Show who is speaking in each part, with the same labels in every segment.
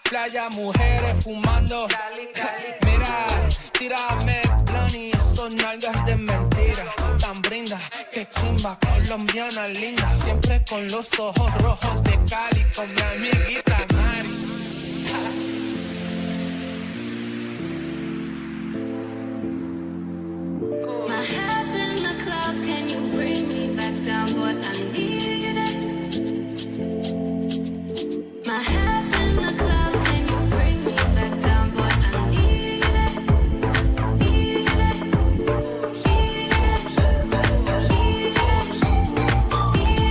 Speaker 1: Playa, mujeres fumando. Mira, tírame blani, esos nalgas de mentira. Tan brinda, que chimba, colombiana linda. Siempre con los ojos rojos de Cali, con mi amiguita Mari.
Speaker 2: My head's in the clouds, can you bring me back down? Boy, I need it. My head's in the clouds, can you bring me back down? Boy, I need it. Need it. Need it. Need it. Need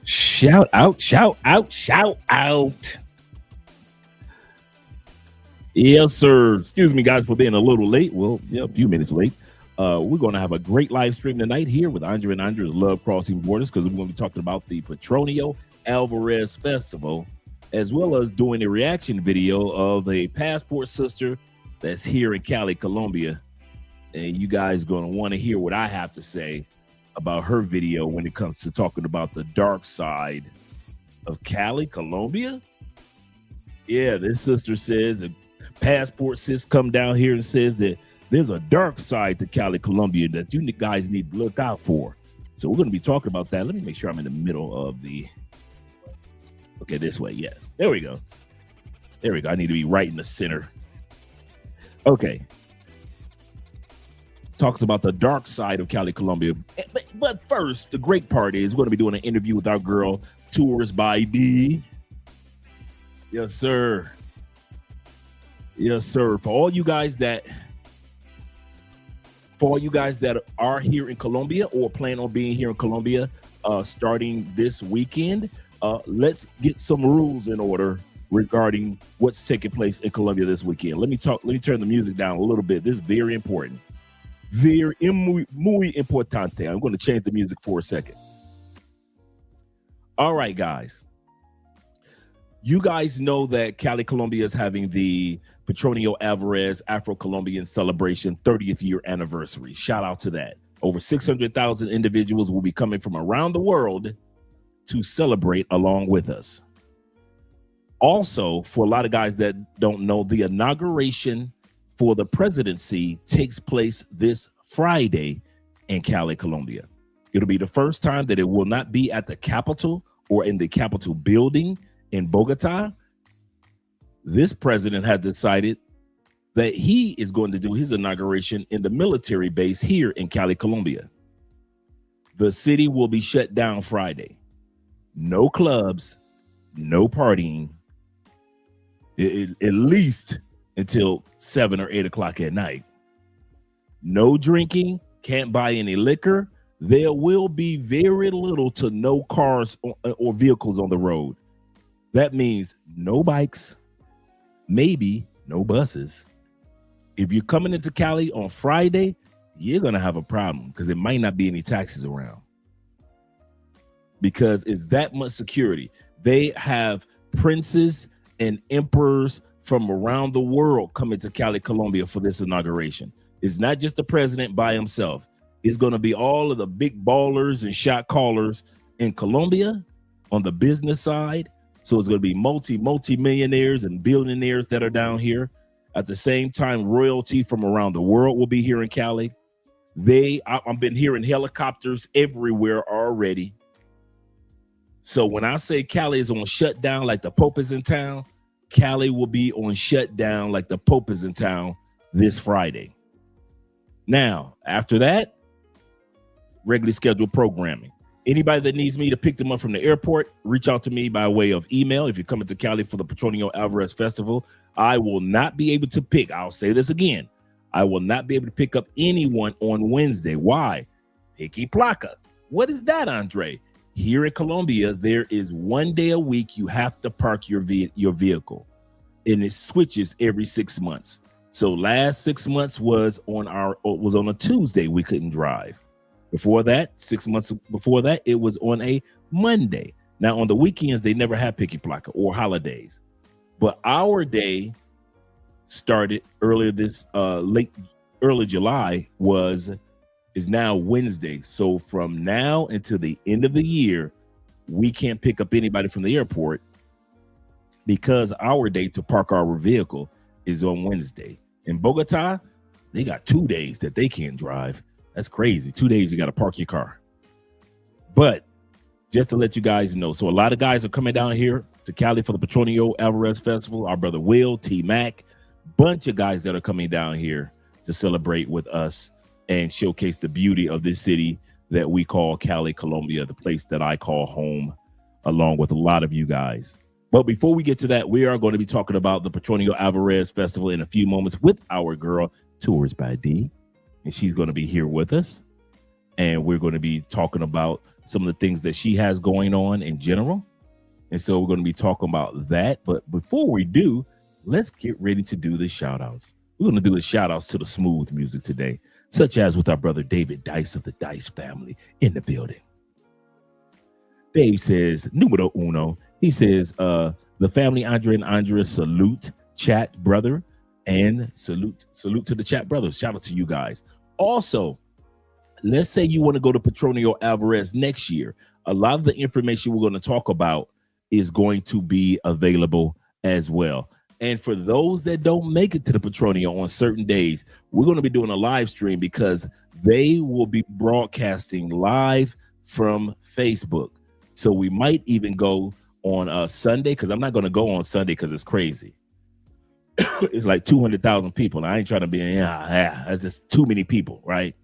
Speaker 3: Shout out, shout out, shout out. Yes, sir. Excuse me, guys, for being a little late. Well, yeah, a few minutes late. We're going to have a great live stream tonight here with Andre and Andre's Love Crossing Borders, because we're going to be talking about the Petronio Álvarez Festival, as well as doing a reaction video of a passport sister that's here in Cali, Colombia. And you guys going to want to hear what I have to say about her video when it comes to talking about the dark side of Cali, Colombia. Yeah, this sister says, a passport sis come down here and says that there's a dark side to Cali, Colombia that you guys need to look out for. So we're going to be talking about that. Let me make sure I'm in the middle of the, okay, this way. Yeah, there we go. There we go. I need to be right in the center. Okay. Talks about the dark side of Cali, Colombia. But first, the great part is we're going to be doing an interview with our girl, Tours by D. Yes, sir. Yes, sir. For all you guys that are here in Colombia or plan on being here in Colombia starting this weekend, let's get some rules in order regarding what's taking place in Colombia this weekend. Let me turn the music down a little bit. This is very important. Muy importante. I'm going to change the music for a second. All right, guys. You guys know that Cali, Colombia is having the Petronio Álvarez Afro-Colombian celebration 30th year anniversary. Shout out to that. Over 600,000 individuals will be coming from around the world to celebrate along with us. Also, for a lot of guys that don't know, the inauguration for the presidency takes place this Friday in Cali, Colombia. It'll be the first time that it will not be at the Capitol or in the Capitol building in Bogota. This president had decided that he is going to do his inauguration in the military base here in Cali, Colombia. The city will be shut down Friday. No clubs, no partying, at least until 7 or 8 o'clock at night. No drinking, can't buy any liquor. There will be very little to no cars or vehicles on the road. That means no bikes, maybe no buses. If you're coming into Cali on Friday, you're going to have a problem because there might not be any taxis around, because it's that much security. They have princes and emperors from around the world coming to Cali, Colombia for this inauguration. It's not just the president by himself. It's going to be all of the big ballers and shot callers in Colombia on the business side. So it's going to be multi-millionaires and billionaires that are down here. At the same time, royalty from around the world will be here in Cali. I've been hearing helicopters everywhere already. So when I say Cali is on shutdown like the Pope is in town, Cali will be on shutdown like the Pope is in town this Friday. Now, after that, regularly scheduled programming. Anybody that needs me to pick them up from the airport, reach out to me by way of email. If you're coming to Cali for the Petronio Álvarez Festival, I will not be able to pick. I'll say this again. I will not be able to pick up anyone on Wednesday. Why? Picky placa. What is that, Andre? Here in Colombia, there is 1 day a week you have to park your vehicle, and it switches every 6 months. So last 6 months was on a Tuesday. We couldn't drive. Before that, 6 months before that, it was on a Monday. Now on the weekends, they never had picky placa or holidays, but our day started earlier this early July is now Wednesday. So from now until the end of the year, we can't pick up anybody from the airport because our day to park our vehicle is on Wednesday. In Bogota, they got 2 days that they can't drive. That's crazy. 2 days you got to park your car. But just to let you guys know, so a lot of guys are coming down here to Cali for the Petronio Álvarez Festival. Our brother Will, T-Mac, bunch of guys that are coming down here to celebrate with us and showcase the beauty of this city that we call Cali Colombia, the place that I call home, along with a lot of you guys. But before we get to that, we are going to be talking about the Petronio Álvarez Festival in a few moments with our girl, Tours by D. And she's going to be here with us. And we're going to be talking about some of the things that she has going on in general. And so we're going to be talking about that. But before we do, let's get ready to do the shout outs. We're going to do the shout outs to the smooth music today, such as with our brother David Dice of the Dice family in the building. Dave says, numero uno. He says, the family Andre and Andrea salute chat brother. And salute to the chat brothers. Shout out to you guys. Also, let's say you want to go to Petronio Álvarez next year. A lot of the information we're going to talk about is going to be available as well. And for those that don't make it to the Petronio on certain days, we're going to be doing a live stream because they will be broadcasting live from Facebook. So we might even go on a Sunday, because I'm not going to go on Sunday because it's crazy. It's like 200,000 people. I ain't trying to be, that's just too many people, right?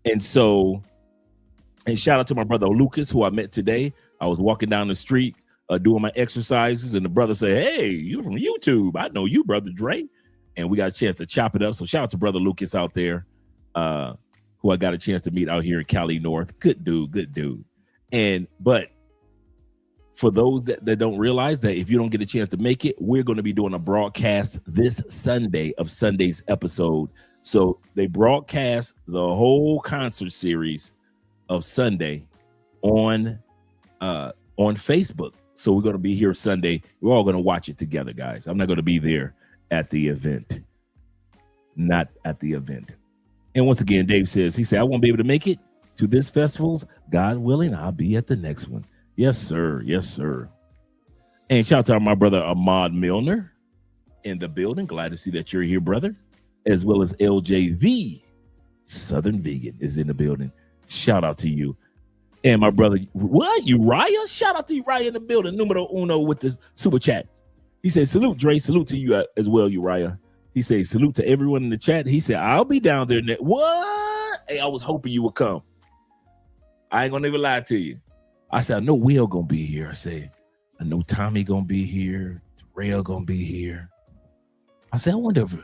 Speaker 3: And so, and shout out to my brother Lucas, who I met today. I was walking down the street doing my exercises, and the brother said, hey, you're from YouTube. I know you, brother Dre. And we got a chance to chop it up. So shout out to brother Lucas out there, who I got a chance to meet out here in Cali North. Good dude. But for those that don't realize that if you don't get a chance to make it, we're going to be doing a broadcast this Sunday of Sunday's episode. So they broadcast the whole concert series of Sunday on Facebook. So we're going to be here Sunday. We're all going to watch it together, guys. I'm not going to be there at the event. Not at the event. And once again, Dave says, he said, I won't be able to make it to this festival's. God willing, I'll be at the next one. Yes, sir. Yes, sir. And shout out to my brother Ahmad Milner in the building. Glad to see that you're here, brother. As well as LJV, Southern Vegan, is in the building. Shout out to you. And my brother, what? Uriah? Shout out to Uriah in the building. Numero uno with the super chat. He said, salute, Dre. Salute to you as well, Uriah. He said, salute to everyone in the chat. He said, I'll be down there. What? Hey, I was hoping you would come. I ain't going to even lie to you. I said, I know Will gonna be here. I said, I know Tommy gonna be here. Terrell gonna be here. I said, I wonder if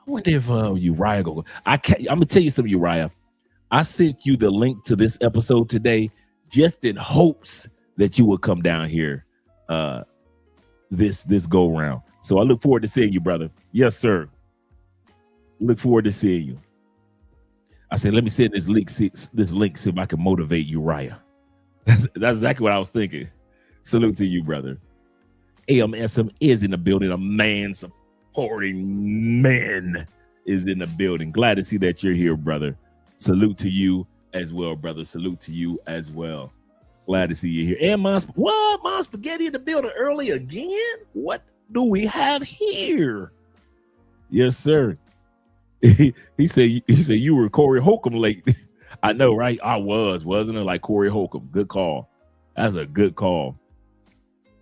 Speaker 3: Uriah go. I'm gonna tell you something, Uriah. I sent you the link to this episode today just in hopes that you would come down here this go round. So I look forward to seeing you, brother. Yes, sir. Look forward to seeing you. I said, let me send this link, see if I can motivate Uriah. That's exactly what I was thinking. Salute to you, brother. AMSM is in the building. A man supporting men is in the building. Glad to see that you're here, brother. Salute to you as well, brother. Salute to you as well. Glad to see you here. And Mom Spaghetti in the building early again? What do we have here? Yes, sir. he said you were Corey Holcomb late. I know, right? I wasn't it? Like Corey Holcomb. Good call. That's a good call.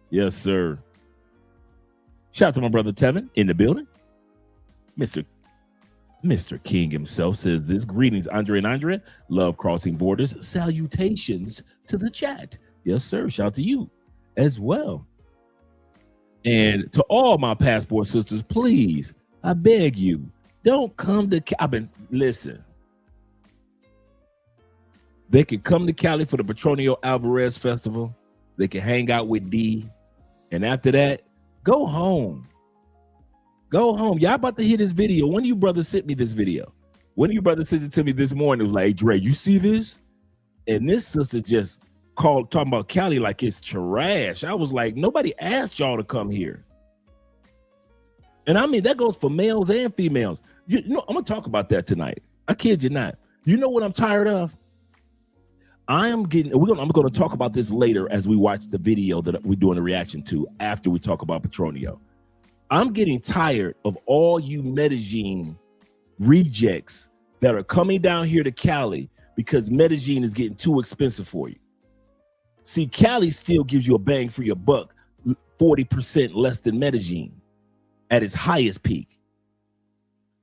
Speaker 3: Yes, sir. Shout out to my brother Tevin in the building. Mr. King himself says this. Greetings, Andre and Andrea. Love crossing borders. Salutations to the chat. Yes, sir. Shout out to you as well. And to all my passport sisters, please, I beg you, don't come to listen. They can come to Cali for the Petronio Álvarez Festival. They can hang out with D. And after that, go home. Go home. Y'all about to hear this video. One of you brothers sent me this video. One of you brothers sent it to me this morning. It was like, hey, Dre, you see this? And this sister just called talking about Cali like it's trash. I was like, nobody asked y'all to come here. And I mean, that goes for males and females. You know, I'm going to talk about that tonight. I kid you not. You know what I'm tired of? I'm going to talk about this later as we watch the video that we're doing a reaction to after we talk about Petronio. I'm getting tired of all you Medellin rejects that are coming down here to Cali because Medellin is getting too expensive for you. See, Cali still gives you a bang for your buck, 40% less than Medellin at its highest peak.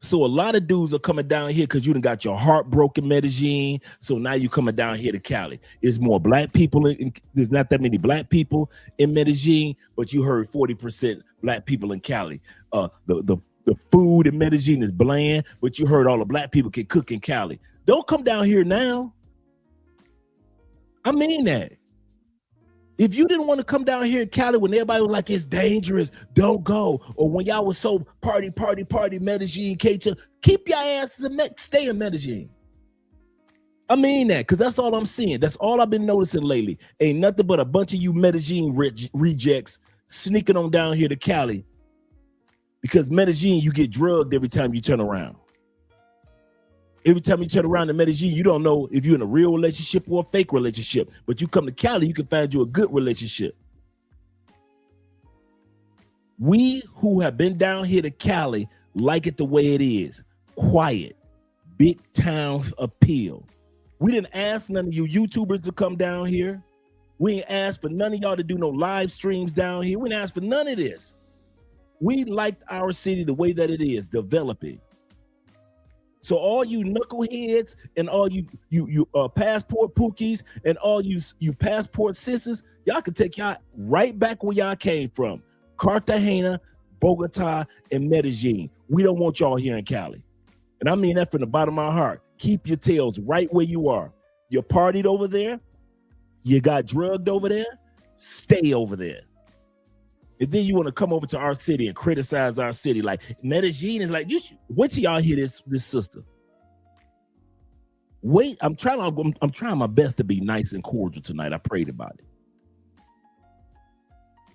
Speaker 3: So a lot of dudes are coming down here because you done got your heart broken, Medellin. So now you coming down here to Cali. There's more black people. There's not that many black people in Medellin, but you heard 40% black people in Cali. The food in Medellin is bland, but you heard all the black people can cook in Cali. Don't come down here now. I mean that. If you didn't want to come down here in Cali when everybody was like, it's dangerous, don't go. Or when y'all was so party, Medellin, K2, keep your asses and stay in Medellin. I mean that, because that's all I'm seeing. That's all I've been noticing lately. Ain't nothing but a bunch of you Medellin rejects sneaking on down here to Cali. Because Medellin, you get drugged every time you turn around. Every time you turn around in Medellin, you don't know if you're in a real relationship or a fake relationship. But you come to Cali, you can find you a good relationship. We who have been down here to Cali like it the way it is. Quiet. Big town appeal. We didn't ask none of you YouTubers to come down here. We ain't asked for none of y'all to do no live streams down here. We didn't ask for none of this. We liked our city the way that it is, developing. So all you knuckleheads and all you passport pookies and all you passport sisters, y'all can take y'all right back where y'all came from. Cartagena, Bogota, and Medellin. We don't want y'all here in Cali. And I mean that from the bottom of my heart. Keep your tails right where you are. You partied over there. You got drugged over there. Stay over there. And then you want to come over to our city and criticize our city. Like Medellin is like, wait till y'all hear this sister. Wait, I'm trying my best to be nice and cordial tonight. I prayed about it.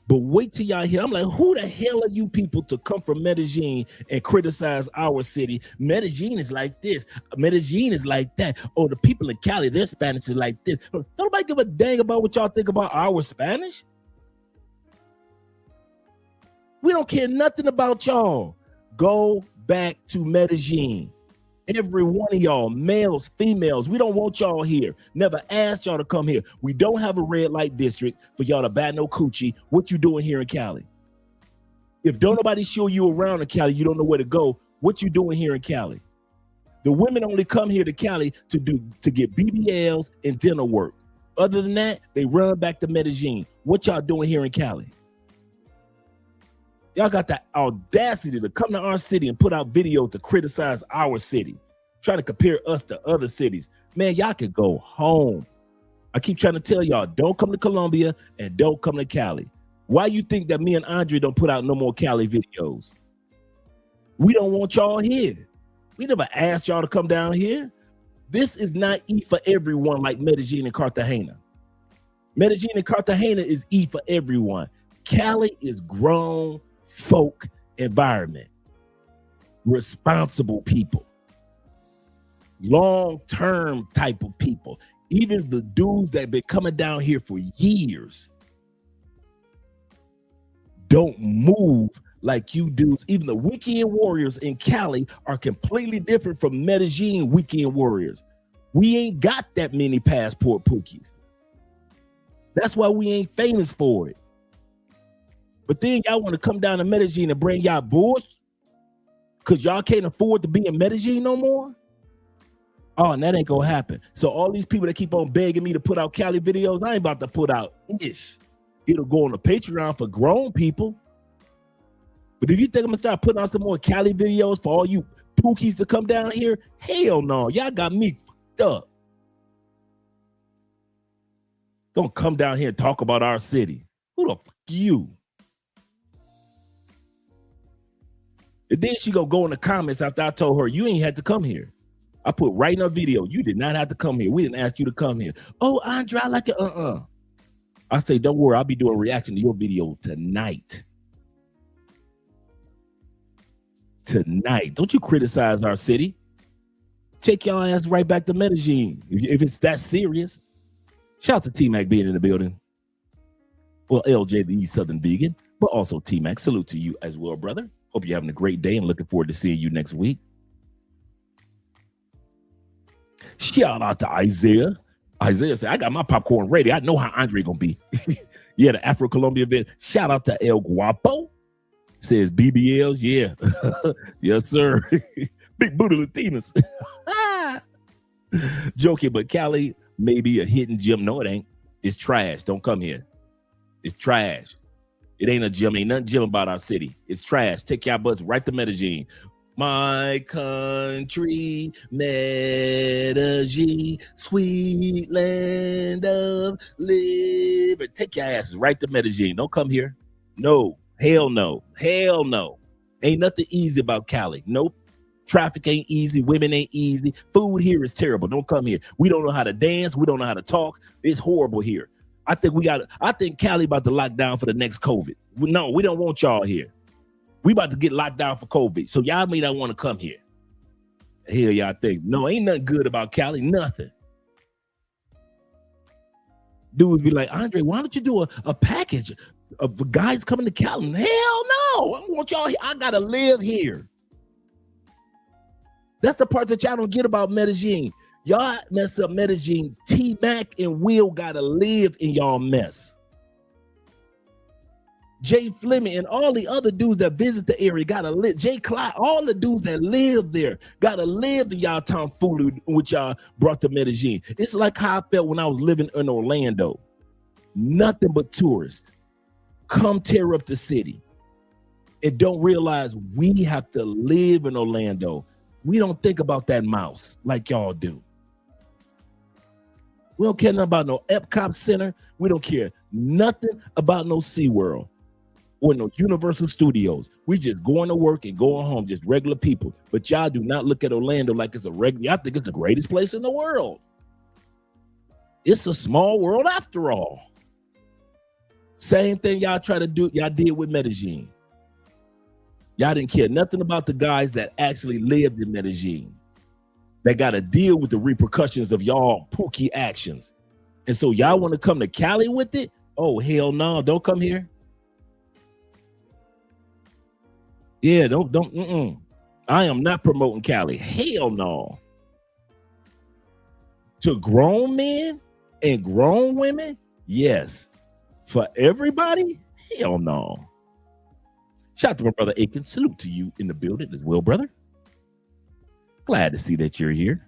Speaker 3: But wait till y'all hear. I'm like, who the hell are you people to come from Medellin and criticize our city? Medellin is like this. Medellin is like that. Oh, the people in Cali, their Spanish is like this. Don't nobody give a dang about what y'all think about our Spanish. We don't care nothing about y'all. Go back to Medellin. Every one of y'all, males, females, we don't want y'all here. Never asked y'all to come here. We don't have a red light district for y'all to bat no coochie. What you doing here in Cali? If don't nobody show you around in Cali, you don't know where to go. What you doing here in Cali? The women only come here to Cali to get BBLs and dinner work. Other than that, they run back to Medellin. What y'all doing here in Cali? Y'all got the audacity to come to our city and put out videos to criticize our city, trying to compare us to other cities. Man, y'all can go home. I keep trying to tell y'all, don't come to Colombia and don't come to Cali. Why you think that me and Andre don't put out no more Cali videos? We don't want y'all here. We never asked y'all to come down here. This is not E for everyone like Medellin and Cartagena. Medellin and Cartagena is E for everyone. Cali is grown folk environment, responsible people, long-term type of people. Even the dudes that been coming down here for years don't move like you dudes. Even the weekend warriors in Cali are completely different from Medellin weekend warriors. We ain't got that many passport pookies. That's why we ain't famous for it. But then y'all want to come down to Medellin and bring y'all boys because y'all can't afford to be in Medellin no more? Oh, and that ain't gonna happen. So all these people that keep on begging me to put out Cali videos, I ain't about to put out ish. It'll go on the Patreon for grown people. But if you think I'm gonna start putting out some more Cali videos for all you pookies to come down here, hell no. Y'all got me fucked up. Don't come down here and talk about our city. Who the fuck you? And then she go in the comments after I told her, you ain't had to come here. I put right in her video, you did not have to come here. We didn't ask you to come here. Oh, Andre, I like it. I say, don't worry, I'll be doing a reaction to your video tonight. Tonight. Don't you criticize our city. Take y'all ass right back to Medellin if it's that serious. Shout out to T-Mac being in the building. Well, LJ, the East Southern Vegan, but also T-Mac. Salute to you as well, brother. Hope you're having a great day and looking forward to seeing you next week. Shout out to Isaiah. Isaiah said, I got my popcorn ready. I know how Andre gonna be. Yeah, the Afro-Colombia event. Shout out to El Guapo. Says BBLs. Yeah. Yes, sir. Big booty Latinas. Joking, but Cali may be a hidden gem. No, it ain't. It's trash. Don't come here. It's trash. It ain't a gym. Ain't nothing gym about our city. It's trash. Take your butts right to Medellin. My country, Medellin, sweet land of liberty. Take your asses right to Medellin. Don't come here. No. Hell no. Hell no. Ain't nothing easy about Cali. Nope. Traffic ain't easy. Women ain't easy. Food here is terrible. Don't come here. We don't know how to dance. We don't know how to talk. It's horrible here. I think Cali about to lock down for the next COVID. No, we don't want y'all here. We about to get locked down for COVID. So y'all may not want to come here. Hell y'all think. No, ain't nothing good about Cali. Nothing. Dudes be like, Andre, why don't you do a package of the guys coming to Cali? Hell no. I want y'all here. I got to live here. That's the part that y'all don't get about Medellin. Y'all mess up Medellin. T-Mac and Will got to live in y'all mess. Jay Fleming and all the other dudes that visit the area got to live. Jay Clyde, all the dudes that live there got to live in y'all tomfoolery which y'all brought to Medellin. It's like how I felt when I was living in Orlando. Nothing but tourists come tear up the city and don't realize we have to live in Orlando. We don't think about that mouse like y'all do. We don't care nothing about no Epcot Center. We don't care nothing about no SeaWorld or no Universal Studios. We just going to work and going home, just regular people. But y'all do not look at Orlando like it's a regular. I think it's the greatest place in the world. It's a small world after all. Same thing y'all try to do, y'all did with Medellin. Y'all didn't care nothing about the guys that actually lived in Medellin, that got to deal with the repercussions of y'all pookie actions. And so y'all want to come to Cali with it? Oh, hell no, don't come here. Yeah, don't. I am not promoting Cali. Hell no. To grown men and grown women? Yes. For everybody? Hell no. Shout out to my brother Aiken. Salute to you in the building as well, brother. Glad to see that you're here.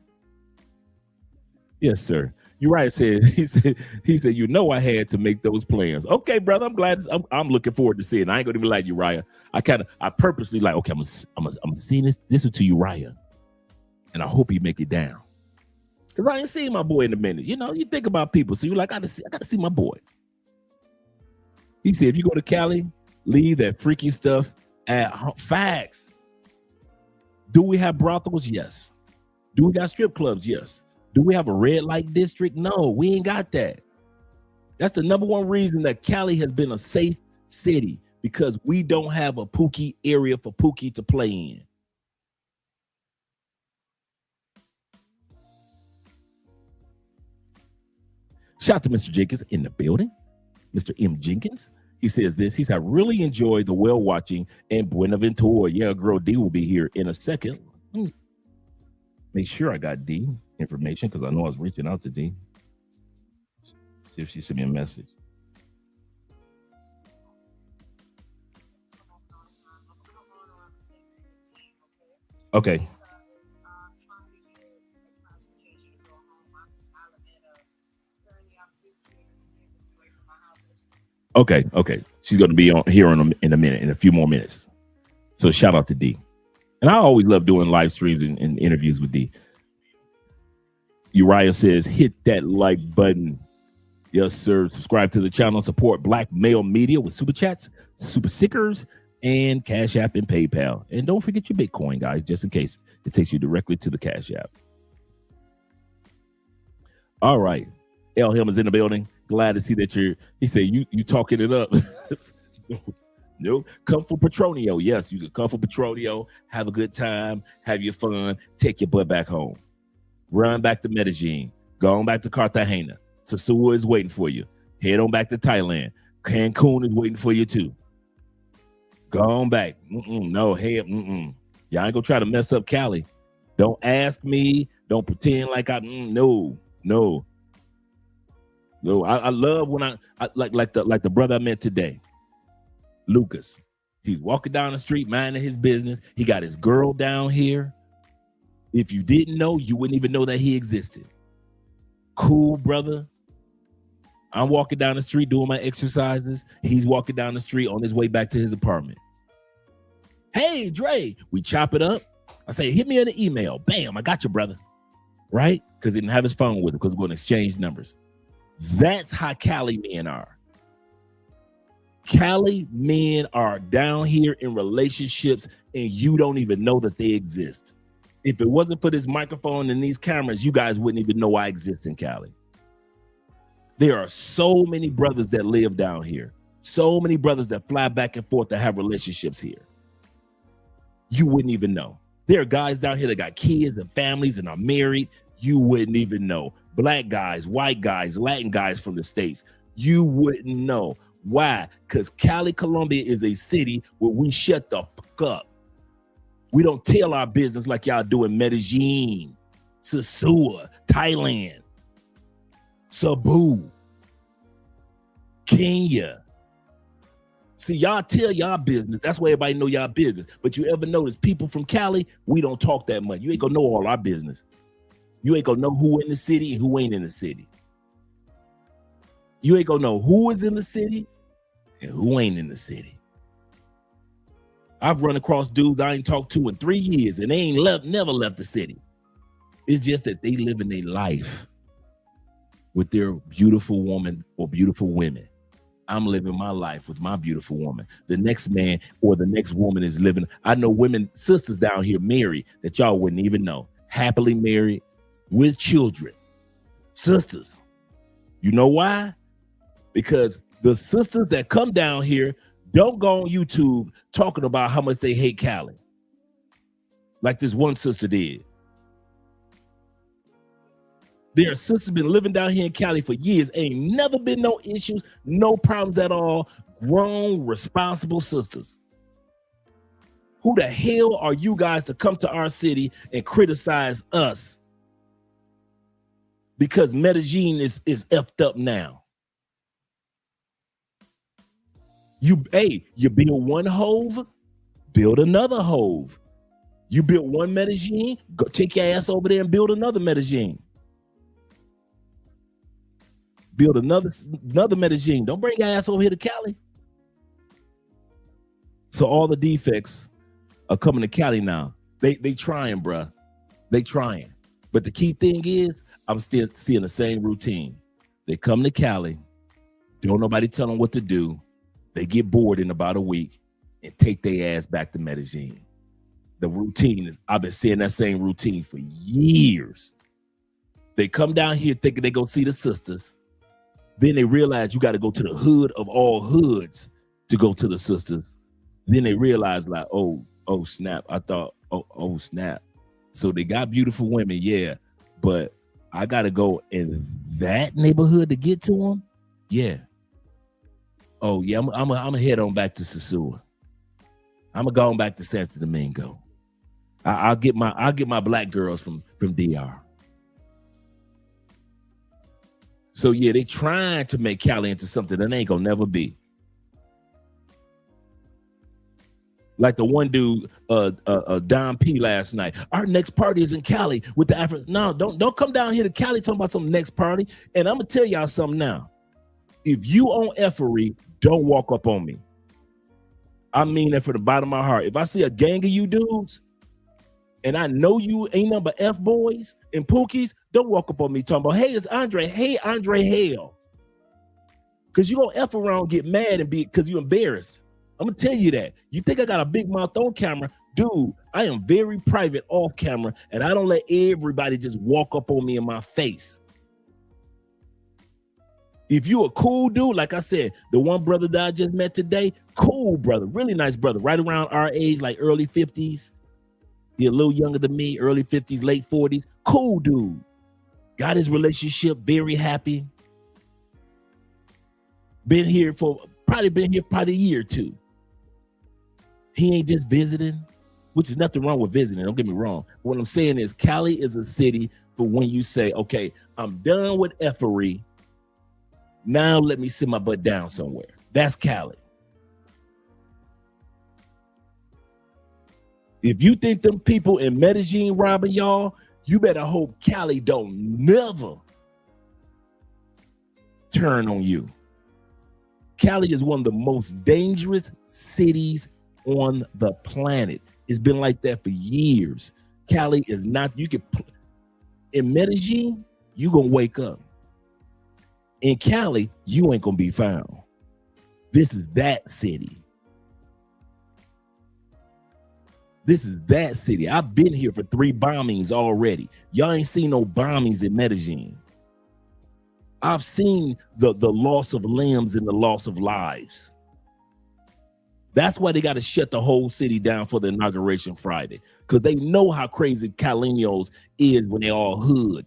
Speaker 3: Yes, sir. Uriah said, he said, you know, I had to make those plans. Okay, brother, I'm glad. I'm looking forward to seeing. I ain't gonna even like Uriah. I purposely like, okay, I'm seeing this to Uriah, and I hope he make it down. Cause I ain't seen my boy in a minute. You know, you think about people, so you're like, I gotta see my boy. He said, if you go to Cali, leave that freaky stuff at home. Facts. Do we have brothels? Yes. Do we got strip clubs? Yes. Do we have a red light district? No, we ain't got that. That's the number one reason that Cali has been a safe city, because we don't have a pookie area for pookie to play in. Shout out to Mr. Jenkins in the building. Mr. M. Jenkins. He says this. He said, I really enjoyed the whale watching and Buenaventura. Yeah, girl D will be here in a second. Let me make sure I got D information because I know I was reaching out to D. See if she sent me a message. Okay. Okay. She's going to be on here in a minute, in a few more minutes. So shout out to D. And I always love doing live streams and interviews with D. Uriah says, hit that like button. Yes, sir. Subscribe to the channel. Support Black male media with super chats, super stickers, and Cash App and PayPal. And don't forget your Bitcoin, guys, just in case. It takes you directly to the Cash App. All right. El Him is in the building. Glad to see that he said, you talking it up. No, come for Petronio. Yes, you can come for Petronio, have a good time, have your fun, take your butt back home. Run back to Medellin. Go on back to Cartagena. Sosua is waiting for you. Head on back to Thailand. Cancun is waiting for you too. Go on back. No, hey, y'all ain't gonna try to mess up Cali. Don't ask me. Don't pretend like no. I love when I like the brother I met today, Lucas. He's walking down the street, minding his business. He got his girl down here. If you didn't know, you wouldn't even know that he existed. Cool brother. I'm walking down the street doing my exercises. He's walking down the street on his way back to his apartment. Hey, Dre, we chop it up. I say, hit me in the email. Bam, I got you, brother. Right? Because he didn't have his phone with him because we're going to exchange numbers. That's how Cali men are. Cali men are down here in relationships and you don't even know that they exist. If it wasn't for this microphone and these cameras, you guys wouldn't even know I exist in Cali. There are so many brothers that live down here. So many brothers that fly back and forth that have relationships here. You wouldn't even know. There are guys down here that got kids and families and are married. You wouldn't even know. Black guys, white guys, Latin guys from the States. You wouldn't know. Why? Because Cali Colombia is a city where we shut the fuck up. We don't tell our business like y'all do in Medellin, Sosua, Thailand, Cebu, Kenya. See, y'all tell y'all business. That's why everybody know y'all business. But you ever notice people from Cali, we don't talk that much. You ain't gonna know all our business. You ain't gonna know who in the city and who ain't in the city. You ain't gonna know who is in the city and who ain't in the city. I've run across dudes I ain't talked to in 3 years and they ain't never left the city. It's just that they live in their life with their beautiful woman or beautiful women. I'm living my life with my beautiful woman. The next man or the next woman is living. I know women, sisters down here married that y'all wouldn't even know. Happily married with children. Sisters. You know why? Because the sisters that come down here don't go on YouTube talking about how much they hate Cali. Like this one sister did. There are sisters been living down here in Cali for years. Ain't never been no issues, no problems at all. Grown, responsible sisters. Who the hell are you guys to come to our city and criticize us? Because Medellin is effed up now. You build one hove, build another hove. You built one Medellin, go take your ass over there and build another Medellin. Build another Medellin. Don't bring your ass over here to Cali. So all the defects are coming to Cali now. They trying, bruh. They trying. But the key thing is, I'm still seeing the same routine. They come to Cali, don't nobody tell them what to do. They get bored in about a week and take their ass back to Medellin. The routine is, I've been seeing that same routine for years. They come down here thinking they go see the sisters. Then they realize you got to go to the hood of all hoods to go to the sisters. Then they realize like, oh snap. I thought, oh snap. So they got beautiful women, yeah, but I gotta go in that neighborhood to get to them. Yeah. Oh yeah, I'm gonna head on back to Sosua. I'm gonna go on back to Santo Domingo. I'll get my black girls from DR. So yeah, they trying to make Cali into something that ain't gonna never be. Like the one dude, Don P last night. Our next party is in Cali with the Afro. No, don't come down here to Cali talking about some next party. And I'm gonna tell y'all something now. If you own effery, don't walk up on me. I mean that from the bottom of my heart. If I see a gang of you dudes, and I know you ain't nothing but F boys and pookies, don't walk up on me talking about, hey, it's Andre. Hey, Andre Hale. Because you gonna F around, get mad and be because you embarrassed. I'm gonna tell you that. You think I got a big mouth on camera? Dude, I am very private off camera, and I don't let everybody just walk up on me in my face. If you a cool dude, like I said, the one brother that I just met today, cool brother, really nice brother, right around our age, like early 50s. He a little younger than me, early 50s, late 40s. Cool dude. Got his relationship, very happy. Been here probably a year or two. He ain't just visiting, which is nothing wrong with visiting. Don't get me wrong. What I'm saying is Cali is a city for when you say, okay, I'm done with effery. Now let me sit my butt down somewhere. That's Cali. If you think them people in Medellin robbing y'all, you better hope Cali don't never turn on you. Cali is one of the most dangerous cities on the planet. It's been like that for years. Cali is not, in Medellin, you gonna wake up. In Cali, you ain't gonna be found. This is that city. This is that city. I've been here for 3 bombings already. Y'all ain't seen no bombings in Medellin. I've seen the loss of limbs and the loss of lives. That's why they got to shut the whole city down for the inauguration Friday, because they know how crazy Caleños is when they all hood.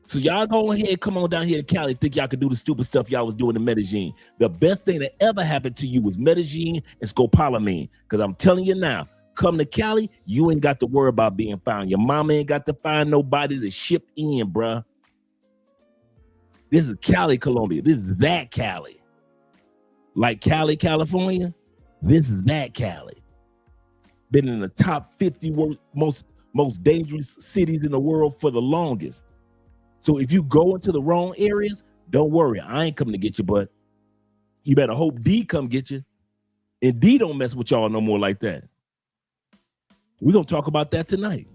Speaker 3: So y'all go ahead, come on down here to Cali, think y'all could do the stupid stuff y'all was doing in Medellin. The best thing that ever happened to you was Medellin and Scopolamine, because I'm telling you now, come to Cali, you ain't got to worry about being found. Your mama ain't got to find nobody to ship in, bruh. This is Cali, Colombia. This is that Cali. Like Cali, California, this is that Cali. Been in the top 50 most dangerous cities in the world for the longest. So if you go into the wrong areas, don't worry. I ain't coming to get you, but you better hope D come get you. And D don't mess with y'all no more like that. We're going to talk about that tonight.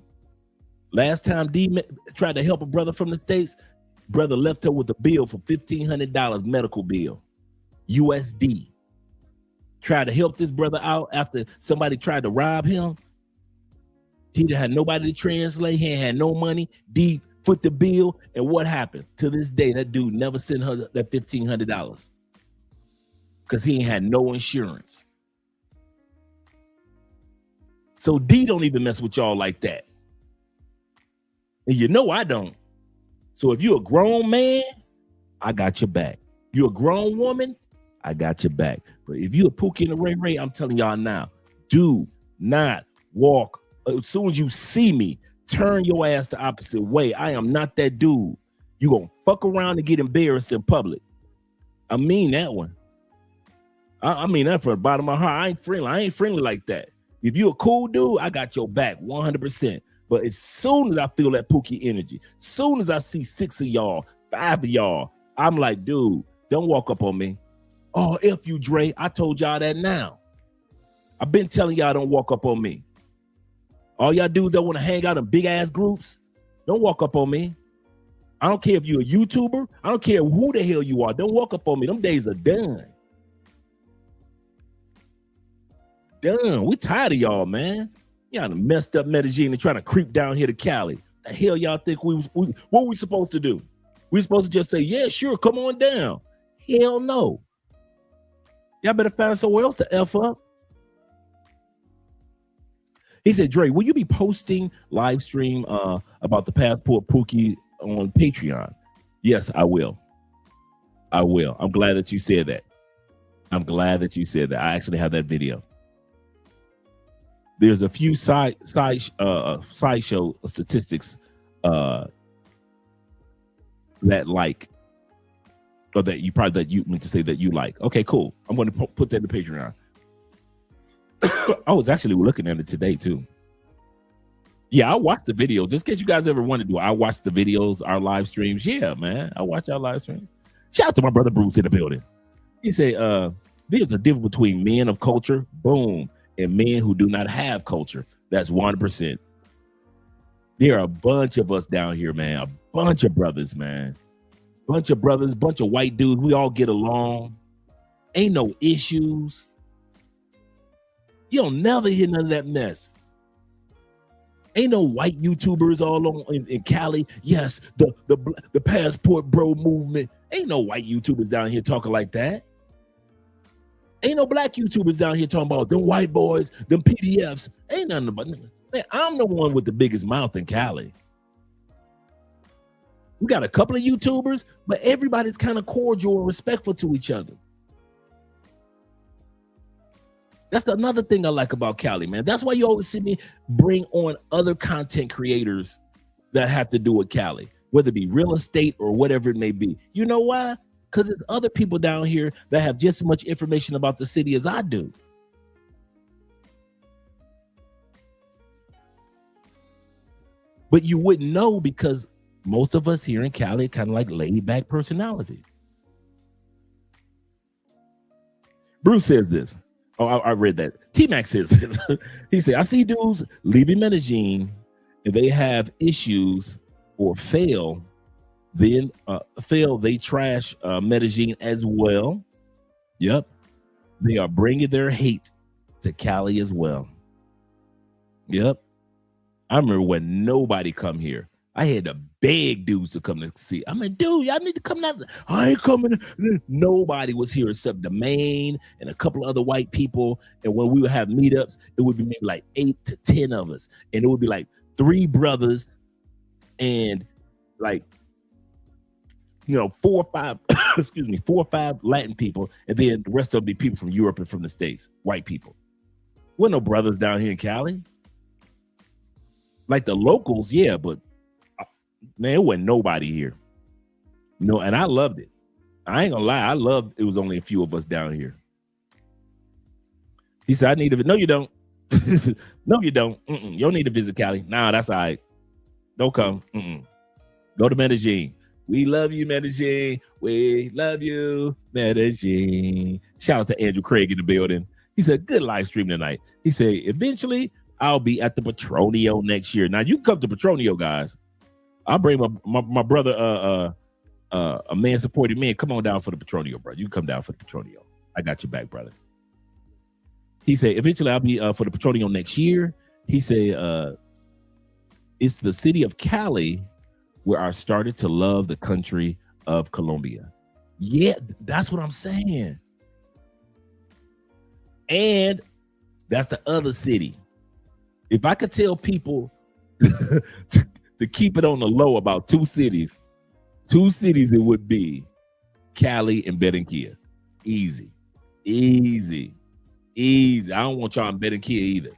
Speaker 3: Last time D tried to help a brother from the States, brother left her with a bill for $1,500 medical bill. USD. Tried to help this brother out after somebody tried to rob him. He had nobody to translate. He ain't had no money. D foot the bill, and what happened? To this day, that dude never sent her that $1,500 because he ain't had no insurance. So D don't even mess with y'all like that. And you know I don't. So if you're a grown man, I got your back. You're a grown woman, I got your back. But if you a Pookie and a Ray Ray, I'm telling y'all now, do not walk. As soon as you see me, turn your ass the opposite way. I am not that dude. You gonna fuck around and get embarrassed in public. I mean that one. I mean that from the bottom of my heart. I ain't friendly like that. If you a cool dude, I got your back 100%. But as soon as I feel that Pookie energy, soon as I see 6 of y'all, 5 of y'all, I'm like, dude, don't walk up on me. Oh, F you, Dre. I told y'all that now. I've been telling y'all don't walk up on me. All y'all dudes that want to hang out in big ass groups, don't walk up on me. I don't care if you're a YouTuber. I don't care who the hell you are. Don't walk up on me. Them days are done. Done. We tired of y'all, man. Y'all done messed up Medellin and trying to creep down here to Cali. The hell y'all think what we supposed to do? We supposed to just say, yeah, sure, come on down. Hell no. Y'all better find somewhere else to F up. He said, Dre, will you be posting live stream about the passport Pookie on Patreon? Yes, I will. I will. I'm glad that you said that. I'm glad that you said that. I actually have that video. There's a few sideshow statistics that like, or that you probably, that you meant to say that you like. Okay, cool. I'm going to put that in the Patreon. I was actually looking at it today too. Yeah, I watched the video. Just in case you guys ever want to do it, I watch the videos, our live streams. Yeah, man, I watch our live streams. Shout out to my brother Bruce in the building. He said, there's a difference between men of culture, boom, and men who do not have culture. That's 100%. There are a bunch of us down here, man. A bunch of brothers, man. Bunch of brothers, bunch of white dudes. We all get along. Ain't no issues. You don't never hear none of that mess. Ain't no white YouTubers all on in Cali. Yes, the passport bro movement. Ain't no white YouTubers down here talking like that. Ain't no black YouTubers down here talking about them white boys, them PDFs. Ain't nothing about, man, I'm the one with the biggest mouth in Cali. We got a couple of YouTubers, but everybody's kind of cordial and respectful to each other. That's another thing I like about Cali, man. That's why you always see me bring on other content creators that have to do with Cali, whether it be real estate or whatever it may be. You know why? Because there's other people down here that have just as much information about the city as I do. But you wouldn't know because most of us here in Cali are kind of like laid back personalities. Bruce says this. Oh, I read that. T-Mac says this. He said, I see dudes leaving Medellin and they have issues or fail. Then they trash Medellin as well. Yep. They are bringing their hate to Cali as well. Yep. I remember when nobody come here. I had to beg dudes to come to see. I mean, dude, y'all need to come down. I ain't coming. Nobody was here except the main and a couple of other white people. And when we would have meetups, it would be maybe like 8 to 10 of us. And it would be like 3 brothers and like, 4 or 5, 4 or 5 Latin people. And then the rest of them be people from Europe and from the States, white people. We're no brothers down here in Cali. Like the locals, yeah, but man, it wasn't nobody here. No, and I loved it. I ain't gonna lie, I loved it was only a few of us down here. He said, I need to, no, you don't. No, you don't. You don't need to visit Cali. Nah, that's all right. Don't come. Go to Medellin. We love you, Medellin. We love you, Medellin. Shout out to Andrew Craig in the building. He said, good live stream tonight. He said, eventually, I'll be at the Petronio next year. Now, you can come to Petronio, guys. I'll bring my brother, a man supporting man. Come on down for the Petronio, brother. You come down for the Petronio. I got your back, brother. He said, eventually I'll be for the Petronio next year. He said, it's the city of Cali where I started to love the country of Colombia. Yeah, that's what I'm saying. And that's the other city. If I could tell people to keep it on the low about 2 cities it would be Cali and Barranquilla. Easy. I don't want y'all in Barranquilla either.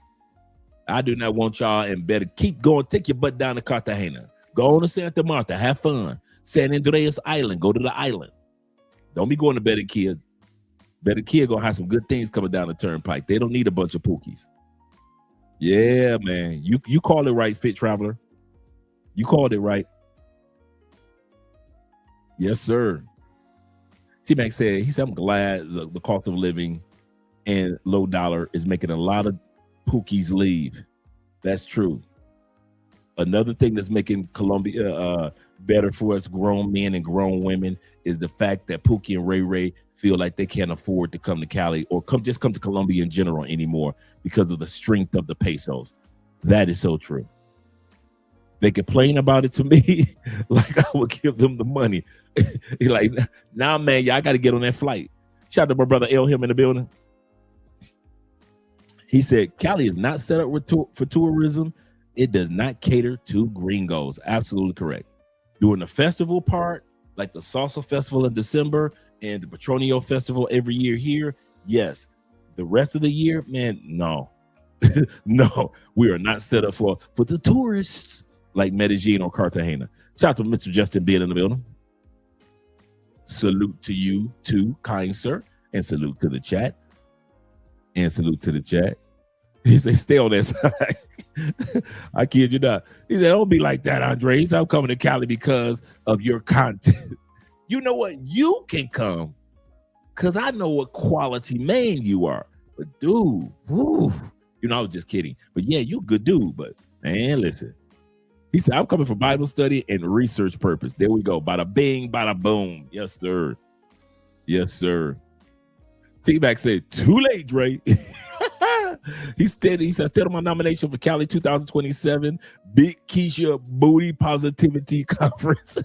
Speaker 3: I do not want y'all in Barranquilla. Keep going. Take your butt down to Cartagena. Go on to Santa Marta. Have fun. San Andreas Island. Go to the island. Don't be going to Barranquilla. Barranquilla gonna have some good things coming down the turnpike. They don't need a bunch of pookies. Yeah, man. You call it right, Fit Traveler. You called it right. Yes, sir. T-Mac said, he said, I'm glad the cost of living and low dollar is making a lot of pookies leave. That's true. Another thing that's making Colombia better for us grown men and grown women is the fact that Pookie and Ray Ray feel like they can't afford to come to Cali or come to Colombia in general anymore because of the strength of the pesos. That is so true. They complain about it to me like I would give them the money. He's like, nah, man, y'all got to get on that flight. Shout out to my brother Elhim in the building. He said Cali is not set up for tourism. It does not cater to gringos. Absolutely correct. During the festival part, like the Salsa Festival in December and the Petronio Festival every year here, yes. The rest of the year, man, no. No, we are not set up for the tourists like Medellin or Cartagena. Shout out to Mr. Justin being in the building. Salute to you too, kind sir, and salute to the chat. And salute to the chat. He said, stay on that side. I kid you not. He said, don't be like that, Andre. He said, I'm coming to Cali because of your content. You know what? You can come because I know what quality man you are. But dude, whew, you know, I was just kidding. But yeah, you a good dude. But man, listen. He said, I'm coming for Bible study and research purpose. There we go. Bada bing, bada boom. Yes, sir. Yes, sir. T-Mac said, too late, Dre. He said, still on my nomination for Cali 2027 Big Keisha Booty Positivity Conference.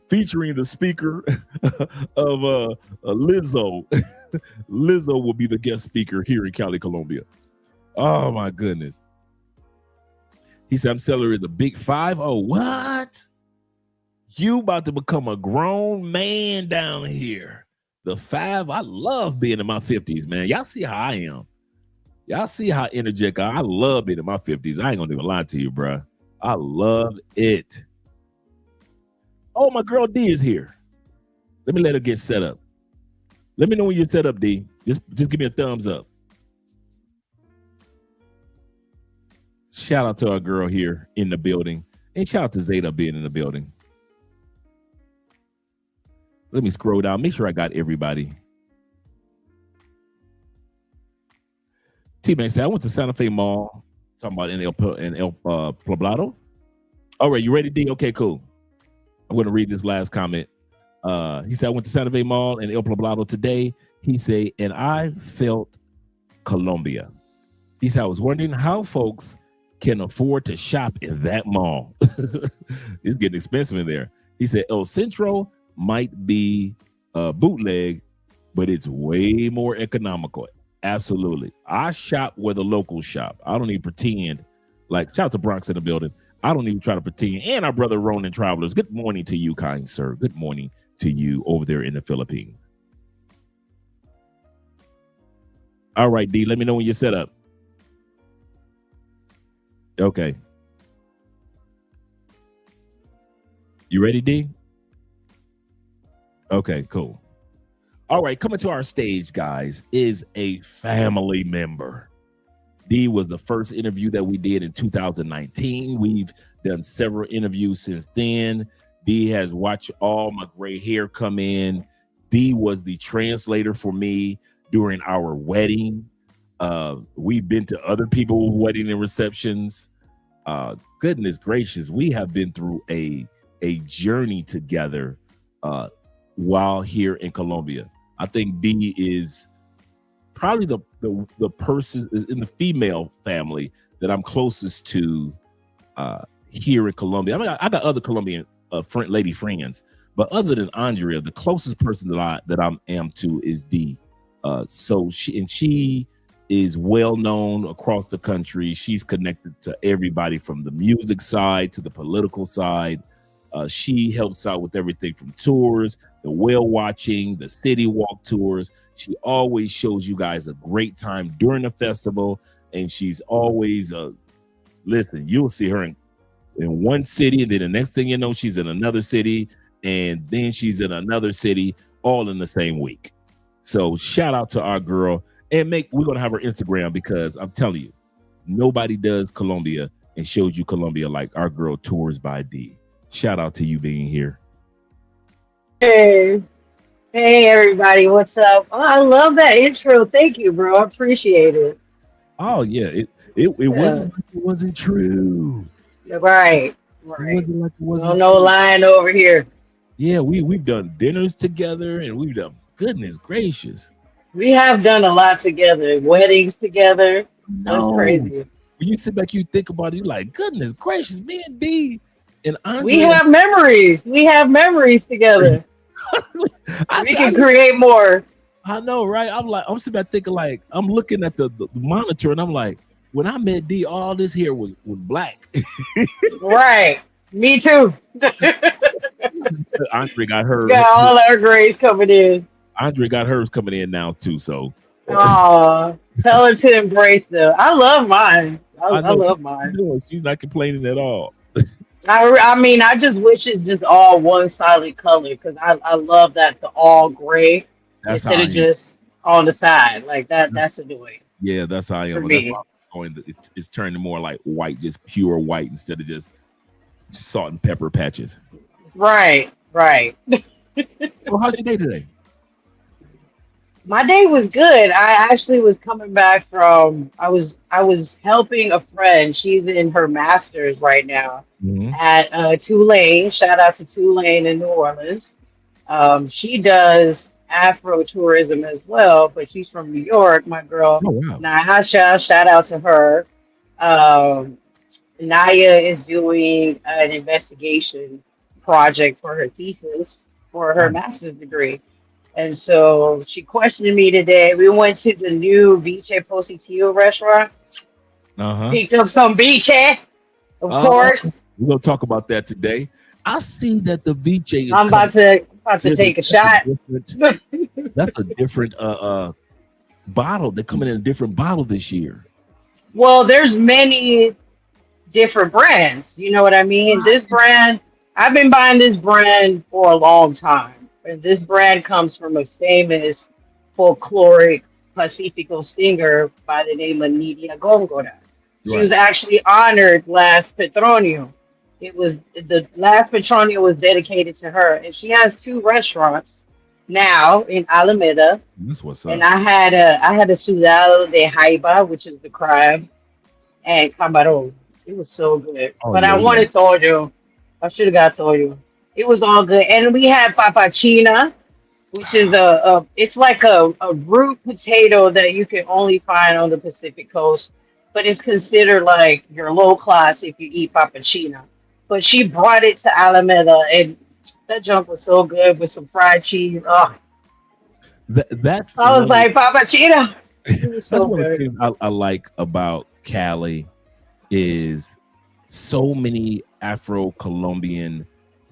Speaker 3: Featuring the speaker of Lizzo. Lizzo will be the guest speaker here in Cali, Colombia. Oh my goodness. He said, I'm celebrating the Big 5. Oh, what? You about to become a grown man down here. The 5, I love being in my 50s, man. Y'all see how I am. Y'all see how energetic I love being in my 50s. I ain't gonna even lie to you, bro. I love it. Oh, my girl D is here. Let me let her get set up. Let me know when you're set up, D. Just give me a thumbs up. Shout out to our girl here in the building. And shout out to Zeta being in the building. Let me scroll down. Make sure I got everybody. T-Man said, I went to Santa Fe Mall. Talking about in El Poblado. All right, you ready, D? Okay, cool. I'm going to read this last comment. He said, I went to Santa Fe Mall in El Poblado today. He said, and I felt Colombia. He said, I was wondering how folks can afford to shop in that mall. It's getting expensive in there. He said, El Centro might be bootleg, but it's way more economical. Absolutely. I shop where the locals shop. I don't even pretend. Like, shout out to Bronx in the building. I don't even try to pretend. And our brother Ronan Travelers. Good morning to you, kind sir. Good morning to you over there in the Philippines. All right, D, let me know when you're set up. Okay. You ready, D? Okay, cool. All right, coming to our stage, guys, is a family member. D was the first interview that we did in 2019. We've done several interviews since then. D has watched all my gray hair come in. D was the translator for me during our wedding. We've been to other people's wedding and receptions. Goodness gracious, we have been through a journey together while here in Colombia. I think D is probably the person in the female family that I'm closest to here in Colombia. I mean, I got other Colombian lady friends, but other than Andrea, the closest person that I am to is D. So she is well known across the country. She's connected to everybody from the music side to the political side. She helps out with everything from tours, the whale watching, the city walk tours. She always shows you guys a great time during the festival, and she's always listen, you'll see her in one city, and then the next thing you know, she's in another city, and then she's in another city, all in the same week. So shout out to our girl, and we're gonna have her Instagram, because I'm telling you, nobody does Colombia and shows you Colombia like our girl Tours by D. Shout out to you being here.
Speaker 4: Hey, hey, everybody, what's up? Oh, I love that intro. Thank you, bro. I appreciate it.
Speaker 3: Oh yeah, it
Speaker 4: Yeah,
Speaker 3: wasn't like it wasn't true.
Speaker 4: right,
Speaker 3: It
Speaker 4: right.
Speaker 3: wasn't like it
Speaker 4: No,
Speaker 3: wasn't
Speaker 4: no
Speaker 3: true.
Speaker 4: lying over here.
Speaker 3: Yeah, we've done dinners together, and we've done goodness gracious.
Speaker 4: We have done a lot together, weddings together. That's
Speaker 3: No,
Speaker 4: crazy.
Speaker 3: when you sit back, you think about it, you're like, goodness gracious, me and D and
Speaker 4: We
Speaker 3: Andrea.
Speaker 4: have memories. We have memories together.
Speaker 3: I
Speaker 4: We
Speaker 3: said,
Speaker 4: can create more.
Speaker 3: I know, right? I'm sitting back thinking, like, I'm looking at the monitor, and I'm like, when I met D, all this hair was black.
Speaker 4: Right. Me too.
Speaker 3: Andre got
Speaker 4: Got all our grades coming in.
Speaker 3: Andre got hers coming in now too. So
Speaker 4: Oh, tell her to embrace them. I love mine.
Speaker 3: I
Speaker 4: I
Speaker 3: know
Speaker 4: love mine.
Speaker 3: she's not complaining at all.
Speaker 4: I mean, I just wish it's just all one solid color because I love that the all gray
Speaker 3: That's how
Speaker 4: instead
Speaker 3: I
Speaker 4: of
Speaker 3: am.
Speaker 4: just on the side like that. That's annoying
Speaker 3: Yeah, that's how I
Speaker 4: for
Speaker 3: am. That's
Speaker 4: me.
Speaker 3: why I'm going. It's turning more like white, just pure white instead of just salt and pepper patches.
Speaker 4: Right, right.
Speaker 3: So how's your day today?
Speaker 4: My day was good. I actually was coming back from I was helping a friend. She's in her master's right now
Speaker 3: Mm-hmm.
Speaker 4: at Tulane. Shout out to Tulane in New Orleans. She does Afro tourism as well, but she's from New York. My girl
Speaker 3: Oh wow.
Speaker 4: Nahasha, shout out to her. Um, Naya is doing an investigation project for her thesis for her master's degree. And so she questioned me today. We went to the new Vice Positivo restaurant,
Speaker 3: Uh huh.
Speaker 4: picked up some Vice, of
Speaker 3: Uh,
Speaker 4: course.
Speaker 3: we're gonna talk about that today. I see that the VJ is
Speaker 4: I'm
Speaker 3: coming.
Speaker 4: about to
Speaker 3: There's a-
Speaker 4: take a shot.
Speaker 3: That's a different bottle. They're coming in a different bottle this year.
Speaker 4: Well, there's many different brands. You know what I mean? This brand, I've been buying this brand for a long time. And this brand comes from a famous folkloric Pacifico singer by the name of Nidia Góngora. She was
Speaker 3: Right.
Speaker 4: actually honored last Petronio. It was the last Petronio was dedicated to her, and she has two restaurants now in Alameda.
Speaker 3: That's what's
Speaker 4: And
Speaker 3: up.
Speaker 4: I had a sudado de jaiba, which is the crab, and camarón. It was so good.
Speaker 3: Oh
Speaker 4: But
Speaker 3: yeah,
Speaker 4: I
Speaker 3: yeah.
Speaker 4: wanted toyo. I should have got toyo. It was all good. And we had papachina, which is it's like a root potato that you can only find on the Pacific coast, but it's considered like your low class if you eat papachina. But she brought it to Alameda, and that junk was so good with some fried cheese. Oh,
Speaker 3: That's
Speaker 4: I was
Speaker 3: one of
Speaker 4: like, papachina. It was
Speaker 3: that's
Speaker 4: so
Speaker 3: one of the
Speaker 4: good.
Speaker 3: things I like about Cali is so many Afro-Colombian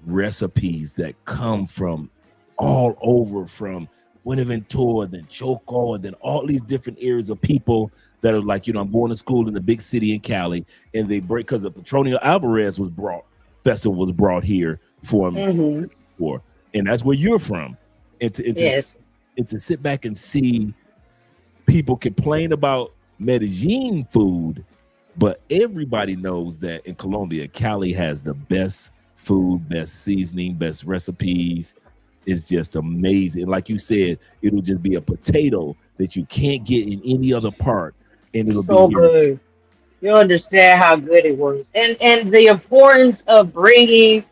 Speaker 3: recipes that come from all over, from Buenaventura, then Choco, and then all these different areas of people that are like, I'm going to school in the big city in Cali, and they break because the Petronio Álvarez festival was brought here
Speaker 4: Hmm.
Speaker 3: for, and that's where you're from,
Speaker 4: Yes.
Speaker 3: and to sit back and see people complain about Medellin food, but everybody knows that in Colombia, Cali has the best food, best seasoning, best recipes. It's just amazing. Like you said, it'll just be a potato that you can't get in any other part, and it'll be
Speaker 4: So
Speaker 3: here.
Speaker 4: good. You understand how good it was, and the importance of bringing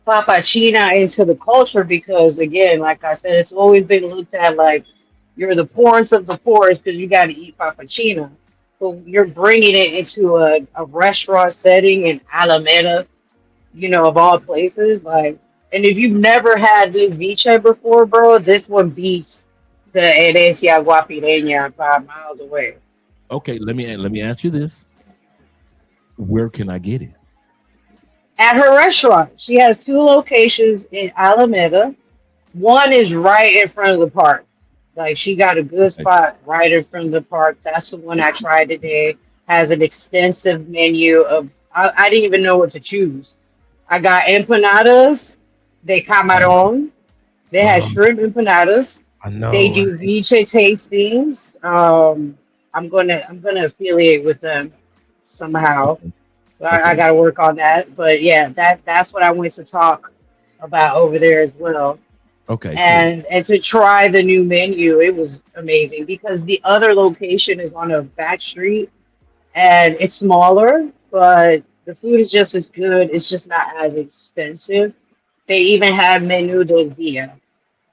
Speaker 4: Papachina into the culture because, again, like I said, it's always been looked at like you're the poorest of the poorest because you got to eat Papachina. But you're bringing it into a restaurant setting in Alameda, of all places. Like, and if you've never had this viche before, bro, this one beats the Herencia Guapireña 5 miles away.
Speaker 3: Okay, let me ask you this: where can I get it?
Speaker 4: At her restaurant, she has two locations in Alameda. One is right in front of the park. Like she got a good
Speaker 3: Okay.
Speaker 4: spot right in front of the park. That's the one I tried today. Has an extensive menu of I didn't even know what to choose. I got empanadas, de camarón. They had
Speaker 3: Um,
Speaker 4: shrimp empanadas.
Speaker 3: I
Speaker 4: They
Speaker 3: know,
Speaker 4: do
Speaker 3: right?
Speaker 4: viche tastings. I'm gonna affiliate with them somehow.
Speaker 3: Okay.
Speaker 4: I
Speaker 3: Okay.
Speaker 4: got to work on that. But yeah, that's what I went to talk about over there as well.
Speaker 3: Okay. Cool.
Speaker 4: And to try the new menu, it was amazing because the other location is on a back street and it's smaller, but the food is just as good. It's just not as expensive. They even have menu del dia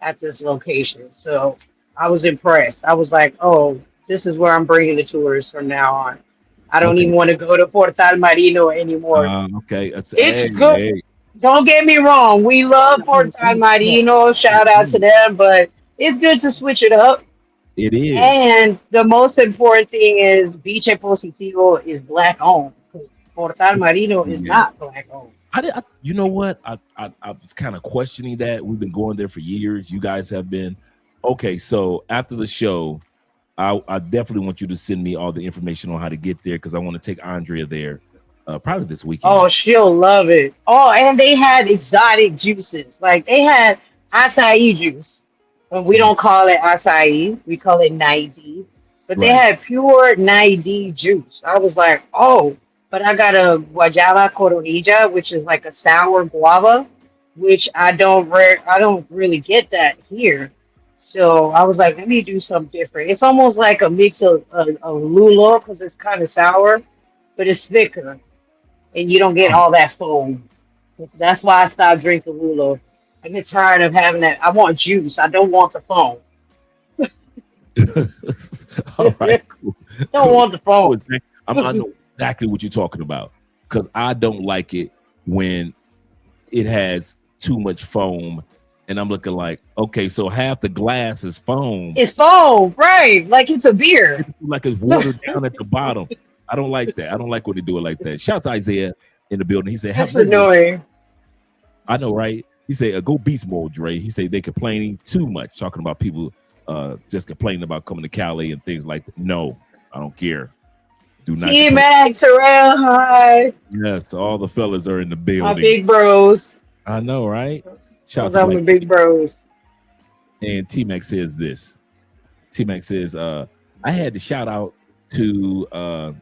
Speaker 4: at this location. So I was impressed. I was like, oh, this is where I'm bringing the tourists from now on. I don't
Speaker 3: Okay.
Speaker 4: even want to go to Portal Marino anymore.
Speaker 3: Okay. It's,
Speaker 4: It's
Speaker 3: hey,
Speaker 4: good.
Speaker 3: hey.
Speaker 4: Don't get me wrong. We love Portal Marino. Shout out to them, but it's good to switch it up.
Speaker 3: It is.
Speaker 4: And the most important thing is Vice Positivo is black owned. Because Portal Marino is
Speaker 3: Yeah.
Speaker 4: not black owned.
Speaker 3: You know what? I was kind of questioning that. We've been going there for years. You guys have been. Okay, so after the show, I definitely want you to send me all the information on how to get there because I want to take Andrea there probably this weekend.
Speaker 4: Oh, she'll love it. Oh, and they had exotic juices. Like they had acai juice. And we don't call it acai, we call it Naidi. But they
Speaker 3: Right.
Speaker 4: had pure Naidi juice. I was like, oh, but I got a guayaba coronilla, which is like a sour guava, which I don't really get that here. So I was like, let me do something different. It's almost like a mix of lulo because it's kind of sour, but it's thicker and you don't get all that foam. That's why I stopped drinking Lulo. I get tired of having that. I want juice. I don't want the foam.
Speaker 3: All right, cool.
Speaker 4: Don't want the foam.
Speaker 3: I know exactly what you're talking about because I don't like it when it has too much foam, and I'm looking like, okay, so half the glass is foam,
Speaker 4: It's foam, right? Like it's a beer.
Speaker 3: like it's watered down at the bottom. I don't like that. I don't like when they do it like that. Shout out to Isaiah in the building. He said,
Speaker 4: That's
Speaker 3: "Have
Speaker 4: annoying.
Speaker 3: I know, right?" He said, "Go beast mode, Dre." He said they complaining too much, talking about people just complaining about coming to Cali and things like that. No, I don't care. Do not.
Speaker 4: T
Speaker 3: complain.
Speaker 4: Mac, Terrell, hi.
Speaker 3: Yes, all the fellas are in the
Speaker 4: My
Speaker 3: building.
Speaker 4: big bros.
Speaker 3: I know, right? Shout out
Speaker 4: Those
Speaker 3: to
Speaker 4: are my
Speaker 3: Black
Speaker 4: big bros.
Speaker 3: And T-Mac says this. T-Mac says, I had to shout out to oh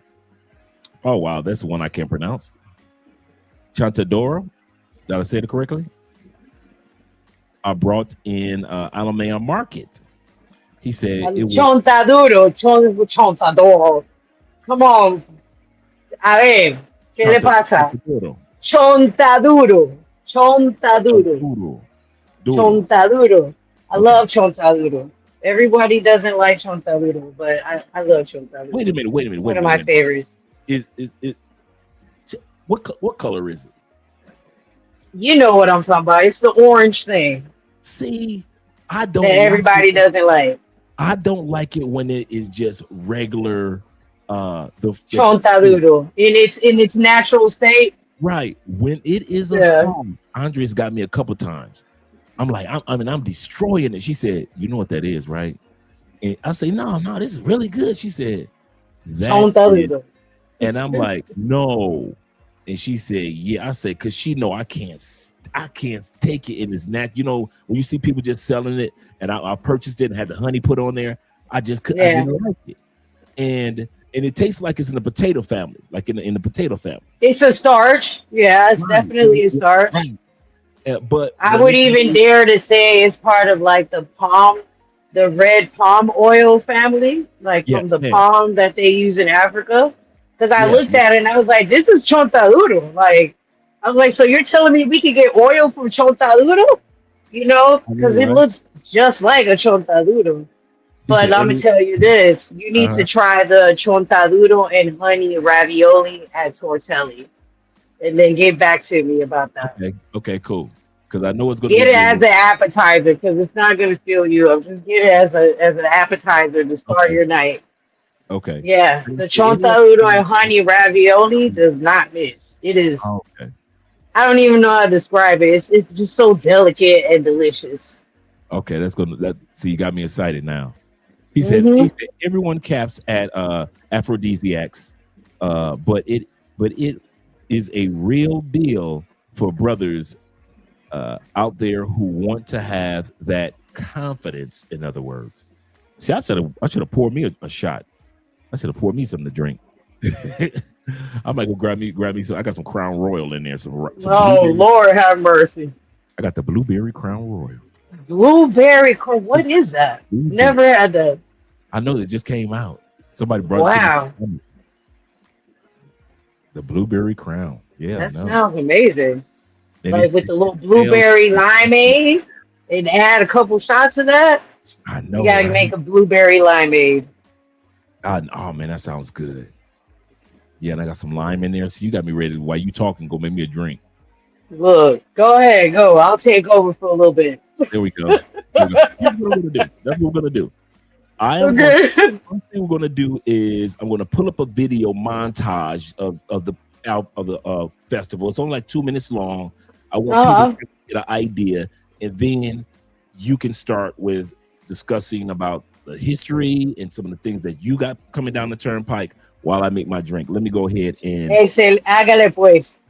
Speaker 3: wow, that's the one I can't pronounce. Chantadoro. Did I say it correctly? I brought in Alameda Market. He said it was
Speaker 4: Chontaduro, chontadoro. Come on. A ver, ¿qué le pasa?
Speaker 3: Chantadoro.
Speaker 4: Chontaduro. Chontaduro.
Speaker 3: Duro.
Speaker 4: Chontaduro. I
Speaker 3: Okay.
Speaker 4: love chontaduro. Everybody doesn't like chontaduro, but I love chontaduro.
Speaker 3: Wait a minute.
Speaker 4: It's one of my favorites.
Speaker 3: Is it what color is it?
Speaker 4: You know what I'm talking about. It's the orange thing
Speaker 3: See, I don't
Speaker 4: that everybody doesn't like.
Speaker 3: I don't like it when it is just regular the
Speaker 4: Chontaduro in its natural state.
Speaker 3: right when it is a
Speaker 4: Yeah.
Speaker 3: sauce. Andrea's got me a couple times. I'm like, I'm destroying it. She said, "You know what that is, right?" And I say, "No, this is really good." She said, "That is,"
Speaker 4: Chontaduro.
Speaker 3: and I'm like, "No," and she said, "Yeah." I said, "Cause she know I can't take it in its nat. You know, when you see people just selling it, and I purchased it and had the honey put on there, I just couldn't. I
Speaker 4: Yeah.
Speaker 3: didn't like it, and it tastes like it's in the potato family, like in the potato family.
Speaker 4: It's a starch. Yeah, it's
Speaker 3: Right.
Speaker 4: definitely a starch.
Speaker 3: Right. But
Speaker 4: I
Speaker 3: when
Speaker 4: would
Speaker 3: it-
Speaker 4: even dare to say it's part of like the red palm oil family, like
Speaker 3: Yeah,
Speaker 4: from the
Speaker 3: yeah.
Speaker 4: palm that they use in Africa. Because I
Speaker 3: Yeah.
Speaker 4: looked at it and I was like, this is chontaduro. Like, I was like, so you're telling me we could get oil from chontaduro? You know,
Speaker 3: I
Speaker 4: because
Speaker 3: know,
Speaker 4: it
Speaker 3: right?
Speaker 4: looks just like a chontaduro.
Speaker 3: He
Speaker 4: But
Speaker 3: said
Speaker 4: I'm gonna
Speaker 3: every-
Speaker 4: tell you this: you need
Speaker 3: Uh-huh.
Speaker 4: to try the chontaduro and honey ravioli at Tortelli, and then get back to me about that.
Speaker 3: Okay, cool. Because I know it's gonna
Speaker 4: Get
Speaker 3: be
Speaker 4: it as
Speaker 3: good.
Speaker 4: an appetizer because it's not gonna fill you up. Just get it as an appetizer to start
Speaker 3: Okay.
Speaker 4: your night.
Speaker 3: Okay.
Speaker 4: Yeah, the
Speaker 3: It is-
Speaker 4: chontaduro and honey ravioli does not miss. It is.
Speaker 3: Oh, okay.
Speaker 4: I don't even know how to describe it. It's just so delicate and delicious.
Speaker 3: Okay, see, you got me excited now. He said everyone caps at aphrodisiacs, but it is a real deal for brothers out there who want to have that confidence. In other words, see, I should have poured me a shot. I should have poured me something to drink. I might go grab me some. I got some Crown Royal in there. Some
Speaker 4: Oh
Speaker 3: blueberry-
Speaker 4: Lord, have mercy.
Speaker 3: I got the blueberry Crown Royal.
Speaker 4: Blueberry corn. What is that?
Speaker 3: Blueberry.
Speaker 4: Never had that.
Speaker 3: I know it just came out. Somebody brought
Speaker 4: Wow.
Speaker 3: it to me. The blueberry crown. Yeah,
Speaker 4: That
Speaker 3: no.
Speaker 4: sounds amazing.
Speaker 3: And
Speaker 4: Like
Speaker 3: it's-
Speaker 4: with the little blueberry limeade and add a couple shots of that.
Speaker 3: I know.
Speaker 4: You gotta
Speaker 3: right?
Speaker 4: make a blueberry limeade.
Speaker 3: Oh man, that sounds good. Yeah, and I got some lime in there. So you got me ready. While you talking, go make me a drink.
Speaker 4: Look, go ahead, go. I'll take over for a little bit.
Speaker 3: There we go. There we go. That's what we're gonna do. I am
Speaker 4: Okay.
Speaker 3: one thing we're gonna do is I'm gonna pull up a video montage of the festival. It's only like 2 minutes long. I want people
Speaker 4: Uh-huh.
Speaker 3: to get an idea, and then you can start with discussing about the history and some of the things that you got coming down the turnpike while I make my drink. Let me go ahead and
Speaker 4: Excel, hágale pues.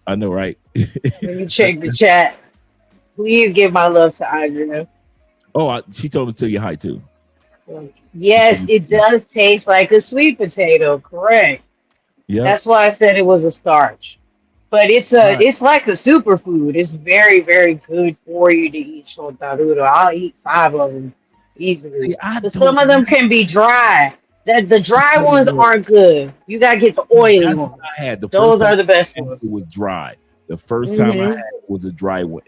Speaker 3: I know, right?
Speaker 4: Let me check the chat. Please give my love to Andrea.
Speaker 3: She told me to tell you hi too.
Speaker 4: Yes, it does taste like a sweet potato. Correct.
Speaker 3: Yep.
Speaker 4: That's why I said it was a starch. But
Speaker 3: Right.
Speaker 4: it's like a superfood. It's very, very good for you to eat chontaduro. I'll eat 5 of them easily.
Speaker 3: See, I
Speaker 4: But some of
Speaker 3: don't
Speaker 4: them can be dry. The dry ones
Speaker 3: know.
Speaker 4: aren't good. You gotta get the oily
Speaker 3: That's what
Speaker 4: ones.
Speaker 3: I had the
Speaker 4: Those
Speaker 3: first time
Speaker 4: are the best
Speaker 3: I had
Speaker 4: ones.
Speaker 3: it was dry. The first time I
Speaker 4: Hmm
Speaker 3: had it was a dry one,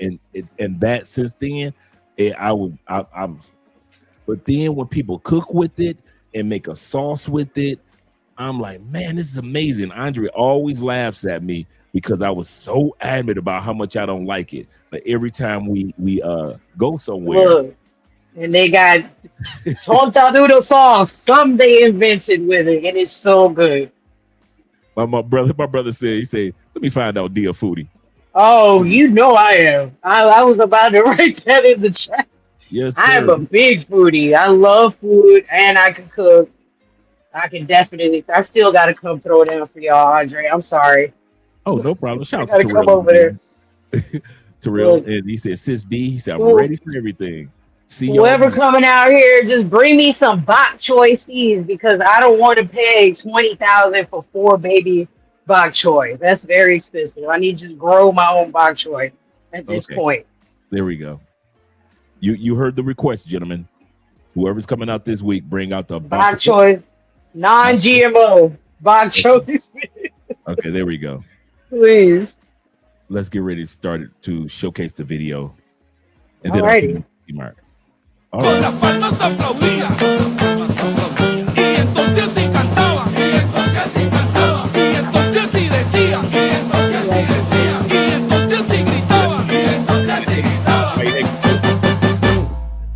Speaker 3: and that since then, I would I was. But then when people cook with it and make a sauce with it, I'm like, man, this is amazing. Andre always laughs at me because I was so adamant about how much I don't like it. But every time we go somewhere,
Speaker 4: Look, and they got chontaduro sauce. Some they invented with it, and it's so good.
Speaker 3: my brother said, he said, let me find out dear foodie.
Speaker 4: Oh, you know I am. I was about to write that in the chat.
Speaker 3: Yes,
Speaker 4: I am
Speaker 3: sir.
Speaker 4: a big foodie. I love food and I can cook. I can definitely. I still got to come throw it down for y'all, Andre. I'm sorry.
Speaker 3: Oh, no problem. Shout
Speaker 4: I
Speaker 3: out to
Speaker 4: got to come
Speaker 3: Terrell in
Speaker 4: over there.
Speaker 3: the building. Terrell,
Speaker 4: Look,
Speaker 3: and he said, Sis D, he said, I'm
Speaker 4: who-
Speaker 3: ready for everything. See y'all
Speaker 4: whoever
Speaker 3: Monday.
Speaker 4: coming out here, just bring me some bok choy seeds because I don't want to pay 20,000 for 4 baby bok choy. That's very expensive. I need you to grow my own bok choy at this
Speaker 3: Okay,
Speaker 4: point.
Speaker 3: there we go. You heard the request, gentlemen. Whoever's coming out this week, bring out the box
Speaker 4: Bok
Speaker 3: of
Speaker 4: choy, non-GMO bok choy seeds,
Speaker 3: Okay, there we go.
Speaker 4: please.
Speaker 3: Let's get ready to start to showcase the video. And then I'll
Speaker 4: Alrighty.
Speaker 3: put mark. All
Speaker 1: Con
Speaker 3: right.
Speaker 1: las palmas aplaudía. Y entonces sí cantaba. Y entonces sí cantaba. Y entonces sí decía. Y entonces sí decía. Y entonces sí gritaba. Y entonces sí gritaba.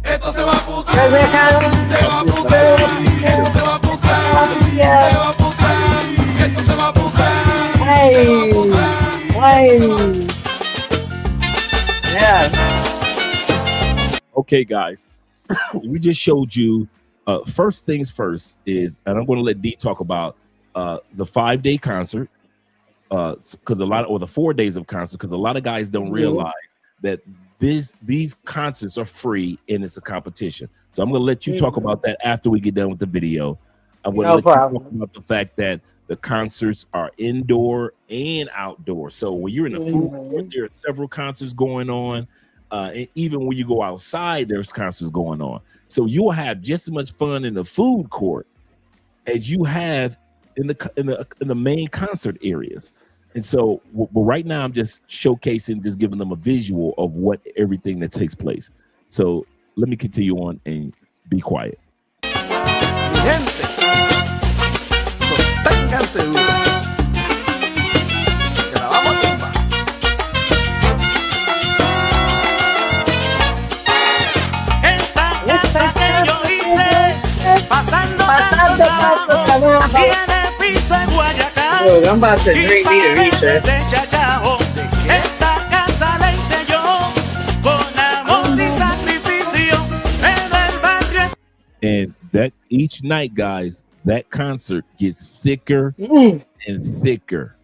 Speaker 1: Esto se va a putear. Se va a putear. Se va a putear. Se va a putear. Esto se va a putear.
Speaker 4: Hey, hey. Yeah.
Speaker 3: Okay, guys. We just showed you first things first is, and I'm going to let D talk about the 5-day concert because a lot or the 4 days of concert because a lot of guys don't
Speaker 4: Mhm.
Speaker 3: realize that these concerts are free and it's a competition. So I'm going to let you talk about that after we get done with the video. I'm going to
Speaker 4: No
Speaker 3: let you
Speaker 4: problem.
Speaker 3: talk about the fact that the concerts are indoor and outdoor. So when you're in the food court, there are several concerts going on. And even when you go outside, there's concerts going on. So you'll have just as much fun in the food court as you have in the main concert areas. And so, but right now, I'm just showcasing, just giving them a visual of what everything that takes place. So let me continue on and be quiet.
Speaker 5: Mi gente, sosténganse duro, que la vamos a tumbar.
Speaker 6: Esta casa que yo hice, pasando
Speaker 4: Pasando
Speaker 6: tanto trabajo, tiene piso en Guayacán
Speaker 4: Look, I'm about to
Speaker 6: y
Speaker 4: drink me a
Speaker 6: paredes
Speaker 4: research.
Speaker 6: de chachao. Esta casa la hice yo con amor y sacrificio en el barrio.
Speaker 3: And that each night, guys, that concert gets thicker
Speaker 4: Mm.
Speaker 3: and thicker.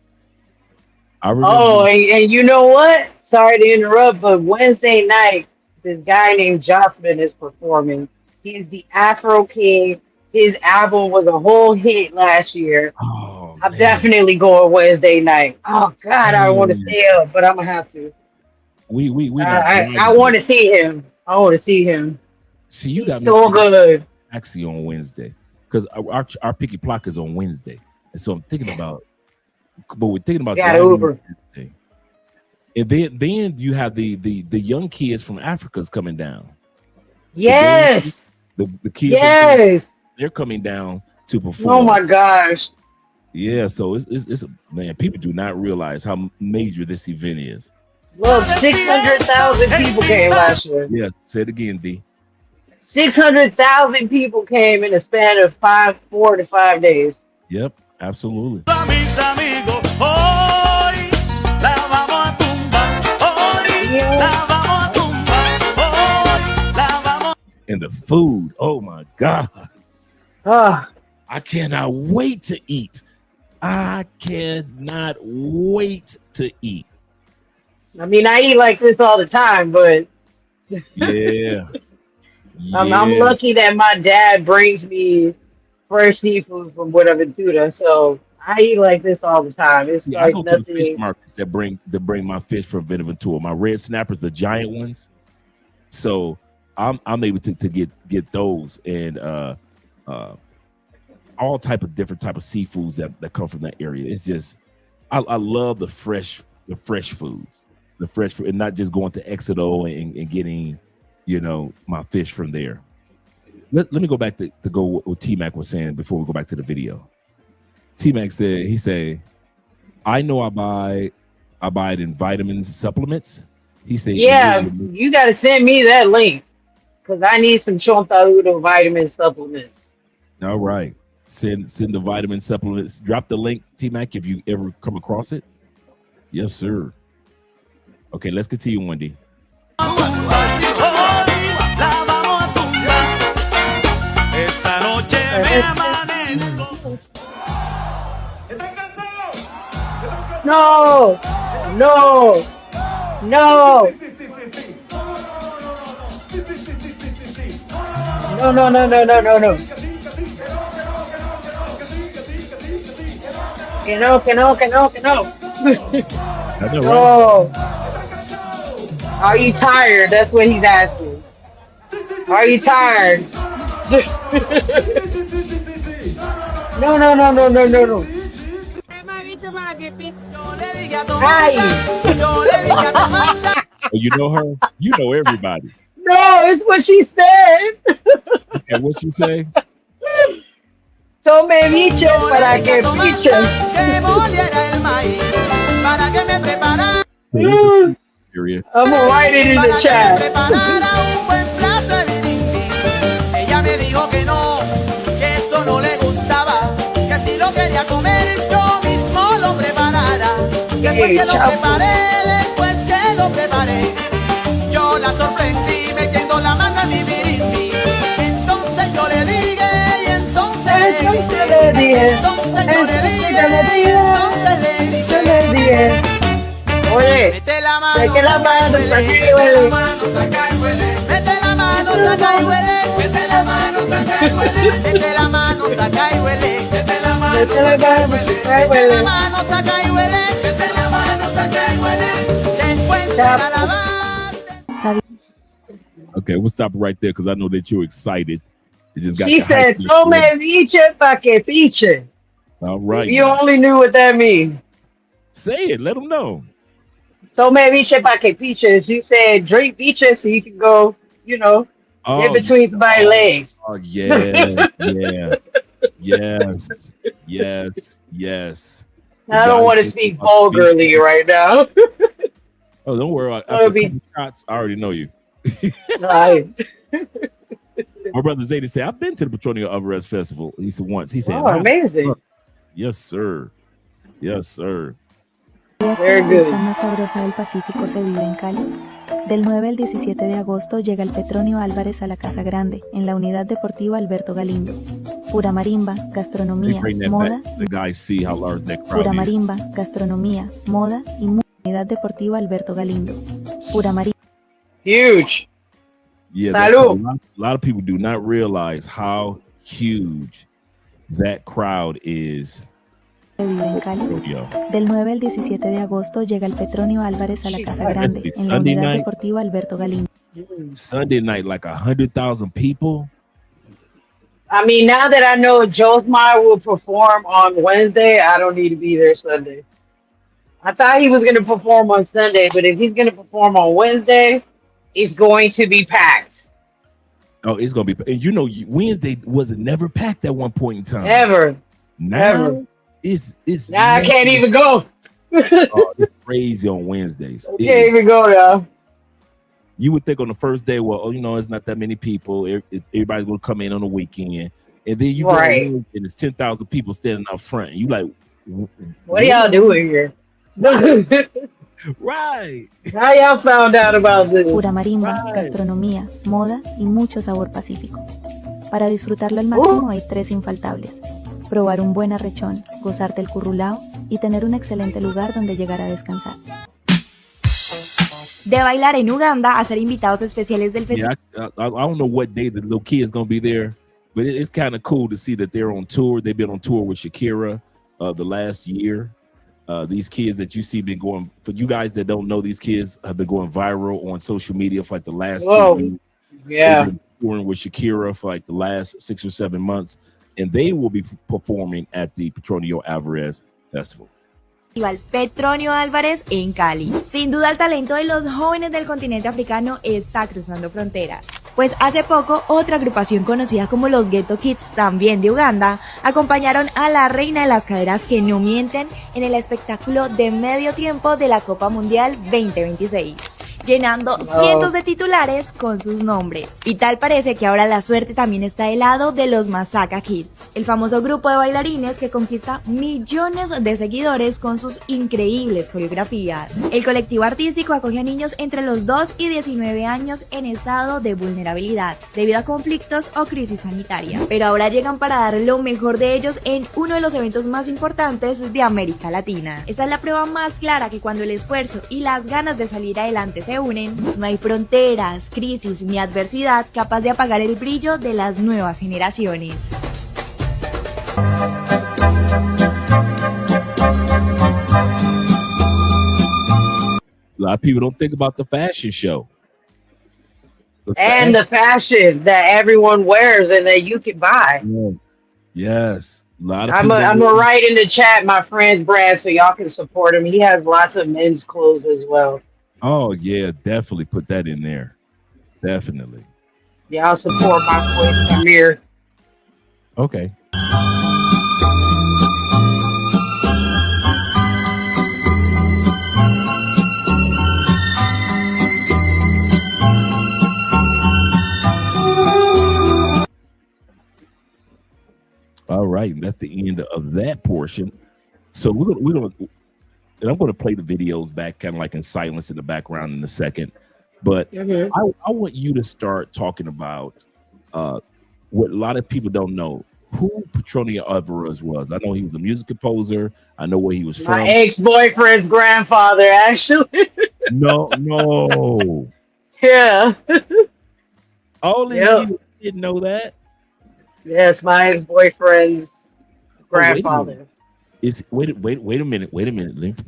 Speaker 3: I remember.
Speaker 4: Oh, and you know what? Sorry to interrupt, but Wednesday night, this guy named Jocelyn is performing. He's the Afro King. His album was a whole hit last year.
Speaker 3: Oh,
Speaker 4: I'm
Speaker 3: man.
Speaker 4: definitely going Wednesday night. Oh God, I want to
Speaker 3: Man.
Speaker 4: stay up, but I'm gonna have to.
Speaker 3: We not
Speaker 4: I
Speaker 3: driving.
Speaker 4: want to see him. I want to see him.
Speaker 3: See, you
Speaker 4: He's
Speaker 3: got me
Speaker 4: so
Speaker 3: thinking
Speaker 4: good.
Speaker 3: actually on Wednesday because our picky block is on Wednesday, and so I'm thinking about, but we're thinking about
Speaker 4: Got
Speaker 3: driving
Speaker 4: Uber.
Speaker 3: on Wednesday. And then you have the young kids from Africa's coming down.
Speaker 4: Yes,
Speaker 3: The kids,
Speaker 4: yes.
Speaker 3: they're coming down to perform.
Speaker 4: Oh my gosh.
Speaker 3: Yeah, so it's man, people do not realize how major this event is.
Speaker 4: Look, 600,000 people came last year.
Speaker 3: Yeah, say it again, D.
Speaker 4: 600,000 people came in a span of 4 to 5 days.
Speaker 3: Yep, absolutely.
Speaker 6: A mis amigos, hoy la vamos a tumbar, hoy la vamos a tumbar, hoy la vamos.
Speaker 3: And the food, oh my God.
Speaker 4: Ah,
Speaker 3: I cannot wait to eat. I cannot wait to eat.
Speaker 4: I mean, I eat like this all the time, but
Speaker 3: Yeah.
Speaker 4: I'm
Speaker 3: Yeah.
Speaker 4: lucky that my dad brings me fresh seafood from whatever Buenaventura. So I eat like this all the time. It's
Speaker 3: Yeah, I
Speaker 4: like
Speaker 3: go to the fish
Speaker 4: nothing.
Speaker 3: markets that bring my fish from Benaventura. My red snappers, the giant ones. So I'm able to get those and all type of different type of seafoods that come from that area. It's just I love the fresh foods, the fresh food, and not just going to Exeter and getting, you know, my fish from there. Let me go back to go what T-Mac was saying before we go back to the video. T-Mac said, I know I buy it in vitamins and supplements. He said,
Speaker 4: Yeah, you got to send me that link because I need some Chontaludo vitamin supplements.
Speaker 3: all right. Send the vitamin supplements. Drop the link, T-Mac, if you ever come across it. Yes, sir. Okay, let's continue, Wendy.
Speaker 6: Esta noche me amanezco.
Speaker 4: No, no, no, no, no, no, no, no, no, no. Que no, que no, que no, que no.
Speaker 3: I know, right?
Speaker 4: No. Are you tired? That's what he's asking. Are you tired? No, no, no, no, no, no, no. Ay.
Speaker 3: Oh, you know her? You know everybody.
Speaker 4: No, it's what she said.
Speaker 3: Okay, what she say?
Speaker 4: Tome bicho para que piche.
Speaker 6: Que moliera el maíz, para que me preparara.
Speaker 3: Period.
Speaker 4: I'm gonna write it in the chat.
Speaker 6: Preparara un buen plato de birindi. Ella me dijo que no, que eso no le gustaba, que si lo quería comer yo mismo lo preparara. Después que lo preparé, yo la sorprendí metiendo la mano en mi birindi. Entonces yo le dije, y entonces le dije, entonces yo le dije, entonces le dije.
Speaker 4: Oye,
Speaker 6: Mete la mano,
Speaker 4: saque la mano, saque huele.
Speaker 6: saca y huele. Mete la mano, saca y huele. Mete la mano, saca y huele. Mete la mano, saca y huele. Mete la mano,
Speaker 4: Mete la mano, saca y huele.
Speaker 6: mete la mano, saca y huele. Después de la lavada.
Speaker 3: Okay, we'll stop right there because I know that you're excited. It just got
Speaker 4: She
Speaker 3: the
Speaker 4: said,
Speaker 3: hype.
Speaker 4: tome bicho para que piche.
Speaker 3: All right.
Speaker 4: You only knew what that means.
Speaker 3: Say it. Let them know.
Speaker 4: Tome bicho para que piche. She said, drink bicho so you can go, you know, in between somebody's legs.
Speaker 3: Oh, yeah. Yeah. Yes. Yes. Yes.
Speaker 4: I don't want to speak vulgarly right now.
Speaker 3: Oh, don't worry. After
Speaker 4: That'll
Speaker 3: a
Speaker 4: be-
Speaker 3: couple shots, I already know you.
Speaker 4: Right.
Speaker 3: My brother Zayda said, I've been to the Petronio Álvarez Festival. He said once. He said,
Speaker 4: Oh, amazing.
Speaker 3: yes, sir. Yes, sir.
Speaker 7: ¿Sabías que
Speaker 4: Very
Speaker 7: la
Speaker 4: good.
Speaker 7: fiesta más sabrosa del Pacífico se vive en Cali? Del 9 al 17 de agosto llega el Petronio Álvarez a la Casa Grande, en la Unidad Deportiva Alberto Galindo. Pura marimba,
Speaker 3: They
Speaker 7: gastronomía,
Speaker 3: bring that
Speaker 7: moda,
Speaker 3: back. The guys see how large that
Speaker 7: pura
Speaker 3: crowd is.
Speaker 7: marimba, gastronomía, moda y Unidad Deportiva Alberto Galindo. Pura marimba
Speaker 4: Huge.
Speaker 3: Yeah,
Speaker 4: Salud.
Speaker 3: a lot of people do not realize how huge that crowd is.
Speaker 7: se vive en Cali.
Speaker 3: Rodeo.
Speaker 7: Del 9 al 17 de agosto llega el Petronio Álvarez a la Casa Grande, en la
Speaker 3: Sunday
Speaker 7: Unidad
Speaker 3: night.
Speaker 7: Deportiva Alberto Galindo.
Speaker 3: Sunday night, like 100,000 people.
Speaker 4: I mean, now that I know Josmar will perform on Wednesday, I don't need to be there Sunday. I thought he was going to perform on Sunday, but if he's going to perform on Wednesday, it's going to be packed.
Speaker 3: Oh, it's gonna be. And you know, Wednesday wasn't never packed at one point in time.
Speaker 4: Ever.
Speaker 3: Now
Speaker 4: Ever.
Speaker 3: it's
Speaker 4: Now I can't
Speaker 3: never- Oh,
Speaker 4: even go.
Speaker 3: it's crazy on Wednesdays.
Speaker 4: I can't even go now.
Speaker 3: You would think on the first day, well, oh, it's not that many people. Everybody's gonna come in on the weekend, and then you go
Speaker 4: Right.
Speaker 3: and it's 10,000 people standing out front. And you like,
Speaker 4: What are y'all doing here?
Speaker 3: right?
Speaker 4: How y'all found out about this?
Speaker 7: Pura marimba,
Speaker 3: Right.
Speaker 7: gastronomía, moda y mucho sabor pacífico. Para disfrutarlo al máximo hay 3 infaltables: probar un buen arrechón, gozarte el currulao y tener un excelente lugar donde llegar a descansar.
Speaker 8: De bailar en Uganda a ser invitados especiales del festival.
Speaker 3: Yeah, I don't know what day the little kid's gonna be there, but it's kind of cool to see that they're on tour. They've been on tour with Shakira the last year. These kids that you see been going, for you guys that don't know, these kids have been going viral on social media for like the last 2 weeks.
Speaker 4: Yeah.
Speaker 3: They've been touring with Shakira for like the last 6 or 7 months, and they will be performing at the Petronio Álvarez Festival.
Speaker 8: Petronio Álvarez en Cali. Sin duda el talento de los jóvenes del continente africano está cruzando fronteras. Pues hace poco otra agrupación conocida como los Ghetto Kids, también de Uganda, acompañaron a la reina de las caderas que no mienten en el espectáculo de medio tiempo de la Copa Mundial 2026, llenando cientos de titulares con sus nombres. Y tal parece que ahora la suerte también está del lado de los Masaka Kids, el famoso grupo de bailarines que conquista millones de seguidores con sus increíbles coreografías. El colectivo artístico acoge a niños entre los 2 y 19 años en estado de vulnerabilidad debido a conflictos o crisis sanitaria, pero ahora llegan para dar lo mejor de ellos en uno de los eventos más importantes de América Latina. Esta es la prueba más clara que cuando el esfuerzo y las ganas de salir adelante se unen, no hay fronteras, crisis ni adversidad capaz de apagar el brillo de las nuevas generaciones.
Speaker 3: A lot of people don't think about the fashion show.
Speaker 4: And the fashion that everyone wears and that you can buy.
Speaker 3: Yes. A lot of
Speaker 4: I'm gonna write in the chat my friend's brand so y'all can support him. He has lots of men's clothes as well.
Speaker 3: Oh yeah, definitely put that in there. Definitely.
Speaker 4: Y'all support my boy Samir.
Speaker 3: Okay. All right, and that's the end of that portion. So we're gonna and I'm gonna play the videos back kind of like in silence in the background in a second. But I want you to start talking about what a lot of people don't know. Who Petronio Álvarez was. I know he was a music composer. I know where he was from.
Speaker 4: My ex-boyfriend's grandfather, actually.
Speaker 3: No.
Speaker 4: Yeah.
Speaker 3: Only you didn't know that.
Speaker 4: Yes, my ex-boyfriend's grandfather.
Speaker 3: Wait a minute. Let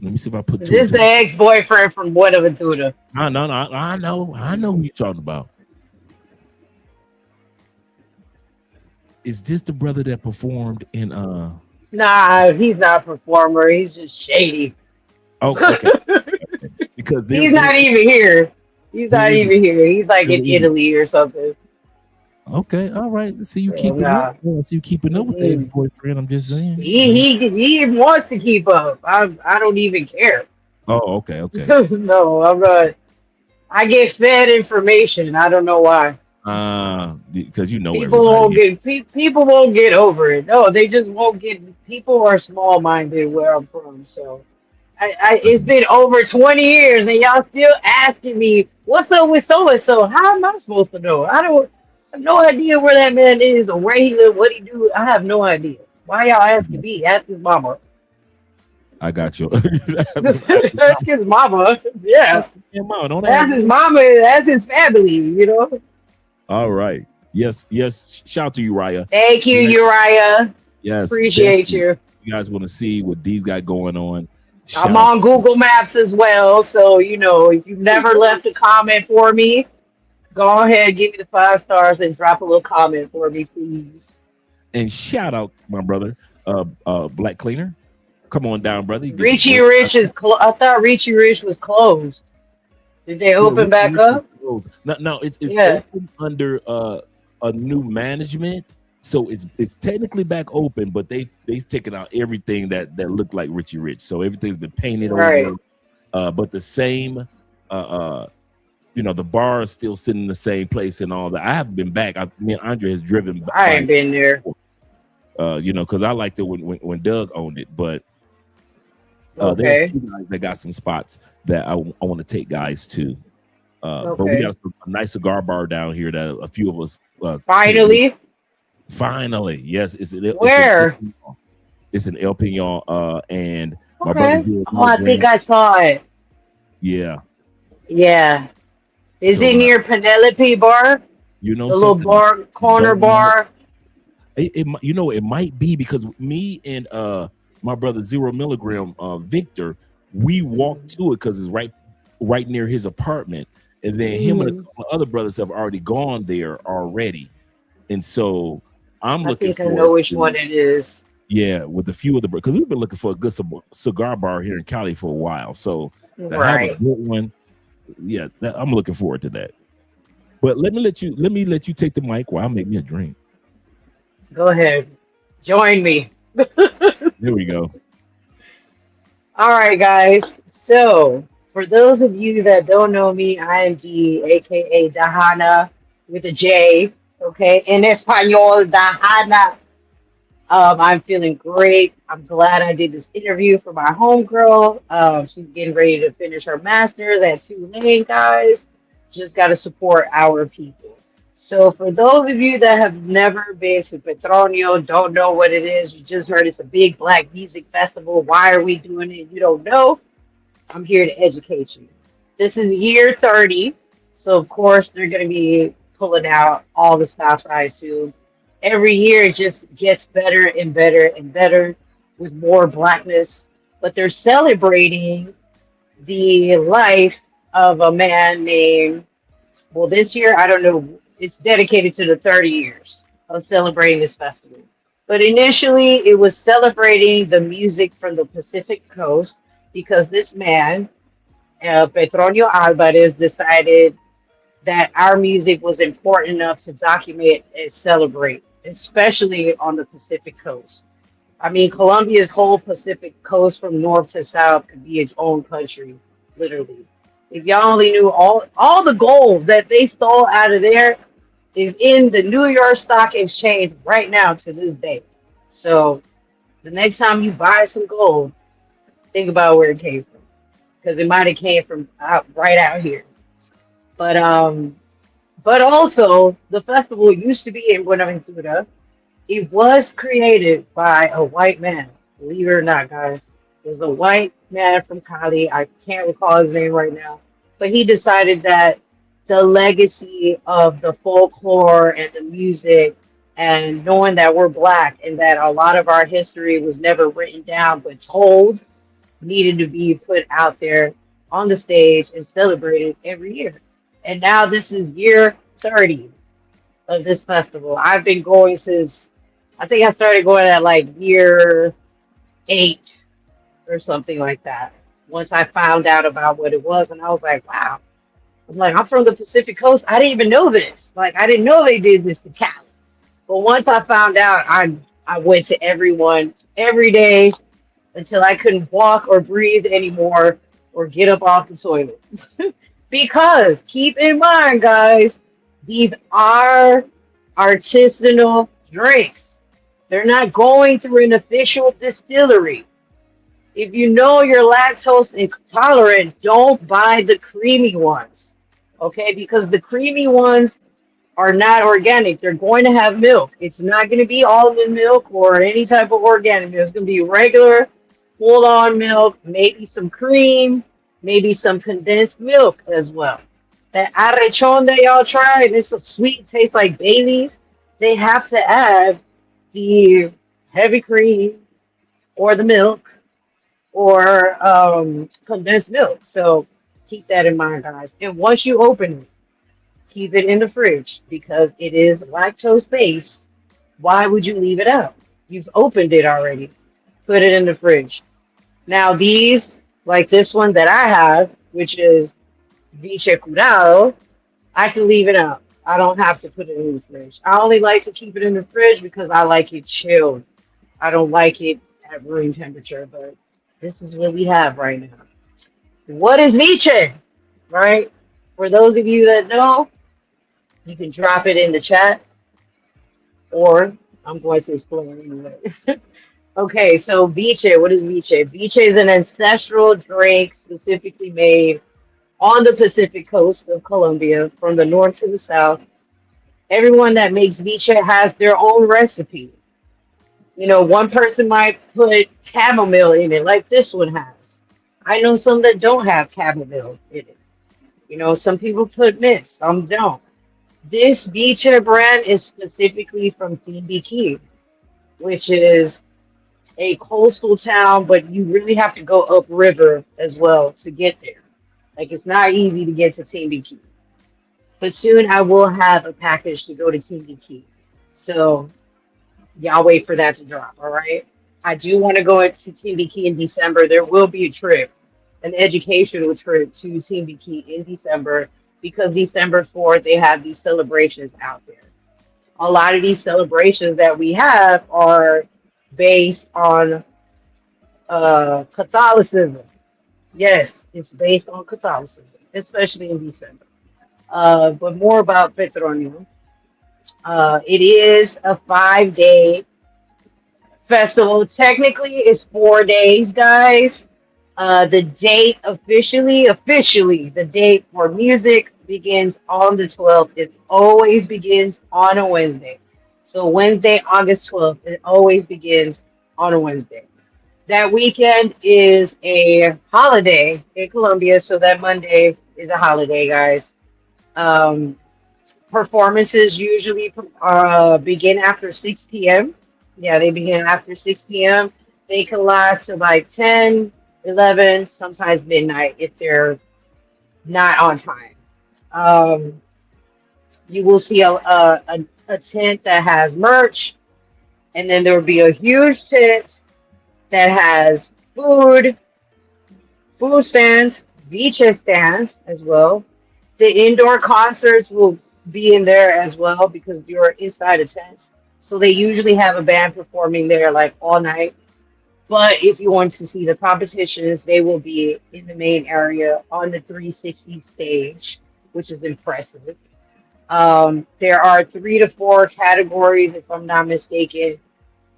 Speaker 3: me see if I put
Speaker 4: This is the ex-boyfriend from Buenaventura.
Speaker 3: No. I know who you're talking about. Is this the brother that performed in
Speaker 4: Nah, he's not a performer. He's just shady.
Speaker 3: Oh, okay. Because
Speaker 4: he's not even here. He's not even here. He's like in Italy or something.
Speaker 3: Okay, all right. See you keeping up. See you keeping up with the ex-boyfriend. I'm just saying.
Speaker 4: He wants to keep up. I don't even care.
Speaker 3: Oh, okay.
Speaker 4: No, I'm not. I get fed information. I don't know why.
Speaker 3: Because you know
Speaker 4: people won't get over it. No, they just won't get. People are small-minded where I'm from, so. It's been over 20 years and y'all still asking me what's up with so and so. How am I supposed to know? I have no idea where that man is or where he lives, what he do. I have no idea. Why y'all asking me? Ask his mama.
Speaker 3: I got you.
Speaker 4: Ask his mama. Yeah. Ask his mama. Ask his family. You know.
Speaker 3: All right. Yes. Shout out to Uriah.
Speaker 4: Thank you, Uriah.
Speaker 3: Yes.
Speaker 4: Appreciate you.
Speaker 3: You guys want to see what these got going on?
Speaker 4: I'm on Google Maps as well, so you know if you've never left a comment for me, go ahead, give me the 5 stars and drop a little comment for me, please.
Speaker 3: And shout out my brother, Black Cleaner. Come on down, brother.
Speaker 4: Richie Rich is I thought Richie Rich was closed. Did they open back up?
Speaker 3: No, it's open under a new management. So it's technically back open, but they've taken out everything that looked like Richie Rich. So everything's been painted over. But the same the bar is still sitting in the same place and all that. I haven't been back. Me and Andre has driven
Speaker 4: I
Speaker 3: by,
Speaker 4: ain't been there.
Speaker 3: because I liked it when Doug owned it. But there's a
Speaker 4: Okay.
Speaker 3: few guys that got some spots that I want to take guys to. But we
Speaker 4: Okay.
Speaker 3: got a nice cigar bar down here that a few of us
Speaker 4: Finally.
Speaker 3: finally, yes,
Speaker 4: Where?
Speaker 3: it's an El Pinon, and my
Speaker 4: Okay.
Speaker 3: brother here,
Speaker 4: Oh, I think I saw it.
Speaker 3: yeah.
Speaker 4: Yeah. Is
Speaker 3: So,
Speaker 4: it near Penelope Bar?
Speaker 3: You know
Speaker 4: The little
Speaker 3: something?
Speaker 4: bar, corner
Speaker 3: Don't know.
Speaker 4: bar.
Speaker 3: It might be because me and my brother 0 milligram Victor, we walked to it because it's right near his apartment, and then him and a couple of other brothers have already gone there already, and so I'm
Speaker 4: I
Speaker 3: looking
Speaker 4: think I
Speaker 3: forward
Speaker 4: know which
Speaker 3: to,
Speaker 4: one it is.
Speaker 3: yeah, with a few of the because we've been looking for a good cigar bar here in Cali for a while, so to have a
Speaker 4: Right.
Speaker 3: good one, yeah, I'm looking forward to that. But let me let you take the mic while I make me a drink.
Speaker 4: Go ahead. Join me.
Speaker 3: There we go.
Speaker 4: All right, guys. So, for those of you that don't know me, I am Dee, aka Dahana with a J. Okay, in Espanol, Dahana. I'm feeling great. I'm glad I did this interview for my homegirl. She's getting ready to finish her master's at Tulane, guys. Just got to support our people. So, for those of you that have never been to Petronio, don't know what it is, you just heard it's a big black music festival. Why are we doing it? You don't know. I'm here to educate you. This is year 30. So, of course, they're going to be pulling out all the stops, I assume. Every year it just gets better and better and better with more blackness. But they're celebrating the life of a man named, well, this year, I don't know, it's dedicated to the 30 years of celebrating this festival. But initially, it was celebrating the music from the Pacific Coast because this man, Petronio Álvarez, decided that our music was important enough to document and celebrate, especially on the Pacific Coast. I mean, Colombia's whole Pacific Coast from north to south could be its own country, literally. If y'all only knew all the gold that they stole out of there is in the New York Stock Exchange right now to this day. So the next time you buy some gold, think about where it came from, because it might have came from right out here. But but also the festival used to be in Buenaventura. It was created by a white man, believe it or not, guys. It was a white man from Cali. I can't recall his name right now, but he decided that the legacy of the folklore and the music and knowing that we're black and that a lot of our history was never written down but told needed to be put out there on the stage and celebrated every year. And now this is year 30 of this festival. I've been going since, I think I started going at like year 8 or something like that. Once I found out about what it was, and I was like, wow. I'm like, I'm from the Pacific Coast. I didn't even know this. Like, I didn't know they did this to Cali. But once I found out, I went to everyone every day until I couldn't walk or breathe anymore or get up off the toilet. Because keep in mind, guys, these are artisanal drinks. They're not going through an official distillery. If you know you're lactose intolerant, don't buy the creamy ones. Okay? Because the creamy ones are not organic. They're going to have milk. It's not going to be almond milk or any type of organic milk. It's going to be regular, full on milk, maybe some cream, maybe some condensed milk as well. That arrechon that y'all tried, it's so sweet, tastes like Bailey's. They have to add the heavy cream or the milk or condensed milk. So keep that in mind, guys. And once you open it, keep it in the fridge because it is lactose based. Why would you leave it out? You've opened it already. Put it in the fridge. Now these, like this one that I have, which is Vice Curado, I can leave it out. I don't have to put it in the fridge. I only like to keep it in the fridge because I like it chilled. I don't like it at room temperature, but this is what we have right now. What is Vice? Right? For those of you that know, you can drop it in the chat, or I'm going to explain anyway. Okay, so viche, what is viche? Viche is an ancestral drink specifically made on the Pacific coast of Colombia from the north to the south. Everyone that makes viche has their own recipe. You know, one person might put chamomile in it, like this one has. I know some that don't have chamomile in it. You know, some people put mint, some don't. This viche brand is specifically from Timbiquí, which is a coastal town, but you really have to go upriver as well to get there. Like it's not easy to get to Timbiquí. But soon I will have a package to go to Timbiquí. So y'all wait for that to drop, all right? I do want to go to Timbiquí in December. There will be a trip, an educational trip to Timbiquí in December because December 4th, they have these celebrations out there. A lot of these celebrations that we have are based on Catholicism. Yes, it's based on Catholicism, especially in December. But more about Petronio. It is a 5-day festival. Technically, it's 4 days, guys. The date officially, the date for music begins on the 12th. It always begins on a Wednesday. So Wednesday, August 12th, it always begins on a Wednesday. That weekend is a holiday in Colombia, so that Monday is a holiday, guys. Um, Performances usually begin after 6 p.m. Yeah, they begin after 6 p.m. They can last to like 10, 11, sometimes midnight if they're not on time. Um, you will see a tent that has merch, and then there will be a huge tent that has food stands, beach stands as well. The indoor concerts will be in there as well because you're inside a tent. So they usually have a band performing there like all night. But if you want to see the competitions, they will be in the main area on the 360 stage, which is impressive. There are 3 to 4 categories, if I'm not mistaken.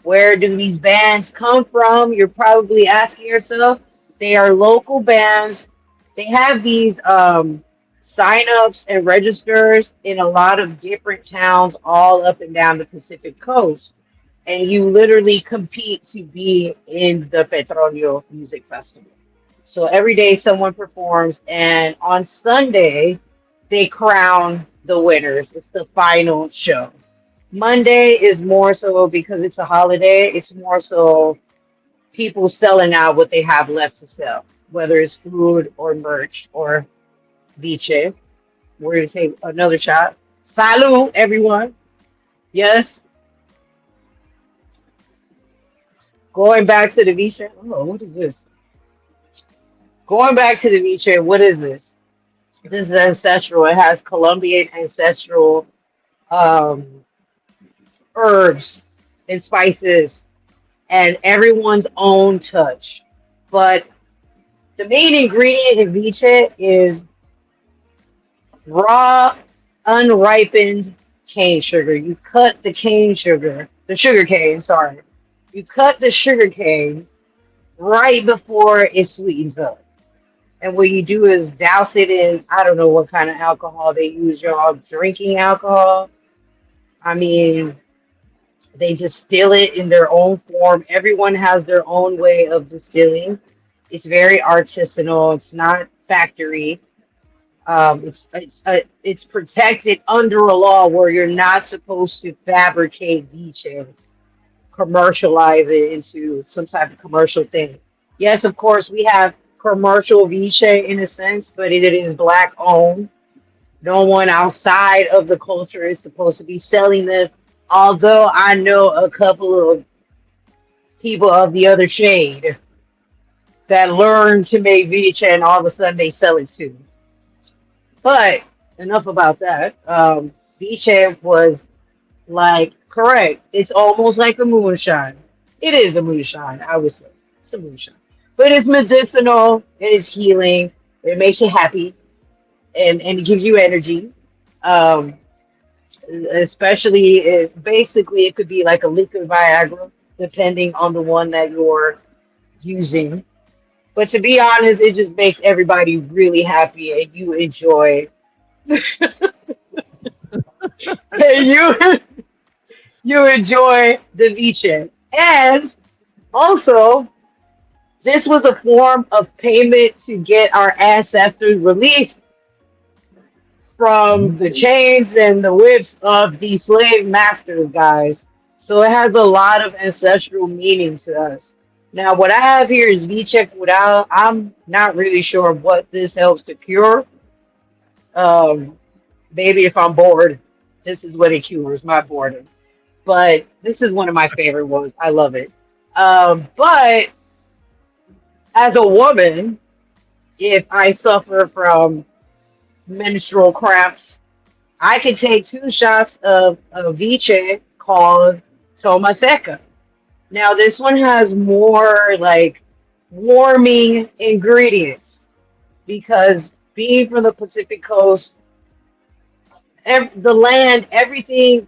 Speaker 4: Where do these bands come from? You're probably asking yourself. They are local bands. They have these sign-ups and registers in a lot of different towns all up and down the Pacific coast. And you literally compete to be in the Petronio Music Festival. So every day someone performs, and on Sunday, they crown the winners. It's the final show. Monday is more so because it's a holiday, it's more so people selling out what they have left to sell, whether it's food or merch or viche. We're going to take another shot. Salud, everyone. Yes. Going back to the viche. Oh, what is this? Going back to the viche, what is this? This is ancestral. It has Colombian ancestral um, herbs and spices and everyone's own touch. But the main ingredient in viche is raw, unripened cane sugar. You cut the cane sugar, the sugar cane, sorry. You cut the sugar cane right before it sweetens up. And what you do is douse it in, I don't know what kind of alcohol they use, y'all. Drinking alcohol. I mean, they distill it in their own form. Everyone has their own way of distilling. It's very artisanal. It's not factory. It's protected under a law where you're not supposed to fabricate viche, commercialize it into some type of commercial thing. Yes, of course, we have commercial viche in a sense, but it is black owned. No one outside of the culture is supposed to be selling this. Although I know a couple of people of the other shade that learn to make viche and all of a sudden they sell it too. But enough about that. Viche was like, correct. It's almost like a moonshine. It is a moonshine, I would say. It's a moonshine. But it's medicinal. It is healing. It makes you happy. and it gives you energy. Um, especially basically it could be like a liquid Viagra, depending on the one that you're using. But to be honest, it just makes everybody really happy, and you enjoy. And you enjoy the Viche. And also, this was a form of payment to get our ancestors released from the chains and the whips of the slave masters, guys. So it has a lot of ancestral meaning to us. Now, what I have here is Viche Curado. I'm not really sure what this helps to cure. Um, Maybe if I'm bored, this is what it cures my boredom. But this is one of my favorite ones. I love it. But as a woman, if I suffer from menstrual cramps, I can take 2 shots of a Viche called Toma Seca. Now, this one has more like warming ingredients because being from the Pacific Coast, the land, everything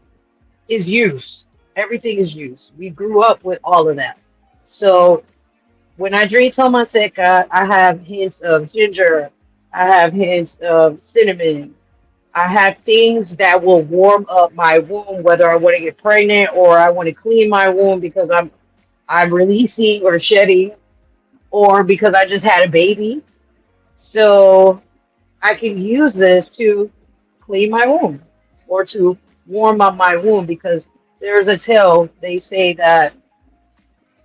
Speaker 4: is used. Everything is used. We grew up with all of that. So when I drink Toma Seca, I have hints of ginger. I have hints of cinnamon. I have things that will warm up my womb, whether I want to get pregnant or I want to clean my womb because I'm releasing or shedding, or because I just had a baby. So I can use this to clean my womb or to warm up my womb because there's a tale they say that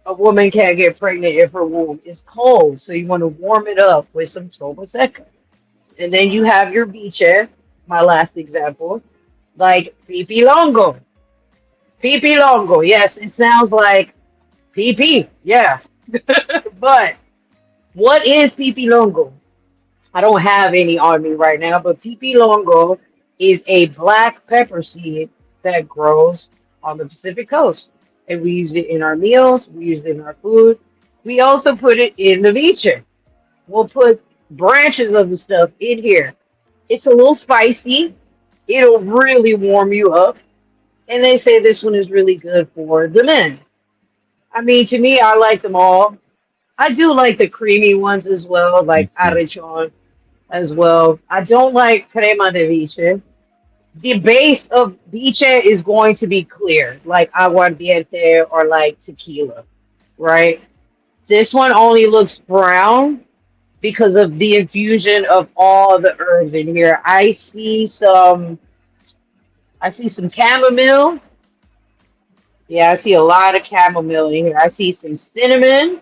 Speaker 4: a woman can't get pregnant if her womb is cold. So you want to warm it up with some Toma Seca. And then you have your Viche, my last example, like Pipi Longo. Pipi Longo, yes, it sounds like PP, yeah. But what is Pipi Longo? I don't have any on me right now, but Pipi Longo is a black pepper seed that grows on the Pacific Coast. And we use it in our meals, we use it in our food. We also put it in the Viche. We'll put branches of the stuff in here. It's a little spicy. It'll really warm you up. And they say this one is really good for the men. I mean, to me, I like them all. I do like the creamy ones as well, like arrechon as well. I don't like crema de viche. The base of viche is going to be clear, like aguardiente or like tequila, right? This one only looks brown because of the infusion of all the herbs in here. I see some chamomile. Yeah, I see a lot of chamomile in here. I see some cinnamon.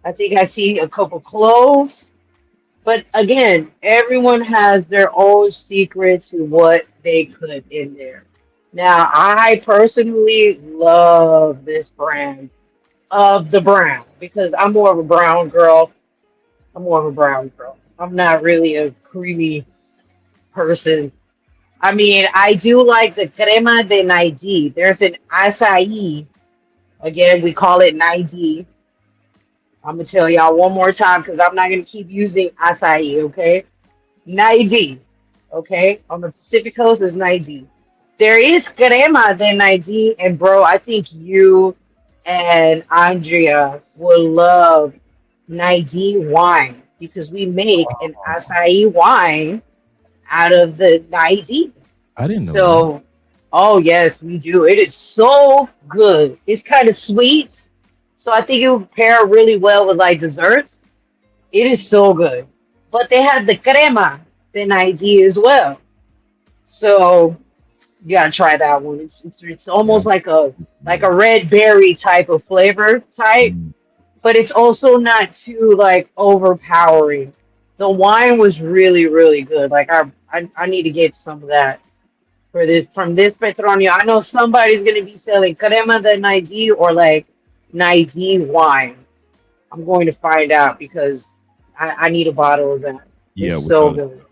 Speaker 4: I think I see a couple cloves. But again, everyone has their own secret to what they put in there. Now, I personally love this brand of the brown because I'm more of a brown girl. I'm not really a creamy person. I mean, I do like the crema de Naidi. There's an acai. Again, we call it Naidi. I'm going to tell y'all one more time because I'm not going to keep using acai, okay? Naidi, okay? On the Pacific Coast is Naidi. There is crema de Naidi, and bro, I think you and Andrea will love Naidi wine because we make an acai wine out of the Naidi.
Speaker 3: I didn't know
Speaker 4: So, oh yes, we do. It is so good. It's kind of sweet. So I think it would pair really well with like desserts. It is so good. But they have the crema de Naidi as well. So you gotta try that one. It's almost like a red berry type of flavor type, but it's also not too like overpowering. The wine was really, really good. Like I need to get some of that for this from this Petronio. I know somebody's gonna be selling crema de Naidi or like Naidi wine. I'm going to find out because I need a bottle of that.
Speaker 3: Yeah,
Speaker 4: It's so good.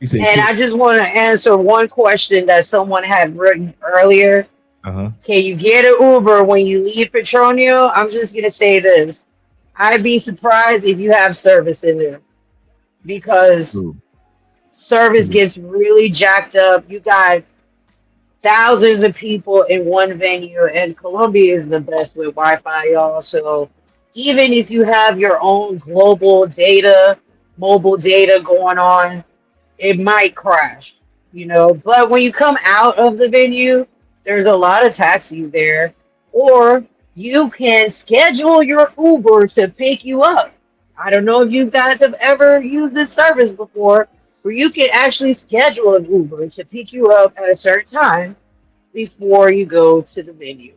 Speaker 3: You said
Speaker 4: And I just want to answer one question that someone had written earlier.
Speaker 3: uh-huh.
Speaker 4: Can you get an Uber when you leave Petronio? I'm just going to say this. I'd be surprised if you have service in there because
Speaker 3: Ooh.
Speaker 4: Service gets really jacked up. You got thousands of people in one venue, and Colombia is the best with Wi-Fi, y'all. So even if you have your own global data, mobile data going on, it might crash, But when you come out of the venue, there's a lot of taxis there, or you can schedule your Uber to pick you up. I don't know if you guys have ever used this service before, where you can actually schedule an Uber to pick you up at a certain time before you go to the venue.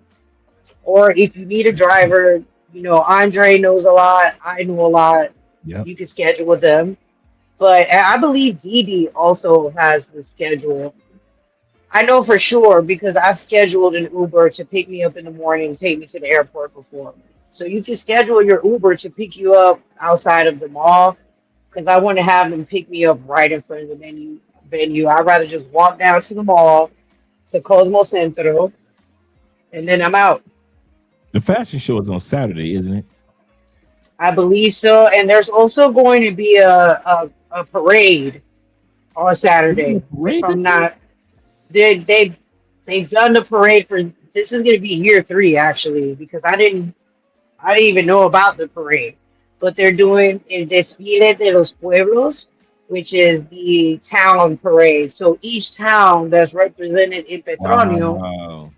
Speaker 4: Or if you need a driver, Andre knows a lot, I know a lot,
Speaker 3: Yep.
Speaker 4: you can schedule with them. But I believe Didi also has the schedule. I know for sure because I've scheduled an Uber to pick me up in the morning and take me to the airport before. So you can schedule your Uber to pick you up outside of the mall because I want to have them pick me up right in front of the venue. I'd rather just walk down to the mall to Cosmo Centro and then I'm out.
Speaker 3: The fashion show is on Saturday, isn't it?
Speaker 4: I believe so. And there's also going to be a parade on Saturday.
Speaker 3: Parade
Speaker 4: If I'm
Speaker 3: this year?
Speaker 4: not, they've done the parade for this is going to be year 3 actually because I didn't even know about the parade, but they're doing el desfile de los pueblos, which is the town parade. So each town that's represented in Petronio,
Speaker 3: Wow.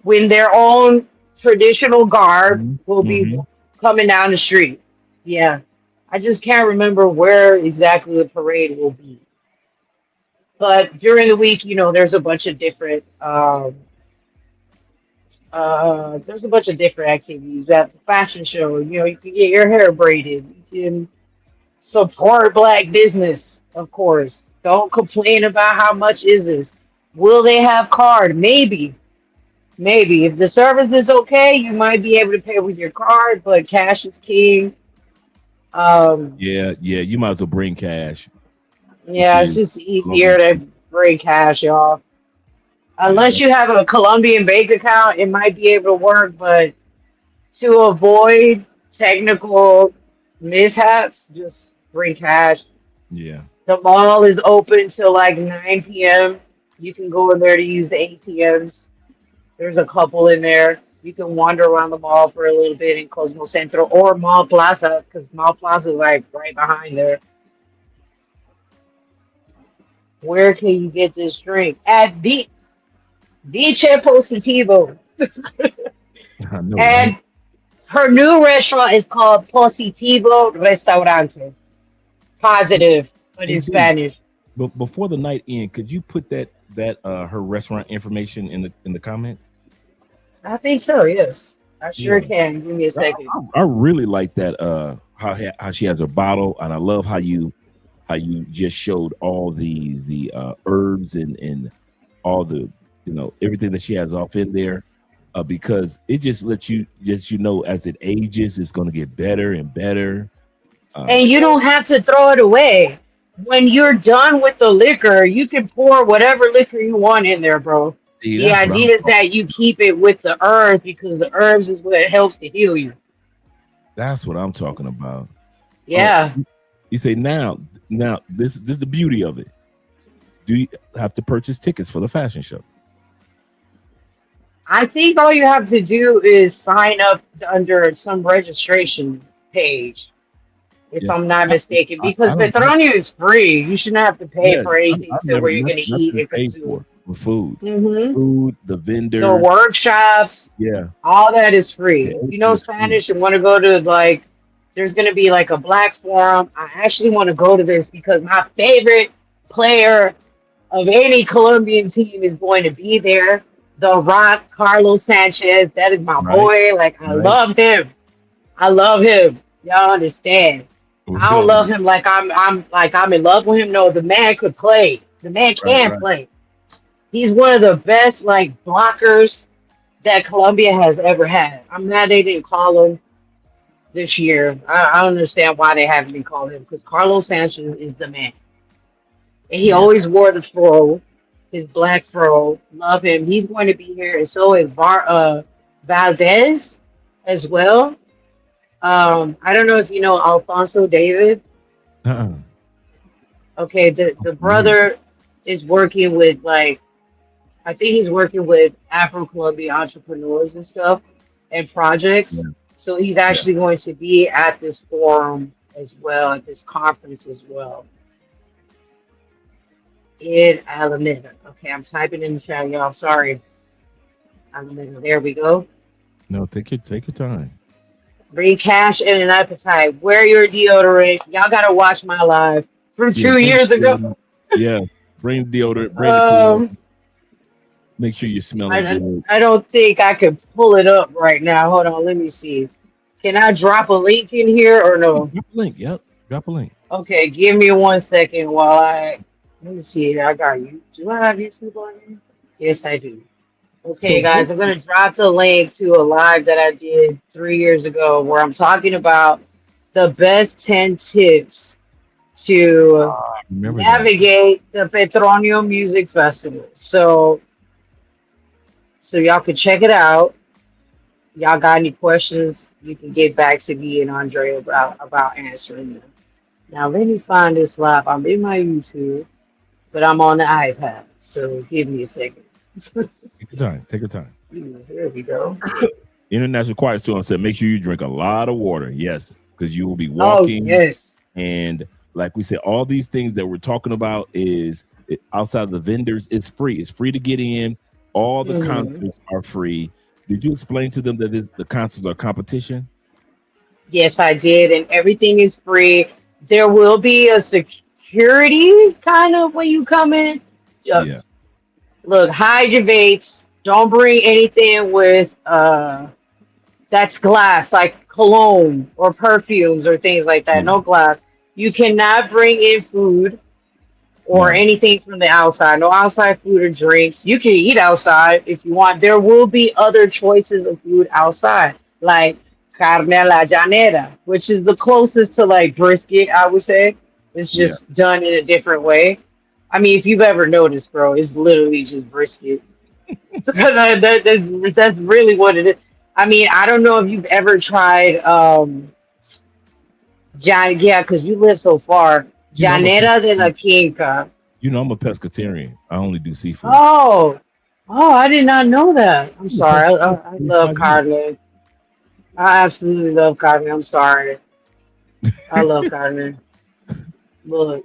Speaker 4: when their own traditional garb will be
Speaker 3: Mhm.
Speaker 4: coming down the street. Yeah, I just can't remember where exactly the parade will be. But during the week, there's a bunch of different activities. You have the fashion show. You can get your hair braided. You can support black business, of course. Don't complain about how much is this. Will they have card? Maybe. Maybe. If the service is okay, you might be able to pay with your card, but cash is king. Um,
Speaker 3: Yeah, you might as well bring cash
Speaker 4: yeah, it's
Speaker 3: to
Speaker 4: just easier
Speaker 3: Colombia.
Speaker 4: to bring cash, y'all. Unless
Speaker 3: Yeah.
Speaker 4: you have a Colombian bank account, it might be able to work, but to avoid technical mishaps, just bring cash.
Speaker 3: Yeah.
Speaker 4: The mall is open till like 9 p.m. You can go in there to use the ATMs. There's a couple in there. You can wander around the mall for a little bit in Cosmo Centro or Mall Plaza, because Mall Plaza is like right behind there. Where can you get this drink? At Vice Positivo.
Speaker 3: I know, right?
Speaker 4: And her new restaurant is called Positivo Restaurante. Positive, but
Speaker 3: Hey
Speaker 4: in
Speaker 3: D,
Speaker 4: Spanish.
Speaker 3: but before the night end, could you put that her restaurant information in the comments?
Speaker 4: I think so, yes. I sure
Speaker 3: Yeah.
Speaker 4: can. Give me a second.
Speaker 3: I really like that how she has a bottle, and I love how you just showed all the herbs and all the everything that she has off in there, because it just lets you know as it ages it's going to get better and better.
Speaker 4: And you don't have to throw it away. When you're done with the liquor, you can pour whatever liquor you want in there, bro.
Speaker 3: See,
Speaker 4: The
Speaker 3: that's what I'm
Speaker 4: idea is
Speaker 3: talking.
Speaker 4: that you keep it with the herbs because the herbs is what helps to heal you.
Speaker 3: That's what I'm talking about. Oh,
Speaker 4: Yeah.
Speaker 3: you say now this is the beauty of it. Do you have to purchase tickets for the fashion show?
Speaker 4: I think all you have to do is sign up under some registration page, if
Speaker 3: Yeah,
Speaker 4: I'm not
Speaker 3: I,
Speaker 4: mistaken,
Speaker 3: I
Speaker 4: because
Speaker 3: don't.
Speaker 4: Petronio is free. You shouldn't have to pay
Speaker 3: Yeah,
Speaker 4: for anything
Speaker 3: I've
Speaker 4: to
Speaker 3: never
Speaker 4: where you're going to eat
Speaker 3: nothing
Speaker 4: and
Speaker 3: paid
Speaker 4: consume.
Speaker 3: for food.
Speaker 4: Hmm.
Speaker 3: Food, the
Speaker 4: The
Speaker 3: vendors.
Speaker 4: workshops,
Speaker 3: Yeah,
Speaker 4: all that is free.
Speaker 3: the
Speaker 4: If you
Speaker 3: everything
Speaker 4: know
Speaker 3: is free.
Speaker 4: Spanish and want to go to like, there's going to be like a black forum. I actually want to go to this because my favorite player of any Colombian team is going to be there. The Rock, Carlos Sanchez. That is my
Speaker 3: Right,
Speaker 4: boy. Like, I
Speaker 3: right.
Speaker 4: love him. I love him. Y'all understand. I don't
Speaker 3: Right,
Speaker 4: love him like I'm in love with him. No, the man could play. The man can
Speaker 3: right.
Speaker 4: play. He's one of the best like blockers that Colombia has ever had. I'm mad they didn't call him this year. I don't understand why they haven't been calling him because Carlos Sanchez is the man. And he
Speaker 3: Yeah,
Speaker 4: always wore the fro, his black fro. Love him. He's going to be here, and so is Valdez as well. I don't know if you know Alfonso David.
Speaker 3: uh-uh.
Speaker 4: Okay, the brother is working with like I think he's working with Afro-Colombia entrepreneurs and stuff and
Speaker 3: Yeah,
Speaker 4: projects. So he's
Speaker 3: yeah.
Speaker 4: actually going to be at this forum as well, at this conference as well in Alameda. Okay, I'm typing in the chat, y'all. Sorry. Alameda. There we go.
Speaker 3: No, take your time.
Speaker 4: Bring cash and an appetite. Wear your deodorant. Y'all gotta watch my live from
Speaker 3: Yeah,
Speaker 4: 2 years ago.
Speaker 3: yes. Bring deodorant, bring the cologne.
Speaker 4: Um,
Speaker 3: Make sure you're smelling
Speaker 4: I
Speaker 3: good.
Speaker 4: I don't think I can pull it up right now. Hold on, let me see. Can I drop a link in here or no?
Speaker 3: Drop a link. Yep. Drop a link.
Speaker 4: Okay, give me 1 second while I let me see. I got you. Do I have YouTube on here? Yes, I do. Okay,
Speaker 3: So
Speaker 4: guys, I'm gonna drop the link to a live that I did 3 years ago where I'm talking about the best 10 tips to
Speaker 3: remember that.
Speaker 4: navigate the Petronio Music Festival. So y'all can check it out. Y'all got any questions, you can get back to me and Andre about answering them. Now let me find this live. I'm in my YouTube, but I'm on the iPad. So give me a second.
Speaker 3: Take your time. Take your time.
Speaker 4: Here we go.
Speaker 3: International Quiet Storm said, make sure you drink a lot of water. Yes, because you will be
Speaker 4: Oh
Speaker 3: walking.
Speaker 4: yes.
Speaker 3: And like we said, all these things that we're talking about outside of the vendors. It's free. It's free to get in. All the
Speaker 4: Mhm.
Speaker 3: concerts are free. Did you explain to them that the concerts are competition?
Speaker 4: Yes, I did, and everything is free. There will be a security kind of when you come in. Uh,
Speaker 3: Yeah.
Speaker 4: Look, hide your vapes. Don't bring anything with that's glass, like cologne or perfumes or things like that.
Speaker 3: Yeah.
Speaker 4: No glass. You cannot bring in food or
Speaker 3: No.
Speaker 4: anything from the outside. No outside food or drinks. You can eat outside if you want. There will be other choices of food outside, like carne a la llanera, which is the closest to like brisket, I would say. It's
Speaker 3: Yeah.
Speaker 4: just done in a different way. I mean, if you've ever noticed, bro, it's literally just brisket. That's really what it is. I mean, I don't know if you've ever tried yeah, because you live so far.
Speaker 3: You know, I'm a
Speaker 4: Llanera de la Quinca.
Speaker 3: I'm a pescatarian. I only do seafood.
Speaker 4: Oh, oh, I did not know that. I'm
Speaker 3: I'm a
Speaker 4: sorry. I,
Speaker 3: pescatarian
Speaker 4: I
Speaker 3: for
Speaker 4: love
Speaker 3: 25 years.
Speaker 4: carne. I absolutely love carne. I'm sorry. I love carne. Look,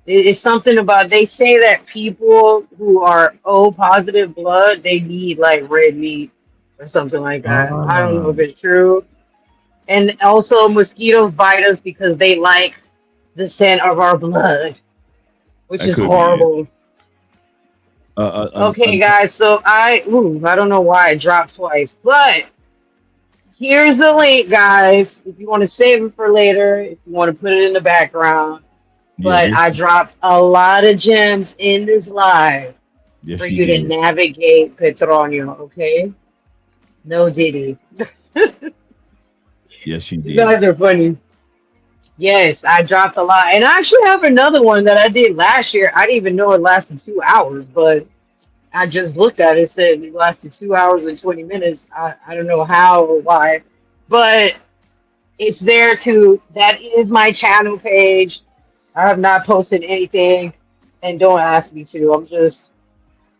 Speaker 4: it's something about they say that people who are O positive blood, they need like red meat or something like that. I don't know
Speaker 3: Ah,
Speaker 4: if it's true. And also mosquitoes bite us because they like the scent of our blood, which
Speaker 3: that
Speaker 4: is
Speaker 3: could be it.
Speaker 4: horrible. Okay, guys, so I don't know why I dropped twice, but here's the link, guys. If you want to save it for later, if you want to put it in the background.
Speaker 3: Yeah,
Speaker 4: But I dropped a lot of gems in this live
Speaker 3: yes,
Speaker 4: for
Speaker 3: she
Speaker 4: you to
Speaker 3: did.
Speaker 4: navigate Petronio, okay? No Diddy.
Speaker 3: Yes, she
Speaker 4: You
Speaker 3: did.
Speaker 4: guys are funny. Yes, I dropped a lot. And I actually have another one that I did last year. I didn't even know it lasted 2 hours, but I just looked at it, said it lasted 2 hours and 20 minutes. I don't know how or why, but it's there too. That is my channel page. I have not posted anything, and don't ask me to.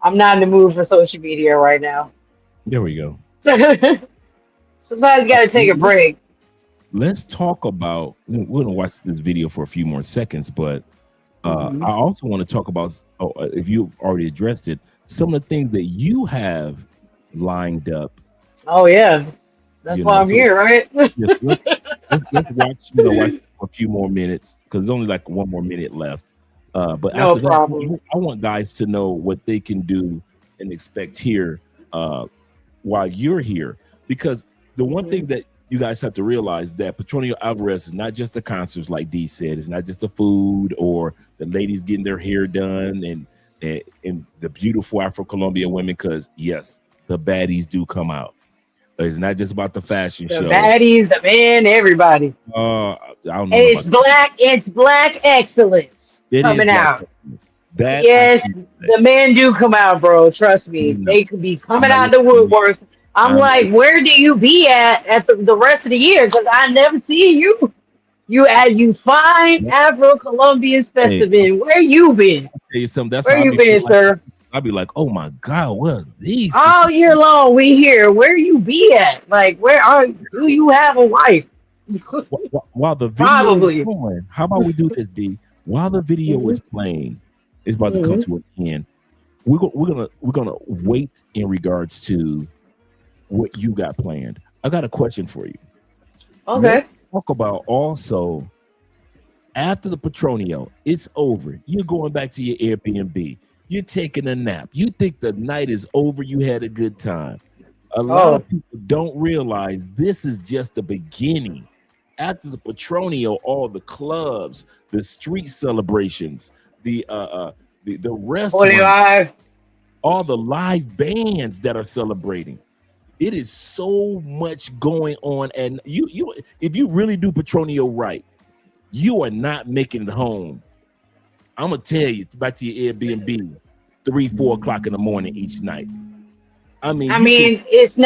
Speaker 4: I'm not in the mood for social media right now.
Speaker 3: There we go.
Speaker 4: Sometimes you gotta take a break.
Speaker 3: Let's talk about. We're gonna watch this video for a few more seconds, but
Speaker 4: Mhm.
Speaker 3: I also want to talk about. If you've already addressed it, some of the things that you have lined up.
Speaker 4: Oh yeah, that's why I'm
Speaker 3: So
Speaker 4: here, right?
Speaker 3: yes, let's watch. Watch for a few more minutes because there's only like one more minute left. But
Speaker 4: No
Speaker 3: after that,
Speaker 4: problem.
Speaker 3: I want guys to know what they can do and expect here while you're here, because the one thing that you guys have to realize that Petronio Álvarez is not just the concerts, like Dee said. It's not just the food or the ladies getting their hair done and the beautiful Afro-Colombia women, because yes, the baddies do come out. It's not just about the fashion
Speaker 4: The
Speaker 3: show.
Speaker 4: baddies, the men, everybody.
Speaker 3: I don't know
Speaker 4: It's
Speaker 3: about
Speaker 4: black. It's black excellence
Speaker 3: it.
Speaker 4: coming
Speaker 3: Is black
Speaker 4: out.
Speaker 3: excellence. That
Speaker 4: Yes, the men do come out, bro. Trust me.
Speaker 3: No,
Speaker 4: They could be
Speaker 3: I'm
Speaker 4: coming
Speaker 3: not
Speaker 4: out the
Speaker 3: listening to you.
Speaker 4: woodworks. I'm
Speaker 3: I'm not
Speaker 4: like, where do you be at the rest of the year? Because I never see you. You find Afro-Colombian
Speaker 3: Hey,
Speaker 4: specimen. Where you been?
Speaker 3: I'll tell you something. That's
Speaker 4: Where
Speaker 3: how I
Speaker 4: you
Speaker 3: be
Speaker 4: been,
Speaker 3: feeling like.
Speaker 4: sir?
Speaker 3: I'll be like, oh my God, what are these
Speaker 4: All
Speaker 3: 60?
Speaker 4: year long we here. Where you be at? Like, where are you? Do you have a wife?
Speaker 3: While the video is
Speaker 4: Probably.
Speaker 3: going, how about we do this, D? While the video is playing, it's about to come
Speaker 4: Mhm.
Speaker 3: to an end. We're gonna wait in regards to what you got planned. I got a question for you.
Speaker 4: Okay.
Speaker 3: Let's talk about also after the Petronio, it's over. You're going back to your Airbnb. You're taking a nap. You think the night is over. You had a good time. A lot
Speaker 4: Oh,
Speaker 3: of people don't realize this is just the beginning. After the Petronio, all the clubs, the street celebrations, the restaurants,
Speaker 4: Bolivar.
Speaker 3: all the live bands that are celebrating. It is so much going on, and you if you really do Petronio right, you are not making it home. I'm gonna tell you back to your Airbnb, 3-4 o'clock in the morning each night. I mean,
Speaker 4: I
Speaker 3: you can.
Speaker 4: mean, it's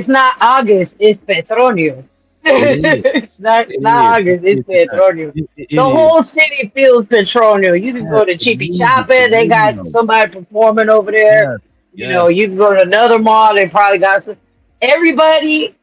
Speaker 4: not August, it's Petronio.
Speaker 3: It is.
Speaker 4: It's not August, it's
Speaker 3: It's not.
Speaker 4: Petronio.
Speaker 3: It
Speaker 4: The
Speaker 3: is.
Speaker 4: whole city feels Petronio. You can
Speaker 3: Yes,
Speaker 4: go to
Speaker 3: the
Speaker 4: Chippy
Speaker 3: music, the
Speaker 4: Chapa, they got
Speaker 3: radio.
Speaker 4: somebody performing over there.
Speaker 3: Yes,
Speaker 4: You know,
Speaker 3: yes,
Speaker 4: you can go to another mall, they probably got some. Everybody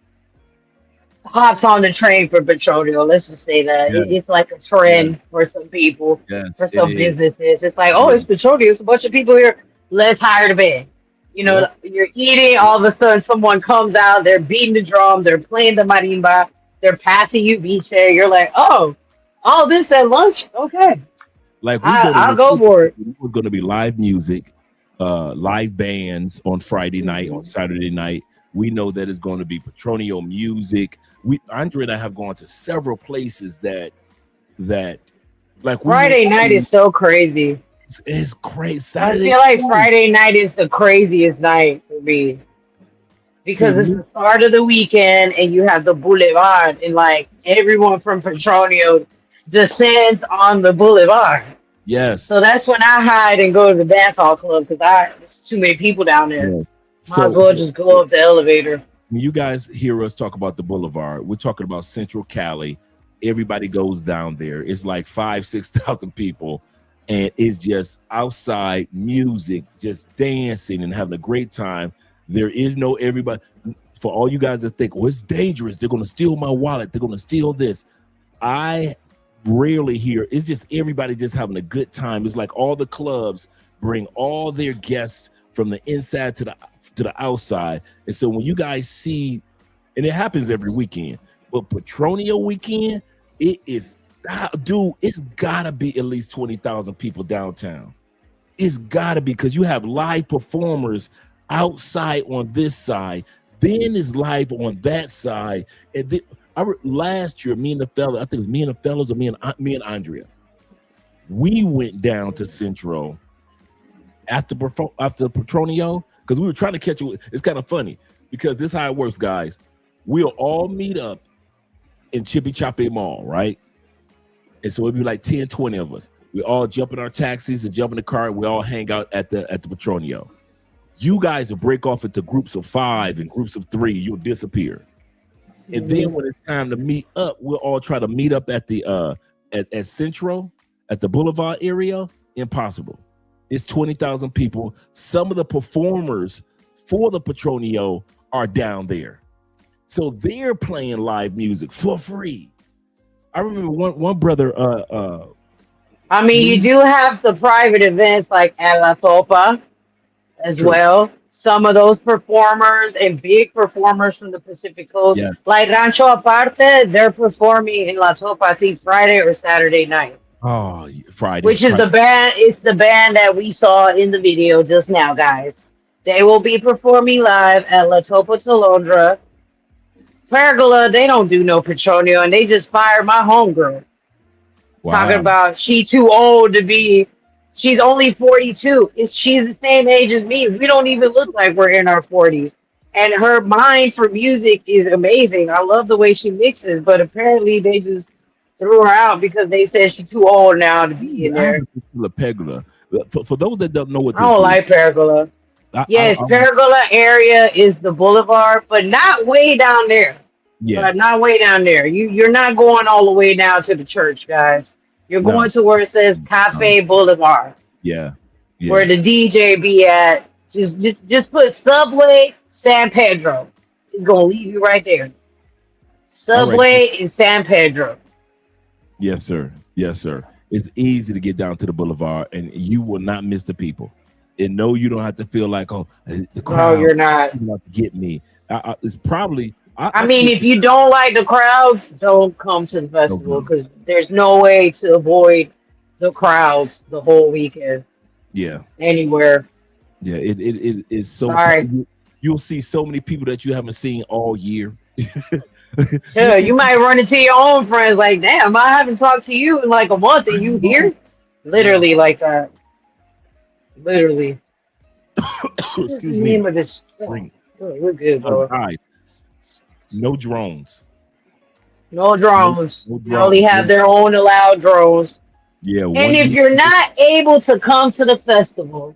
Speaker 4: hops on the train for Petronio. Let's just say that.
Speaker 3: yes,
Speaker 4: It's like a
Speaker 3: yes,
Speaker 4: trend for some people,
Speaker 3: yes.
Speaker 4: for
Speaker 3: It
Speaker 4: some
Speaker 3: is.
Speaker 4: businesses. It's like,
Speaker 3: It
Speaker 4: oh, it's
Speaker 3: is.
Speaker 4: Petronio. It's a bunch of people here. Let's hire the band. You know,
Speaker 3: Yep.
Speaker 4: you're eating,
Speaker 3: Yep.
Speaker 4: all of a sudden someone comes out, they're beating the drum, they're playing the marimba, they're passing you beach hair. You're like, oh, all this at lunch? Okay.
Speaker 3: Like we go to
Speaker 4: I'll
Speaker 3: work,
Speaker 4: go for it.
Speaker 3: we're going to be live music, live bands on Friday night, on
Speaker 4: Mhm.
Speaker 3: Saturday night. We know that it's going to be Petronio music. We Andre and I have gone to several places that like we went
Speaker 4: Friday night
Speaker 3: to.
Speaker 4: is so crazy.
Speaker 3: It's crazy.
Speaker 4: I
Speaker 3: Saturday
Speaker 4: feel like
Speaker 3: night.
Speaker 4: Friday night is the craziest night for me
Speaker 3: See
Speaker 4: because it's
Speaker 3: me?
Speaker 4: the start of the weekend and you have the boulevard and like everyone from Petronio descends on the boulevard.
Speaker 3: Yes.
Speaker 4: So that's when I hide and go to the dance hall club because there's too many people down there.
Speaker 3: Yes.
Speaker 4: Might as
Speaker 3: So
Speaker 4: well just go up the elevator.
Speaker 3: when you guys hear us talk about the boulevard, we're talking about Central Cali. Everybody goes down there. It's like 5,000-6,000 people, and it's just outside music, just dancing and having a great time. There is no everybody. For all you guys that think, oh, it's dangerous, they're going to steal my wallet, they're going to steal this. I rarely hear. It's just everybody just having a good time. It's like all the clubs bring all their guests from the inside to the outside. And so when you guys see, and it happens every weekend, but Petronio weekend, it is, dude, it's gotta be at least 20,000 people downtown. It's gotta be, because you have live performers outside on this side, then is live on that side. And then last year, me and the fellas, I think it was me and the fellas, or me and Andrea, we went down to Central after Petronio, because we were trying to catch it. It's kind of funny because this is how it works, guys. We'll all meet up in Chippy Choppy Mall, right? And so it'd be like 10, 20 of us. We all jump in our taxis and jump in the car. We all hang out at the Petronio. You guys will break off into groups of 5 and groups of 3. You'll disappear. And then when it's time to meet up, we'll all try to meet up at the at Central, at the Boulevard area. Impossible. It's 20,000 people. Some of the performers for the Petronio are down there. So they're playing live music for free. I remember one brother.
Speaker 4: I mean, you do have the private events like at La Topa as
Speaker 3: True.
Speaker 4: well. Some of those performers and big performers from the Pacific Coast,
Speaker 3: Yes.
Speaker 4: like Rancho Aparte, they're performing in La Topa, I think Friday or Saturday night,
Speaker 3: Oh, Friday.
Speaker 4: which is the band. It's the band that we saw in the video just now, guys. They will be performing live at La Topa Tolondra. Pergola, they don't do no Petronio, and they just fired my homegirl. Talking
Speaker 3: Wow.
Speaker 4: about she too old to be. She's only 42. She's the same age as me. We don't even look like we're in our 40s. And her mind for music is amazing. I love the way she mixes, but apparently they just threw her out because they said she's too old now to be in
Speaker 3: I
Speaker 4: there.
Speaker 3: haven't been to La Pergola. For those that don't know what
Speaker 4: I
Speaker 3: this
Speaker 4: don't
Speaker 3: is,
Speaker 4: like Pergola. Yes, Pergola area is the boulevard, but not way down there.
Speaker 3: Yeah.
Speaker 4: but not way down there. You're not going all the way down to the church, guys. You're
Speaker 3: No.
Speaker 4: going to where it says Cafe Boulevard,
Speaker 3: Yeah.
Speaker 4: where
Speaker 3: Yeah.
Speaker 4: the DJ be at. Just put Subway San Pedro. It's gonna leave you right there.
Speaker 3: All right.
Speaker 4: Subway in San Pedro.
Speaker 3: Yes, sir. Yes, sir. It's easy to get down to the boulevard, and you will not miss the people. And no, you don't have to feel like, oh, the
Speaker 4: No,
Speaker 3: crowd
Speaker 4: you're not.
Speaker 3: not get me. It's probably.
Speaker 4: I mean, if you don't like the crowds, don't come to the festival because there's no way to avoid the crowds the whole weekend
Speaker 3: yeah,
Speaker 4: anywhere.
Speaker 3: yeah, it is so.
Speaker 4: Sorry.
Speaker 3: You'll see so many people that you haven't seen all year.
Speaker 4: Sure, you might run into your own friends like, damn, I haven't talked to you in like a month and you here? Literally like that. Literally. What's the
Speaker 3: Excuse me.
Speaker 4: name of this?
Speaker 3: Bring-
Speaker 4: We're good, bro.
Speaker 3: Guys, no drones.
Speaker 4: No drones.
Speaker 3: No
Speaker 4: They only
Speaker 3: drones.
Speaker 4: have their own allowed drones.
Speaker 3: Yeah,
Speaker 4: And if you're not able to come to the festival,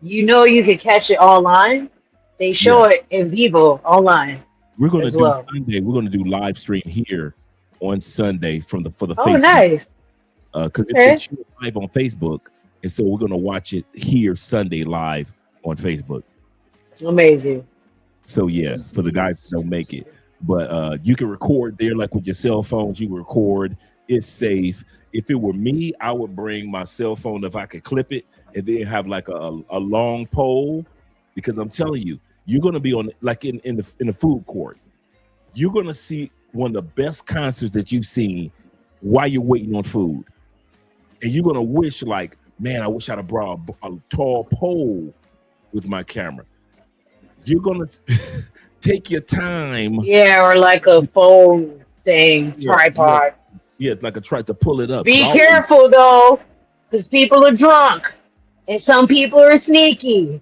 Speaker 4: you know you can catch it online. They show it in vivo online.
Speaker 3: we're gonna
Speaker 4: as
Speaker 3: do
Speaker 4: well.
Speaker 3: Sunday. We're gonna do live stream here on Sunday for the
Speaker 4: Oh,
Speaker 3: Facebook.
Speaker 4: nice.
Speaker 3: Because
Speaker 4: Okay.
Speaker 3: it's live on Facebook, and so we're gonna watch it here Sunday live on Facebook.
Speaker 4: Amazing.
Speaker 3: So yeah, for the guys that don't make it, but you can record there like with your cell phones. You record. It's safe. If it were me, I would bring my cell phone if I could clip it, and then have like a long pole, because I'm telling you, you're gonna be on like in the food court. You're gonna see one of the best concerts that you've seen while you're waiting on food, and you're gonna wish like, man, I wish I'd have brought a tall pole with my camera. You're gonna take your time.
Speaker 4: Yeah, or like a phone thing,
Speaker 3: Yeah,
Speaker 4: tripod.
Speaker 3: Yeah, like a try to pull it up.
Speaker 4: Be
Speaker 3: So
Speaker 4: careful though, because people are drunk and some people are sneaky.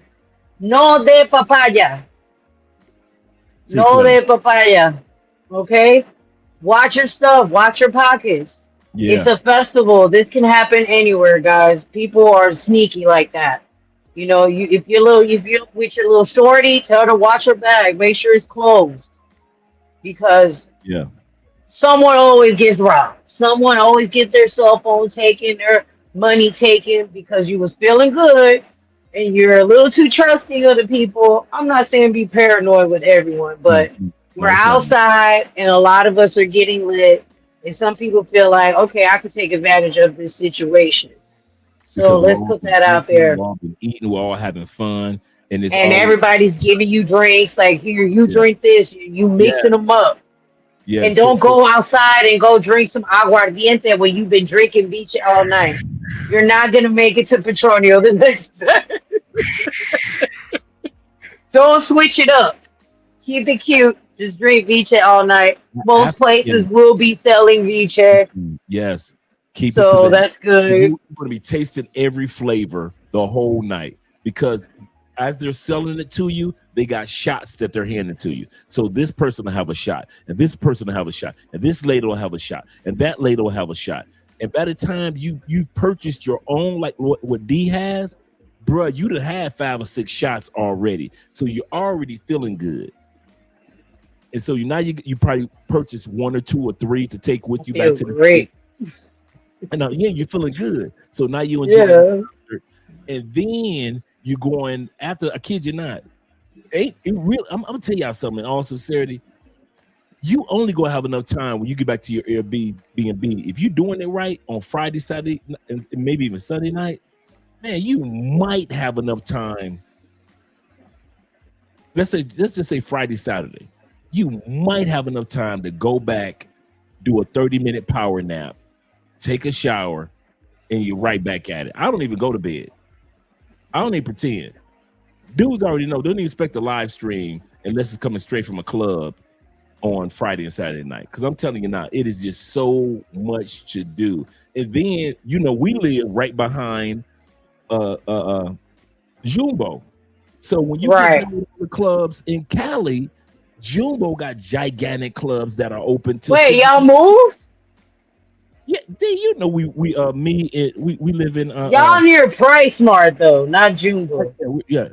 Speaker 4: No de papaya.
Speaker 3: See,
Speaker 4: No
Speaker 3: Clay.
Speaker 4: de papaya. Okay? Watch your stuff. Watch your pockets.
Speaker 3: Yeah,
Speaker 4: It's a festival. This can happen anywhere, guys. People are sneaky like that. You know, if you're with your little shorty, tell her to watch her bag. Make sure it's closed. Because
Speaker 3: yeah,
Speaker 4: someone always gets robbed. Someone always gets their cell phone taken, their money taken because you was feeling good and you're a little too trusting of the people. I'm not saying be paranoid with everyone, but we're
Speaker 3: That's right.
Speaker 4: outside and a lot of us are getting lit. And some people feel like, okay, I can take advantage of this situation. So
Speaker 3: Because
Speaker 4: let's
Speaker 3: we're all
Speaker 4: put that out
Speaker 3: drinking,
Speaker 4: there.
Speaker 3: We're all been eating. We're all having fun, and it's
Speaker 4: And
Speaker 3: all,
Speaker 4: everybody's giving you drinks. Like, here, you
Speaker 3: Yeah.
Speaker 4: drink this, you mixing them up.
Speaker 3: yeah.
Speaker 4: And
Speaker 3: so-
Speaker 4: don't go outside and go drink some aguardiente when you've been drinking beach all night. You're not gonna make it to Petronio the next time. Don't switch it up. Keep it cute. Just drink Vice all night. Most
Speaker 3: After-
Speaker 4: places will be selling Vice,
Speaker 3: Yes, keep it
Speaker 4: so
Speaker 3: to that.
Speaker 4: that's good.
Speaker 3: You're going to be tasting every flavor the whole night, because as they're selling it to you, they got shots that they're handing to you. So this person will have a shot, and this person will have a shot, and this lady will have a shot, and that lady will have a shot. And by the time you've purchased your own, like what D has, bruh, you'd have had 5 or 6 shots already. So you're already feeling good. And so you probably purchase 1 or 2 or 3 to take with you
Speaker 4: Feel
Speaker 3: back to the
Speaker 4: great.
Speaker 3: and now, yeah, you're feeling good. So now you enjoy it.
Speaker 4: Yeah.
Speaker 3: And then you're going after, I kid you not. Ain't it real? I'm gonna tell y'all something in all sincerity. You only gonna have enough time when you get back to your Airbnb. If you're doing it right on Friday, Saturday, and maybe even Sunday night, man, you might have enough time. Let's just say Friday, Saturday. You might have enough time to go back, do a 30-minute power nap, take a shower, and you're right back at it. I don't even go to bed. I don't even pretend. Dudes already know. They don't even expect a live stream unless it's coming straight from a club on Friday and Saturday night. Because I'm telling you now, it is just so much to do. And then, we live right behind Jumbo. So when you
Speaker 4: Right.
Speaker 3: get to the clubs in Cali, Jumbo got gigantic clubs that are open to.
Speaker 4: Wait, y'all moved?
Speaker 3: Yeah, we live in.
Speaker 4: Y'all near Price Mart though, not Jumbo.
Speaker 3: Yeah.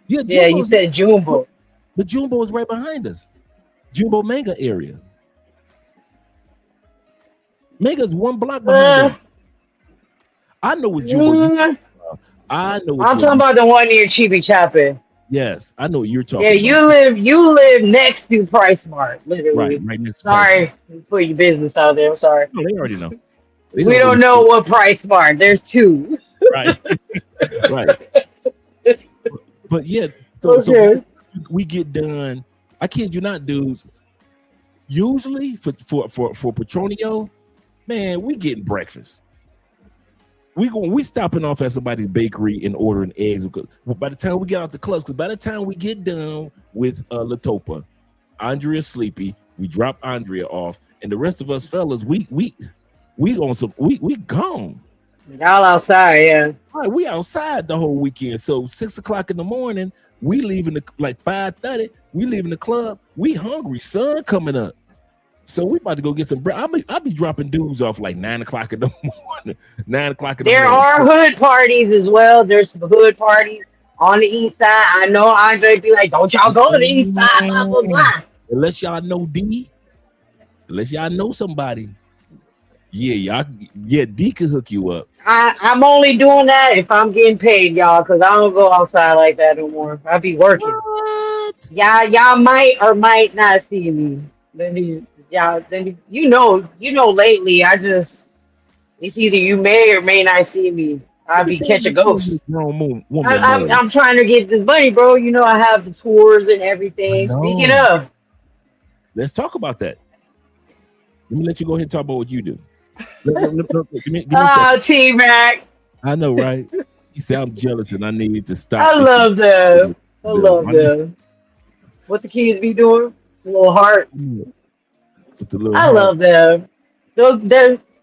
Speaker 4: Yeah, you
Speaker 3: Jumbo's-
Speaker 4: said Jumbo.
Speaker 3: But Jumbo is right behind us. Jumbo Manga area. Manga's 1 block behind them. I know what Jumbo. I know what
Speaker 4: I'm talking about the one near Chibi Chappin.
Speaker 3: Yes, I know what you're talking
Speaker 4: Yeah,
Speaker 3: about.
Speaker 4: you live next to Price Mart, literally.
Speaker 3: Right next to
Speaker 4: Sorry, put your business out there. I'm sorry.
Speaker 3: No, they already know.
Speaker 4: We don't know what Price Mart. There's 2.
Speaker 3: Right. Right. But yeah, so we get done. I kid you not, dudes. Usually for Petronio, man, we getting breakfast. We stopping off at somebody's bakery and ordering eggs. By the time we get out the clubs, because by the time we get done with Latopa, Andrea's sleepy. We drop Andrea off, and the rest of us fellas, we gone.
Speaker 4: Y'all outside, yeah.
Speaker 3: All right, we outside the whole weekend. So 6 o'clock in the morning, we leaving like 5:30. We leaving the club. We hungry. Sun coming up. So we about to go get some bread. I'll be dropping dudes off like 9 o'clock in the morning. 9 o'clock in the morning.
Speaker 4: There are hood parties as well. There's some hood parties on the east side. I know Andre be like, don't y'all go to the east side, blah, blah, blah.
Speaker 3: Unless y'all know D. Unless y'all know somebody. Yeah, D can hook you up.
Speaker 4: I'm only doing that if I'm getting paid, y'all, because I don't go outside like that no more. I be working.
Speaker 3: What?
Speaker 4: Y'all might or might not see me. Then you know lately it's either you may or may not see me. I be catching ghosts. I'm trying to get this money, bro. You know I have the tours and everything. Speaking of,
Speaker 3: let's talk about that. Let me let you go ahead and talk about what you do. Give me
Speaker 4: T-Mac.
Speaker 3: I know, right? You say I'm jealous and I need to stop.
Speaker 4: I love them. I love them. What the kids be doing? A little heart. I love them. Those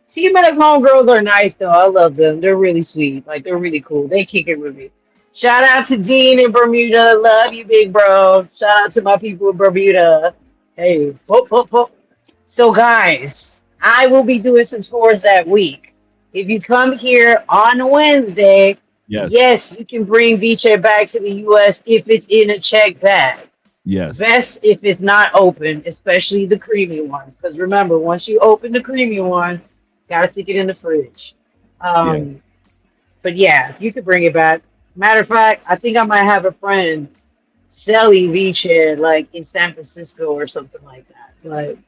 Speaker 4: T-Mac's homegirls are nice though. I love them. They're really sweet. Like they're really cool. They kick it with me. Shout out to Dean in Bermuda. Love you, big bro. Shout out to my people in Bermuda. Hey, whoop. So guys, I will be doing some tours that week. If you come here on Wednesday, yes, you can bring Vice back to the US if it's in a check bag.
Speaker 3: Yes.
Speaker 4: Best if it's not open, especially the creamy ones. Because remember, once you open the creamy one, gotta stick it in the fridge. But yeah, you can bring it back. Matter of fact, I think I might have a friend selling Vice like in San Francisco or something like that. Like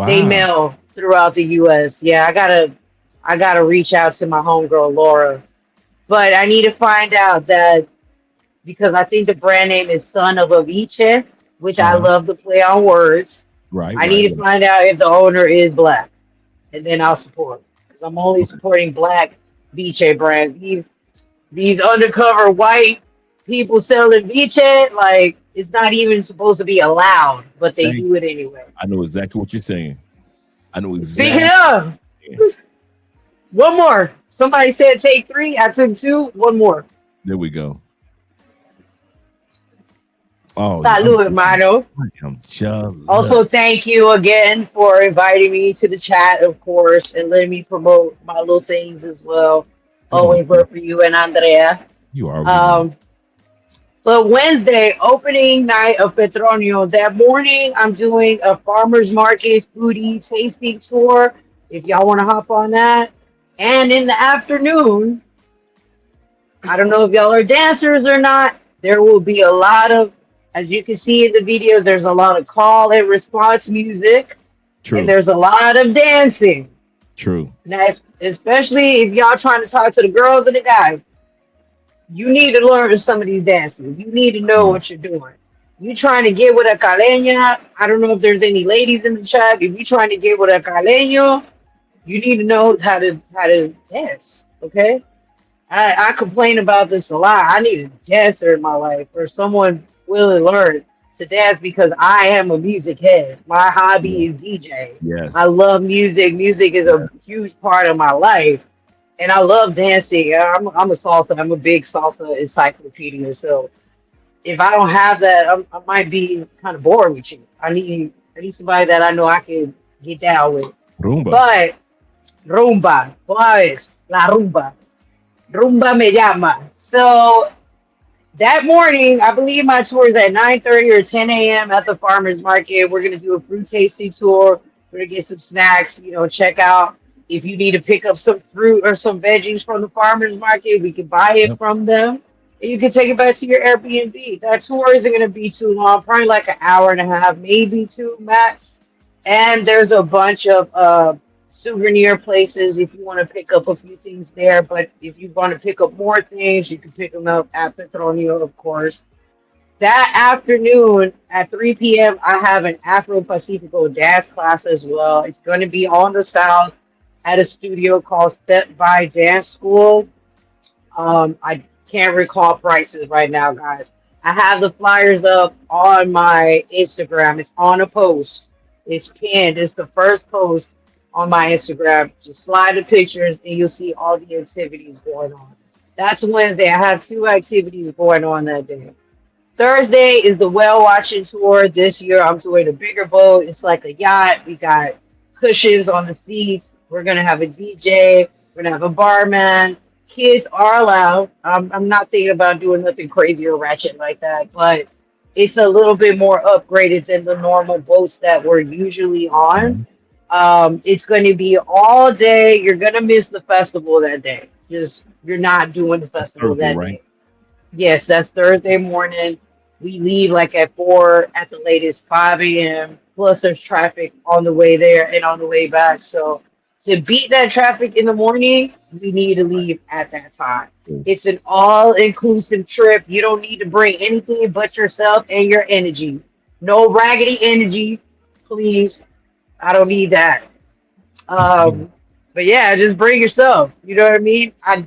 Speaker 4: they mail throughout the US. Yeah, I gotta reach out to my homegirl Laura. But I need to find out that because I think the brand name is Son of Avicii, which I love to play on words.
Speaker 3: Right.
Speaker 4: I need to find out if the owner is black, and then I'll support. Because I'm only supporting black Vice brands. These undercover white people selling Vice, like it's not even supposed to be allowed, but they do it anyway.
Speaker 3: I know exactly what you're saying. I know exactly.
Speaker 4: Speaking of, one more. Somebody said take 3. I took 2. One more.
Speaker 3: There we go. Oh,
Speaker 4: salud, hermano.
Speaker 3: I'm jealous.
Speaker 4: Also, thank you again for inviting me to the chat, of course, and letting me promote my little things as well. Always love for you and Andrea.
Speaker 3: You are.
Speaker 4: But Wednesday, opening night of Petronio. That morning, I'm doing a farmer's market foodie tasting tour. If y'all want to hop on that. And in the afternoon, I don't know if y'all are dancers or not. There will be a lot of, as you can see in the video, there's a lot of call and response music.
Speaker 3: True.
Speaker 4: And there's a lot of dancing.
Speaker 3: True.
Speaker 4: Now, especially if y'all trying to talk to the girls and the guys, you need to learn some of these dances. You need to know what you're doing. You trying to get with a caleña. I don't know if there's any ladies in the chat. If you trying to get with a caleño, you need to know how to dance. Okay. I complain about this a lot. I need a dancer in my life or someone willing to learn to dance because I am a music head. My hobby is DJ.
Speaker 3: Yes.
Speaker 4: I love music. Music is a huge part of my life. And I love dancing. I'm a salsa. I'm a big salsa encyclopedia. So if I don't have that, I might be kind of bored with you. I need somebody that I know I can get down with.
Speaker 3: Rumba.
Speaker 4: But rumba, ¿cuál es? La rumba. Rumba me llama. So That morning, I believe my tour is at 9:30 or 10 a.m. at the farmers market. We're gonna do a fruit tasting tour. We're gonna get some snacks, check out if you need to pick up some fruit or some veggies from the farmers market, we can buy it
Speaker 3: Yep.
Speaker 4: from them. And you can take it back to your Airbnb. That tour isn't gonna be too long, probably like an hour and a half, maybe two max. And there's a bunch of souvenir places if you want to pick up a few things there. But if you want to pick up more things, you can pick them up at Petronio, of course. That afternoon at 3 p.m., I have an Afro Pacifico dance class as well. It's going to be on the South at a studio called Step by Dance School. I can't recall prices right now, guys. I have the flyers up on my Instagram. It's on a post. It's pinned. It's the first post on my Instagram. Just slide the pictures and you'll see all the activities going on. That's Wednesday. I have two activities going on that day. Thursday is the whale watching tour. This year I'm doing a bigger boat. It's like a yacht. We got cushions on the seats. We're gonna have a DJ. We're gonna have a barman. Kids are allowed. I'm not thinking about doing nothing crazy or ratchet like that, but it's a little bit more upgraded than the normal boats that we're usually on.
Speaker 3: Mhm.
Speaker 4: It's going to be all day. You're going to miss the festival that day. Just you're not doing the
Speaker 3: That's
Speaker 4: festival
Speaker 3: Thursday,
Speaker 4: that
Speaker 3: right?
Speaker 4: day. Yes, that's Thursday morning. We leave like at 4, at the latest 5 a.m. Plus, there's traffic on the way there and on the way back. So, to beat that traffic in the morning, we need to leave at that time.
Speaker 3: Cool.
Speaker 4: It's an all inclusive trip. You don't need to bring anything but yourself and your energy. No raggedy energy, please. I don't need that. Um, but yeah, just bring yourself. You know what I mean? I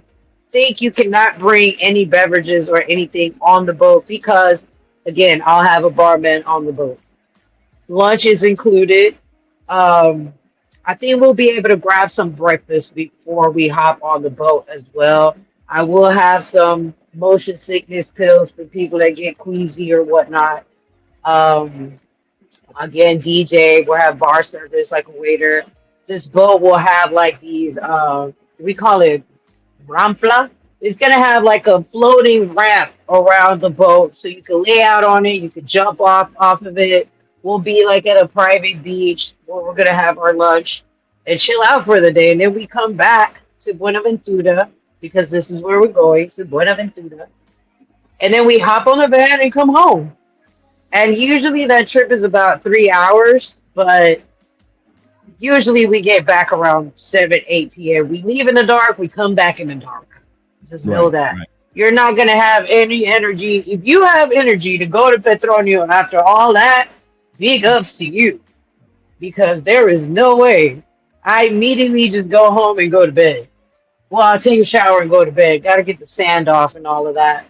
Speaker 4: think you cannot bring any beverages or anything on the boat because, again, I'll have a barman on the boat. Lunch is included. Um, I think we'll be able to grab some breakfast before we hop on the boat as well. I will have some motion sickness pills for people that get queasy or whatnot. Um, Again, DJ, we'll have bar service like a waiter. This boat will have like these, we call it rampla. It's gonna have like a floating ramp around the boat, so you can lay out on it. You can jump off of it. We'll be like at a private beach where we're gonna have our lunch and chill out for the day, and then we come back to Buenaventura because this is where we're going to Buenaventura, and then we hop on the van and come home. And usually that trip is about 3 hours, but usually we get back around 7, 8 p.m. We leave in the dark, we come back in the dark. Just know
Speaker 3: Right,
Speaker 4: that.
Speaker 3: right.
Speaker 4: You're not going to have any energy. If you have energy to go to Petronio after all that, big ups to you because there is no way I immediately just go home and go to bed. Well, I'll take a shower and go to bed. Got to get the sand off and all of that.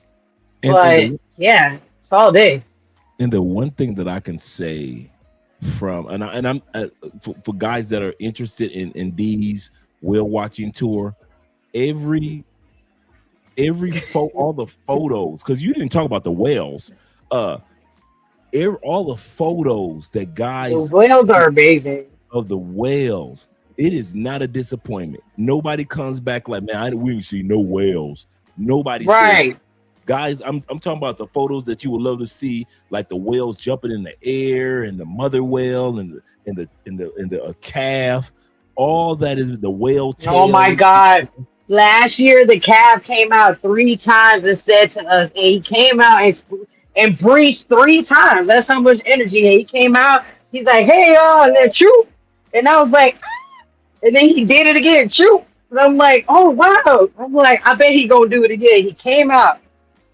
Speaker 3: And and
Speaker 4: But
Speaker 3: the
Speaker 4: yeah, it's all day.
Speaker 3: and the one thing that I can say from and I'm for guys that are interested in these whale watching tour, every all the photos, because you didn't talk about the whales, uh all the photos that
Speaker 4: The
Speaker 3: guys
Speaker 4: whales are amazing.
Speaker 3: of the whales, it is not a disappointment. Nobody comes back like, man, we didn't see no whales. Nobody said,
Speaker 4: Right.
Speaker 3: guys, I'm talking about the photos that you would love to see, like the whales jumping in the air and the mother whale and the calf. All that is the whale
Speaker 4: Oh my
Speaker 3: tail.
Speaker 4: God. Last year, the cab came out 3 times and said to us, and he came out and breached 3 times. That's how much energy he came out. He's like, hey, y'all, and then shoot. And I was like, and then he did it again, shoot. And I'm like, oh, wow. I'm like, I bet he gonna do it again. He came out,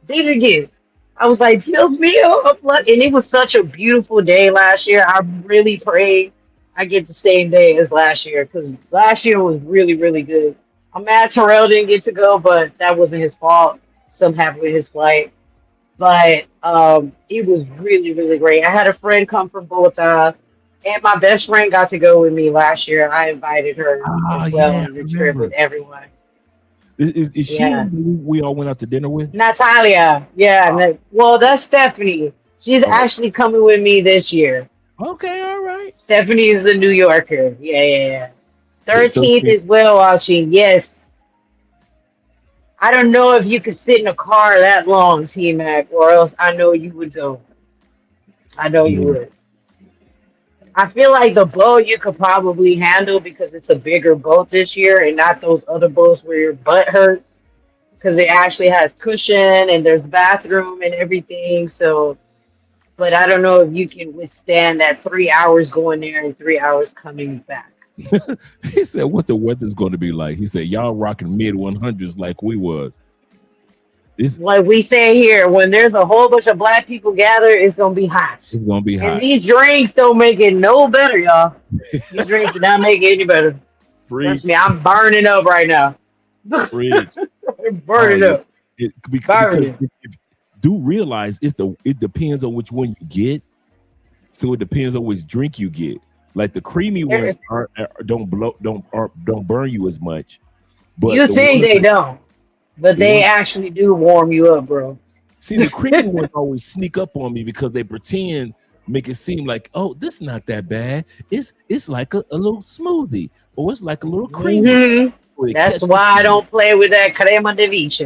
Speaker 4: did it again. I was like, Dios mío. And it was such a beautiful day last year. I really prayed I get the same day as last year because last year was really, really good. I'm mad Terrell didn't get to go, but that wasn't his fault. Some happened with his flight. But it was really, really great. I had a friend come from Bogota, and my best friend got to go with me last year. I invited her
Speaker 3: Oh
Speaker 4: as well
Speaker 3: yeah,
Speaker 4: on
Speaker 3: I
Speaker 4: the trip with
Speaker 3: remember.
Speaker 4: everyone.
Speaker 3: Is she
Speaker 4: Yeah.
Speaker 3: who we all went out to dinner with?
Speaker 4: Natalia. Yeah. Well, that's Stephanie. She's
Speaker 3: Oh,
Speaker 4: actually coming with me this year.
Speaker 3: okay, all right.
Speaker 4: Stephanie is the New Yorker. Yeah, yeah, yeah.
Speaker 3: So
Speaker 4: 13th
Speaker 3: 13.
Speaker 4: is whale watching. Yes. I don't know if you could sit in a car that long, T Mac, or else I know you would go. I know you
Speaker 3: Yeah.
Speaker 4: would. I feel like the boat you could probably handle because it's a bigger boat this year and not those other boats where your butt hurt because it actually has cushion and there's bathroom and everything. So, but I don't know if you can withstand that 3 hours going there and 3 hours coming back.
Speaker 3: He said, "What the weather's going to be like?" He said, "Y'all rocking mid 100s like we was. It's
Speaker 4: Like we say here, when there's a whole bunch of black people gather, it's gonna be hot.
Speaker 3: it's gonna be
Speaker 4: And
Speaker 3: hot."
Speaker 4: these drinks don't make it no better, y'all. These drinks do not make it any better. Trust me,
Speaker 3: Preach,
Speaker 4: I'm burning up right now.
Speaker 3: preach.
Speaker 4: I'm
Speaker 3: Oh
Speaker 4: burning
Speaker 3: yeah.
Speaker 4: up.
Speaker 3: Because
Speaker 4: Burning.
Speaker 3: if do realize it depends on which one you get. So it depends on which drink you get. Like the creamy ones don't burn you as much. But
Speaker 4: You
Speaker 3: the
Speaker 4: think
Speaker 3: ones
Speaker 4: they
Speaker 3: that
Speaker 4: don't, but
Speaker 3: the
Speaker 4: they
Speaker 3: ones
Speaker 4: actually do warm you up, bro.
Speaker 3: see the creamy ones always sneak up on me because they pretend make it seem like, oh, this not that bad. It's like a little smoothie or it's like a little creamer.
Speaker 4: hmm
Speaker 3: Or they
Speaker 4: That's
Speaker 3: catch up
Speaker 4: why I
Speaker 3: to you.
Speaker 4: don't play with that crema de vice.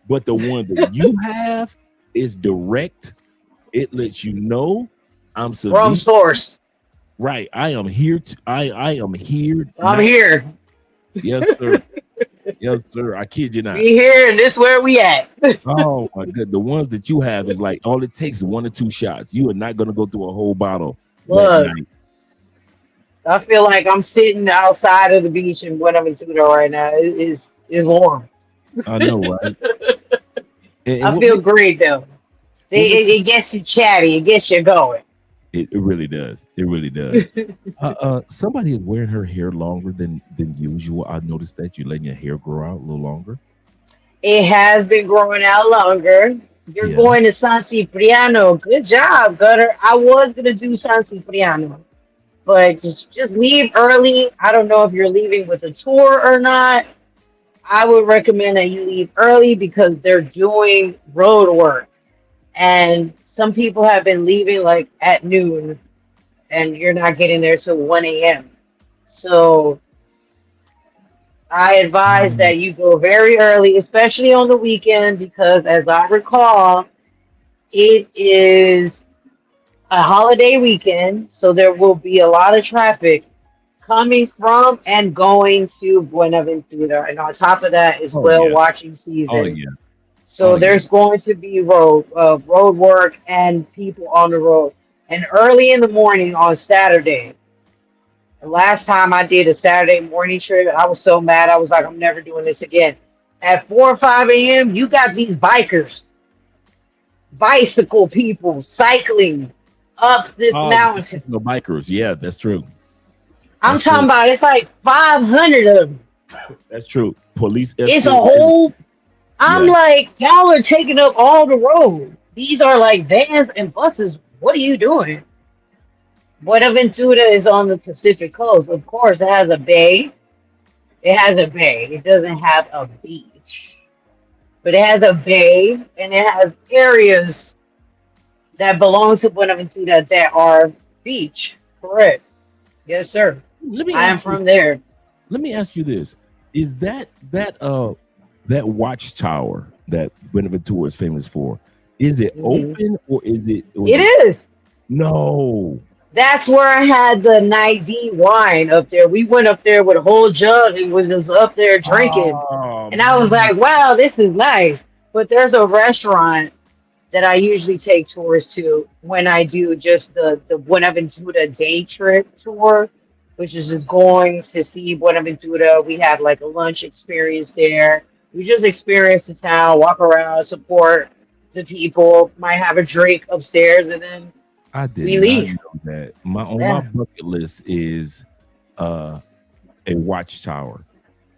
Speaker 3: But the one that you have is direct. It lets you know I'm
Speaker 4: From
Speaker 3: severe.
Speaker 4: source.
Speaker 3: Right. I am here to I am here
Speaker 4: I'm
Speaker 3: now.
Speaker 4: here.
Speaker 3: Yes, sir. Yes, sir. I kid you not.
Speaker 4: We here, and this where we at.
Speaker 3: Oh my god. The ones that you have is like all it takes is 1 or 2 shots. You are not gonna go through a whole bottle that
Speaker 4: Look,
Speaker 3: night.
Speaker 4: I feel like I'm sitting outside of the beach in Buenaventura right now. It's warm.
Speaker 3: I know, right? And
Speaker 4: I
Speaker 3: what
Speaker 4: feel
Speaker 3: makes
Speaker 4: great though.
Speaker 3: what makes
Speaker 4: It gets you chatty. It gets you going.
Speaker 3: it really does. It really does. Somebody is wearing her hair longer than usual. I noticed that you're letting your hair grow out a little longer.
Speaker 4: It has been growing out longer. You're
Speaker 3: Yeah.
Speaker 4: going to San Cipriano. Good job, Gutter. I was gonna do San Cipriano, but just leave early. I don't know if you're leaving with a tour or not. I would recommend that you leave early because they're doing road work. And some people have been leaving like at noon and you're not getting there till 1 a.m. So I advise
Speaker 3: Mm.
Speaker 4: that you go very early, especially on the weekend, because as I recall, it is a holiday weekend. So there will be a lot of traffic coming from and going to Buenaventura. And on top of that is
Speaker 3: Oh
Speaker 4: whale
Speaker 3: yeah.
Speaker 4: watching
Speaker 3: Oh
Speaker 4: season.
Speaker 3: yeah.
Speaker 4: So
Speaker 3: Oh yeah.
Speaker 4: there's going to be road work and people on the road. And early in the morning on Saturday, the last time I did a Saturday morning trip, I was so mad. I was like, I'm never doing this again. At 4 or 5 a.m., you got these bikers, bicycle people cycling up this
Speaker 3: Oh, the
Speaker 4: mountain.
Speaker 3: professional bikers. Yeah, that's true.
Speaker 4: I'm
Speaker 3: That's
Speaker 4: talking
Speaker 3: true.
Speaker 4: about it's like 500 of them.
Speaker 3: That's true. Police
Speaker 4: It's a
Speaker 3: escort.
Speaker 4: whole. I'm
Speaker 3: Yeah.
Speaker 4: like, y'all are taking up all the road. These are like vans and buses. What are you doing? Buenaventura is on the Pacific coast. Of course, it has a bay. It has a bay. It doesn't have a beach, but it has a bay and it has areas that belong to Buenaventura that are beach. Correct. Yes, sir.
Speaker 3: Let me
Speaker 4: I am
Speaker 3: ask you.
Speaker 4: from there.
Speaker 3: Let me ask you this: is that watchtower that Buenaventura is famous for? Is it
Speaker 4: Mhm.
Speaker 3: open or is it?
Speaker 4: It is.
Speaker 3: No.
Speaker 4: That's where I had the night D wine up there. We went up there with a whole jug and was just up there drinking.
Speaker 3: Oh
Speaker 4: And I was
Speaker 3: man.
Speaker 4: like, wow, this is nice. But there's a restaurant that I usually take tours to when I do just the Buenaventura day trip tour, which is just going to see Buenaventura. We have like a lunch experience there. We just experience the town, walk around, support the people, might have a drink upstairs, and then
Speaker 3: I did
Speaker 4: we
Speaker 3: not
Speaker 4: leave.
Speaker 3: know that. My
Speaker 4: Yeah.
Speaker 3: bucket list is a watchtower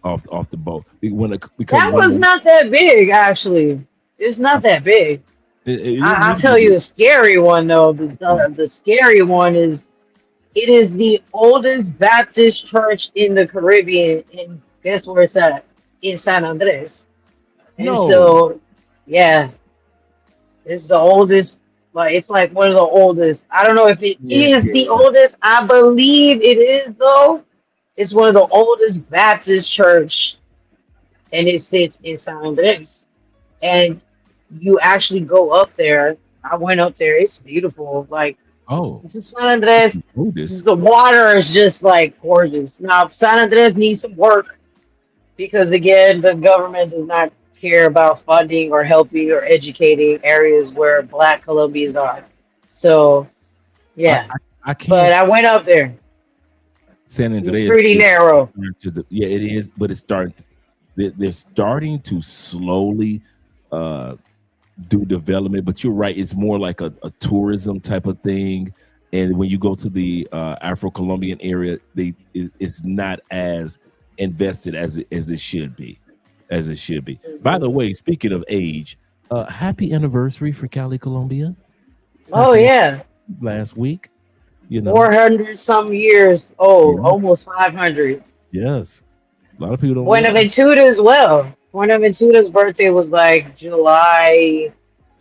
Speaker 3: off the boat. Because
Speaker 4: That
Speaker 3: one of
Speaker 4: was
Speaker 3: them,
Speaker 4: not that big, actually. It's not that big.
Speaker 3: it
Speaker 4: I'll
Speaker 3: really
Speaker 4: tell you
Speaker 3: is.
Speaker 4: the scary one though. The scary one is it is the oldest Baptist church in the Caribbean, and guess where it's at? In San Andres. And
Speaker 3: No.
Speaker 4: so, yeah, it's the oldest. Like it's like one of the oldest. I don't know if it
Speaker 3: Yeah,
Speaker 4: is the
Speaker 3: yeah.
Speaker 4: oldest. I believe it is though. It's one of the oldest Baptist church and it sits in San Andres. And you actually go up there. I went up there. It's beautiful. Like
Speaker 3: Oh,
Speaker 4: to San Andres,
Speaker 3: Buddhist.
Speaker 4: the water is just like gorgeous. Now San Andres needs some work because again, the government does not care about funding or helping or educating areas where Black Colombians are. So
Speaker 3: I,
Speaker 4: yeah,
Speaker 3: I, I
Speaker 4: but
Speaker 3: can't.
Speaker 4: I went up there.
Speaker 3: San
Speaker 4: It was
Speaker 3: Andreas
Speaker 4: pretty
Speaker 3: is
Speaker 4: narrow.
Speaker 3: yeah, it is, but it's starting. They're starting to slowly uh, do development. But you're right; it's more like a tourism type of thing. And when you go to the Afro-Colombian area, it's not as invested as it should be, as it should be. By the way, speaking of age, happy anniversary for Cali Colombia.
Speaker 4: Oh
Speaker 3: Happened
Speaker 4: yeah,
Speaker 3: last week. You know,
Speaker 4: 400 some years old,
Speaker 3: yeah,
Speaker 4: almost 500.
Speaker 3: yes. A lot of people don't realize.
Speaker 4: Buenaventura as well. Buenaventura's birthday was like July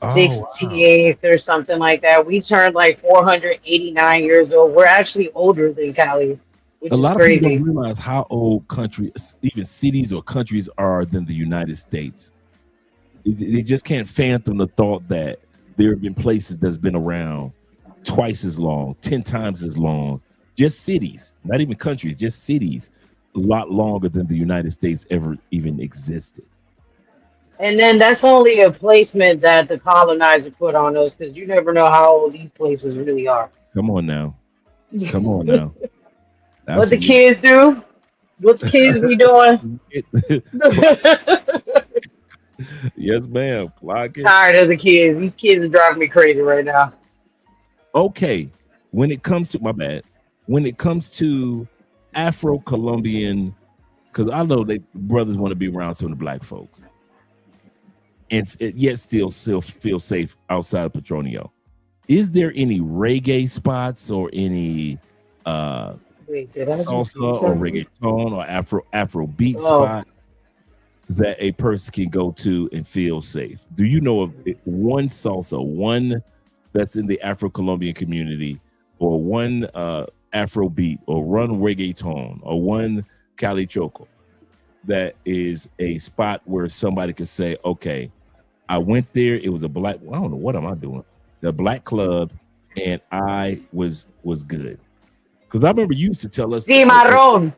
Speaker 3: Oh wow.
Speaker 4: 68th or something like that. We turned like 489 years old. We're actually older than Cali,
Speaker 3: A
Speaker 4: which is
Speaker 3: lot of people don't
Speaker 4: crazy.
Speaker 3: realize how old countries, even cities or countries, are than the United States. They just can't fathom the thought that there have been places that's been around twice as long, 10 times as long. Just cities, not even countries, just cities, a lot longer than the United States ever even existed.
Speaker 4: And then that's only a placement that the colonizer put on us because you never know how old these places really are.
Speaker 3: Come on now. Come on now.
Speaker 4: What the
Speaker 3: Absolutely.
Speaker 4: kids do? What the kids be doing?
Speaker 3: Yes, ma'am. Clock it.
Speaker 4: Tired of the kids. These kids are driving me crazy right now.
Speaker 3: Okay, when it comes to my bad, when it comes to Afro-Colombian, because I know that brothers want to be around some of the black folks, and yet still feel safe outside of Petronio. Is there any reggae spots or any uh
Speaker 4: Wait, did I just
Speaker 3: salsa
Speaker 4: do
Speaker 3: or
Speaker 4: something?
Speaker 3: reggaeton or Afro beat
Speaker 4: Oh,
Speaker 3: spot that a person can go to and feel safe? Do you know of one salsa, one that's in the Afro-Colombian community, or one Afro beat, or one reggaeton, or one Cali Choco that is a spot where somebody could say, okay, I went there, it was a black, I don't know, what am I doing? The black club, and I was good. Because I remember you used to tell us,
Speaker 4: cimarron.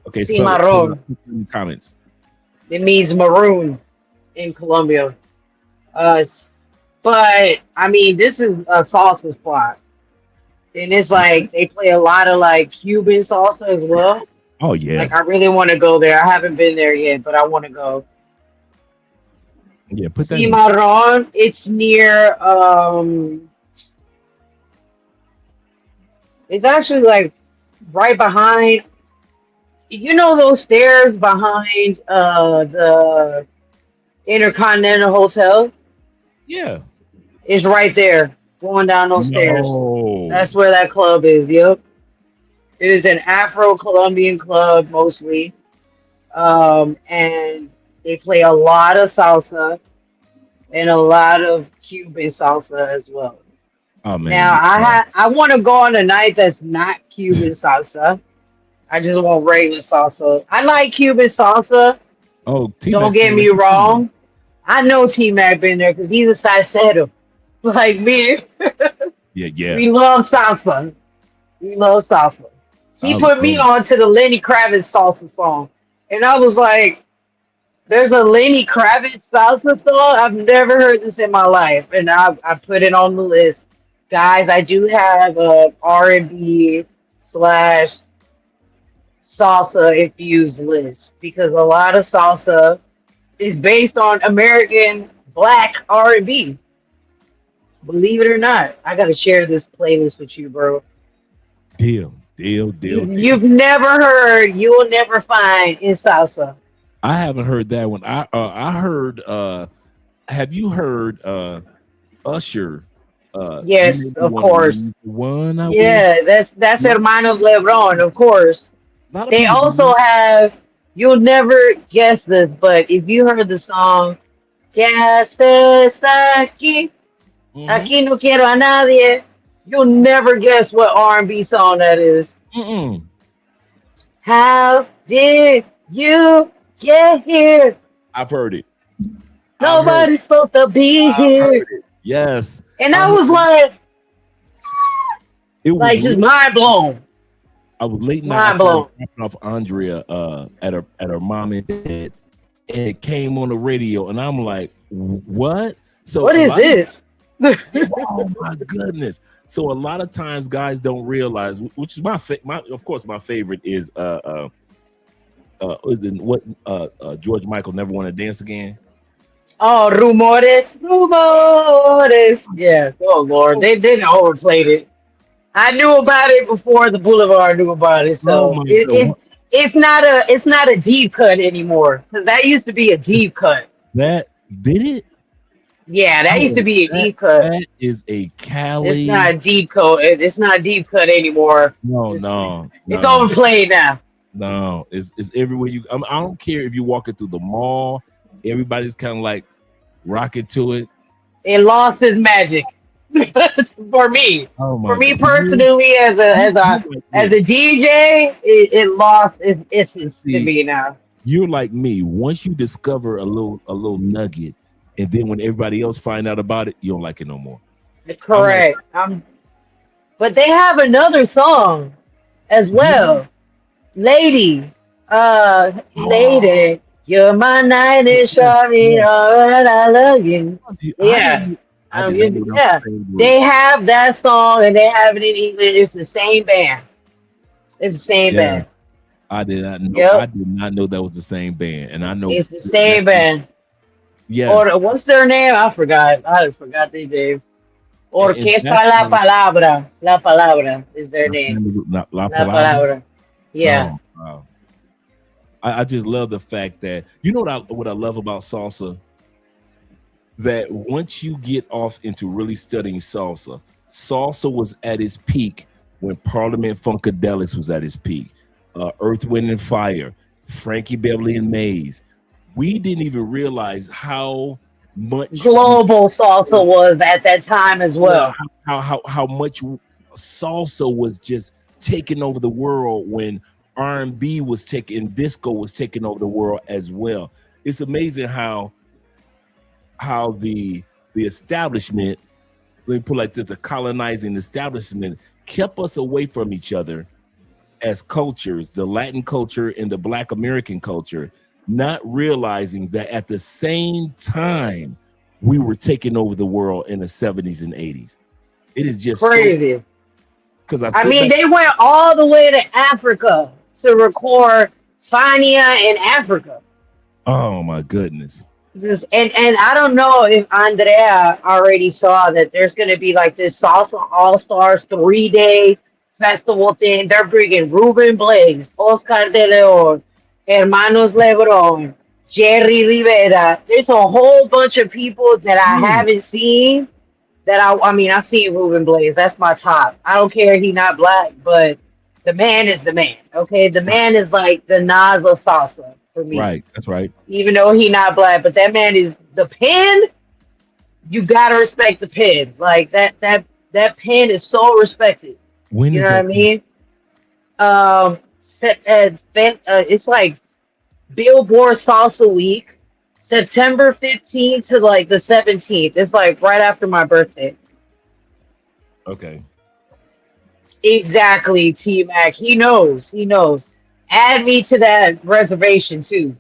Speaker 3: okay, spell it, put it
Speaker 4: Cimarron.
Speaker 3: in the comments.
Speaker 4: It means maroon in Colombia. But I mean, this is a salsa spot, and it's like they play a lot of like Cuban salsa as well.
Speaker 3: Oh yeah,
Speaker 4: Like I really want to go there. I haven't been there yet, but I want to go.
Speaker 3: yeah, put that in.
Speaker 4: Cimarron. It's near. It's actually like right behind. You know those stairs behind the Intercontinental Hotel?
Speaker 3: Yeah.
Speaker 4: Is right there, going down those stairs.
Speaker 3: No.
Speaker 4: That's where that club is. Yep, it is an Afro-Colombian club mostly, and they play a lot of salsa and a lot of Cuban salsa as well.
Speaker 3: Oh man.
Speaker 4: Now I want to go on a night that's not Cuban salsa. I just want regular salsa. I like Cuban salsa.
Speaker 3: Oh, T
Speaker 4: Don't
Speaker 3: Max
Speaker 4: get me wrong. I know T Mac been there because he's a salsero. Like me,
Speaker 3: Yeah, yeah.
Speaker 4: we love salsa. We love salsa. He
Speaker 3: I
Speaker 4: put me
Speaker 3: love
Speaker 4: on to the Lenny Kravitz salsa song. And I was like, there's a Lenny Kravitz salsa song? I've never heard this in my life. And I put it on the list. Guys, I do have a R&B slash salsa infused list because a lot of salsa is based on American black R&B. Believe it or not, I gotta share this playlist with you, bro.
Speaker 3: deal.
Speaker 4: You've never heard, you will never find in salsa.
Speaker 3: I haven't heard that one. I heard have you heard Usher you may
Speaker 4: Yes,
Speaker 3: be
Speaker 4: of
Speaker 3: one of
Speaker 4: course.
Speaker 3: the one I wish.
Speaker 4: Yeah, that's
Speaker 3: A lot,
Speaker 4: Hermanos Lebron, of course.
Speaker 3: lot of
Speaker 4: They
Speaker 3: people
Speaker 4: also
Speaker 3: do.
Speaker 4: have, you'll never guess this, but if you heard the song, ¿Qué haces aquí?
Speaker 3: Mm-hmm.
Speaker 4: Aquí no quiero a nadie. You'll never guess what R&B song that is.
Speaker 3: Mm-mm.
Speaker 4: How did you Get here.
Speaker 3: I've heard it.
Speaker 4: Nobody's supposed to be
Speaker 3: I've
Speaker 4: here.
Speaker 3: heard it. Yes.
Speaker 4: And I was like
Speaker 3: it was
Speaker 4: just mind blown.
Speaker 3: I was late night
Speaker 4: Mind blown.
Speaker 3: dropping off Andrea at her mom and dad, and it came on the radio, and I'm like, what? So
Speaker 4: What is this?
Speaker 3: oh my goodness! So a lot of times guys don't realize, which is my of course my favorite is George Michael, Never Want to Dance Again.
Speaker 4: Oh, rumores. Yeah. Oh Lord, they didn't overplayed it. I knew about it before the Boulevard knew about it, so it's not a deep cut anymore, because that used to be a deep cut.
Speaker 3: That did it?
Speaker 4: Yeah, that used to be a deep cut.
Speaker 3: That is a Cali.
Speaker 4: It's not deep cut. It's not deep cut anymore. It's overplayed now.
Speaker 3: No, it's everywhere you. I don't care if you're walking through the mall. Everybody's kind of like rocking to it.
Speaker 4: It lost its magic. For me, for me personally, as a DJ, it lost its essence to me now.
Speaker 3: You're like me. Once you discover a little nugget, and then when everybody else find out about it, you don't like it no more.
Speaker 4: Correct. But they have another song as well. Lady, lady, you're my night and shawty, I love you. Yeah. Yeah, they have that song and they have it in English. It's the same band. It's the same band.
Speaker 3: I did not know. I did not know that was the same band, and I know
Speaker 4: it's the same band.
Speaker 3: Yes.
Speaker 4: Or what's their name? I forgot their name. Orquesta La Palabra. La Palabra is their name.
Speaker 3: La Palabra.
Speaker 4: Yeah.
Speaker 3: Oh, wow. I just love the fact that what I love about salsa. That once you get off into really studying salsa was at its peak when Parliament Funkadelics was at its peak. Earth, Wind and Fire, Frankie Beverly and Mays. We didn't even realize how much
Speaker 4: global salsa was at that time as well.
Speaker 3: How much salsa was just taking over the world when R&B was taking, disco was taking over the world as well. It's amazing how the establishment, let me put it like this, a colonizing establishment kept us away from each other as cultures, the Latin culture and the Black American culture, not realizing that at the same time we were taking over the world in the 70s and 80s. It is just
Speaker 4: crazy.
Speaker 3: Because
Speaker 4: they went all the way to Africa to record Fania in Africa.
Speaker 3: Oh my goodness.
Speaker 4: And I don't know if Andrea already saw that there's going to be like this Salsa All-Stars 3-day festival thing. They're bringing Ruben Blades, Oscar De Leon, Hermanos Lebron, Jerry Rivera. There's a whole bunch of people that I haven't seen. I see Ruben Blades. That's my top. I don't care if he's not black, but the man is the man. Okay, the man is like the Nas of salsa. For me.
Speaker 3: Right, that's right.
Speaker 4: Even though he not black, but that man is the pen. You gotta respect the pen. Like that pen is so respected.
Speaker 3: When
Speaker 4: you know what I mean? It's like Billboard Salsa Week, September 15th to like the 17th. It's like right after my birthday.
Speaker 3: Okay.
Speaker 4: Exactly, T-Mac. He knows. Add me to that reservation too.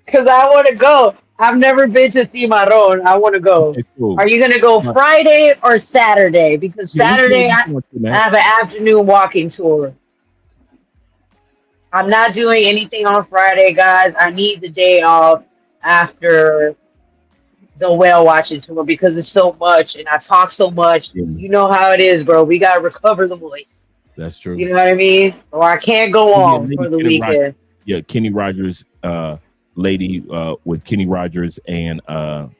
Speaker 4: Because I want to go. I've never been to Cimarron. I want to go.
Speaker 3: Okay, cool.
Speaker 4: Are you going to go Friday or Saturday? Because Saturday I have an afternoon walking tour. I'm not doing anything on Friday, guys. I need the day off after the whale watching tour because it's so much and I talk so much.
Speaker 3: Yeah.
Speaker 4: You know how it is, bro. We got to recover the voice.
Speaker 3: That's true.
Speaker 4: You know what I mean? Or I can't go on for the weekend.
Speaker 3: Kenny Rogers, lady with Kenny Rogers and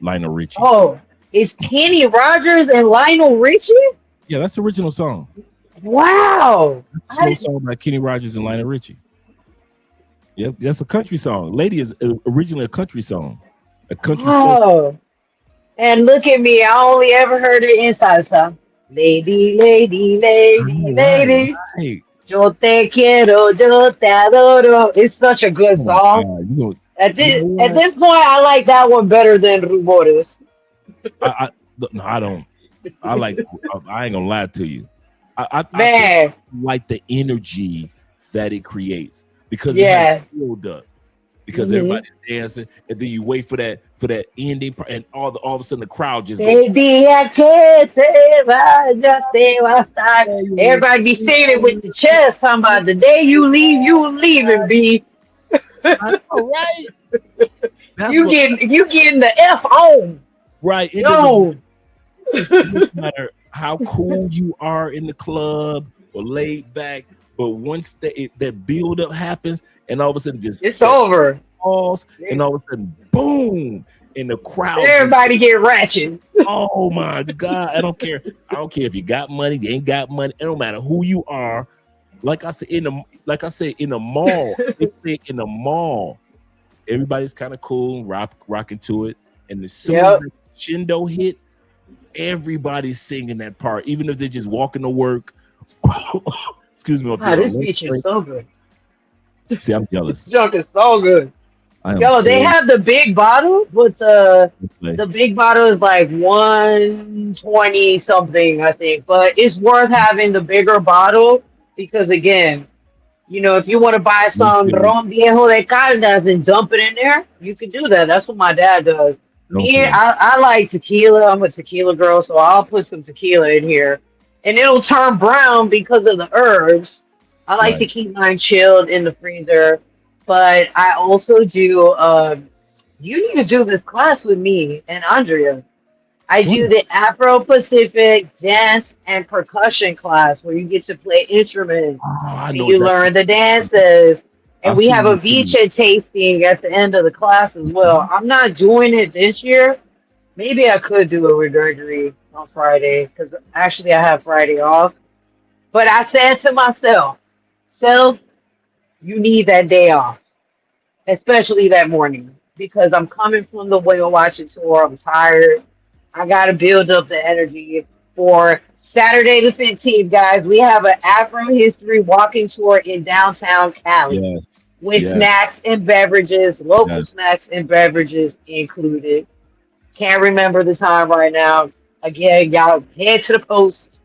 Speaker 3: Lionel Richie.
Speaker 4: Oh, it's Kenny Rogers and Lionel Richie?
Speaker 3: Yeah, that's the original song.
Speaker 4: Wow.
Speaker 3: That's a song by Kenny Rogers and Lionel Richie. Yep, that's a country song. Lady is originally a country song. A country song.
Speaker 4: And look at me. I only ever heard it in salsa. Lady, lady, lady, lady.
Speaker 3: Hey,
Speaker 4: Yo te quiero, yo te adoro. It's such a good
Speaker 3: Oh my
Speaker 4: song.
Speaker 3: God, you know
Speaker 4: At
Speaker 3: what?
Speaker 4: this point, I like that one better than Rumores.
Speaker 3: I no, I don't. I like. I ain't gonna lie to you. I think
Speaker 4: Man,
Speaker 3: I like the energy that it creates because it has
Speaker 4: yeah.
Speaker 3: build up. Because
Speaker 4: hmm
Speaker 3: everybody's dancing, and then you wait for that ending, and all of a sudden the crowd just go.
Speaker 4: El día que te vayas, te vas a estar.
Speaker 3: "Oh, yeah,
Speaker 4: Everybody be singing it with the chest, talking about the day you leaving, B.
Speaker 3: I know, right? That's
Speaker 4: You
Speaker 3: what.
Speaker 4: getting the F on.
Speaker 3: Right.
Speaker 4: Yo.
Speaker 3: It doesn't matter how cool you are in the club or laid back, but once that build up happens, and all of a sudden just
Speaker 4: It's
Speaker 3: that
Speaker 4: over.
Speaker 3: pause, and all of a sudden boom, and the crowd just,
Speaker 4: Everybody get ratchet.
Speaker 3: oh my God, I don't care. I don't care if you got money, you ain't got money. It don't matter who you are. Like I said in the mall, in the mall, everybody's kind of cool, rocking to it, and as soon as
Speaker 4: Yep.
Speaker 3: the shindo hit, everybody's singing that part, even if they're just walking to work. Excuse me, if
Speaker 4: Wow,
Speaker 3: they're on
Speaker 4: this
Speaker 3: lunch
Speaker 4: beach is
Speaker 3: break.
Speaker 4: so good.
Speaker 3: See, I'm jealous.
Speaker 4: This junk is so good.
Speaker 3: I am
Speaker 4: Yo, they
Speaker 3: so
Speaker 4: have the big bottle, but the
Speaker 3: play.
Speaker 4: the big bottle is like 120 something, I think. But it's worth having the bigger bottle because again, if you want to buy some
Speaker 3: Okay,
Speaker 4: ron viejo de Caldas and dump it in there, you can do that. That's what my dad does. Me,
Speaker 3: okay,
Speaker 4: I like tequila. I'm a tequila girl, so I'll put some tequila in here, and it'll turn brown because of the herbs. I like to
Speaker 3: right.
Speaker 4: keep mine chilled in the freezer, but I also do. You need to do this class with me and Andrea. I
Speaker 3: What?
Speaker 4: do the Afro-Pacific dance and percussion class where you get to play instruments
Speaker 3: Oh, I
Speaker 4: and
Speaker 3: know
Speaker 4: you
Speaker 3: exactly.
Speaker 4: learn the dances. And
Speaker 3: I've
Speaker 4: we have
Speaker 3: seen
Speaker 4: a
Speaker 3: you too.
Speaker 4: Vicha tasting at the end of the class as well. I'm not doing it this year. Maybe I could do it with Gregory on Friday because actually I have Friday off. But I said to myself, self, you need that day off, especially that morning, because I'm coming from the whale watching tour. I'm tired. I got to build up the energy for Saturday the 15th, guys. We have an Afro History walking tour in downtown Cali
Speaker 3: Yes,
Speaker 4: with
Speaker 3: yes,
Speaker 4: snacks and beverages, local
Speaker 3: yes.
Speaker 4: snacks and beverages included. Can't remember the time right now. Again, y'all head to the post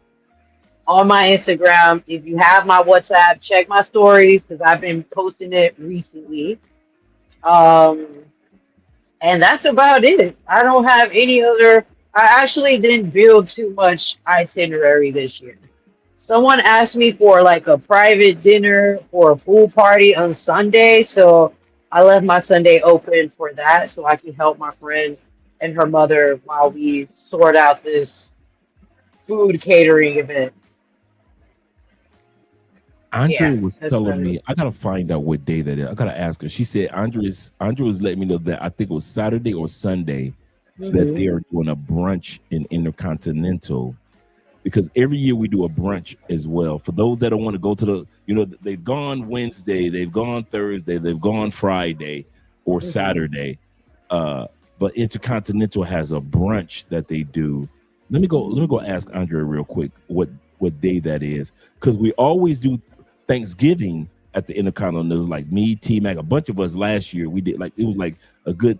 Speaker 4: on my Instagram. If you have my WhatsApp, check my stories because I've been posting it recently. Um, and that's about it. I don't have any other. I actually didn't build too much itinerary this year. Someone asked me for like a private dinner for a pool party on Sunday, so I left my Sunday open for that so I can help my friend and her mother while we sort out this food catering event.
Speaker 3: Andrea
Speaker 4: Yeah,
Speaker 3: was
Speaker 4: that's
Speaker 3: telling
Speaker 4: about it.
Speaker 3: me I gotta find out what day that is. I gotta ask her. She said Andrea was letting me know that I think it was Saturday or Sunday that
Speaker 4: hmm
Speaker 3: they are doing a brunch in Intercontinental because every year we do a brunch as well. For those that don't want to go to they've gone Wednesday, they've gone Thursday, they've gone Friday or
Speaker 4: hmm
Speaker 3: Saturday. But Intercontinental has a brunch that they do. Let me go ask Andrea real quick what day that is. Because we always do Thanksgiving at the Intercontinental. It was like me, T Mac, a bunch of us last year. We did it was like a good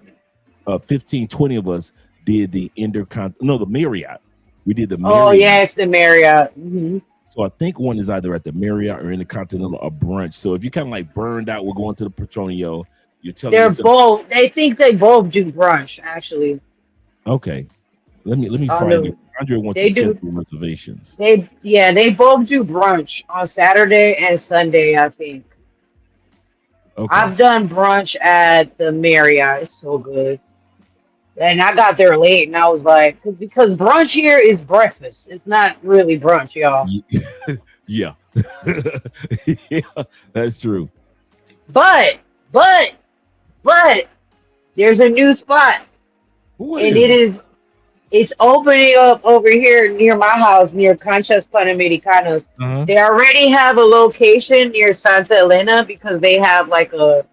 Speaker 3: 15, 20 of us did the the Marriott. We did the
Speaker 4: Oh,
Speaker 3: Marriott.
Speaker 4: yes, the Marriott.
Speaker 3: So I think one is either at the Marriott or Intercontinental or brunch. So if you're kind of like burned out, we're going to the Petronio. You're telling
Speaker 4: They're
Speaker 3: yourself,
Speaker 4: both. They think they both do brunch. Actually,
Speaker 3: okay, let me
Speaker 4: I
Speaker 3: find it.
Speaker 4: know
Speaker 3: Andrea wants to
Speaker 4: they
Speaker 3: schedule
Speaker 4: do.
Speaker 3: reservations.
Speaker 4: They both do brunch on Saturday and Sunday. I think
Speaker 3: Okay.
Speaker 4: I've done brunch at the Marriott. It's so good, and I got there late, and I was like, because brunch here is breakfast. It's not really brunch, y'all.
Speaker 3: Ye- Yeah. Yeah, that's true.
Speaker 4: But but but there's a new spot,
Speaker 3: What
Speaker 4: and
Speaker 3: is it?
Speaker 4: it's opening up over here near my house, near Conchas Panamericanos.
Speaker 3: Uh-huh.
Speaker 4: They already have a location near Santa Elena because they have like a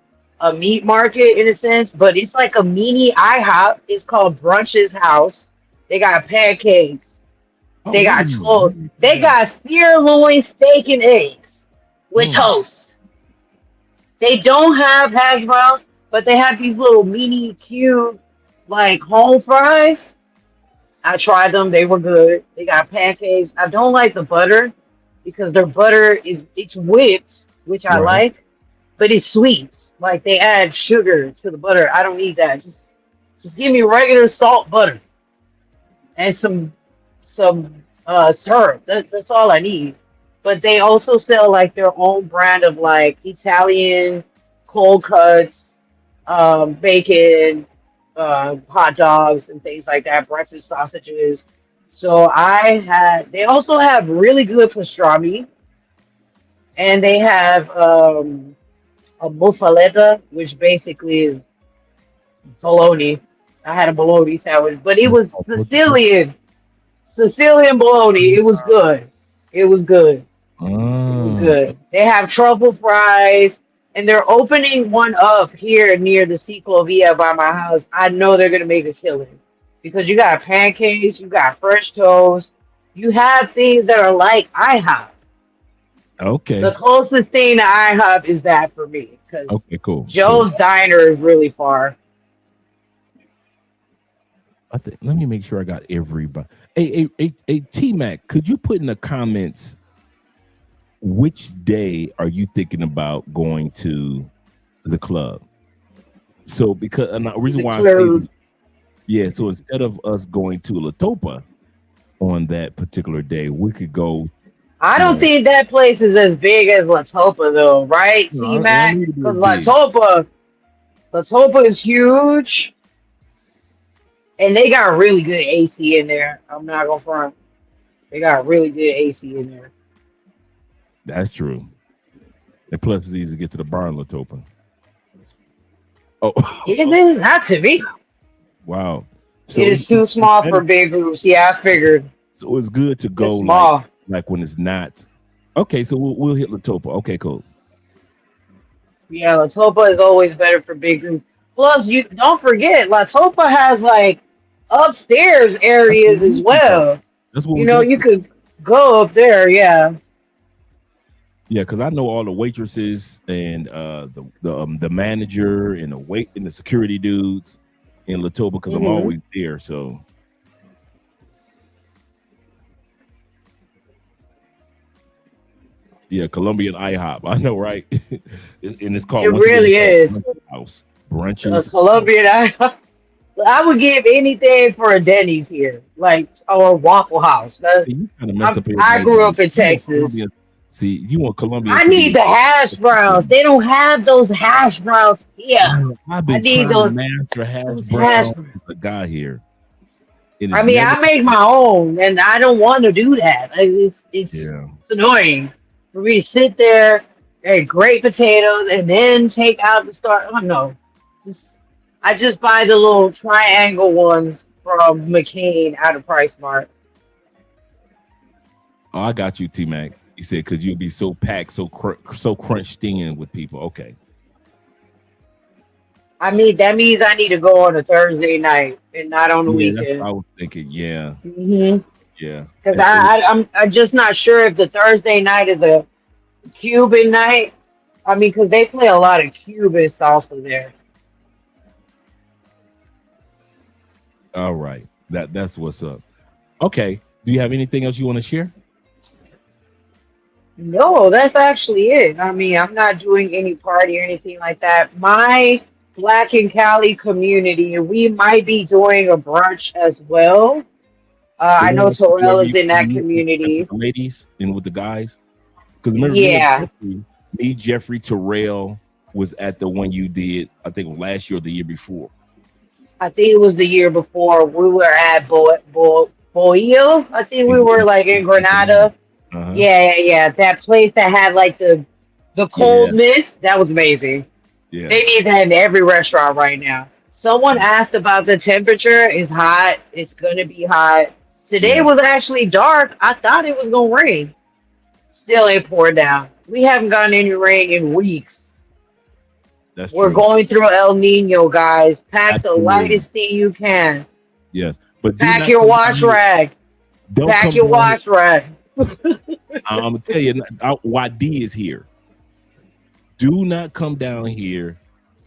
Speaker 4: meat market in a sense, but it's like a mini IHOP. It's called Brunch's House. They got pancakes.
Speaker 3: Oh,
Speaker 4: They
Speaker 3: let
Speaker 4: got
Speaker 3: me
Speaker 4: toast.
Speaker 3: let me
Speaker 4: They
Speaker 3: check.
Speaker 4: got sirloin steak and eggs. with toast. They don't have hash browns, but they have these little mini cube like home fries. I tried them; they were good. They got pancakes. I don't like the butter because their butter it's whipped, which I
Speaker 3: Right.
Speaker 4: like, but it's sweet. Like they add sugar to the butter. I don't need that. Just give me regular salt butter and some syrup. That's all I need. But they also sell like their own brand of like Italian cold cuts, bacon, hot dogs, and things like that. Breakfast sausages. So they also have really good pastrami, and they have a muffaletta, which basically is bologna. I had a bologna sandwich, but it was Sicilian bologna. It was good. It was good. It was
Speaker 3: Mm.
Speaker 4: good. They have truffle fries, and they're opening one up here near the Ciclovia by my house. I know they're gonna make a killing because you got pancakes, you got fresh toast, you have things that are like IHOP.
Speaker 3: Okay.
Speaker 4: The closest thing to IHOP is that for me because
Speaker 3: Okay. Cool.
Speaker 4: Joe's Diner is really far.
Speaker 3: Let me make sure I got everybody. Hey, T Mac, could you put in the comments which day are you thinking about going to the club? So because and the reason
Speaker 4: The
Speaker 3: why I
Speaker 4: club.
Speaker 3: say yeah, so instead of us going to Latopa on that particular day, we could go.
Speaker 4: I
Speaker 3: You
Speaker 4: don't
Speaker 3: know,
Speaker 4: think that place is as big as Latopa though, right,
Speaker 3: no,
Speaker 4: T
Speaker 3: it don't
Speaker 4: Mac?
Speaker 3: need to be
Speaker 4: Because
Speaker 3: as big.
Speaker 4: Latopa is huge, and they got really good AC in there. I'm not gonna front. They got really good AC in there.
Speaker 3: That's true. And plus, it's easy to get to the bar in Latopa. Oh,
Speaker 4: Is it? Not to me.
Speaker 3: wow. So
Speaker 4: It is too small for big groups. Yeah, I figured.
Speaker 3: so it's good to go
Speaker 4: It's small.
Speaker 3: like when it's not. Okay, so we'll hit Latopa. Okay, cool.
Speaker 4: Yeah, Latopa is always better for big groups. Plus, you don't forget, Latopa has like upstairs
Speaker 3: That's what
Speaker 4: areas
Speaker 3: we
Speaker 4: as
Speaker 3: usually go.
Speaker 4: well.
Speaker 3: That's what
Speaker 4: You
Speaker 3: we
Speaker 4: know,
Speaker 3: go
Speaker 4: you
Speaker 3: to.
Speaker 4: could go up there. Yeah.
Speaker 3: Yeah, because I know all the waitresses and the manager and the security dudes in Latopa because I'm
Speaker 4: hmm
Speaker 3: always there. So yeah, Colombian IHOP. I know, right? And it's
Speaker 4: It
Speaker 3: called once again,
Speaker 4: really
Speaker 3: it's called
Speaker 4: is.
Speaker 3: Brunches House. Brunches.
Speaker 4: Colombian, I would give anything for a Denny's here, like or a Waffle House.
Speaker 3: See, you kind of mess up
Speaker 4: I
Speaker 3: everybody's
Speaker 4: grew
Speaker 3: name.
Speaker 4: up in
Speaker 3: You want
Speaker 4: Texas.
Speaker 3: Colombians. See, you want Colombians
Speaker 4: I
Speaker 3: to be
Speaker 4: need the hash browns. They don't have those hash browns here.
Speaker 3: Man, I've
Speaker 4: I
Speaker 3: been
Speaker 4: need
Speaker 3: trying to master hash
Speaker 4: those hash
Speaker 3: brown
Speaker 4: browns.
Speaker 3: since I got here. It
Speaker 4: I
Speaker 3: is
Speaker 4: mean,
Speaker 3: never
Speaker 4: I make my own, and I don't want to do that. Like,
Speaker 3: yeah.
Speaker 4: it's annoying for me to sit there and grate potatoes and then take out the start. Oh no, just I just buy the little triangle ones from McCain out of Price Mart.
Speaker 3: Oh, I got you, T Mac. You said because you'll be so packed, so crunched in with people. Okay.
Speaker 4: I mean, that means I need to go on a Thursday night and not on the
Speaker 3: Yeah, that's what
Speaker 4: weekend.
Speaker 3: I was thinking. Yeah,
Speaker 4: Because
Speaker 3: yeah.
Speaker 4: I'm just not sure if the Thursday night is a Cuban night. I mean, because they play a lot of Cuban salsa there.
Speaker 3: All right. That's what's up. Okay. Do you have anything else you want to share?
Speaker 4: No, that's actually it. I mean, I'm not doing any party or anything like that. My Black and Cali community, we might be doing a brunch as well.
Speaker 3: The
Speaker 4: I
Speaker 3: one
Speaker 4: know Terrell
Speaker 3: wherever
Speaker 4: is
Speaker 3: you
Speaker 4: in that
Speaker 3: like with
Speaker 4: community.
Speaker 3: the ladies and with the guys. Because remember,
Speaker 4: Yeah,
Speaker 3: Jeffrey, Terrell was at the one you did. I think last year or the year before.
Speaker 4: I think it was the year before we were at Boyle. I think we were like in Granada.
Speaker 3: Uh-huh.
Speaker 4: Yeah. That place that had like the
Speaker 3: Yeah,
Speaker 4: cold mist. That was amazing.
Speaker 3: yeah,
Speaker 4: They need that in every restaurant right now. Someone asked about the temperature. It's hot. It's gonna be hot. Today
Speaker 3: yeah.
Speaker 4: was actually dark. I thought it was gonna rain. Still ain't poured down. We haven't gotten any rain in weeks.
Speaker 3: That's
Speaker 4: We're
Speaker 3: true.
Speaker 4: going through El Nino, guys. Pack the
Speaker 3: Absolutely.
Speaker 4: lightest thing you can.
Speaker 3: Yes. But do
Speaker 4: Pack
Speaker 3: not
Speaker 4: your
Speaker 3: come down
Speaker 4: wash
Speaker 3: here.
Speaker 4: rag.
Speaker 3: Don't
Speaker 4: Pack
Speaker 3: come
Speaker 4: your
Speaker 3: down here.
Speaker 4: wash rag.
Speaker 3: I'm gonna tell you, YD is here. do not come down here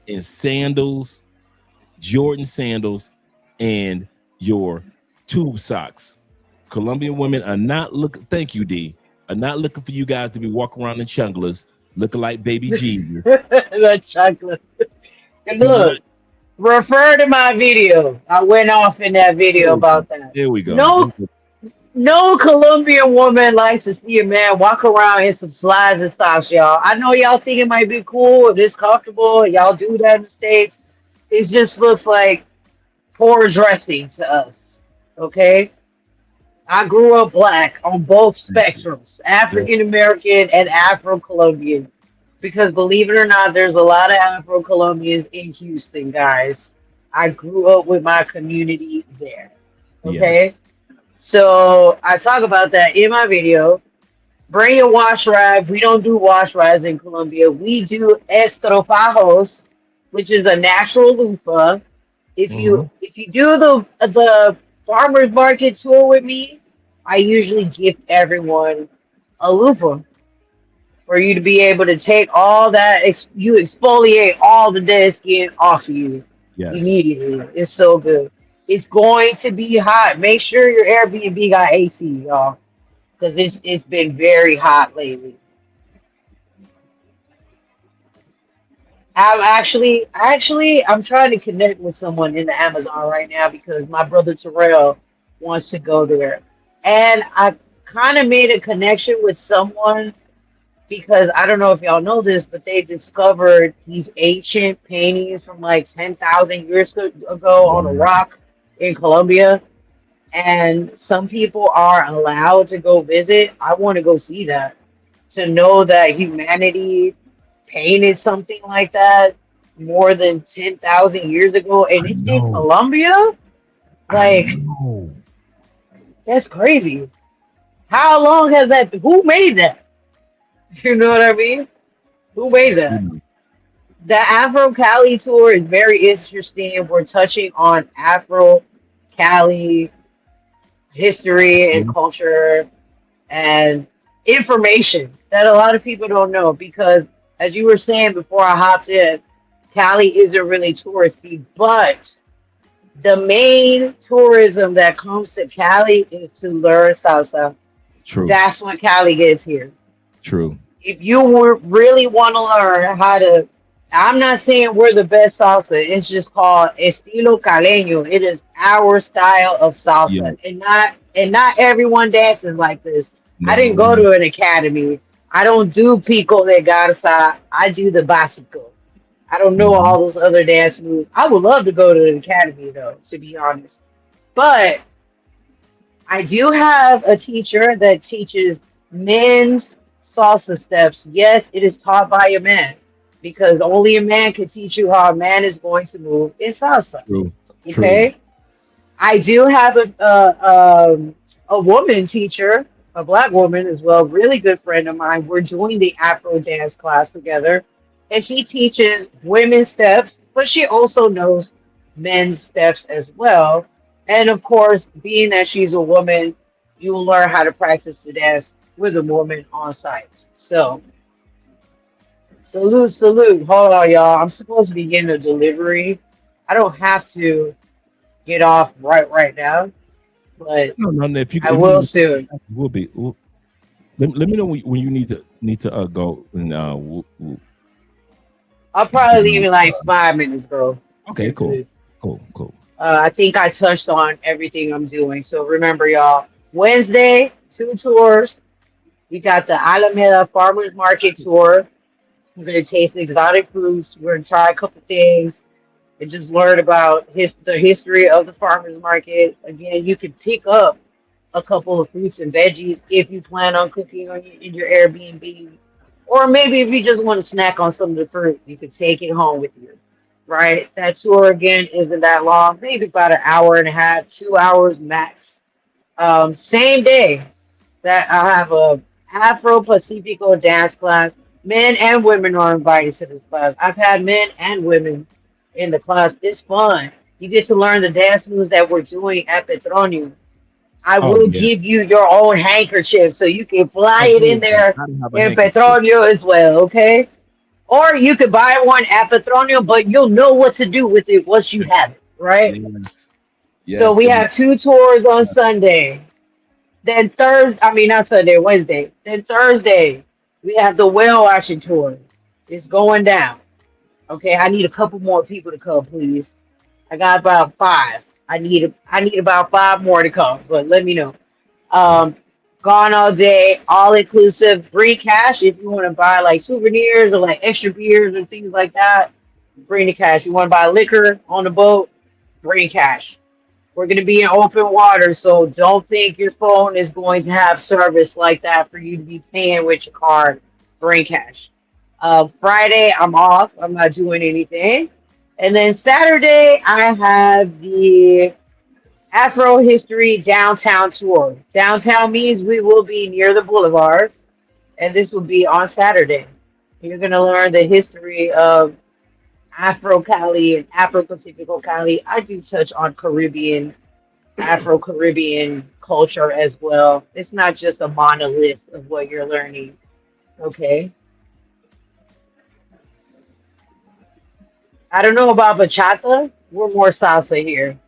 Speaker 3: in sandals, Jordan sandals, and your tube socks. Colombian women are not looking. Thank you, D. Are not looking for you guys to be walking around in chunglers, looking like baby Jesus.
Speaker 4: The chocolate. And
Speaker 3: Do not.
Speaker 4: look, refer to my video. I went off in that
Speaker 3: There
Speaker 4: video
Speaker 3: we go.
Speaker 4: about that.
Speaker 3: There we go.
Speaker 4: No Colombian woman likes to see a man walk around in some slides and socks, y'all. I know y'all think it might be cool if it's comfortable. Y'all do that in the States. It just looks like poor dressing to us. Okay? I grew up black on both spectrums, African American and Afro Colombian. Because believe it or not, there's a lot of Afro Colombians in Houston, guys. I grew up with my community there.
Speaker 3: Yes.
Speaker 4: Okay? So I talk about that in my video. Bring your wash rag. We don't do wash rags in Colombia. We do estropajos, which is a natural loofah. If you do the farmers market tour with me, I usually gift everyone a loofah for you to be able to take all that. You exfoliate all the dead skin off of you
Speaker 3: Yes.
Speaker 4: immediately. It's so good. It's going to be hot. Make sure your Airbnb got AC, y'all, because it's been very hot lately. I'm trying to connect with someone in the Amazon right now because my brother Terrell wants to go there, and I kind of made a connection with someone because I don't know if y'all know this, but they discovered these ancient paintings from like 10,000 years ago on a rock in Colombia. And some people are allowed to go visit. I want to go see that to know that humanity painted something like that more than 10,000 years ago. And it's in Colombia? Like, that's crazy. How long has that? Who made that? You know what I mean? Who made that? The Afro Cali tour is very interesting. We're touching on Afro Cali history and culture and information that a lot of people don't know because, as you were saying before I hopped in, Cali isn't really touristy, but the main tourism that comes to Cali is to learn salsa.
Speaker 3: True.
Speaker 4: That's what Cali gets here.
Speaker 3: True.
Speaker 4: If you really want to learn how to, I'm not saying we're the best salsa. It's just called estilo caleño. It is our style of salsa, and not everyone dances like this.
Speaker 3: No.
Speaker 4: I didn't go to an academy. I don't do pico de garza. I do the básico. I don't know all those other dance moves. I would love to go to an academy though, to be honest. But I do have a teacher that teaches men's salsa steps. Yes, it is taught by a man because only a man can teach you how a man is going to move in salsa.
Speaker 3: True.
Speaker 4: Okay.
Speaker 3: True.
Speaker 4: I do have a woman teacher, a black woman as well, really good friend of mine. We're doing the Afro dance class together, and she teaches women's steps, but she also knows men's steps as well. And of course, being that she's a woman, you will learn how to practice the dance with a woman on site. So, salute. Hold on, y'all. I'm supposed to be getting a delivery. I don't have to get off right now, but
Speaker 3: No. If
Speaker 4: I will soon.
Speaker 3: We'll be. Let me know when you need to go, and
Speaker 4: I'll probably leave in like 5 minutes, bro.
Speaker 3: Okay, cool.
Speaker 4: I think I touched on everything I'm doing. So remember, y'all, Wednesday, 2 tours. We got the Alameda Farmers Market tour. We're going to taste exotic fruits. We're going to try a couple things and just learn about the history of the farmers market. Again, you can pick up a couple of fruits and veggies if you plan on cooking in your Airbnb. Or maybe if you just want to snack on some of the fruit, you could take it home with you. Right? That tour, again, isn't that long. Maybe about an hour and a half, 2 hours max. Same day that I have a Afro Pacifico dance class. Men and women are invited to this class. I've had men and women in the class. It's fun. You get to learn the dance moves that we're doing at Petronio. I will give you your own handkerchief so you can fly it in there in Petronio as well, okay? Or you could buy one at Petronio, but you'll know what to do with it once you have it, right?
Speaker 3: Yes.
Speaker 4: So
Speaker 3: Yes.
Speaker 4: we have two tours on Sunday. Then Thursday, I mean not Sunday, Wednesday. Then Thursday, we have the whale watching tour. It's going down. Okay, I need a couple more people to come, please. I got about five. I need about five more to come, but let me know.
Speaker 3: Right.
Speaker 4: Um, Gone all day, all inclusive, bring cash if you want to buy like souvenirs or like extra beers and things like that. Bring the cash. You want to buy liquor on the boat, bring cash. We're going to be in open water, so don't think your phone is going to have service like that for you to be paying with your card. Bring cash. Friday, I'm off. I'm not doing anything. And then Saturday, I have the Afro History Downtown Tour. Downtown means we will be near the boulevard, and this will be on Saturday. You're going to learn the history of Afro Cali and Afro Pacifico Cali. I do touch on Afro Caribbean culture as well. It's not just a monolith of what you're learning. Okay. I don't know about bachata. We're more salsa here.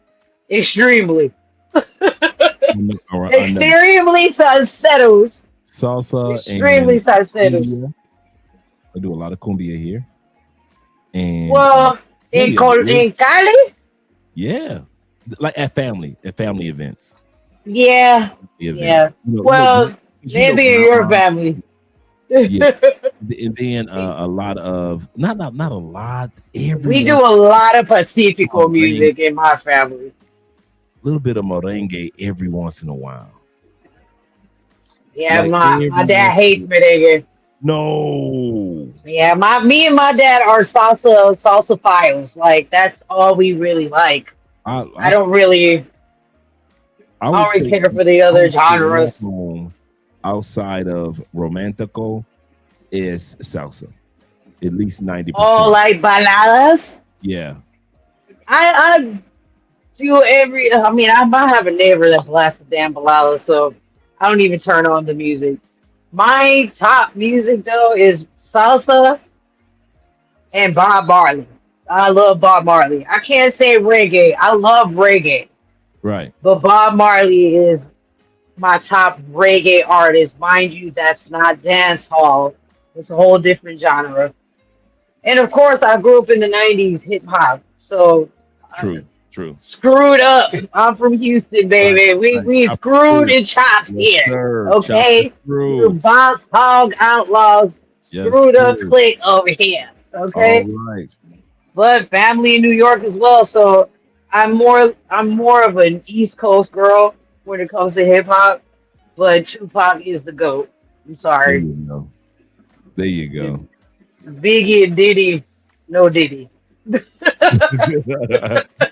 Speaker 4: Extremely.
Speaker 3: All right. I know
Speaker 4: Extremely salseros.
Speaker 3: salsa
Speaker 4: Extremely
Speaker 3: and
Speaker 4: salseros.
Speaker 3: cumbia. I do a lot of cumbia here, and
Speaker 4: Well,
Speaker 3: maybe a little,
Speaker 4: in Cali,
Speaker 3: yeah, like at family events,
Speaker 4: yeah,
Speaker 3: the
Speaker 4: yeah.
Speaker 3: events.
Speaker 4: Well, maybe in your
Speaker 3: Grandma,
Speaker 4: family.
Speaker 3: yeah, and then a lot of not a lot.
Speaker 4: We do
Speaker 3: Everyone
Speaker 4: a lot of Pacifico
Speaker 3: merengue,
Speaker 4: music in my family.
Speaker 3: a little bit of merengue every once in a while.
Speaker 4: Yeah,
Speaker 3: Like
Speaker 4: my
Speaker 3: every
Speaker 4: dad
Speaker 3: once
Speaker 4: hates
Speaker 3: in
Speaker 4: merengue.
Speaker 3: no,
Speaker 4: Yeah, me and my dad are salsa files. Like that's all we really like.
Speaker 3: I
Speaker 4: I
Speaker 3: I
Speaker 4: don't really
Speaker 3: I
Speaker 4: I
Speaker 3: would
Speaker 4: don't really
Speaker 3: say
Speaker 4: care for the
Speaker 3: I
Speaker 4: other
Speaker 3: would say my
Speaker 4: genres.
Speaker 3: home outside of romantico is salsa. At least
Speaker 4: Oh,
Speaker 3: 90%.
Speaker 4: like baladas.
Speaker 3: Yeah.
Speaker 4: I do every. I mean, I might have a neighbor that blasts the damn balala, so I don't even turn on the music. My top music though is salsa and Bob Marley. I love Bob Marley. I can't say reggae. I love reggae,
Speaker 3: Right.
Speaker 4: but Bob Marley is my top reggae artist. Mind you, that's not dance hall. It's a whole different genre. And of course, I grew up in the '90s hip hop, so
Speaker 3: True. True.
Speaker 4: screwed up. I'm from Houston,
Speaker 3: Right.
Speaker 4: baby.
Speaker 3: Right.
Speaker 4: We
Speaker 3: Chop
Speaker 4: screwed
Speaker 3: through.
Speaker 4: and chopped
Speaker 3: Yes,
Speaker 4: here.
Speaker 3: sir. Chop
Speaker 4: Okay, we're
Speaker 3: through.
Speaker 4: boss hog outlaws,
Speaker 3: Yes,
Speaker 4: screwed up
Speaker 3: sir.
Speaker 4: clique over here.
Speaker 3: All
Speaker 4: Okay,
Speaker 3: right.
Speaker 4: but family in New York as well. So I'm more of an East Coast girl when it comes to hip hop. But Tupac is the goat. I'm
Speaker 3: There
Speaker 4: sorry,
Speaker 3: you go. There you go.
Speaker 4: Biggie and Diddy, no Diddy.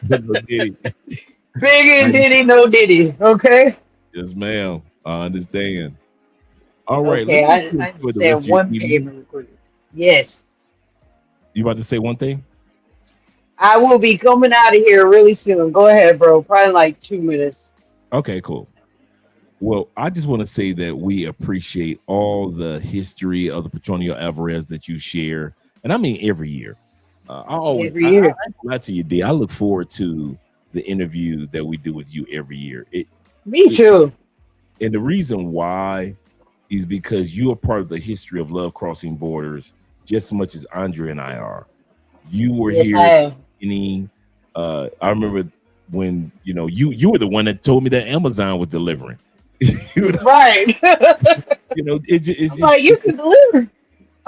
Speaker 3: No diddy.
Speaker 4: Biggie and
Speaker 3: Right.
Speaker 4: Diddy, no Diddy. Okay.
Speaker 3: Yes, ma'am. I understand. All right. Let
Speaker 4: Okay,
Speaker 3: me
Speaker 4: I,
Speaker 3: enjoy
Speaker 4: I
Speaker 3: the
Speaker 4: just
Speaker 3: rest
Speaker 4: said
Speaker 3: of your
Speaker 4: one
Speaker 3: evening.
Speaker 4: payment real quick. Yes,
Speaker 3: You about to say one thing?
Speaker 4: I will be coming out of here really soon. Go ahead, bro. Probably like 2 minutes.
Speaker 3: Okay, cool. Well, I just want to say that we appreciate all the history of the Petronio Alvarez that you share, and I mean every year.
Speaker 4: Every year.
Speaker 3: I lie to you, D. I look forward to the interview that we do with you every year.
Speaker 4: Me
Speaker 3: It
Speaker 4: too.
Speaker 3: and the reason why is because you are part of the history of love crossing borders just as much as Andre and I are. You were
Speaker 4: Yes,
Speaker 3: here
Speaker 4: I am.
Speaker 3: beginning. I remember when you were the one that told me that Amazon was delivering. you know,
Speaker 4: Right.
Speaker 3: it's
Speaker 4: I'm like,
Speaker 3: just
Speaker 4: you can deliver.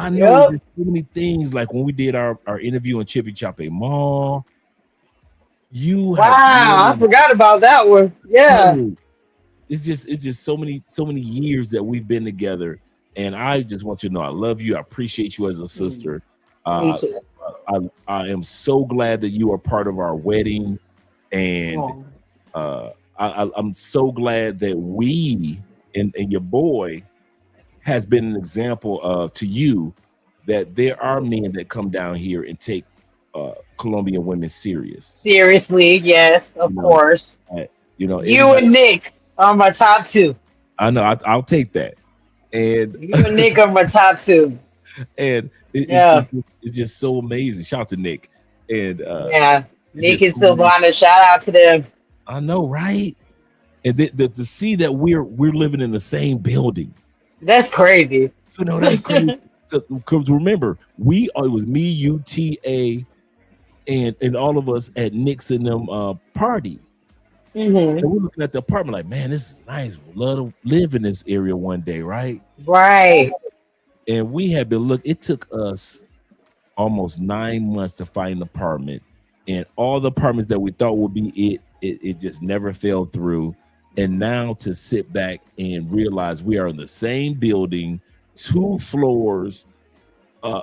Speaker 3: I know
Speaker 4: Yep.
Speaker 3: there's so many things like when we did our interview in Chippy Choppy Mall. You have
Speaker 4: Wow, I
Speaker 3: really
Speaker 4: forgot about that one. Yeah.
Speaker 3: no, it's just so many years that we've been together, and I just want you to know I love you. I appreciate you as a sister.
Speaker 4: Me
Speaker 3: Uh,
Speaker 4: too.
Speaker 3: I am so glad that you are part of our wedding, and
Speaker 4: Oh,
Speaker 3: I'm so glad that we and your boy has been an example to you that there are men that come down here and take Colombian women serious.
Speaker 4: seriously, yes,
Speaker 3: You
Speaker 4: of
Speaker 3: know,
Speaker 4: course. You
Speaker 3: everybody.
Speaker 4: and Nick are my top two.
Speaker 3: I know I'll take that, and
Speaker 4: You and Nick are my top two.
Speaker 3: and
Speaker 4: Yeah,
Speaker 3: it's just so amazing. Shout out to Nick. And
Speaker 4: yeah.
Speaker 3: it's
Speaker 4: Nick
Speaker 3: just
Speaker 4: and
Speaker 3: so amazing.
Speaker 4: Silvana, shout out to them.
Speaker 3: I know, right? And to see that we're living in the same building.
Speaker 4: That's crazy.
Speaker 3: You know, that's crazy. Because remember, it was me, you, TA, and all of us at Nick's and them party.
Speaker 4: Hmm.
Speaker 3: And we're looking at the apartment like, man, this is nice. We'd love to live in this area one day, right?
Speaker 4: Right.
Speaker 3: And we had been it took us almost 9 months to find an apartment. And all the apartments that we thought would be it just never fell through. And now to sit back and realize we are in the same building, 2 floors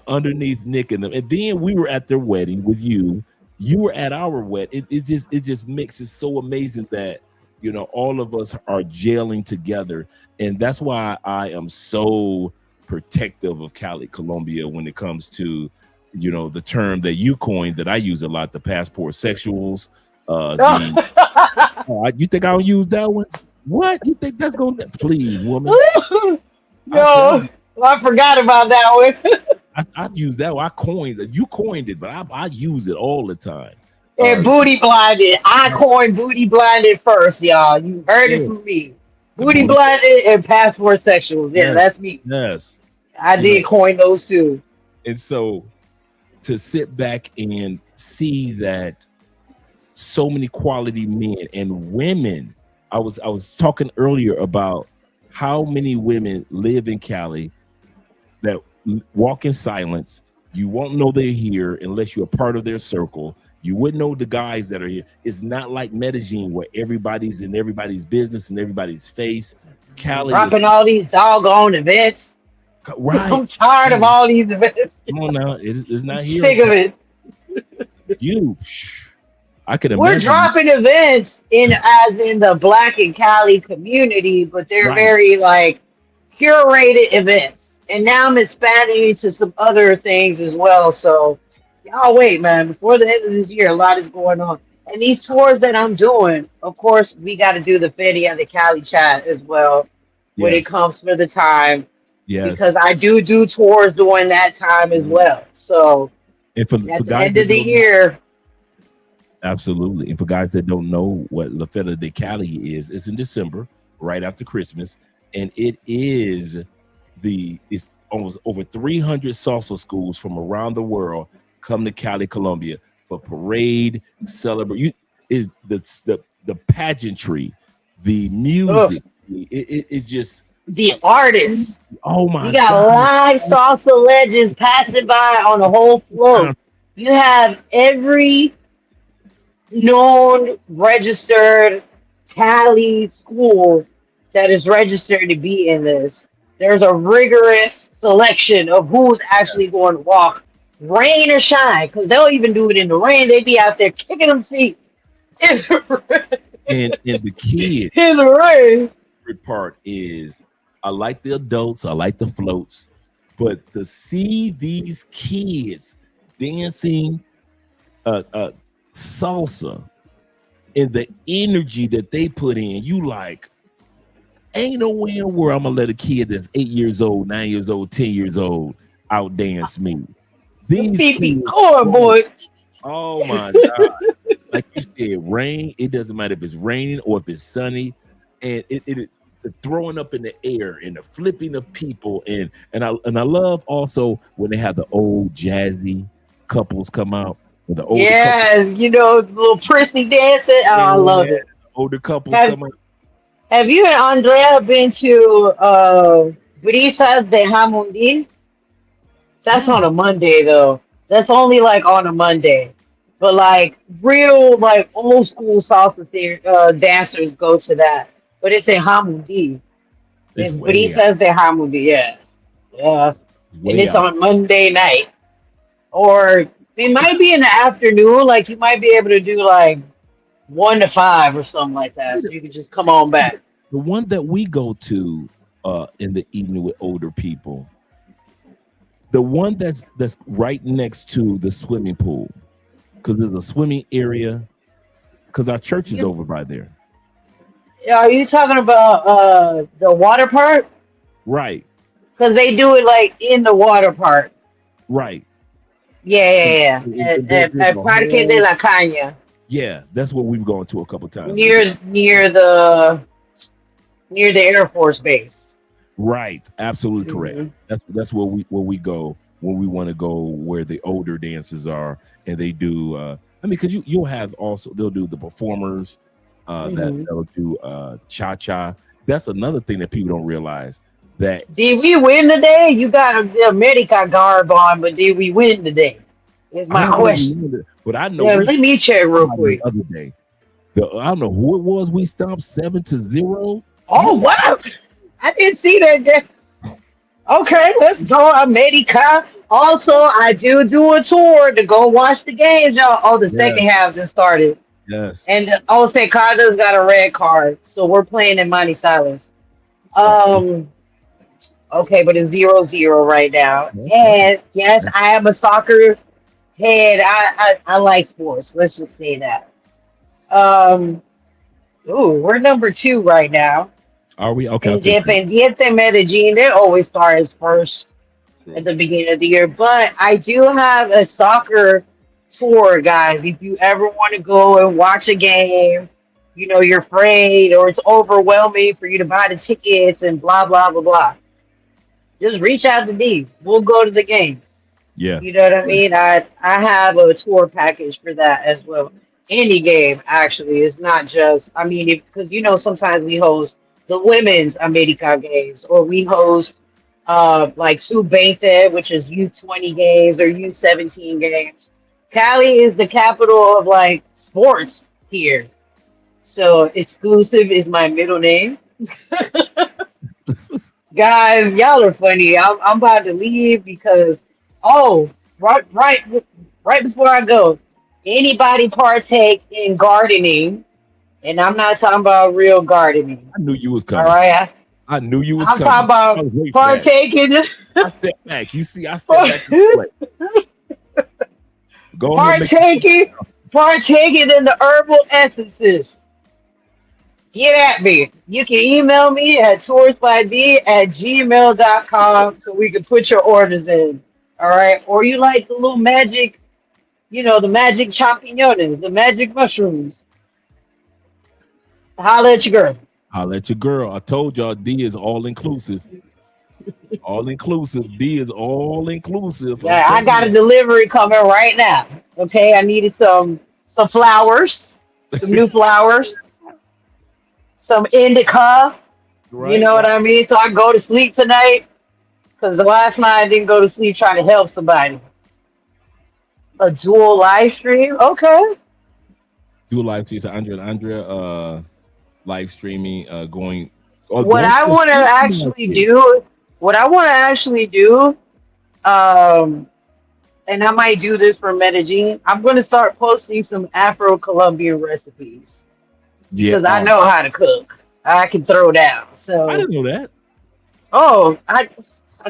Speaker 3: underneath Nick and them. And then we were at their wedding with you. You were at our wedding. It just makes it so amazing that, you know, all of us are gelling together. And that's why I am so protective of Cali Colombia when it comes to, you know, the term that you coined that I use a lot, the passport sexuals. You think I'll use that one? What? You think that's going to, please, woman?
Speaker 4: No, I forgot about that one.
Speaker 3: I use that one. I coined it. You coined it, but I use it all the time.
Speaker 4: And booty blinded. I coined booty blinded first, y'all. You heard it
Speaker 3: Yeah,
Speaker 4: from me.
Speaker 3: the
Speaker 4: Booty
Speaker 3: booty.
Speaker 4: blinded and passport sexuals. Yeah,
Speaker 3: Yes,
Speaker 4: that's me.
Speaker 3: yes.
Speaker 4: I
Speaker 3: You
Speaker 4: did
Speaker 3: know,
Speaker 4: coin those two.
Speaker 3: and so to sit back and see that so many quality men and women. I was talking earlier about how many women live in Cali that walk in silence. You won't know they're here unless you're a part of their circle. You wouldn't know the guys that are here. It's not like Medellin where everybody's in everybody's business and everybody's face. Cali is
Speaker 4: Dropping all these doggone events.
Speaker 3: right.
Speaker 4: I'm tired of all these events.
Speaker 3: Come on now, it's not here.
Speaker 4: Sick of it.
Speaker 3: I could
Speaker 4: We're
Speaker 3: imagine.
Speaker 4: dropping events as in the Black and Cali community, but they're
Speaker 3: Right.
Speaker 4: very like curated events. And now I'm expanding into some other things as well. So y'all wait, man. Before the end of this year, a lot is going on. And these tours that I'm doing, of course, we got to do the Fetty and the Cali chat as well when it
Speaker 3: Yes,
Speaker 4: comes for the time, because
Speaker 3: yes.
Speaker 4: I do tours during that time as well. So
Speaker 3: And for
Speaker 4: at the
Speaker 3: guys
Speaker 4: end
Speaker 3: that
Speaker 4: of the
Speaker 3: don't know,
Speaker 4: year,
Speaker 3: absolutely. And for guys that don't know what La Feta de Cali is, it's in December, right after Christmas, and it's almost over 300 salsa schools from around the world come to Cali, Colombia for parade, celebrate. Is the pageantry, the
Speaker 4: ugh,
Speaker 3: music, it's just,
Speaker 4: the artists.
Speaker 3: oh
Speaker 4: You
Speaker 3: my
Speaker 4: got
Speaker 3: God.
Speaker 4: live salsa legends passing by on the whole float. You have every known registered Cali school that is registered to be in this. There's a rigorous selection of who's actually going to walk, rain or shine, because they'll even do it in the rain. They be out there kicking them feet in
Speaker 3: And the kid
Speaker 4: the rain.
Speaker 3: part is, I like the adults, I like the floats, but to see these kids dancing salsa and the energy that they put in, you like, ain't no way in the world I'm gonna let a kid that's 8 years old, 9 years old, 10 years old outdance me. These
Speaker 4: Pee-pee
Speaker 3: kids,
Speaker 4: core, boy.
Speaker 3: oh my God. Like you said, rain, it doesn't matter if it's raining or if it's sunny, and it the throwing up in the air and the flipping of people, and I love also when they have the old jazzy couples come out, or the older couples,
Speaker 4: Yeah, little prissy dancing. Oh, I love it.
Speaker 3: older couples
Speaker 4: Have,
Speaker 3: come out.
Speaker 4: have you and Andrea been to Brisas de Jamundí? That's on
Speaker 3: No,
Speaker 4: a Monday though. That's only like on a Monday. But like real like old school dancers go to that. But it's in Jamundí.
Speaker 3: it's
Speaker 4: It's
Speaker 3: way out.
Speaker 4: Brisas de Jamundí. Yeah. Yeah.
Speaker 3: It's
Speaker 4: And
Speaker 3: way
Speaker 4: it's
Speaker 3: out.
Speaker 4: on Monday night. Or it might be in the afternoon. Like you might be able to do like 1 to 5 or something like that. So you can just come on
Speaker 3: See,
Speaker 4: back.
Speaker 3: the one that we go to in the evening with older people, the one that's right next to the swimming pool, because there's a swimming area, because our church is over by there.
Speaker 4: Are you talking about the water park?
Speaker 3: Right.
Speaker 4: Because they do it like in the water park.
Speaker 3: Right.
Speaker 4: At
Speaker 3: There's a
Speaker 4: Parque de
Speaker 3: whole,
Speaker 4: la Caña,
Speaker 3: yeah, that's what we've gone to a couple times.
Speaker 4: near the Air Force Base.
Speaker 3: Right, absolutely correct.
Speaker 4: Hmm.
Speaker 3: That's where we go when we want to go where the older dancers are, and they do. I mean, because you'll have also they'll do the performers that
Speaker 4: Hmm.
Speaker 3: they'll do cha cha. That's another thing that people don't realize that
Speaker 4: Did we win today? You got the America garb on, but did we win today? Is
Speaker 3: I
Speaker 4: my
Speaker 3: don't know if we
Speaker 4: question.
Speaker 3: remember, but I know
Speaker 4: Yeah,
Speaker 3: we
Speaker 4: let me check real
Speaker 3: somebody
Speaker 4: quick.
Speaker 3: the other day. I don't know who it was. We stopped 7-0.
Speaker 4: Oh wow! I didn't see that. Okay, let's go, America. Also, I do a tour to go watch the games, y'all. Oh, the
Speaker 3: Yeah.
Speaker 4: second half just started.
Speaker 3: Yes.
Speaker 4: And Jose Cardo's got a red card, so we're playing in Monty Silas.
Speaker 3: Oh,
Speaker 4: Okay, but it's 0-0 right now.
Speaker 3: okay.
Speaker 4: And yes, I am a soccer head. I like sports. Let's just say that. Um, we're number 2 right now.
Speaker 3: Are we okay? I'll take that.
Speaker 4: Independiente Medellin, they always start as first at the beginning of the year. But I do have a soccer tour, guys. If you ever want to go and watch a game, you're afraid or it's overwhelming for you to buy the tickets and blah, blah, blah, blah. Just reach out to me. We'll go to the game.
Speaker 3: Yeah.
Speaker 4: You know what I mean? I have a tour package for that as well. Any game, actually. It's not just, I mean, because sometimes we host the women's America games, or we host like Sub-20, which is U20 games or U17 games. Cali is the capital of like sports here. So exclusive is my middle name. Guys, y'all are funny. I'm about to leave because right before I go, anybody partake in gardening, and I'm not talking about real gardening.
Speaker 3: I knew you was
Speaker 4: All
Speaker 3: coming.
Speaker 4: right,
Speaker 3: I knew you was
Speaker 4: I'm talking
Speaker 3: coming. I
Speaker 4: about
Speaker 3: was waiting for that.
Speaker 4: partaking
Speaker 3: I step back. You see, I step back. And play. Go ahead, make
Speaker 4: partaking in the herbal essences. Get at me. You can email me at toursbyd@gmail.com so we can put your orders in. All right. Or you like the little magic, the magic champignons, the magic mushrooms. Holla at your girl.
Speaker 3: I'll let your girl. I told y'all D is all inclusive. All inclusive. D is all inclusive. I'm
Speaker 4: Yeah, I
Speaker 3: telling
Speaker 4: got a
Speaker 3: you.
Speaker 4: delivery coming right now. Okay. I needed some flowers, some new flowers, some indica. You
Speaker 3: Right,
Speaker 4: know what
Speaker 3: right.
Speaker 4: I mean? So I go to sleep tonight because the last night I didn't go to sleep trying to help somebody. A dual live stream? Okay.
Speaker 3: Do live streams. Andrea live streaming going
Speaker 4: What
Speaker 3: going
Speaker 4: I
Speaker 3: to a
Speaker 4: want to
Speaker 3: few
Speaker 4: actually
Speaker 3: markets.
Speaker 4: do, what I want to actually do, um, and I might do this for Medellin, I'm going to start posting some Afro-Colombian recipes
Speaker 3: Yeah.
Speaker 4: because I know how to cook. I can throw down.
Speaker 3: I
Speaker 4: So,
Speaker 3: didn't know that.
Speaker 4: oh, I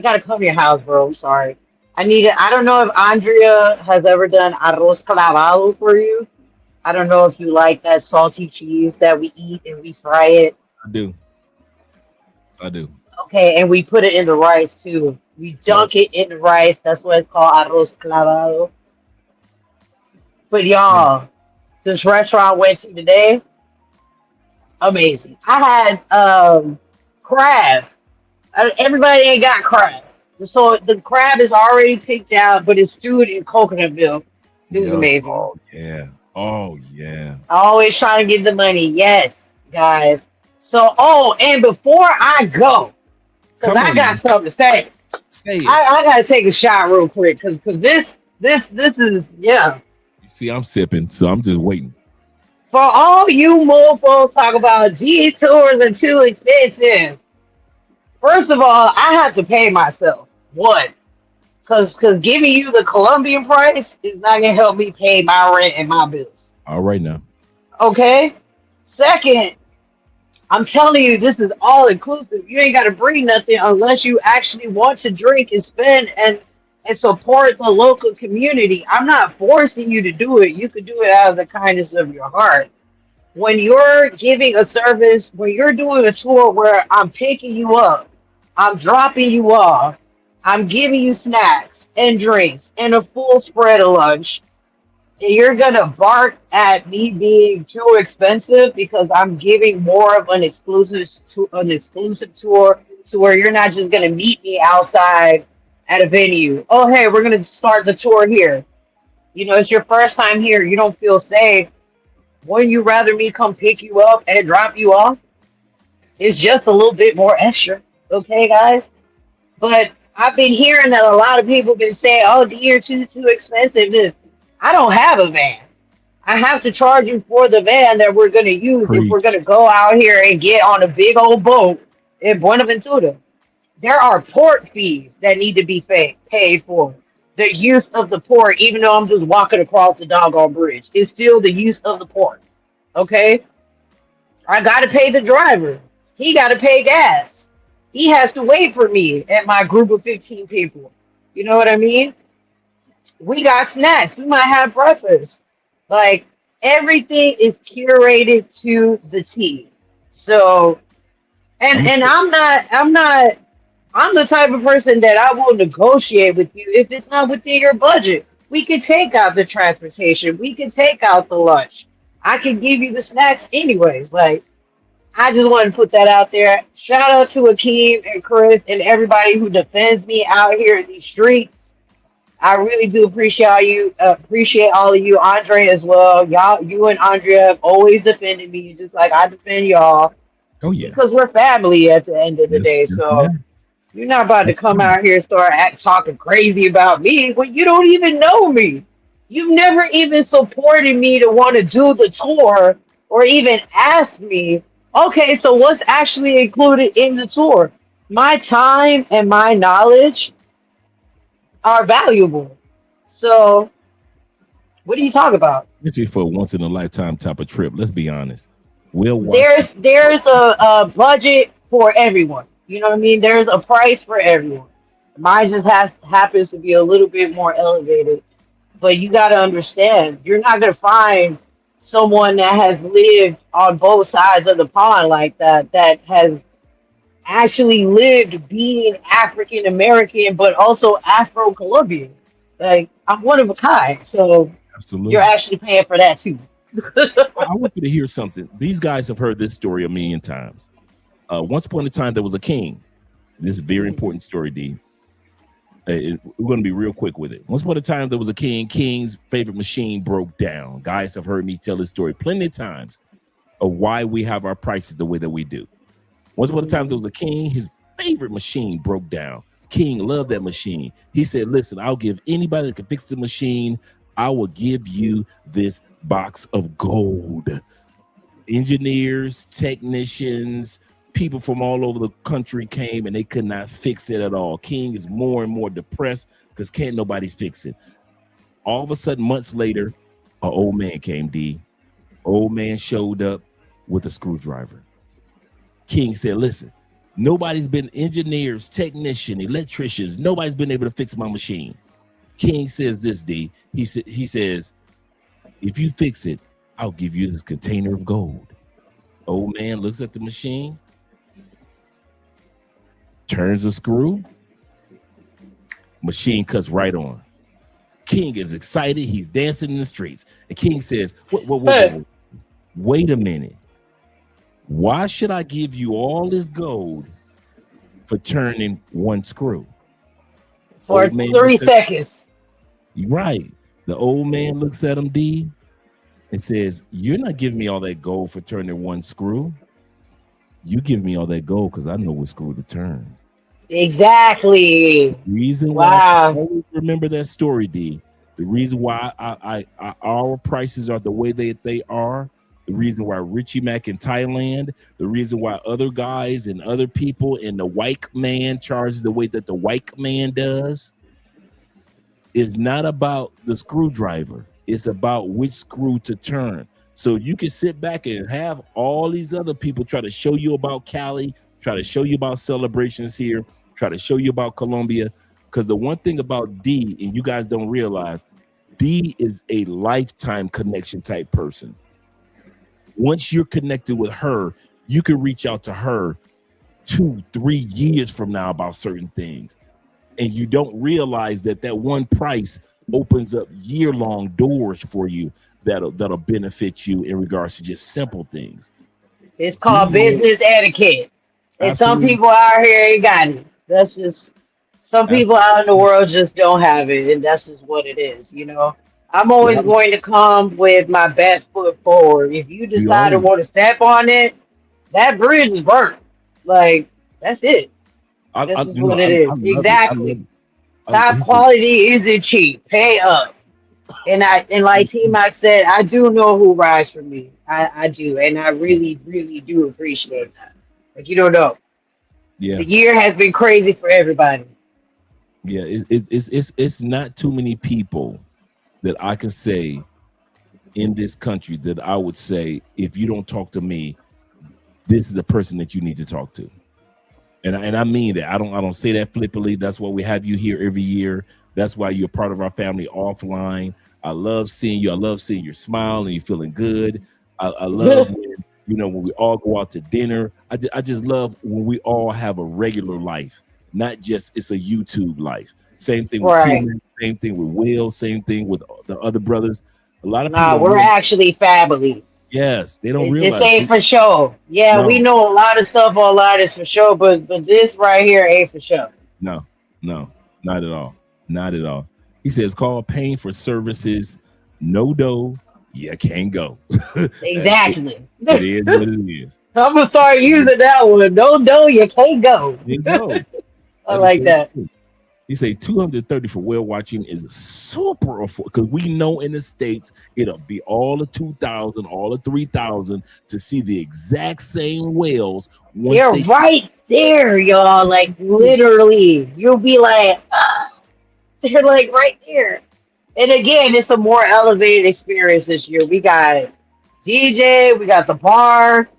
Speaker 4: got to come to your house, bro. I'm sorry. I need it. I don't know if Andrea has ever done arroz clavado for you. I don't know if you like that salty cheese that we eat and we fry it.
Speaker 3: I do. I do.
Speaker 4: Okay, and we put it in the rice too. We
Speaker 3: Yep.
Speaker 4: dunk it in the rice. That's what it's called, arroz clavado. But
Speaker 3: Yeah.
Speaker 4: y'all, this restaurant I went to today, amazing. I had crab. Everybody ain't got crab. So the crab is already picked out, but it's stewed in coconut milk. It was
Speaker 3: Yep.
Speaker 4: amazing.
Speaker 3: Oh yeah. Oh yeah.
Speaker 4: Always trying to get the money. Yes, guys. So, and before I go, because
Speaker 3: Come
Speaker 4: I
Speaker 3: on
Speaker 4: got
Speaker 3: now.
Speaker 4: something to say.
Speaker 3: Say it.
Speaker 4: I gotta take a shot real quick because this is, yeah.
Speaker 3: You see, I'm sipping, so I'm just waiting.
Speaker 4: For all you mofos talk about these tours are too expensive. First of all, I have to pay myself. One, because giving you the Colombian price is not gonna help me pay my rent and my bills.
Speaker 3: All right now.
Speaker 4: Okay. Second, I'm telling you, this is all inclusive. You ain't got to bring nothing unless you actually want to drink and spend and support the local community. I'm not forcing you to do it. You can do it out of the kindness of your heart. When you're giving a service, when you're doing a tour where I'm picking you up, I'm dropping you off, I'm giving you snacks and drinks and a full spread of lunch. And you're gonna bark at me being too expensive because I'm giving more of an exclusive tour to where you're not just gonna meet me outside at a venue. Oh, hey, we're gonna start the tour here. You know, it's your first time here. You don't feel safe. Wouldn't you rather me come pick you up and drop you off? It's just a little bit more extra. Okay, guys? But I've been hearing that a lot of people been saying, "Oh, dear, too expensive." This, I don't have a van. I have to charge you for the van that we're gonna use if we're
Speaker 3: Preach.
Speaker 4: gonna go out here and get on a big old boat in Buenaventura. There are port fees that need to be paid for. The use of the port, even though I'm just walking across the doggone bridge, is still the use of the port. Okay, I gotta pay the driver. He gotta pay gas. He has to wait for me and my group of 15 people. You know what I mean? We got snacks. We might have breakfast. Like everything is curated to the T. So
Speaker 3: I'm
Speaker 4: and I'm the type of person that I will negotiate with you if it's not within your budget. We could take out the transportation. We could take out the lunch. I can give you the snacks anyways. Like I just want to put that out there. Shout out to Akeem and Chris and everybody who defends me out here in these streets. I really do appreciate all of you, Andre as well. Y'all, you and Andrea have always defended me, just like I defend y'all,
Speaker 3: oh yeah.
Speaker 4: because we're family at the end of the
Speaker 3: Yes,
Speaker 4: day.
Speaker 3: yes,
Speaker 4: So
Speaker 3: ma'am.
Speaker 4: you're not about to
Speaker 3: That's
Speaker 4: come
Speaker 3: right.
Speaker 4: out here and start talking crazy about me when you don't even know me. You've never even supported me to want to do the tour or even ask me, okay, so what's actually included in the tour? My time and my knowledge are valuable. So what are you talking about?
Speaker 3: Especially for a once in a lifetime type of trip. Let's be honest. We'll watch you.
Speaker 4: There's a budget for everyone. You know what I mean? There's a price for everyone. Mine just happens to be a little bit more elevated. But you got to understand, you're not going to find someone that has lived on both sides of the pond like that, that has actually lived being African American, but also Afro Colombian. Like, I'm one of a kind. So you're
Speaker 3: Absolutely.
Speaker 4: actually paying for that too.
Speaker 3: I want you to hear something. These guys have heard this story a million times. Once upon a time, there was a king. This is a very important story, D. We're going to be real quick with it. Once upon a time, there was a king. King's favorite machine broke down. Guys have heard me tell this story plenty of times of why we have our prices the way that we do. Once upon a time, there was a king. His favorite machine broke down. King loved that machine. He said, listen, I'll give anybody that can fix the machine, I will give you this box of gold. Engineers, technicians, people from all over the country came and they could not fix it at all. King is more and more depressed because can't nobody fix it. All of a sudden, months later, an old man came, D. Old man showed up with a screwdriver. King said, listen, nobody's been engineers, technicians, electricians. Nobody's been able to fix my machine. King says this, D. He says, if you fix it, I'll give you this container of gold. Old man looks at the machine, turns a screw, machine cuts right on. King is excited. He's dancing in the streets. And King says, wait a minute. Why should I give you all this gold for turning one screw?
Speaker 4: For
Speaker 3: Old man
Speaker 4: 3
Speaker 3: looks at-
Speaker 4: seconds.
Speaker 3: Right. The old man looks at him, D, and says, you're not giving me all that gold for turning one screw. You give me all that gold because I know what screw to turn.
Speaker 4: Exactly.
Speaker 3: Reason why I
Speaker 4: Wow.
Speaker 3: always remember that story, D. The reason why our prices are the way they are, the reason why Richie Mack in Thailand, the reason why other guys and other people in the white man charges the way that the white man does, is not about the screwdriver. It's about which screw to turn. So you can sit back and have all these other people try to show you about Cali, try to show you about celebrations here, try to show you about Colombia. Because the one thing about D, and you guys don't realize, D is a lifetime connection type person. Once you're connected with her, you can reach out to her 2-3 years from now about certain things. and you don't realize that that one price opens up year-long doors for you that'll benefit you in regards to just simple things.
Speaker 4: It's
Speaker 3: Do
Speaker 4: called
Speaker 3: more.
Speaker 4: business etiquette. And some
Speaker 3: Absolutely.
Speaker 4: people out here ain't got it. That's just some people out in the
Speaker 3: Absolutely.
Speaker 4: world just don't have it, and that's just what it is, you know. I'm always
Speaker 3: Yep.
Speaker 4: going to come with my best foot forward. If you
Speaker 3: We
Speaker 4: decide to
Speaker 3: always.
Speaker 4: want to step on it, that bridge is burnt. Like that's it. That's just what it
Speaker 3: I
Speaker 4: is.
Speaker 3: love it. I love
Speaker 4: Exactly.
Speaker 3: it.
Speaker 4: Top
Speaker 3: He said,
Speaker 4: quality isn't cheap. Pay up. And like T Mac said, I do know who rides for me. I do, and I
Speaker 3: yeah,
Speaker 4: really, really do appreciate that. Like you don't know.
Speaker 3: yeah,
Speaker 4: The year has been crazy for everybody.
Speaker 3: yeah. It's not too many people that I can say in this country that I would say, if you don't talk to me, this is the person that you need to talk to. And I mean that. I don't say that flippantly. That's why we have you here every year. That's why you're part of our family offline. I love seeing you. I love seeing your smile and you feeling good. I love when when we all go out to dinner. I just love when we all have a regular life, not just it's a YouTube life. Same thing with
Speaker 4: Right.
Speaker 3: Tim, same thing with Will, same thing with the other brothers. A lot of people
Speaker 4: Nah,
Speaker 3: don't
Speaker 4: we're
Speaker 3: realize.
Speaker 4: actually family.
Speaker 3: Yes, they don't
Speaker 4: This
Speaker 3: realize.
Speaker 4: ain't for show. Yeah, we
Speaker 3: No,
Speaker 4: know a lot of stuff online is for show, but this right here ain't for show.
Speaker 3: no, no, not at all. Not at all. He says, call paying for services, no dough, you can't go. it,
Speaker 4: Exactly.
Speaker 3: it is what it is.
Speaker 4: I'm gonna start using that one. No, no, you can't go.
Speaker 3: There you go.
Speaker 4: I
Speaker 3: That is
Speaker 4: like
Speaker 3: so
Speaker 4: that.
Speaker 3: true. He say 230 for whale watching is super affordable because we know in the States it'll be all the 2,000, all the 3,000 to see the exact same whales once
Speaker 4: They're
Speaker 3: they.
Speaker 4: right there, y'all. Like literally, you'll be like, ah, they're like right there. And again, it's a more elevated experience this year. We got DJ, we got the bar,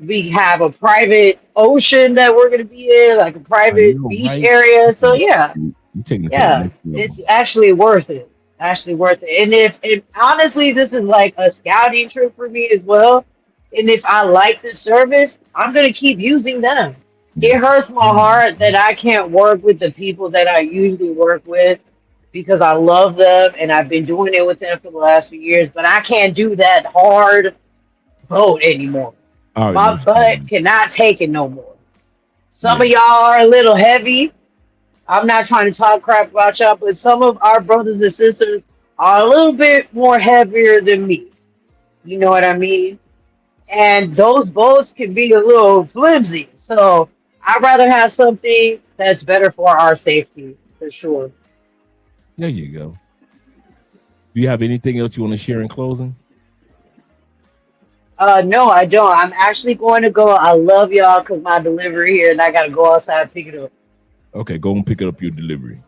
Speaker 4: we have a private ocean that we're gonna be in, like a
Speaker 3: I
Speaker 4: private
Speaker 3: know,
Speaker 4: beach
Speaker 3: right?
Speaker 4: area. So yeah,
Speaker 3: You're taking it to the
Speaker 4: yeah,
Speaker 3: next level.
Speaker 4: it's actually worth it. Actually worth it. And if honestly, this is like a scouting trip for me as well. And if I like the service, I'm gonna keep using them. It
Speaker 3: Yes.
Speaker 4: hurts my heart that I can't work with the people that I usually work with because I love them and I've been doing it with them for the last few years, but I can't do that hard boat anymore.
Speaker 3: I already know
Speaker 4: My
Speaker 3: what you're talking
Speaker 4: butt
Speaker 3: about.
Speaker 4: cannot take it no more. Some of
Speaker 3: Yeah.
Speaker 4: y'all are a little heavy. I'm not trying to talk crap about y'all, but some of our brothers and sisters are a little bit more heavier than me. You know what I mean? And those boats can be a little flimsy. So I'd rather have something that's better for our safety, for sure.
Speaker 3: There you go. Do you have anything else you want to share in closing?
Speaker 4: No, I don't. I'm actually going to go. I love y'all because my delivery here, and I gotta go outside and pick it up.
Speaker 3: Okay, go and pick up your delivery.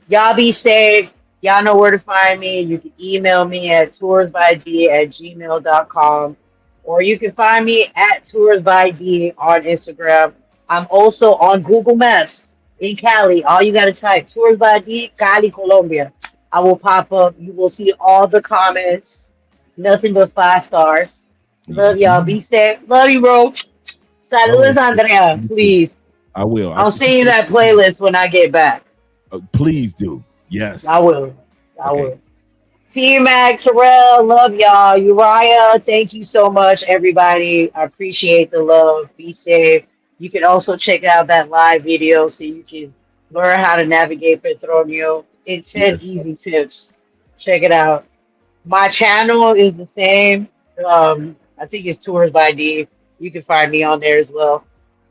Speaker 4: Y'all be safe. Y'all know where to find me. You can email me at toursbyd@gmail.com, or you can find me at toursbyd on Instagram. I'm also on Google Maps in Cali. All you gotta type Tours by D Cali Colombia. I will pop up. You will see all the comments. Nothing but 5 stars. Love
Speaker 3: Yes,
Speaker 4: y'all. Be
Speaker 3: ma'am.
Speaker 4: safe. Love you, bro.
Speaker 3: All right,
Speaker 4: Saludos,
Speaker 3: sis.
Speaker 4: Andrea.
Speaker 3: You too.
Speaker 4: Please.
Speaker 3: I will.
Speaker 4: I'll
Speaker 3: She
Speaker 4: send you
Speaker 3: said,
Speaker 4: that playlist when I get back.
Speaker 3: please do.
Speaker 4: I
Speaker 3: Yes.
Speaker 4: will. I
Speaker 3: Okay.
Speaker 4: will. T Mac, Terrell, love y'all. Uriah, thank you so much, everybody. I appreciate the love. Be safe. You can also check out that live video so you can learn how to navigate Petronio in 10
Speaker 3: Yes.
Speaker 4: easy tips. Check it out. My channel is the same. I think it's Tours by D. You can find me on there as well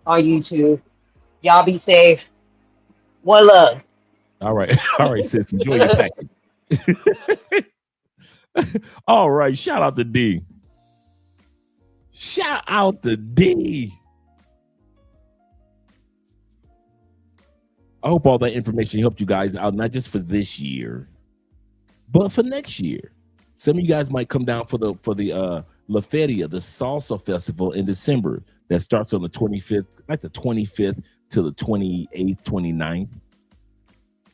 Speaker 4: on YouTube. Y'all be safe. One love.
Speaker 3: All right. All right, sis. Enjoy your package. All right. Shout out to D. Shout out to D. I hope all that information helped you guys out, not just for this year, but for next year. Some of you guys might come down for the La Feria, the salsa festival in December that starts on the 25th, like the 25th to the 28th, 29th.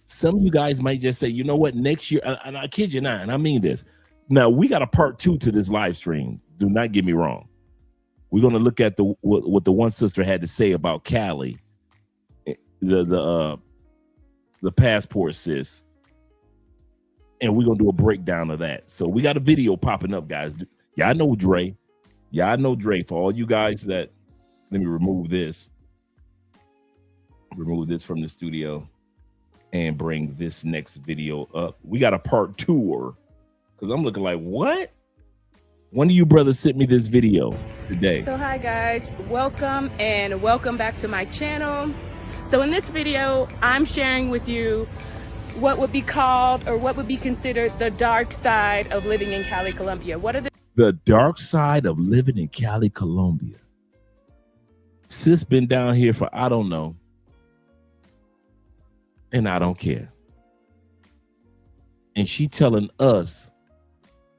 Speaker 3: Some of you guys might just say, you know what, next year, and I kid you not, and I mean this. Now, we got a part 2 to this live stream. Do not get me wrong. We're going to look at what the one sister had to say about Cali, the the passport, sis. And we're gonna do a breakdown of that. So we got a video popping up, guys. Y'all know Dre. Y'all know Dre. For all you guys that, let me remove this. Remove this from the studio and bring this next video up. We got a part 2 because I'm looking like, what? One of you brothers sent me this video today.
Speaker 9: So hi guys, welcome and welcome back to my channel. So in this video, I'm sharing with you what would be called or what would be considered the dark side of living in Cali, Colombia. What are
Speaker 3: the dark side of living in Cali, Colombia? Sis been down here for, I don't know, and I don't care. And she telling us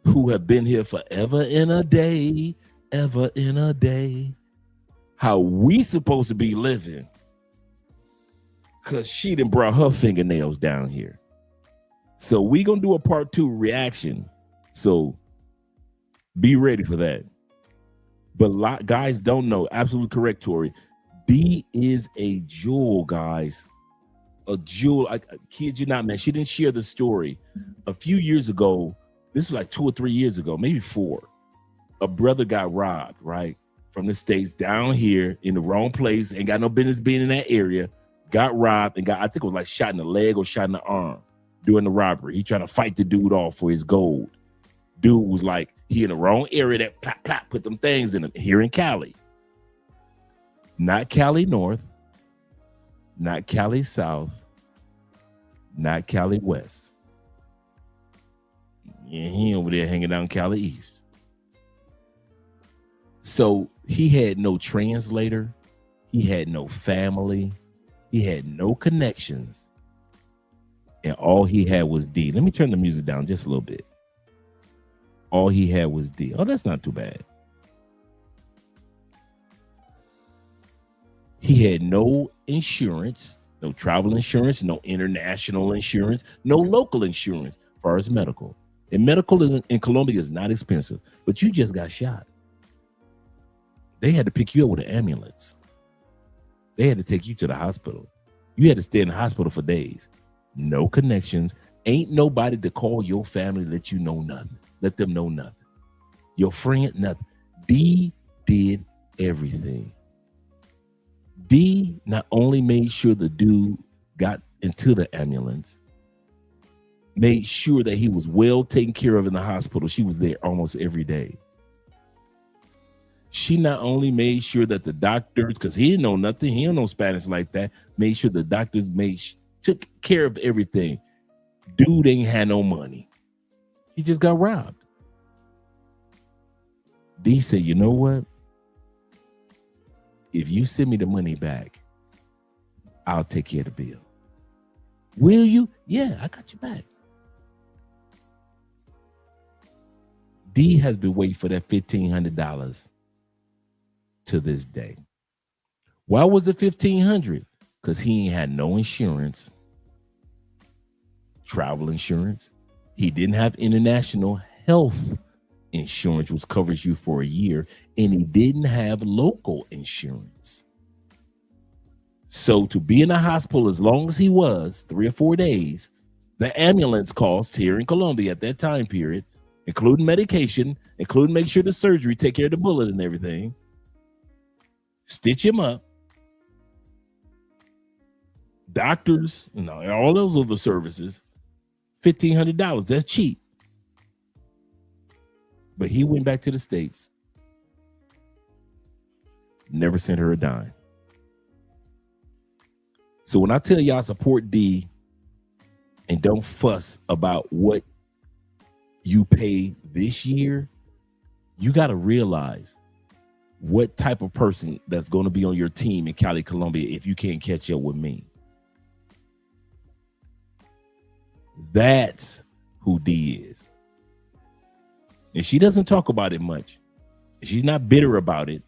Speaker 3: who have been here forever in a day, ever in a day, how we supposed to be living. Cause she done brought her fingernails down here. So we gonna do a part 2 reaction. So be ready for that. But guys don't know, absolutely correct, Tori. D is a jewel, guys. A jewel. I kid you not, man. She didn't share the story. A few years ago, this was like 2 or 3 years ago, maybe 4. A brother got robbed, right? From the States down here in the wrong place, ain't got no business being in that area. Got robbed and got, I think it was like shot in the leg or shot in the arm during the robbery. He tried to fight the dude off for his gold. Dude was like, he in the wrong area that plop, plop, put them things in him here in Cali. Not Cali North, not Cali South, not Cali West. Yeah, he over there hanging out in Cali East. So he had no translator. He had no family. He had no connections. And all he had was D. Let me turn the music down just a little bit. All he had was D. Oh, that's not too bad. He had no insurance, no travel insurance, no international insurance, no local insurance as far as medical. And medical in Colombia is not expensive, but you just got shot. They had to pick you up with an ambulance. They had to take you to the hospital. You had to stay in the hospital for days. No connections. Ain't nobody to call your family, let you know nothing. Let them know nothing. Your friend, nothing. D did everything. D not only made sure the dude got into the ambulance, made sure that he was well taken care of in the hospital. She was there almost every day. She not only made sure that the doctors, because he didn't know nothing, he didn't know Spanish like that, made sure the doctors took care of everything. Dude ain't had no money. He just got robbed. D said, you know what? If you send me the money back, I'll take care of the bill. Will you? Yeah, I got you back. D has been waiting for that $1,500 to this day. Why was it $1,500? Because he ain't had no insurance, travel insurance. He didn't have international health insurance, which covers you for a year, and he didn't have local insurance. So to be in the hospital as long as he was, 3 or 4 days, the ambulance cost here in Colombia at that time period, including medication, including make sure the surgery, take care of the bullet and everything, stitch him up, doctors, all those other services, $1,500. That's cheap. But he went back to the States, never sent her a dime. So when I tell y'all support D and don't fuss about what you pay this year, you got to realize what type of person that's going to be on your team in Cali, Colombia if you can't catch up with me. That's who D is. And she doesn't talk about it much. She's not bitter about it.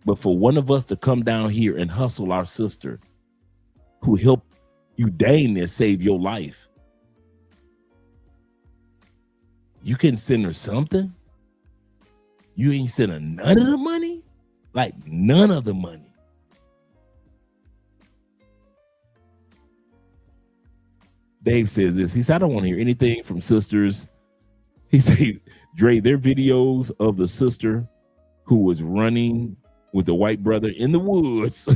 Speaker 3: But for one of us to come down here and hustle our sister who helped you dang near save your life, you can send her something? You ain't send her none of the money? Like none of the money. Dave says this. He said, I don't want to hear anything from sisters. He said, Dre, their videos of the sister who was running with the white brother in the woods.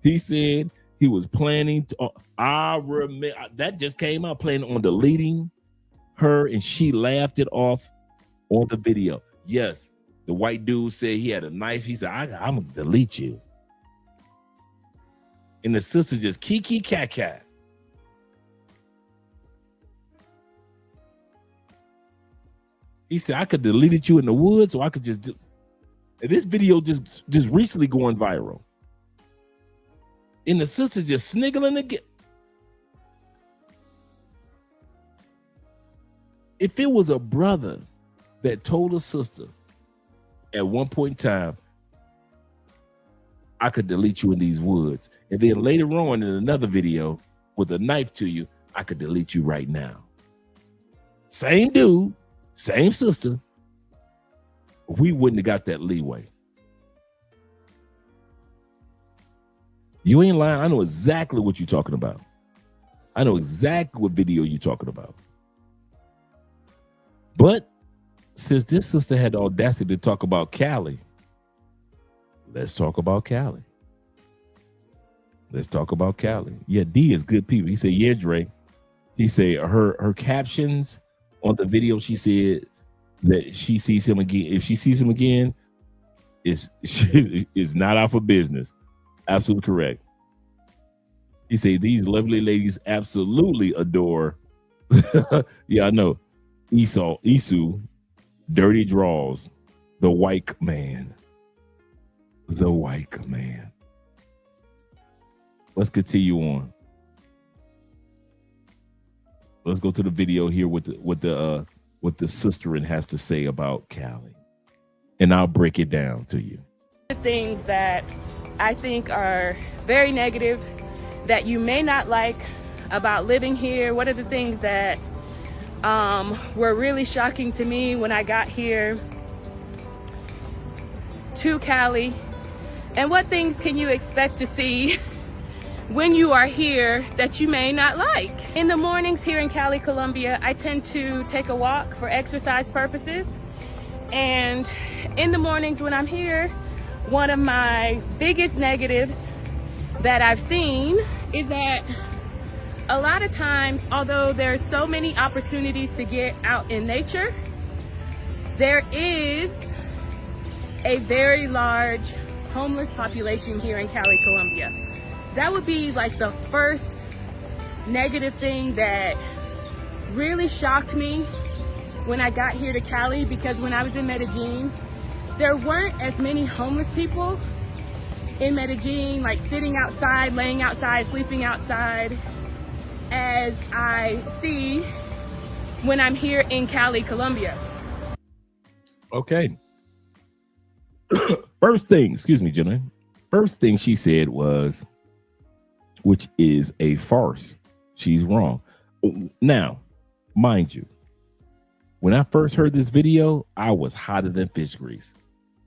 Speaker 3: He said he was planning to, I remember that just came out, planning on deleting her, and she laughed it off on the video. Yes, the white dude said he had a knife. He said, I'm gonna delete you. And the sister just kiki cat cat. He said, I could deleted you in the woods, or I could just do. And this video just recently going viral. And the sister just sniggling again. If it was a brother that told a sister at one point in time, I could delete you in these woods, and then later on in another video with a knife to you, I could delete you right now. Same dude, same sister. We wouldn't have got that leeway. You ain't lying. I know exactly what you're talking about. I know exactly what video you're talking about. But since this sister had the audacity to talk about Cali, let's talk about Cali. Let's talk about Cali. Yeah, D is good people. He said, yeah, Dre. He said her captions on the video, she said that she sees him again. If she sees him again, is not out for business. Absolutely correct. He said these lovely ladies absolutely adore. Yeah, I know. Isu, dirty draws, the white man. The white man. Let's continue on. Let's go to the video here with the sister has to say about Cali, and I'll break it down to you.
Speaker 9: The things that I think are very negative that you may not like about living here. What are the things that were really shocking to me when I got here to Cali? And what things can you expect to see when you are here that you may not like? In the mornings here in Cali, Colombia, I tend to take a walk for exercise purposes. And in the mornings when I'm here, one of my biggest negatives that I've seen is that a lot of times, although there's so many opportunities to get out in nature, there is a very large homeless population here in Cali, Colombia. That would be like the first negative thing that really shocked me when I got here to Cali, because when I was in Medellin, there weren't as many homeless people in Medellin, like sitting outside, laying outside, sleeping outside, as I see when I'm here in Cali, Colombia.
Speaker 3: Okay. First thing, excuse me, gentlemen. First thing she said was, which is a farce. She's wrong. Now, mind you, when I first heard this video, I was hotter than fish grease.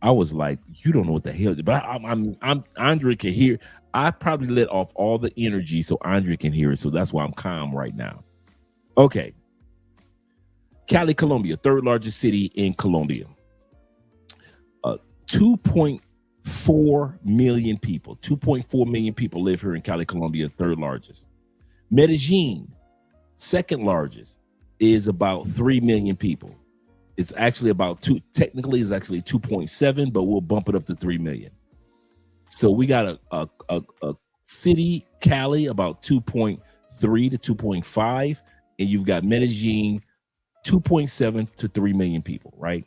Speaker 3: I was like, you don't know what the hell, but I'm Andre can hear. I probably let off all the energy so Andre can hear it. So that's why I'm calm right now. Okay. Cali, Colombia, third largest city in Colombia. 2.4 million people. 2.4 million people live here in Cali, Colombia, third largest. Medellin, second largest, is about 3 million people. It's actually about technically it's actually 2.7, but we'll bump it up to 3 million. So we got a city, Cali, about 2.3 to 2.5, and you've got Medellin, 2.7 to 3 million people, right?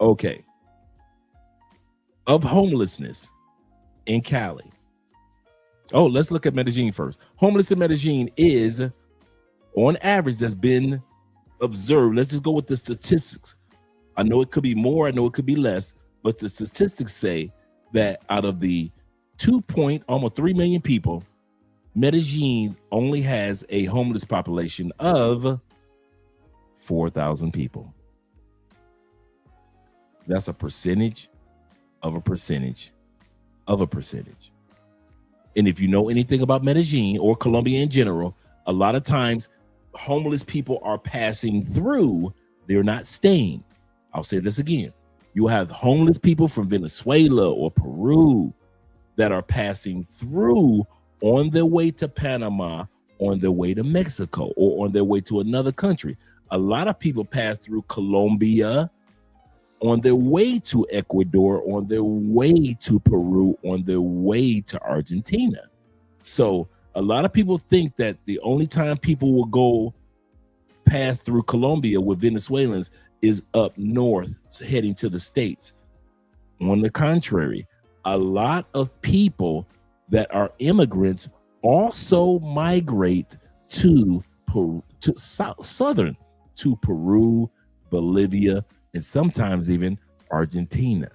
Speaker 3: Okay. Of homelessness in Cali. Oh, let's look at Medellin first. Homeless in Medellin is, on average, that's been observed. Let's just go with the statistics. I know it could be more, I know it could be less, but the statistics say that out of the almost 3 million people, Medellin only has a homeless population of 4,000 people. That's a percentage of a percentage of a percentage. And if you know anything about Medellin or Colombia in general, a lot of times homeless people are passing through, they're not staying. I'll say this again. You have homeless people from Venezuela or Peru that are passing through on their way to Panama, on their way to Mexico, or on their way to another country. A lot of people pass through Colombia on their way to Ecuador, on their way to Peru, on their way to Argentina. So a lot of people think that the only time people will go pass through Colombia with Venezuelans is up north heading to the States. On the contrary, a lot of people that are immigrants also migrate to Peru, to southern, to Peru, Bolivia, and sometimes even Argentina.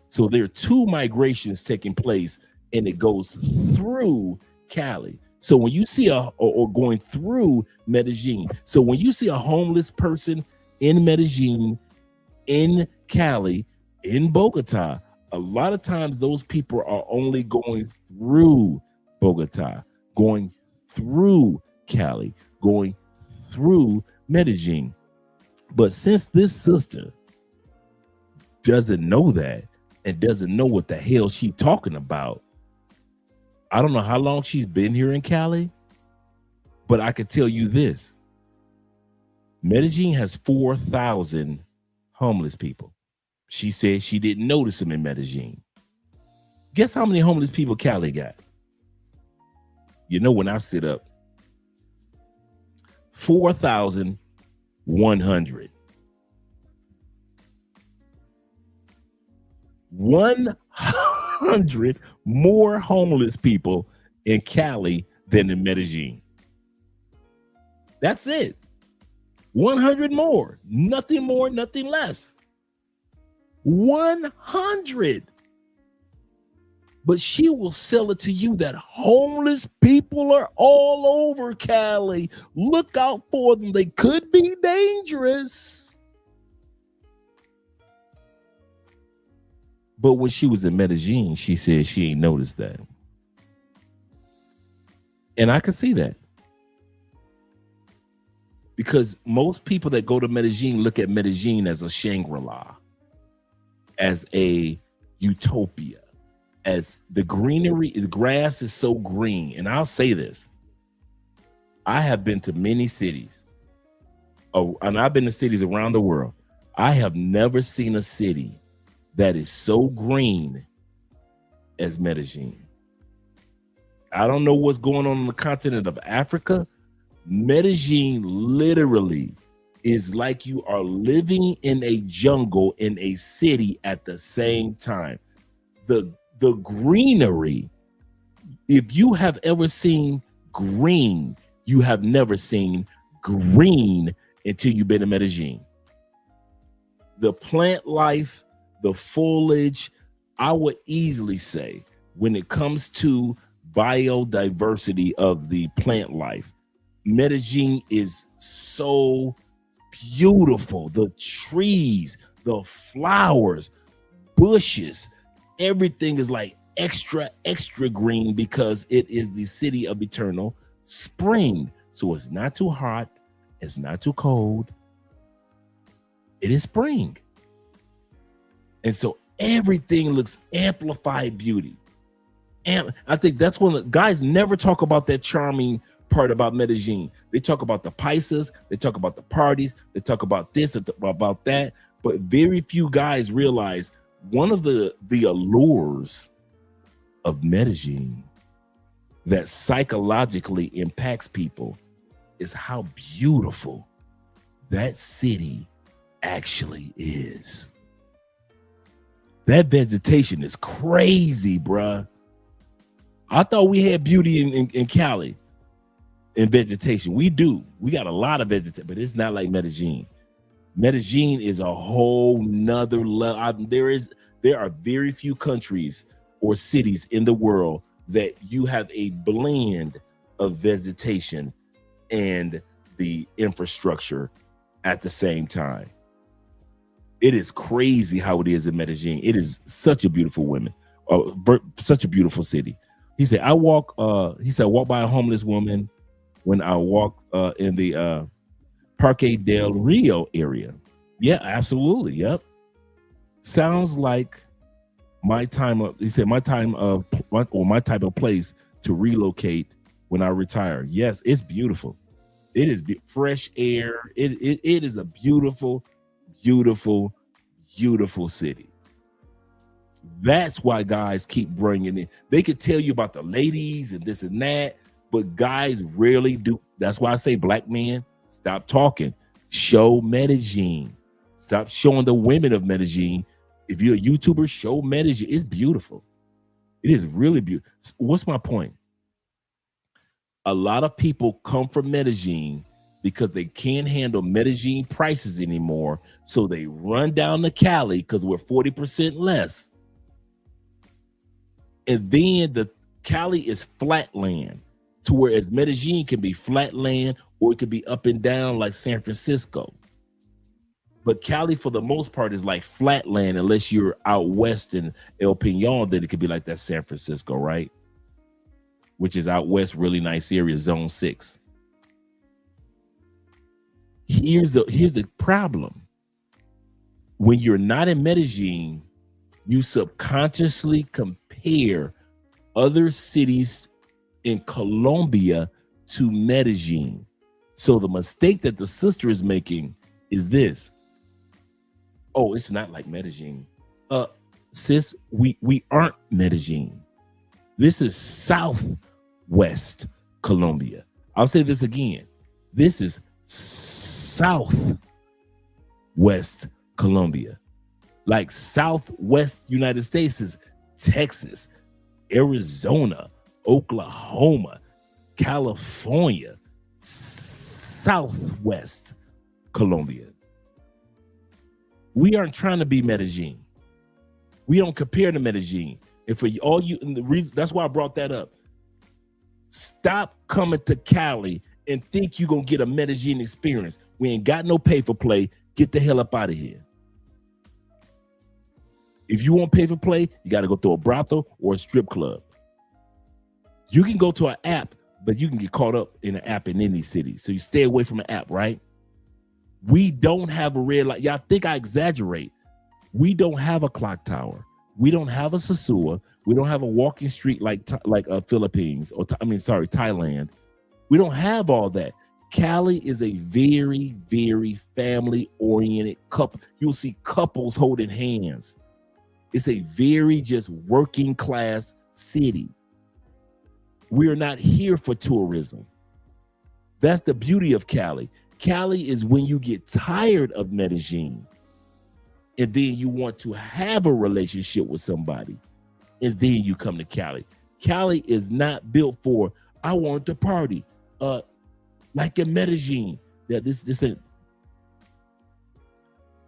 Speaker 3: So there are two migrations taking place, and it goes through Cali. So when you see or going through Medellin, so when you see a homeless person in Medellin, in Cali, in Bogota, a lot of times those people are only going through Bogota, going through Cali, going through Medellin. But since this sister doesn't know that and doesn't know what the hell she's talking about, I don't know how long she's been here in Cali, but I can tell you this. Medellin has 4,000 homeless people. She said she didn't notice them in Medellin. Guess how many homeless people Cali got? You know, when I sit up, 4,100. 100 more homeless people in Cali than in Medellin. That's it. 100 more. Nothing more, nothing less. 100. But she will sell it to you that homeless people are all over Cali. Look out for them. They could be dangerous. But when she was in Medellin, she said she ain't noticed that. And I can see that. Because most people that go to Medellin look at Medellin as a Shangri-La, as a utopia, as the greenery, the grass is so green. And I'll say this. I have been to many cities, and I've been to cities around the world. I have never seen a city that is so green as Medellin. I don't know what's going on the continent of Africa. Medellin literally is like you are living in a jungle in a city at the same time. The greenery, if you have ever seen green, you have never seen green until you've been in Medellin. The plant life, the foliage, I would easily say when it comes to biodiversity of the plant life, Medellin is so beautiful. The trees, the flowers, bushes, everything is like extra green because it is the city of eternal spring. So it's not too hot. It's not too cold. It is spring. And so everything looks amplified beauty. And I think that's when the guys never talk about that charming part about Medellin. They talk about the paisas, they talk about the parties, they talk about this, about that, but very few guys realize one of the allures of Medellin that psychologically impacts people is how beautiful that city actually is. That vegetation is crazy, bruh. I thought we had beauty in Cali in vegetation. We do. We got a lot of vegetation, but it's not like Medellin. Medellin is a whole nother level. There are very few countries or cities in the world that you have a blend of vegetation and the infrastructure at the same time. It is crazy how it is in Medellin. It is such a beautiful such a beautiful city. He said, I walk by a homeless woman when I walk in the Parque del Rio area. Yeah, absolutely. Yep. Sounds like my time of, he said, my type of place to relocate when I retire. Yes, it's beautiful. It is fresh air. It is a beautiful, beautiful, beautiful city. That's why guys keep bringing it. They could tell you about the ladies and this and that, but guys rarely do. That's why I say, black men, stop talking. Show Medellin. Stop showing the women of Medellin. If you're a YouTuber, show Medellin. It's beautiful. It is really beautiful. What's my point? A lot of people come from Medellin because they can't handle Medellin prices anymore. So they run down to Cali because we're 40% less. And then the Cali is flat land, to whereas Medellin can be flat land or it could be up and down like San Francisco. But Cali, for the most part, is like flat land unless you're out west in El Peñon, then it could be like that San Francisco, right? Which is out west, really nice area, zone 6. Here's the problem. When you're not in Medellin, you subconsciously compare other cities in Colombia to Medellin. So the mistake that the sister is making is this. Oh, it's not like Medellin. Sis, we aren't Medellin. This is Southwest Colombia. I'll say this again. This is Southwest Colombia. Like Southwest United States is Texas, Arizona, Oklahoma, California, Southwest Colombia. We aren't trying to be Medellin. We don't compare to Medellin. And for all you, and the reason that's why I brought that up. Stop coming to Cali and think you're gonna get a Medellin experience. We ain't got no pay for play. Get the hell up out of here. If you want pay for play, you got to go to a brothel or a strip club. You can go to an app, but you can get caught up in an app in any city. So you stay away from an app, right? We don't have a red light. Y'all think I exaggerate. We don't have a clock tower. We don't have a Sasua. We don't have a walking street like Philippines or Thailand. We don't have all that. Cali is a very, very family-oriented couple. You'll see couples holding hands. It's a very just working class city. We are not here for tourism. That's the beauty of Cali. Cali is when you get tired of Medellin and then you want to have a relationship with somebody and then you come to Cali. Cali is not built for, I want to party. Like in Medellin. Yeah, this ain't.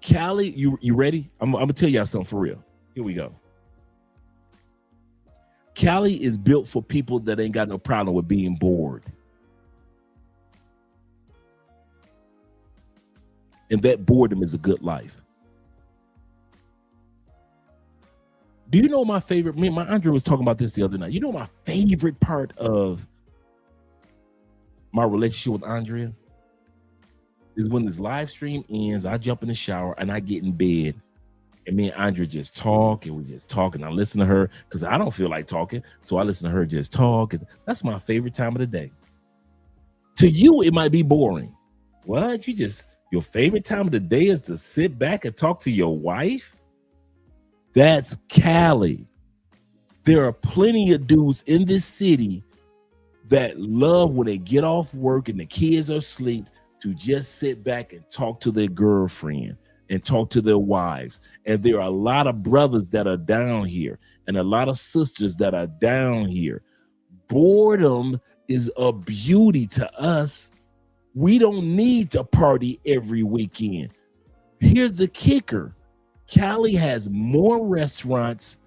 Speaker 3: Cali, you ready? I'm gonna tell y'all something for real. Here we go. Cali is built for people that ain't got no problem with being bored. And that boredom is a good life. Do you know my favorite? Me and my Andre was talking about this the other night. You know my favorite part of my relationship with Andrea is when this live stream ends, I jump in the shower and I get in bed. And me and Andrea just talk and we just talk and I listen to her because I don't feel like talking. So I listen to her just talk. And that's my favorite time of the day. To you, it might be boring. What? Your favorite time of the day is to sit back and talk to your wife? That's Cali. There are plenty of dudes in this city that love when they get off work and the kids are asleep to just sit back and talk to their girlfriend and talk to their wives. And there are a lot of brothers that are down here and a lot of sisters that are down here. Boredom is a beauty to us. We don't need to party every weekend. Here's the kicker. Cali has more restaurants,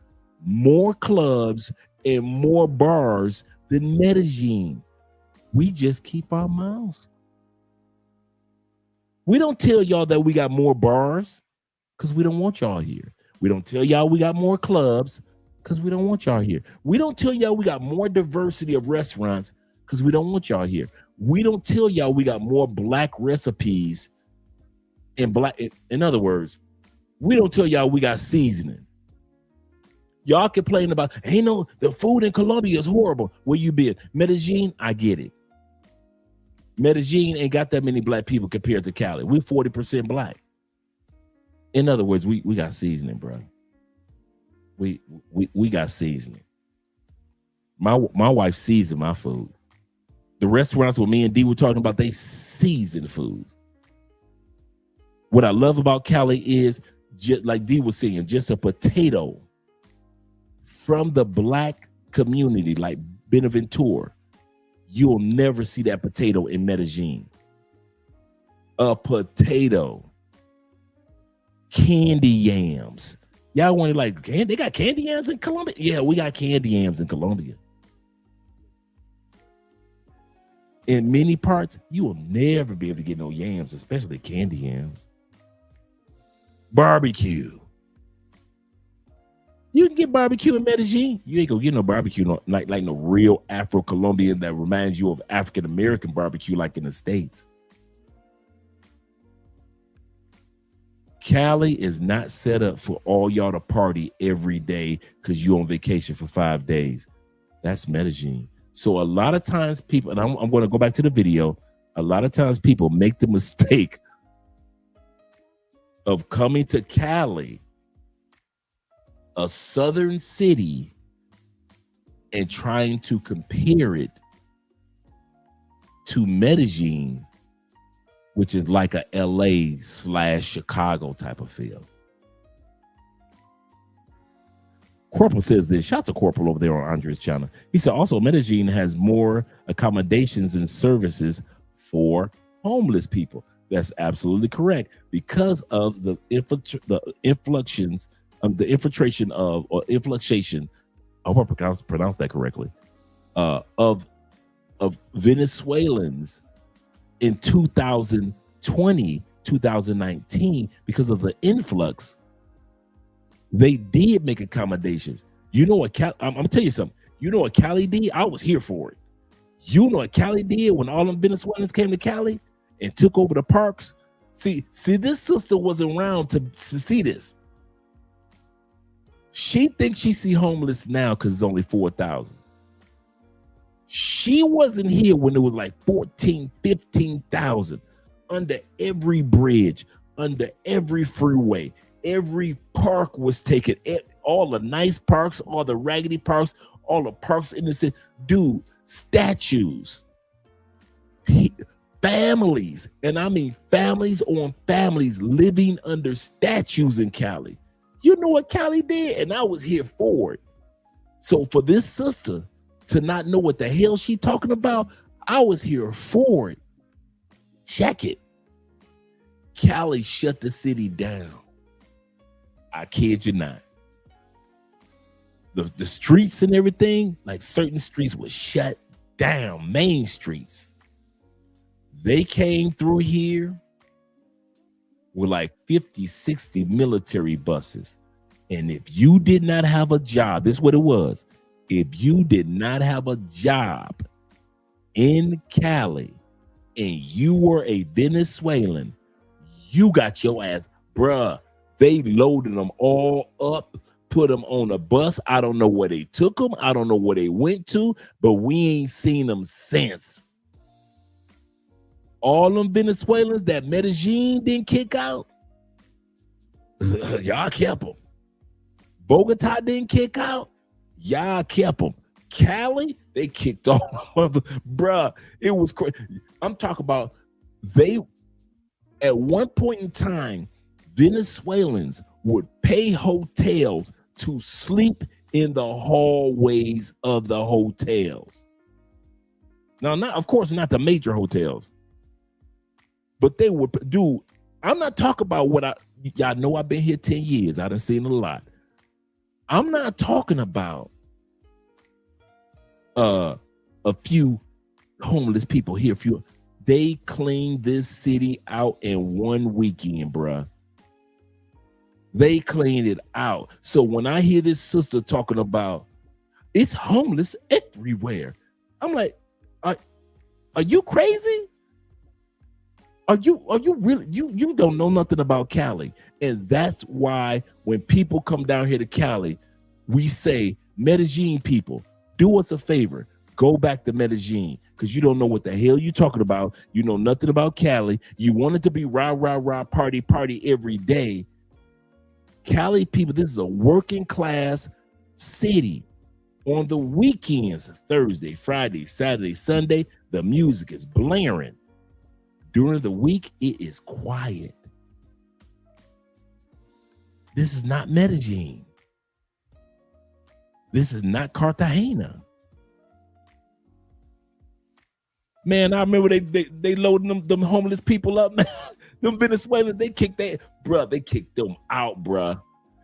Speaker 3: more clubs, and more bars than Medellin. We just keep our mouths. We don't tell y'all that we got more bars because we don't want y'all here. We don't tell y'all we got more clubs because we don't want y'all here. We don't tell y'all we got more diversity of restaurants because we don't want y'all here. We don't tell y'all we got more black recipes and black. In other words, we don't tell y'all we got seasoning. Y'all complain about, ain't no, the food in Colombia is horrible. Where you been? Medellin, I get it. Medellin ain't got that many black people compared to Cali. We're 40% black. In other words, we got seasoning, bro. We got seasoning. My wife seasoned my food. The restaurants where me and D were talking about, they season foods. What I love about Cali is, just like D was saying, just a potato from the black community, like Benaventura. You'll never see that potato in Medellin. A potato. Candy yams. Y'all wonder, like, they got candy yams in Colombia? Yeah, we got candy yams in Colombia. In many parts, you will never be able to get no yams, especially candy yams. Barbecue. You can get barbecue in Medellin. You ain't gonna get no barbecue like no real Afro-Colombian that reminds you of African-American barbecue like in the States. Cali is not set up for all y'all to party every day because you're on vacation for 5 days. That's Medellin. So a lot of times people, and I'm going to go back to the video, a lot of times people make the mistake of coming to Cali, a southern city, and trying to compare it to Medellin, which is like a LA/Chicago type of feel. Corporal says this. Shout out to Corporal over there on Andre's channel. He said also Medellin has more accommodations and services for homeless people. That's absolutely correct because of the infiltration. I hope I pronounced that correctly. Of Venezuelans in 2020, 2019, because of the influx. They did make accommodations. You know what? I'm gonna tell you something. You know what Cali did? I was here for it. You know what Cali did when all them Venezuelans came to Cali and took over the parks? See, this sister wasn't around to see this. She thinks she see homeless now because it's only 4,000. She wasn't here when it was like 14, 15,000 under every bridge, under every freeway. Every park was taken. All the nice parks, all the raggedy parks, all the parks in the city. Dude, statues, families, and I mean families on families living under statues in Cali. You know what Cali did? And I was here for it. So for this sister to not know what the hell she talking about, I was here for it. Check it. Cali shut the city down. I kid you not. The streets and everything, like certain streets were shut down, main streets. They came through here with like 50, 60 military buses. And if you did not have a job, this is what it was. If you did not have a job in Cali and you were a Venezuelan, you got your ass, bruh. They loaded them all up, put them on a bus. I don't know where they took them. I don't know where they went to, but we ain't seen them since. All them Venezuelans that Medellin didn't kick out, y'all kept them. Bogota didn't kick out, y'all kept them. Cali, they kicked all of them. Bruh, it was crazy. I'm talking about at one point in time, Venezuelans would pay hotels to sleep in the hallways of the hotels. Now, of course, not the major hotels, but they would do. I'm not talking about y'all know I've been here 10 years. I done seen a lot. I'm not talking about a few homeless people here. They cleaned this city out in one weekend, bruh. They cleaned it out. So when I hear this sister talking about it's homeless everywhere, I'm like, are you crazy? Are you really you don't know nothing about Cali? And that's why when people come down here to Cali, we say, Medellin people, do us a favor, go back to Medellin, because you don't know what the hell you're talking about. You know nothing about Cali. You want it to be rah, rah, rah, party, party every day. Cali people, this is a working class city. On the weekends, Thursday, Friday, Saturday, Sunday, the music is blaring. During the week, it is quiet. This is not Medellin. This is not Cartagena. Man, I remember they loading them homeless people up, man. Them Venezuelans, they kicked them out, bruh.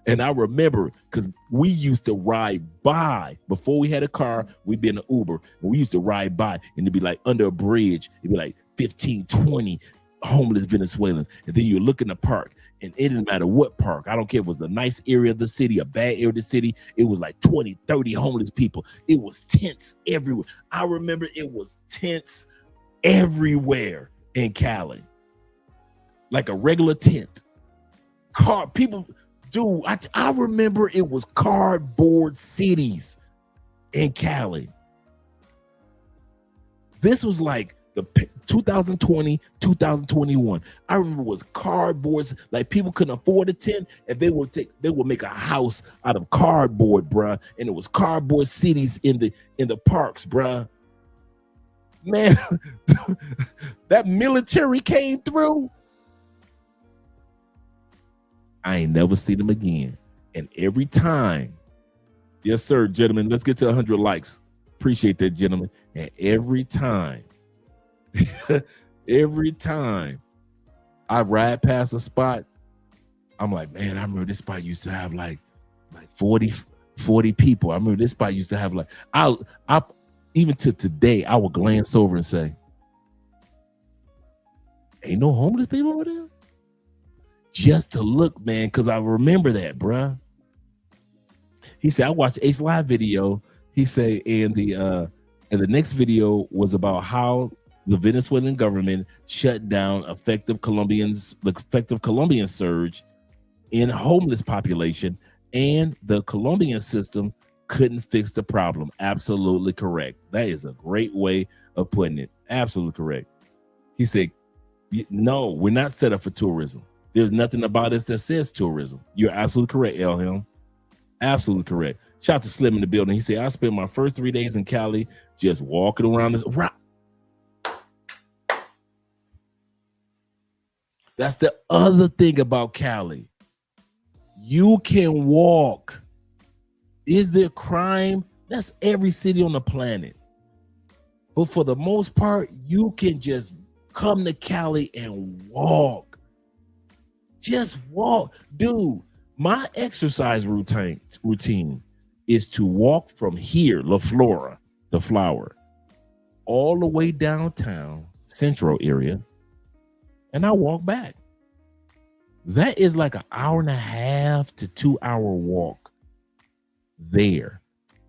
Speaker 3: And I remember, because we used to ride by. Before we had a car, we'd be in an Uber. And we used to ride by, and it'd be like under a bridge. It'd be like 15, 20 homeless Venezuelans. And then you look in the park, and it didn't matter what park. I don't care if it was a nice area of the city, a bad area of the city. It was like 20, 30 homeless people. It was tents everywhere. I remember it was tents everywhere in Cali. Like a regular tent. People, dude, I remember it was cardboard cities in Cali. This was like the 2020, 2021. I remember it was cardboards. Like people couldn't afford a tent, and they would make a house out of cardboard, bruh. And it was cardboard cities in the parks, bruh. Man, that military came through. I ain't never seen them again. And every time, yes, sir, gentlemen, let's get to 100 likes. Appreciate that, gentlemen. And every time, every time I ride past a spot, I'm like, man, I remember this spot used to have like 40 people. I remember this spot used to have like, I even to today, I will glance over and say, ain't no homeless people over there? Just to look, man, because I remember that, bruh. He said, I watched Ace Live video. He said, and the next video was about how the Venezuelan government shut down the effective Colombian surge in homeless population, and the Colombian system couldn't fix the problem. Absolutely correct. That is a great way of putting it. Absolutely correct. He said, no, we're not set up for tourism. There's nothing about us that says tourism. You're absolutely correct, Elham. Absolutely correct. Shout out to Slim in the building. He said, I spent my first 3 days in Cali just walking around this. That's the other thing about Cali. You can walk. Is there crime? That's every city on the planet. But for the most part, you can just come to Cali and walk. Just walk. Dude, my exercise routine is to walk from here, La Flora, the flower, all the way downtown, central area, and I walk back. That is like an 1.5 to 2 hour walk there.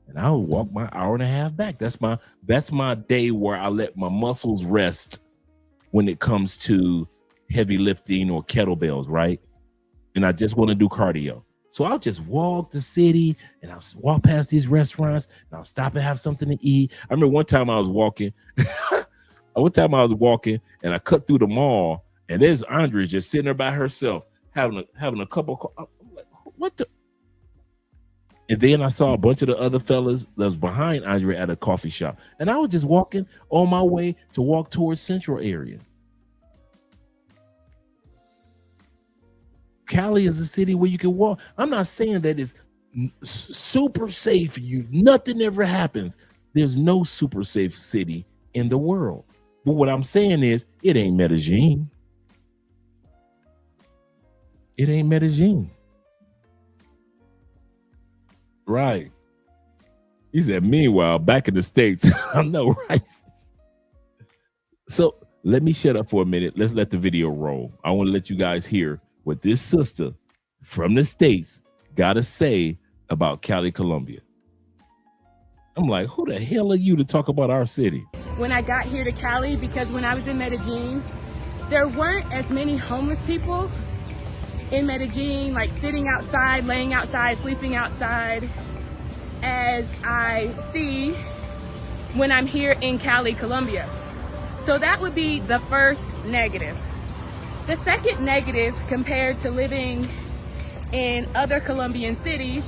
Speaker 3: And I'll walk my 1.5 back. That's my day where I let my muscles rest when it comes to heavy lifting or kettlebells, right? And I just want to do cardio. So I'll just walk the city and I'll walk past these restaurants and I'll stop and have something to eat. I remember one time I was walking. And I cut through the mall, and there's Andre just sitting there by herself having a cup of coffee. I'm like, what the? And then I saw a bunch of the other fellas that was behind Andre at a coffee shop. And I was just walking on my way to walk towards central area. Cali is a city where you can walk. I'm not saying that it's super safe for you. Nothing ever happens. There's no super safe city in the world. But what I'm saying is, it ain't Medellin. It ain't Medellin. Right. He said, meanwhile, back in the States, I know, right? So let me shut up for a minute. Let's let the video roll. I want to let you guys hear what this sister from the States got to say about Cali, Colombia? I'm like, who the hell are you to talk about our city?
Speaker 9: When I got here to Cali, because when I was in Medellin, there weren't as many homeless people in Medellin, like sitting outside, laying outside, sleeping outside, as I see when I'm here in Cali, Colombia. So that would be the first negative. The second negative, compared to living in other Colombian cities,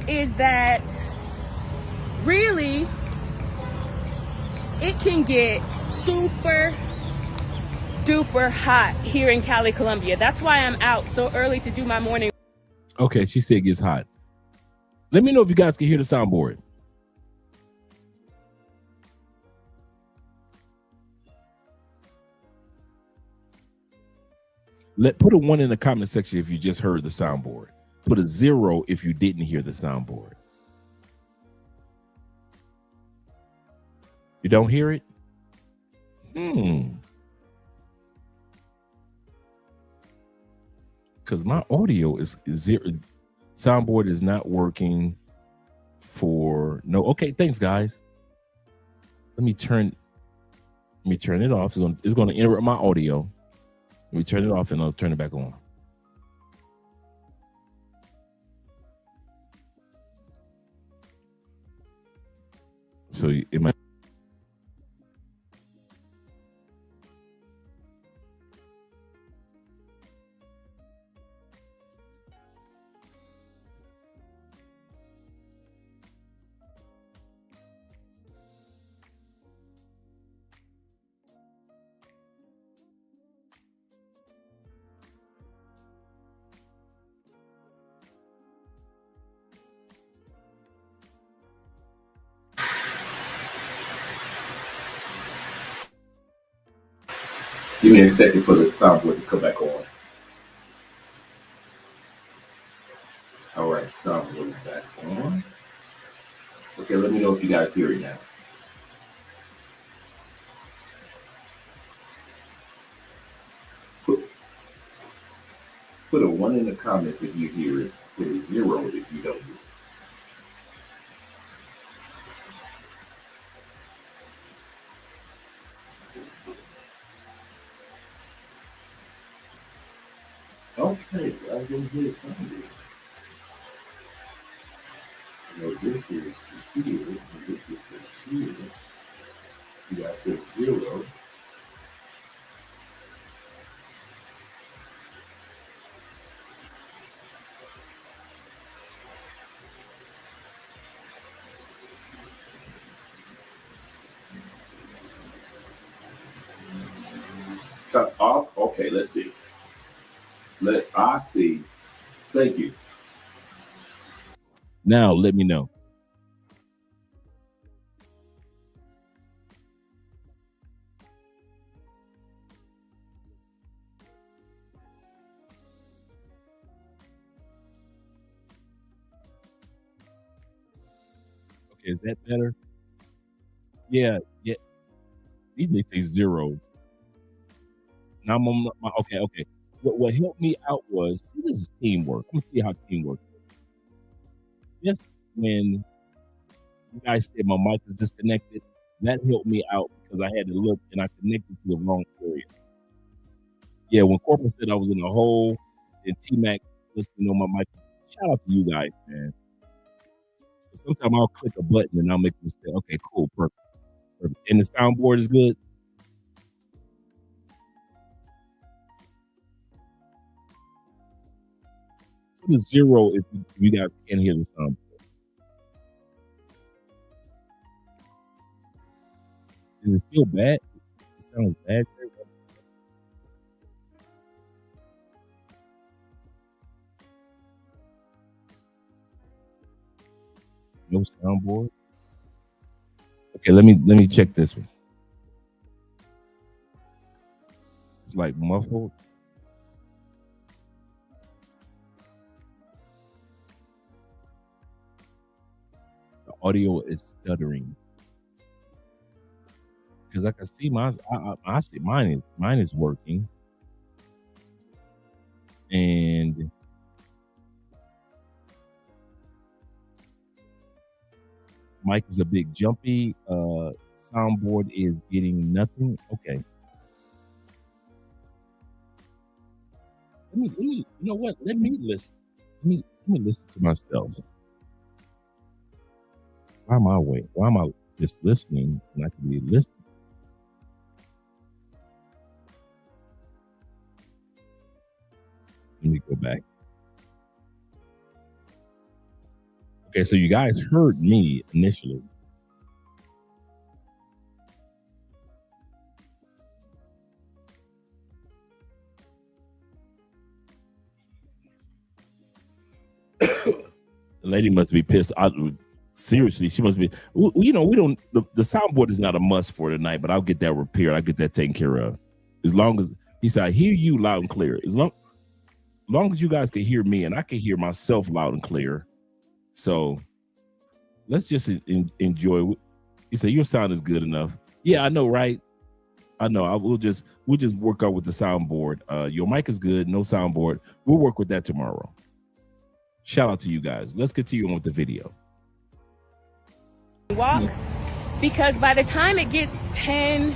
Speaker 9: is that really it can get super duper hot here in Cali, Colombia. That's why I'm out so early to do my morning.
Speaker 3: Okay, she said it gets hot. Let me know if you guys can hear the soundboard. Put a 1 in the comment section if you just heard the soundboard. Put a 0 if you didn't hear the soundboard. You don't hear it? Because my audio is 0. Soundboard is not working for no. Okay, thanks guys. Let me turn it off. It's going to interrupt my audio. Let me turn it off and I'll turn it back on. So it might. Give me a second for the soundboard to come back on. All right, soundboard is back on. Okay, let me know if you guys hear it now. Put a 1 in the comments if you hear it. Put a 0 if you don't hear it. Okay, I didn't hear it sounded. No, this is for here, and this is for here. You guys said 0. So, okay, let's see. I see. Thank you. Now let me know. Okay, is that better? Yeah. DJ say 0. Now I'm on my okay. What helped me out was, see, this is teamwork. I'm gonna see how teamwork works. Just when you guys said my mic is disconnected, that helped me out because I had to look and I connected to the wrong area. Yeah, when Corporal said I was in a hole, and T-Mac listening on my mic, shout out to you guys, man. Sometimes I'll click a button and I'll make a mistake. Okay, cool, perfect. And the soundboard is good. Put a 0 if you guys can't hear the soundboard. Is it still bad? It sounds bad. No soundboard. Okay, let me check this one. It's like muffled. The audio is stuttering. Because I can see I see mine is working. And Mic is a bit jumpy. Soundboard is getting nothing. Okay. Let me, you know what? Let me listen. Let me listen to myself. Why am I waiting? Why am I just listening and I can be listening? Let me go back. Okay, so you guys heard me initially. The lady must be pissed. Seriously, she must be. You know, we don't. The soundboard is not a must for tonight, but I'll get that repaired. I'll get that taken care of. As long as he said, I hear you loud and clear. As long as you guys can hear me and I can hear myself loud and clear. So let's just enjoy. He said, your sound is good enough. Yeah, I know, right? I know. We'll just work out with the soundboard. Your mic is good, no soundboard. We'll work with that tomorrow. Shout out to you guys. Let's continue on with the video.
Speaker 9: Walk, because by the time it gets 10,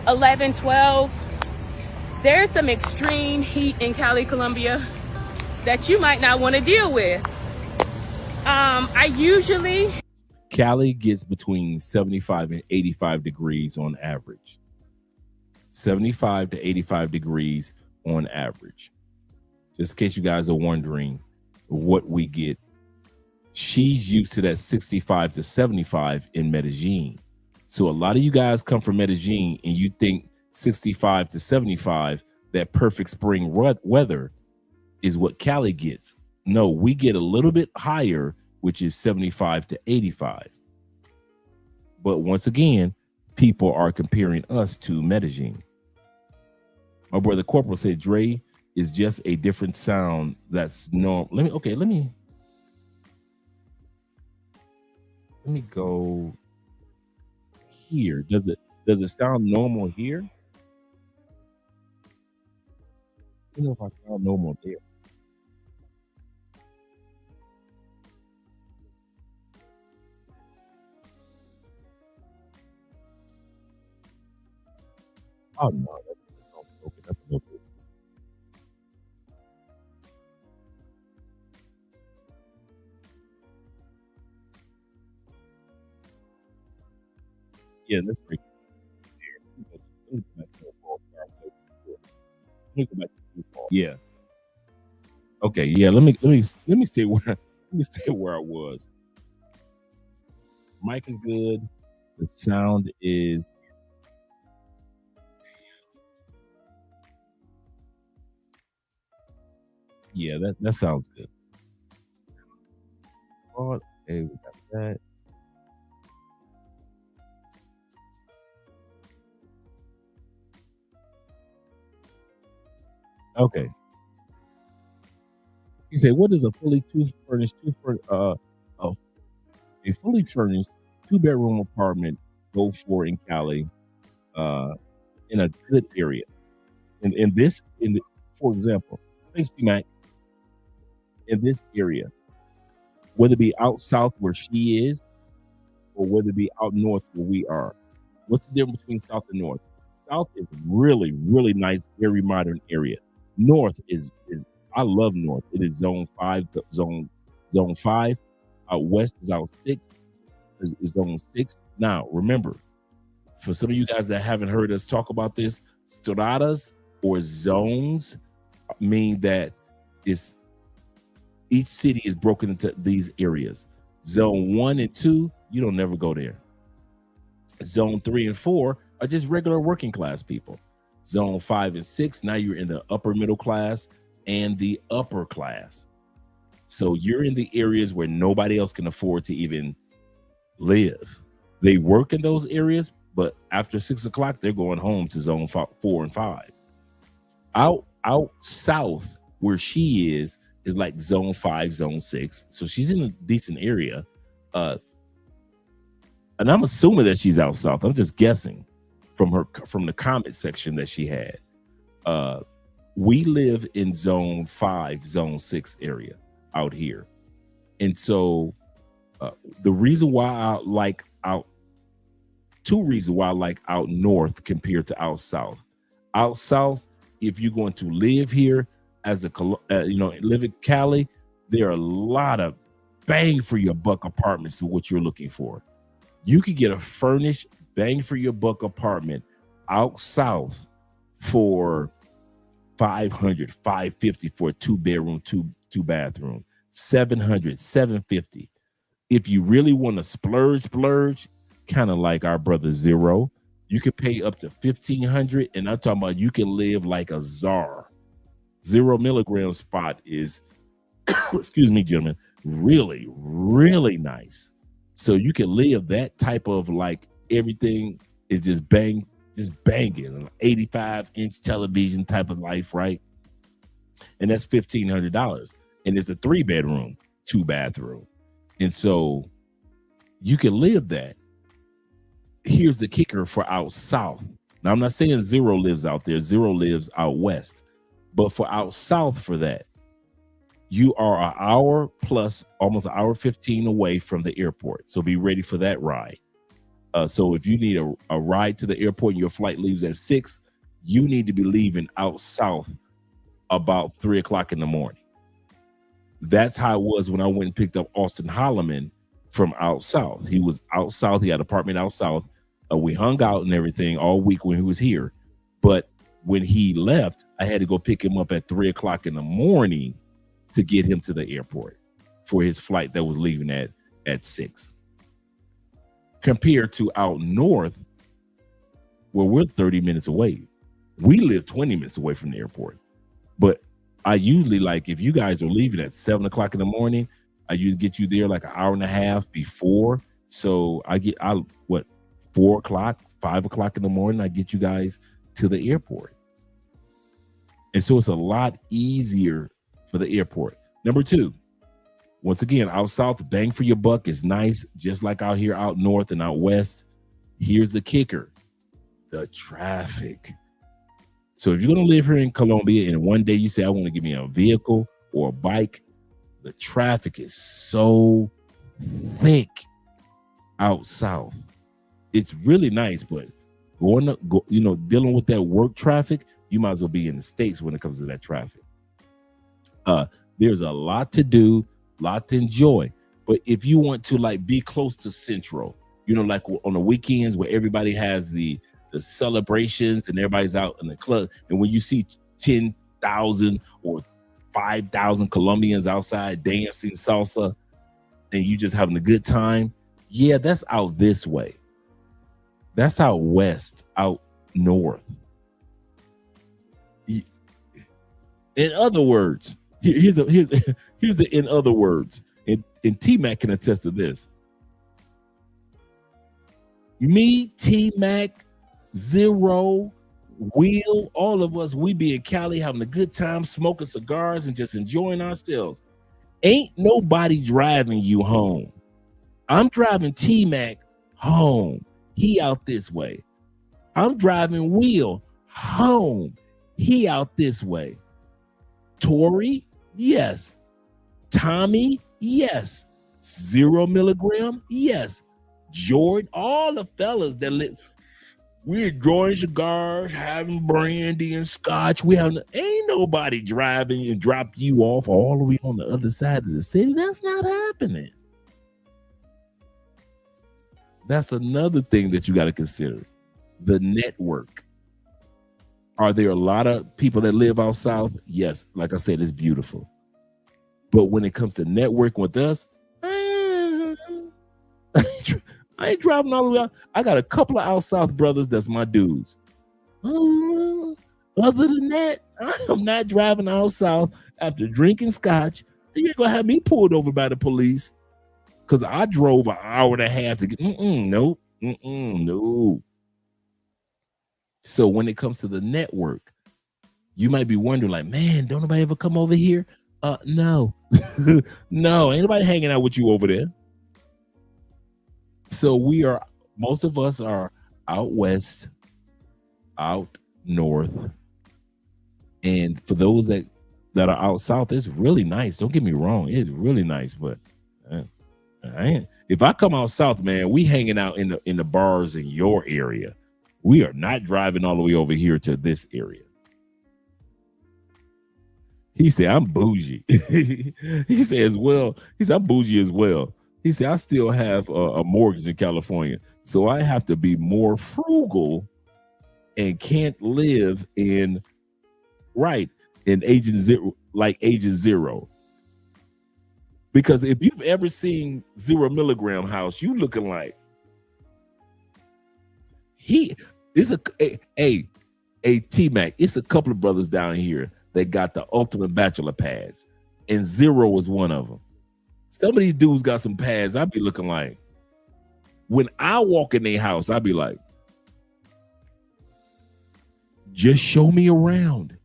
Speaker 9: 11, 12, there's some extreme heat in Cali, Colombia that you might not want to deal with. I usually...
Speaker 3: Cali gets between 75 and 85 degrees on average. 75 to 85 degrees on average. Just in case you guys are wondering what we get. She's used to that 65 to 75 in Medellin. So a lot of you guys come from Medellin and you think 65 to 75, that perfect spring weather is what Cali gets. No, we get a little bit higher, which is 75 to 85. But once again, people are comparing us to Medellin. My brother Corporal said Dre is just a different sound that's normal. Let me go here. Does it sound normal here? I don't know if I sound normal there. Oh no, that's okay. That's a little bit. Yeah, let's break it here. Let me go back to the ball. Let me go back to the ball. Yeah. Okay. Yeah. Let me stay where I was. Mic is good. The sound is. Yeah, that sounds good. Okay, we got that. Okay. He said, "What does a fully furnished two-bedroom apartment go for in Cali, in a good area? For example, thanks to Mac, in this area, whether it be out south where she is, or whether it be out north where we are. What's the difference between south and north? South is really, really nice, very modern area. North is I love north. It is zone 5, zone 5. Out west is out 6, is zone 6. Now, remember, for some of you guys that haven't heard us talk about this, stratas or zones mean that each city is broken into these areas. Zone 1 and 2, you don't never go there. Zone 3 and 4 are just regular working class people. Zone 5 and 6, now you're in the upper middle class and the upper class. So you're in the areas where nobody else can afford to even live. They work in those areas, but after 6 o'clock, they're going home to zone 4 and 5. Out south where she is like zone 5, zone 6. So she's in a decent area. And I'm assuming that she's out south. I'm just guessing from the comment section that she had. We live in zone 5, zone 6 area out here. And so The reason why I like out, two reasons why I like out north compared to out south. Out south, if you're going to live here as a live in Cali, there are a lot of bang for your buck apartments of what you're looking for. You could get a furnished bang for your buck apartment out south for $500, $550 for a 2-bedroom, two bathroom, $700, $750. If you really want to splurge, kind of like our brother Zero, you could pay up to $1,500, and I'm talking about you can live like a czar. 0 milligram spot is, excuse me, gentlemen, really, really nice. So you can live that type of like everything is just banging, an 85-inch television type of life, right? And that's $1,500, and it's a 3-bedroom, 2-bathroom, and so you can live that. Here's the kicker for out south. Now, I'm not saying Zero lives out there. Zero lives out west. But for out south, for that, you are an hour plus, almost an hour 15 away from the airport. So be ready for that ride. So if you need a ride to the airport and your flight leaves at 6, you need to be leaving out south about 3 o'clock in the morning. That's how it was when I went and picked up Austin Holloman from out south. He was out south. He had an apartment out south. We hung out and everything all week when he was here. But when he left, I had to go pick him up at 3 o'clock in the morning to get him to the airport for his flight that was leaving at 6. Compared to out north, where we're 30 minutes away. We live 20 minutes away from the airport. But I usually, like, if you guys are leaving at 7 o'clock in the morning, I usually get you there like an hour and a half before. So I 4 o'clock, 5 o'clock in the morning, I get you guys to the airport. And so it's a lot easier for the airport. Number 2, once again, out south, bang for your buck is nice, just like out here, out north and out west. Here's the kicker, the traffic. So if you're going to live here in Colombia and one day you say, I want to give me a vehicle or a bike, the traffic is so thick out south. It's really nice, but dealing with that work traffic, you might as well be in the States when it comes to that traffic. There's a lot to do, lot to enjoy. But if you want to like be close to Central, like on the weekends where everybody has the celebrations and everybody's out in the club, and when you see 10,000 or 5,000 Colombians outside dancing salsa and you just having a good time, yeah, that's out this way. That's out west, out north. In other words, here's the in other words, and T-Mac can attest to this. Me, T-Mac, Zero, Will, all of us, we be in Cali having a good time, smoking cigars and just enjoying ourselves. Ain't nobody driving you home. I'm driving T-Mac home. He out this way. I'm driving Will home. He out this way. Tori, yes. Tommy, yes. 0 milligram, yes. Jordan, all the fellas that live, we're enjoying cigars, having brandy and scotch. Ain't nobody driving and drop you off all the way on the other side of the city. That's not happening. That's another thing that you got to consider. The network. Are there a lot of people that live out south? Yes, like I said, it's beautiful. But when it comes to networking with us, I ain't driving all the way out. I got a couple of out south brothers that's my dudes. Other than that, I'm not driving out south after drinking scotch. You're going to have me pulled over by the police. Because I drove an hour and a half to get, no. So when it comes to the network, you might be wondering like, man, don't nobody ever come over here? No. No, ain't nobody hanging out with you over there. So most of us are out west, out north. And for those that are out south, it's really nice. Don't get me wrong. It's really nice, but If I come out south, man, we hanging out in the bars in your area. We are not driving all the way over here to this area. He said, I'm bougie. He said as well. He said, I'm bougie as well. He said, I still have a mortgage in California, so I have to be more frugal and can't live in Agent Zero. Because if you've ever seen 0 milligram house, you looking like he is a T-Mac. It's a couple of brothers down here that got the ultimate bachelor pads, and Zero was one of them. Some of these dudes got some pads. I'd be looking like, when I walk in their house, I'd be like, just show me around.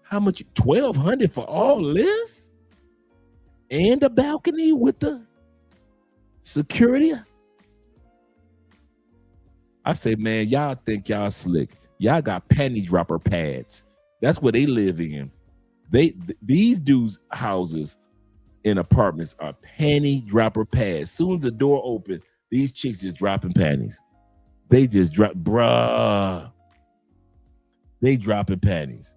Speaker 3: How much? $1,200 for all this? And a balcony with the security? I say, man, y'all think y'all slick. Y'all got panty dropper pads. That's what they live in. These dudes' houses in apartments are panty dropper pads. As soon as the door open, these chicks just dropping panties. They just drop, bruh. They dropping panties.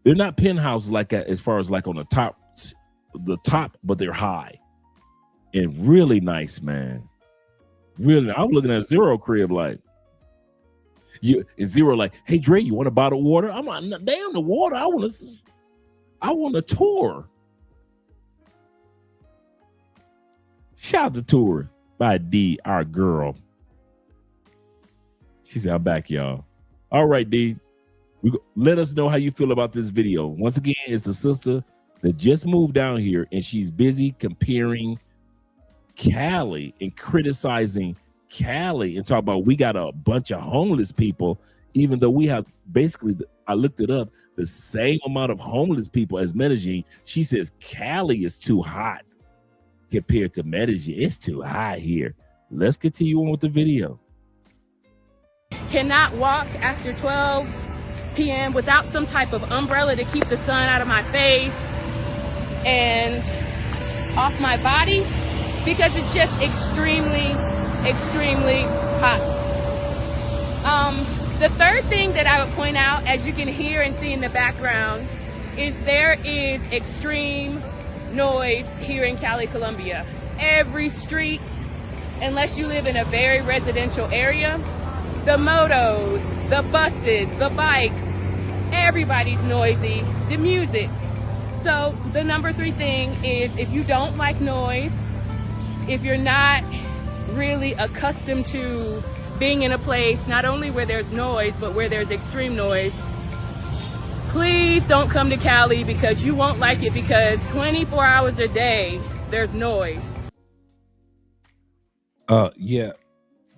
Speaker 3: They're not penthouses like that as far as like on the top, but they're high and really nice, man. Really, I'm looking at Zero crib like, and Zero like, hey Dre, you want a bottle of water? I'm like, damn, the water. I want a tour. Shout out to Tour by D, our girl. She said, I'm back, y'all. All right, D. Let us know how you feel about this video. Once again, it's a sister that just moved down here, and she's busy comparing Cali and criticizing Cali and talk about we got a bunch of homeless people, even though we have basically, I looked it up, the same amount of homeless people as Medellin. She says Cali is too hot compared to Medellin. It's too hot here. Let's continue on with the video.
Speaker 9: Cannot walk after 12 p.m. without some type of umbrella to keep the sun out of my face and off my body, because it's just extremely hot. The third thing that I would point out, as you can hear and see in the background, is there is extreme noise here in Cali, Colombia. Every street, unless you live in a very residential area, the motos, the buses, the bikes, everybody's noisy, the music. So the number 3 thing is, if you don't like noise, if you're not really accustomed to being in a place not only where there's noise, but where there's extreme noise, please don't come to Cali, because you won't like it, because 24 hours a day, there's noise.
Speaker 3: Yeah,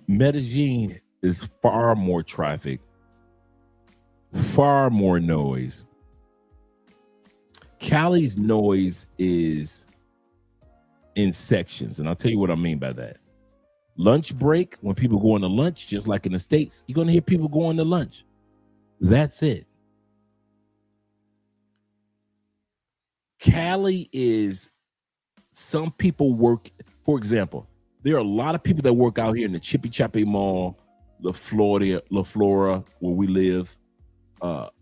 Speaker 3: Medellin is far more traffic, far more noise. Cali's noise is in sections, and I'll tell you what I mean by that. Lunch break, when people go into lunch, just like in the States, you're going to hear people going to lunch. That's it. Cali is, some people work, for example, there are a lot of people that work out here in the Chippy Chappy Mall, La Flora, where we live,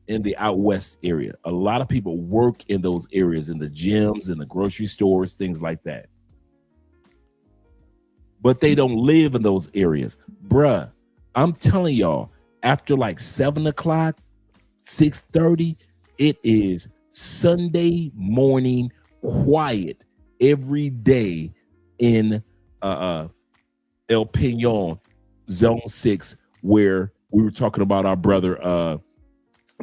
Speaker 3: in the out west area. A lot of people work in those areas, in the gyms, in the grocery stores, things like that. But they don't live in those areas. Bruh, I'm telling y'all, after like 7 o'clock, 6:30, it is Sunday morning quiet every day in El Peñon, Zone 6, where we were talking about our brother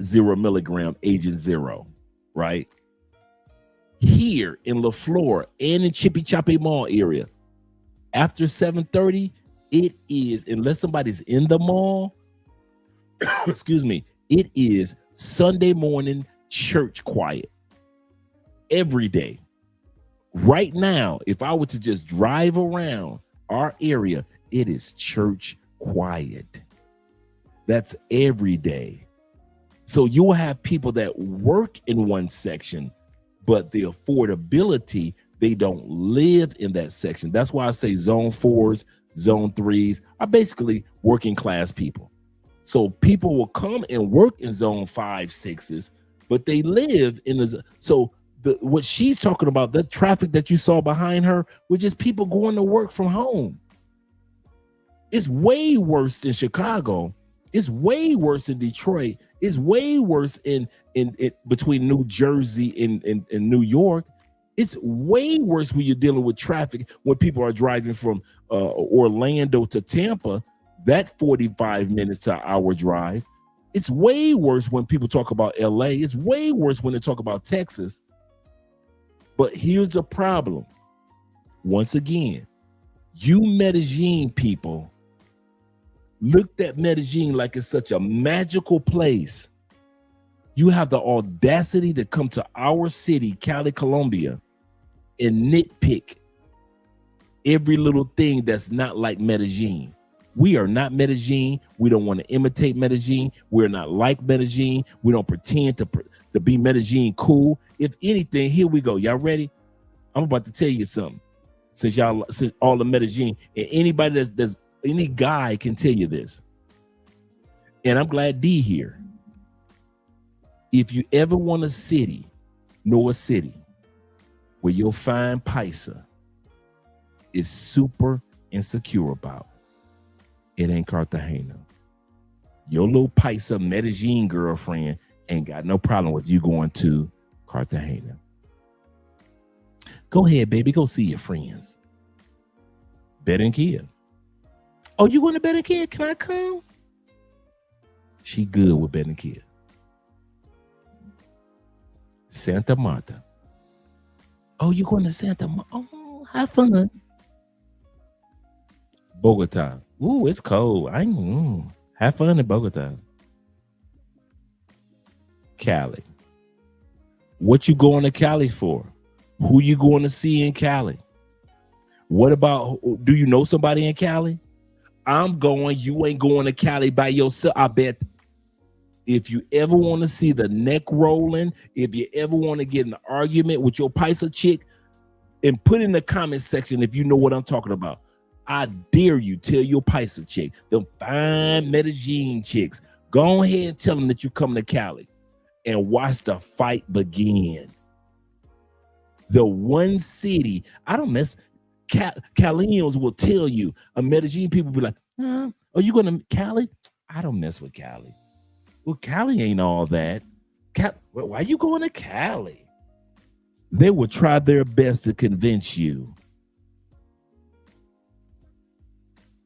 Speaker 3: 0 milligram, Agent Zero, right? Here in La Flora and in Chippy Chappy Mall area, after 7:30, it is, unless somebody's in the mall, excuse me, it is Sunday morning church quiet every day. Right now, if I were to just drive around our area, it is church quiet. That's every day. So you'll have people that work in one section, but the affordability, They don't live in that section. That's why I say zone 4s, zone 3s are basically working class people. So people will come and work in zone 5, 6s, but they live in the what she's talking about, the traffic that you saw behind her, was just people going to work from home. It's way worse in Chicago. It's way worse in Detroit. It's way worse in between New Jersey and New York. It's way worse when you're dealing with traffic when people are driving from Orlando to Tampa, that 45 minutes to an hour drive. It's way worse when people talk about LA. It's way worse when they talk about Texas. But here's the problem. Once again, you Medellin people looked at Medellin like it's such a magical place. You have the audacity to come to our city, Cali, Colombia, and nitpick every little thing that's not like Medellin. We are not Medellin. We don't want to imitate Medellin. We're not like Medellin. We don't pretend to be Medellin cool. If anything, here we go. Y'all ready? I'm about to tell you something. Since all the Medellin, and anybody that's any guy can tell you this. And I'm glad D here. If you ever want a city, know a city where your fine paisa is super insecure about, it ain't Cartagena. Your little paisa Medellin girlfriend ain't got no problem with you going to Cartagena. Go ahead, baby. Go see your friends. Barranquilla. Oh, you going to Barranquilla? Can I come? She good with Barranquilla. Santa Marta. Oh, you going to Santa Marta? Oh, have fun. Bogota. Ooh, it's cold. Have fun in Bogota. Cali. What you going to Cali for? Who you going to see in Cali? What about, do you know somebody in Cali? I'm going, you ain't going to Cali by yourself. I bet if you ever want to see the neck rolling, if you ever want to get in an argument with your paisa chick, and put in the comment section if you know what I'm talking about. I dare you tell your paisa chick, them fine Medellin chicks, go ahead and tell them that you coming to Cali and watch the fight begin. The one city, I don't mess, Calians will tell you, a Medellin people be like, are you going to Cali? I don't mess with Cali. Well, Cali ain't all that. Why you going to Cali? They will try their best to convince you.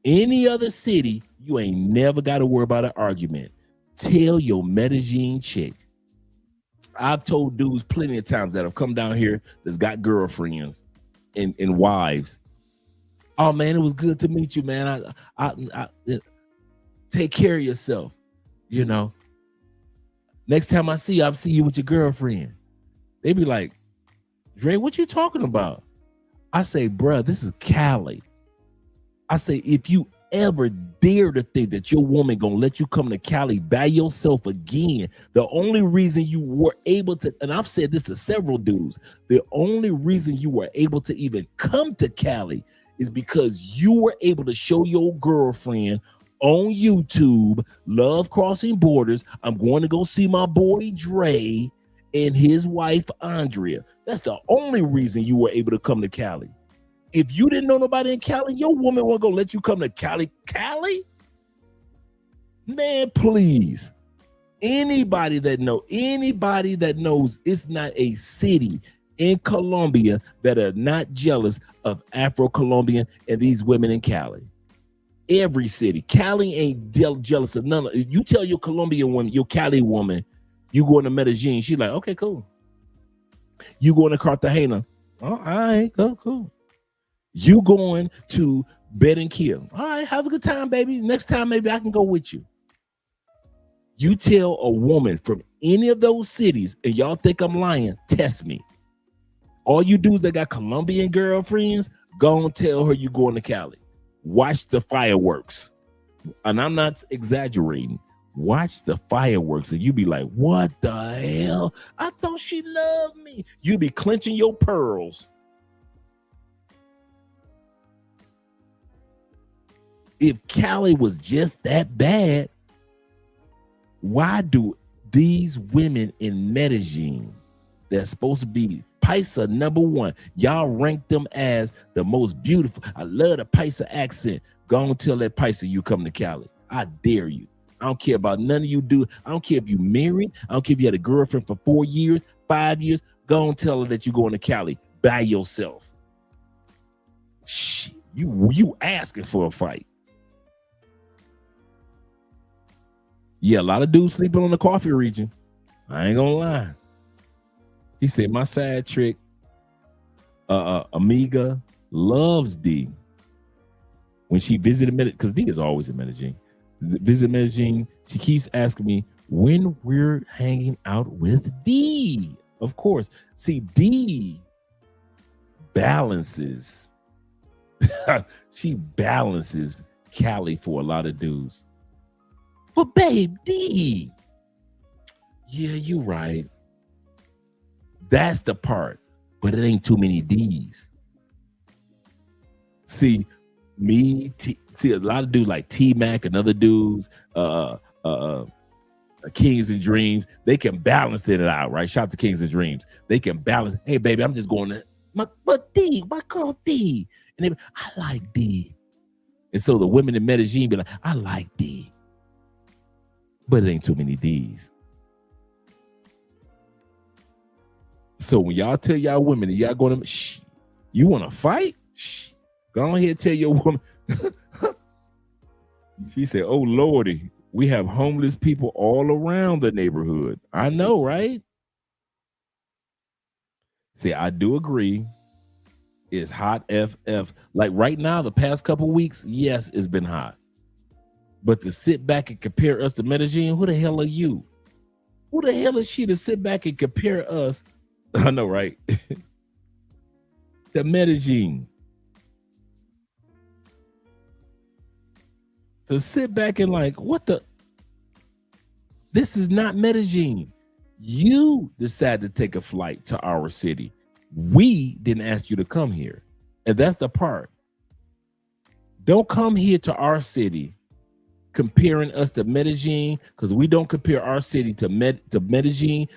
Speaker 3: Any other city, you ain't never got to worry about an argument. Tell your Medellin chick. I've told dudes plenty of times that have come down here that's got girlfriends and wives. Oh man, it was good to meet you, man. I take care of yourself. You know, next time I see you, I'll see you with your girlfriend. They be like, Dre, what you talking about? I say, bruh, this is Cali. I say, if you ever dare to think that your woman gonna let you come to Cali by yourself again, the only reason you were able to, and I've said this to several dudes, the only reason you were able to even come to Cali is because you were able to show your girlfriend on YouTube, Love Crossing Borders, I'm going to go see my boy Dre and his wife Andrea. That's the only reason you were able to come to Cali. If you didn't know nobody in Cali, your woman wasn't gonna let you come to Cali. Cali? Man, please. Anybody that knows it's not a city in Colombia that are not jealous of Afro-Colombian and these women in Cali. Every city. Cali ain't jealous of none of it. You tell your Colombian woman, your Cali woman, you going to Medellin, she's like, okay, cool. You going to Cartagena? Oh, all right, go, cool. You going to Barranquilla? All right, have a good time, baby. Next time, maybe I can go with you. You tell a woman from any of those cities, and y'all think I'm lying, test me. All you dudes that got Colombian girlfriends, go and tell her you going to Cali. Watch the fireworks. And I'm not exaggerating. Watch the fireworks, and you be like, what the hell? I thought she loved me. You be clenching your pearls. If Cali was just that bad, why do these women in Medellin that's supposed to be Paisa #1, y'all rank them as the most beautiful? I love the Paisa accent. Go on, tell that Paisa you come to Cali. I dare you. I don't care about none of you do. I don't care if you married. I don't care if you had a girlfriend for 4 years, 5 years. Go and tell her that you going to Cali by yourself. Shh, you asking for a fight. Yeah, a lot of dudes sleeping on the coffee region. I ain't gonna lie. He said my side trick, Amiga, loves D. When she visited Medellin, because D is always in Medellin. Visit Medellin, she keeps asking me when we're hanging out with D. Of course. See, D balances. She balances Cali for a lot of dudes. But babe, D. Yeah, you right. That's the part. But it ain't too many D's. See, see a lot of dudes like T-Mac and other dudes, Kings and Dreams, they can balance it out, right? Shout out to Kings and Dreams. They can balance. Hey, baby, I'm just going to but D, my girl D. And they, I like D. And so the women in Medellin be like, I like D. But it ain't too many D's. So when y'all tell y'all women that y'all going to, shh, you want to fight? Shh, go ahead and tell your woman. She said, oh, Lordy, we have homeless people all around the neighborhood. I know, right? See, I do agree. It's hot FF. Like right now, the past couple weeks, yes, it's been hot. But to sit back and compare us to Medellin, who the hell are you? Who the hell is she to sit back and compare us? I know, right? To Medellin. To sit back and like, what the? This is not Medellin. You decided to take a flight to our city. We didn't ask you to come here. And that's the part. Don't come here to our city comparing us to Medellin, because we don't compare our city to Medellin.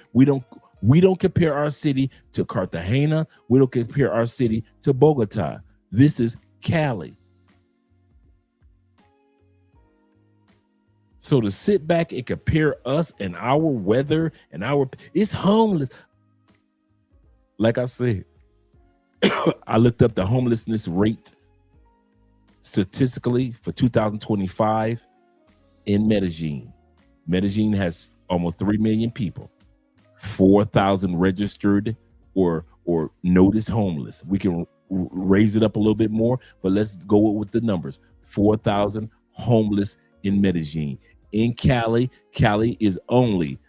Speaker 3: We don't compare our city to Cartagena. We don't compare our city to Bogota. This is Cali. So to sit back and compare us and our weather and it's homeless. Like I said, I looked up the homelessness rate statistically for 2025 in Medellin. Medellin has almost 3 million people, 4,000 registered or noticed homeless. We can raise it up a little bit more, but let's go with the numbers. 4,000 homeless in Medellin. In Cali is only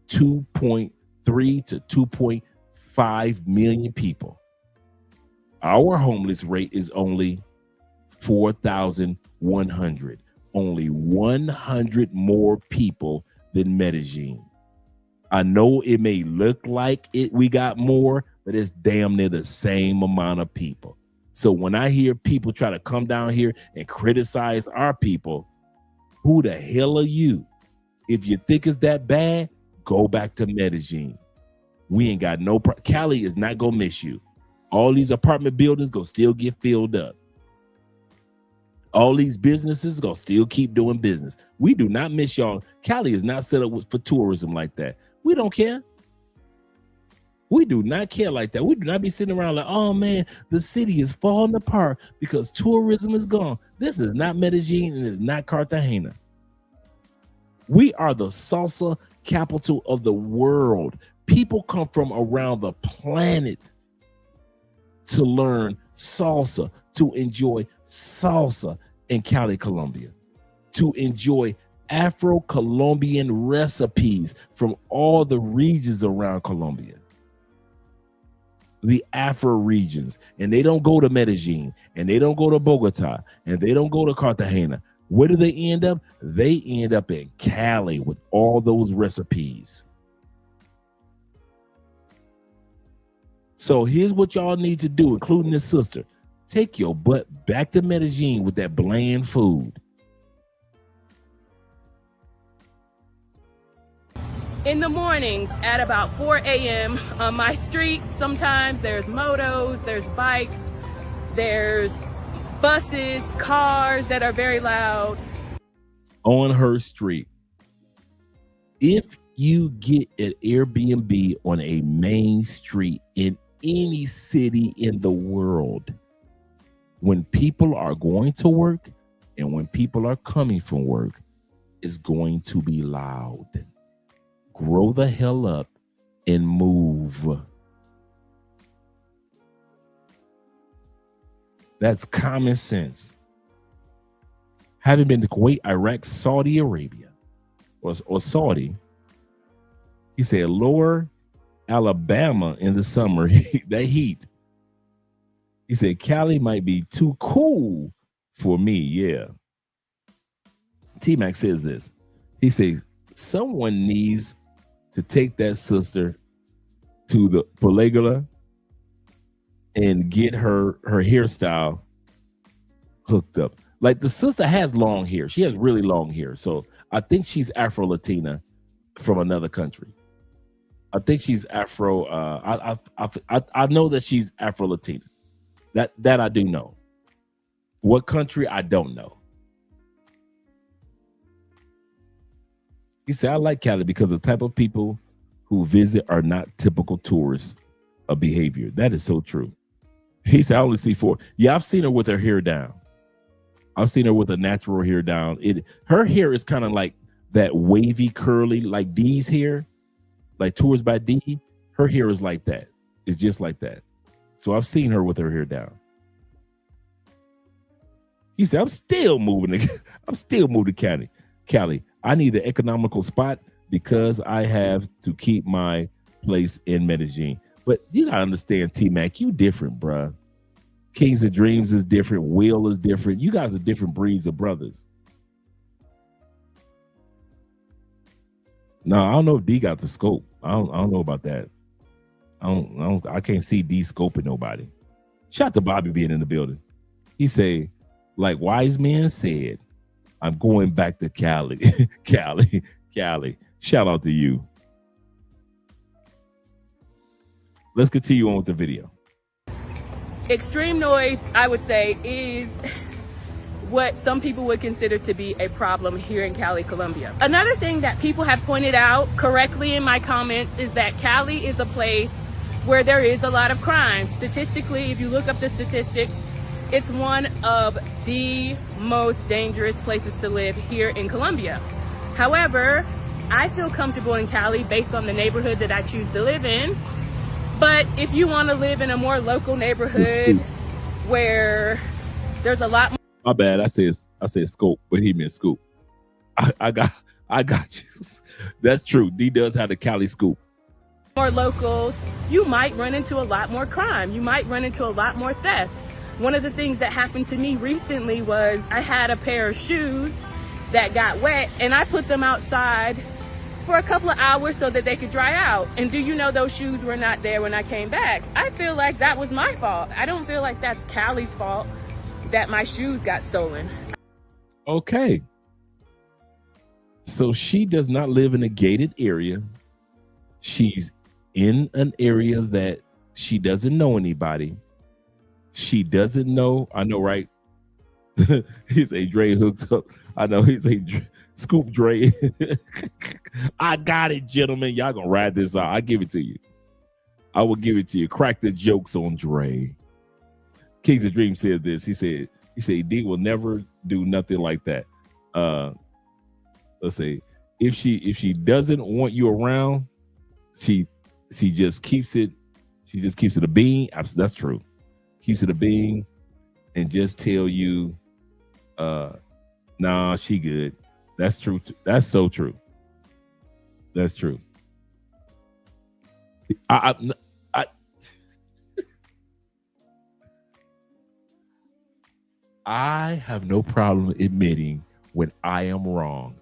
Speaker 3: 2.3 to 2.5 million people. Our homeless rate is only 4,100. Only 100 more people than Medellin. I know it may look like we got more, but it's damn near the same amount of people. So when I hear people try to come down here and criticize our people, who the hell are you? If you think it's that bad, go back to Medellin. We ain't got no Cali is not gonna miss you. All these apartment buildings gonna still get filled up. All these businesses gonna still keep doing business. We do not miss y'all. Cali is not set up for tourism like that. We don't care. We do not care like that. We do not be sitting around like, oh man, the city is falling apart because tourism is gone. This is not Medellin and it's not Cartagena. We are the salsa capital of the world. People come from around the planet to learn salsa, to enjoy salsa in Cali, Colombia, to enjoy Afro-Colombian recipes from all the regions around Colombia. The Afro regions, and they don't go to Medellin, and they don't go to Bogota, and they don't go to Cartagena. Where do they end up? They end up in Cali with all those recipes. So here's what y'all need to do, including this sister. Take your butt back to Medellin with that bland food.
Speaker 9: In the mornings at about 4 a.m. on my street, sometimes there's motos, there's bikes, there's buses, cars that are very loud.
Speaker 3: On her street. If you get an Airbnb on a main street in any city in the world, when people are going to work and when people are coming from work, it's going to be loud. Grow the hell up and move. That's common sense. Having been to Kuwait, Iraq, Saudi Arabia, or Saudi, he said lower Alabama in the summer, that heat. He said Cali might be too cool for me. Yeah. T-Mac says this. He says someone needs to take that sister to the Polygola and get her hairstyle hooked up. Like the sister has long hair. She has really long hair. So I think she's Afro-Latina from another country. I think she's Afro. I know that she's Afro-Latina. That I do know. What country, I don't know. He said, I like Cali because the type of people who visit are not typical tourists of behavior. That is so true. He said, I only see 4. Yeah, I've seen her with her hair down. I've seen her with a natural hair down. Her hair is kind of like that wavy, curly, like D's hair, like Tours by D. Her hair is like that. It's just like that. So I've seen her with her hair down. He said, I'm still moving to Cali. I need an economical spot because I have to keep my place in Medellin. But you gotta understand, T-Mac, you different, bruh. Kings of Dreams is different. Will is different. You guys are different breeds of brothers. No, I don't know if D got the scope. I don't know about that. I can't see D scoping nobody. Shout out to Bobby being in the building. He say, like wise men said, I'm going back to Cali. Cali. Shout out to you. Let's continue on with the video.
Speaker 9: Extreme noise, I would say, is what some people would consider to be a problem here in Cali, Colombia. Another thing that people have pointed out correctly in my comments is that Cali is a place where there is a lot of crime. Statistically, if you look up the statistics, it's one of the most dangerous places to live here in Colombia. However, I feel comfortable in Cali based on the neighborhood that I choose to live in. But if you want to live in a more local neighborhood where there's a lot more.
Speaker 3: My bad. I said scope, but he meant scoop. I got you. That's true. D does have the Cali scoop.
Speaker 9: More locals, you might run into a lot more crime. You might run into a lot more theft. One of the things that happened to me recently was I had a pair of shoes that got wet and I put them outside for a couple of hours so that they could dry out. And do you know those shoes were not there when I came back? I feel like that was my fault. I don't feel like that's Cali's fault that my shoes got stolen.
Speaker 3: Okay. So she does not live in a gated area. She's in an area that she doesn't know anybody. She doesn't know. I know, right? He's a Dre hooked up. I know he's a Scoop Dre. I got it, gentlemen. Y'all gonna ride this out. I give it to you. I will give it to you. Crack the jokes on Dre. Kings of Dreams said this. He said D will never do nothing like that. Let's say if she doesn't want you around, she just keeps it. She just keeps it a being. That's true. Keeps it a being, and just tell you, nah, she good. That's true. That's so true. That's true. I have no problem admitting when I am wrong.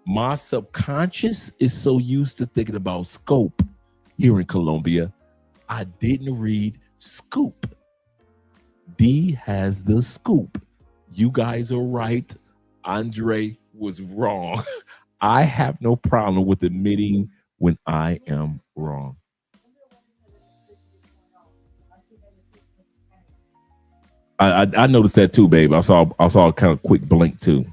Speaker 3: My subconscious is so used to thinking about scope here in Colombia, I didn't read scoop. D has the scoop. You guys are right. Andre was wrong. I have no problem with admitting when I am wrong. I noticed that too, babe. I saw a kind of quick blink too.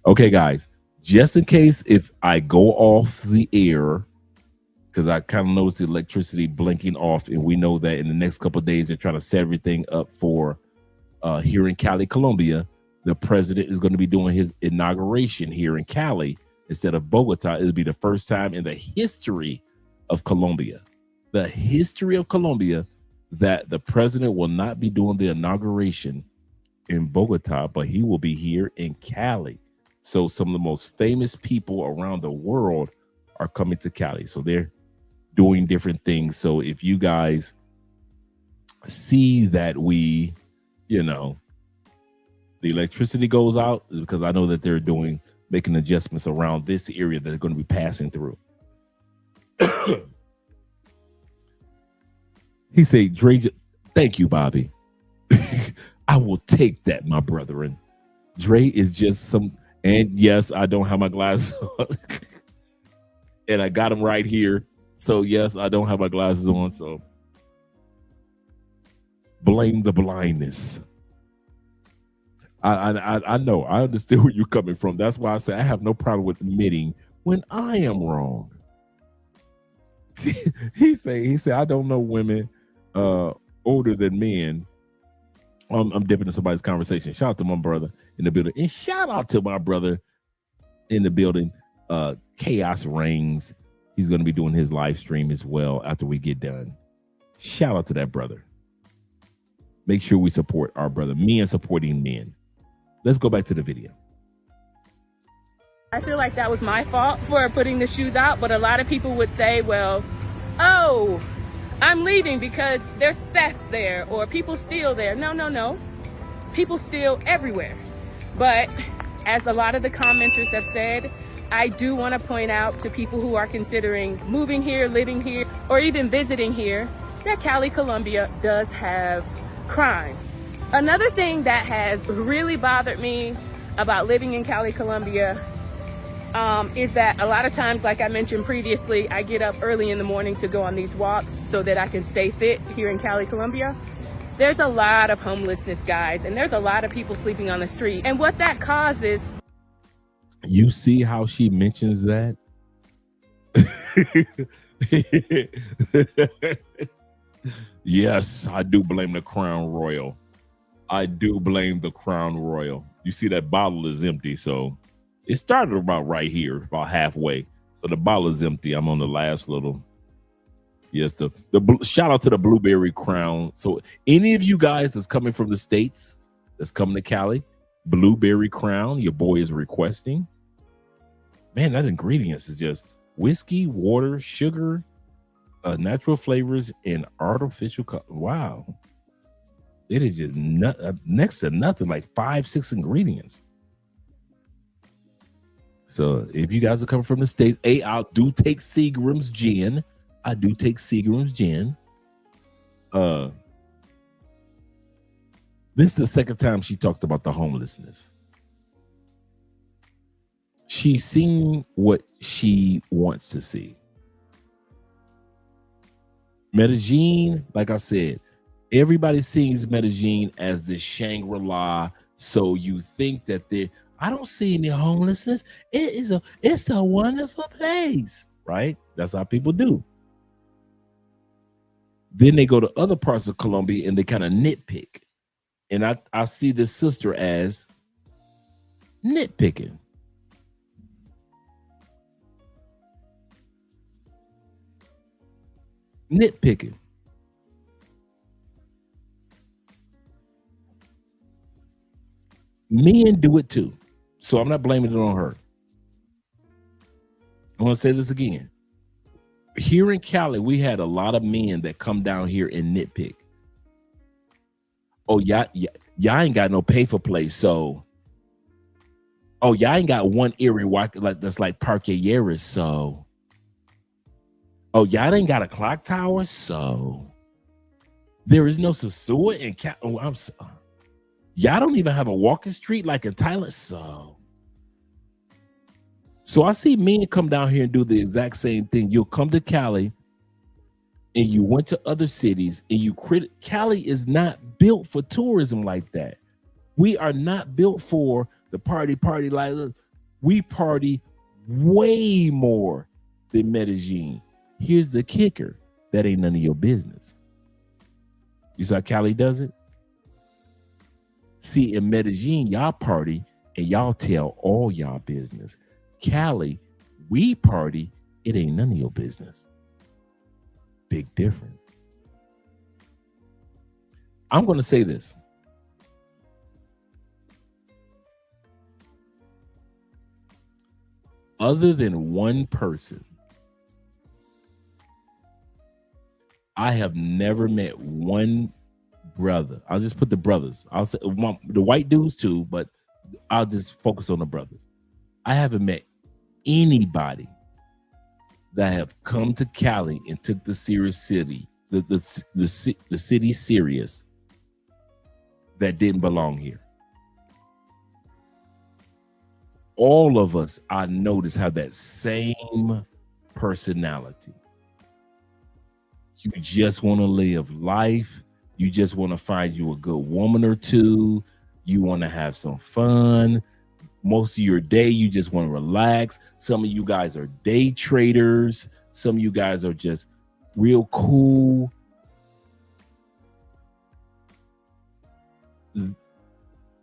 Speaker 3: Okay, guys, just in case if I go off the air, because I kind of noticed the electricity blinking off, and we know that in the next couple of days they're trying to set everything up for here in Cali, Colombia. The president is going to be doing his inauguration here in Cali instead of Bogota. It'll be the first time in the history of Colombia, that the president will not be doing the inauguration in Bogota, but he will be here in Cali. So some of the most famous people around the world are coming to Cali. So they're doing different things. So if you guys see that the electricity goes out, is because I know that they're making adjustments around this area that they're going to be passing through. He said, Dre, thank you, Bobby. I will take that, my brethren. Dre is just and yes, I don't have my glasses on. And I got them right here. So yes, I don't have my glasses on. So blame the blindness. I know. I understand where you're coming from. That's why I say I have no problem with admitting when I am wrong. He said, I don't know women older than men. I'm dipping in somebody's conversation. Shout out to my brother in the building. And shout out to my brother in the building. Chaos Reigns. He's going to be doing his live stream as well after we get done. Shout out to that brother. Make sure we support our brother. Men supporting men. Let's go back to the video.
Speaker 9: I feel like that was my fault for putting the shoes out, but a lot of people would say, well, oh, I'm leaving because there's theft there or people steal there. No. People steal everywhere. But as a lot of the commenters have said, I do want to point out to people who are considering moving here, living here, or even visiting here, that Cali Colombia does have crime. Another thing that has really bothered me about living in Cali Colombia is that a lot of times, like I mentioned previously, I get up early in the morning to go on these walks so that I can stay fit here in Cali Colombia. There's a lot of homelessness, guys, and there's a lot of people sleeping on the street. And what that causes...
Speaker 3: You see how she mentions that? Yes, I do blame the Crown Royal. You see that bottle is empty, so it started about right here, about halfway. So the bottle is empty. I'm on the last little. Yes, the shout out to the Blueberry Crown. So any of you guys that's coming from the States, that's coming to Cali, Blueberry Crown, your boy is requesting. Man, that ingredients is just whiskey, water, sugar, natural flavors, and artificial color. Wow. It is just next to nothing, like 5-6 ingredients. So if you guys are coming from the States, I do take Seagram's gin. This is the second time she talked about the homelessness. She's seen what she wants to see. Medellin, like I said, everybody sees Medellin as the Shangri-La. So you think that I don't see any homelessness. It's a wonderful place, right? That's how people do. Then they go to other parts of Colombia and they kind of nitpick. And I see this sister as nitpicking. Nitpicking. Men do it too. So I'm not blaming it on her. I want to say this again. Here in Cali, we had a lot of men that come down here and nitpick. Oh, y'all ain't got no pay for place. So, oh, y'all ain't got one area that's like Parquilleras. So, oh, y'all ain't got a clock tower. So, There is no Sosua in Cali. Oh, y'all don't even have a walking street like in Thailand. So I see men come down here and do the exact same thing. You'll come to Cali and you went to other cities and you Cali is not built for tourism like that. We are not built for the party like we party way more than Medellin. Here's the kicker. That ain't none of your business. You saw Cali does it? See, in Medellin, y'all party and y'all tell all y'all business. Cali, we party, it ain't none of your business. Big difference. I'm going to say this. Other than one person, I have never met one brother. I'll just put the brothers. I'll say the white dudes too, but I'll just focus on the brothers. I haven't met anybody that have come to Cali and took the city serious that didn't belong here. All of us, I notice, have that same personality. You just want to live life. You just want to find you a good woman or two. You want to have some fun. Most of your day, you just want to relax. Some of you guys are day traders. Some of you guys are just real cool.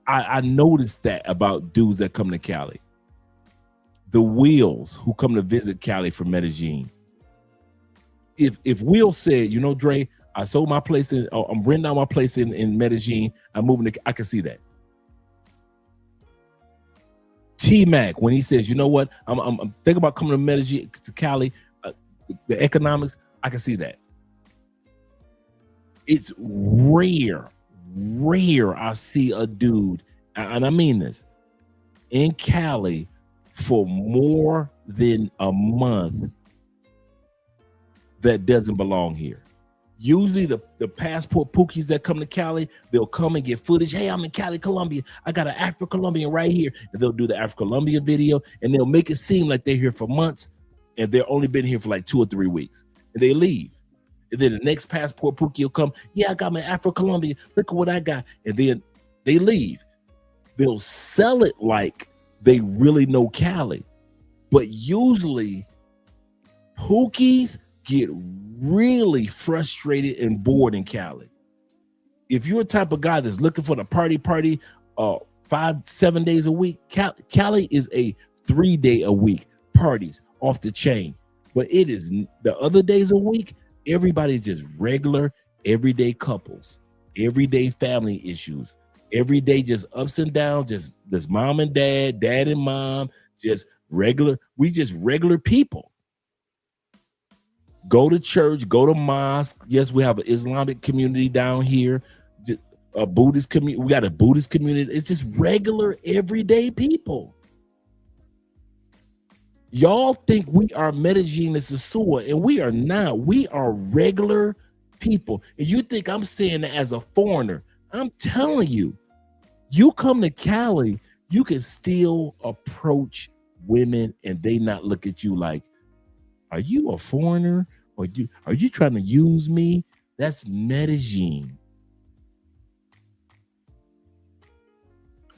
Speaker 3: I noticed that about dudes that come to Cali. The Wheels who come to visit Cali from Medellin. If Will said, you know, Dre, I sold my place I'm renting out my place in Medellin. I'm moving to, I can see that. T-Mac, when he says, you know what, I'm thinking about coming to Medellin, to Cali, the economics, I can see that. It's rare I see a dude, and I mean this, in Cali for more than a month that doesn't belong here. Usually the passport pookies that come to Cali, they'll come and get footage. Hey, I'm in Cali, Colombia. I got an Afro-Colombian right here. And they'll do the Afro-Colombia video and they'll make it seem like they're here for months and they've only been here for like 2 or 3 weeks. And they leave. And then the next passport pookie will come. Yeah, I got my Afro-Colombia. Look at what I got. And then they leave. They'll sell it like they really know Cali. But usually pookies get really frustrated and bored in Cali. If you're a type of guy that's looking for the party 5-7 days a week, Cali is a 3-day a week parties off the chain. But it is the other days a week, everybody's just regular, everyday couples, everyday family issues, every day just ups and downs, just mom and dad and mom, just regular. We just regular people. Go to church, go to mosque. Yes, we have an Islamic community down here, a Buddhist community. We got a Buddhist community. It's just regular, everyday people. Y'all think we are Medellin and Sosua, and we are not. We are regular people. And you think I'm saying that as a foreigner. I'm telling you, you come to Cali, you can still approach women and they not look at you like, are you a foreigner? Or are you trying to use me? That's Medellin.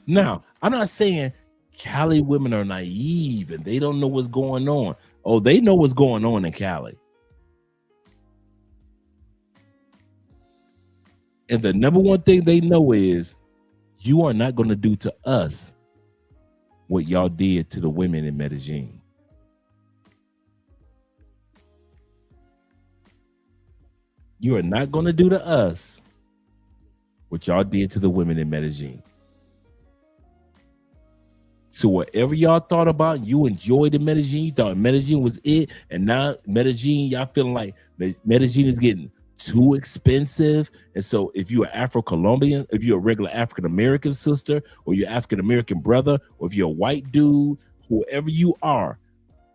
Speaker 3: Now, I'm not saying Cali women are naive and they don't know what's going on. Oh, they know what's going on in Cali. And the number one thing they know is you are not going to do to us what y'all did to the women in Medellin. You are not going to do to us what y'all did to the women in Medellin. So whatever y'all thought about, you enjoyed the Medellin, you thought Medellin was it, and now Medellin, y'all feeling like Medellin is getting too expensive. And so if you're Afro-Colombian, if you're a regular African-American sister, or you're African-American brother, or if you're a white dude, whoever you are,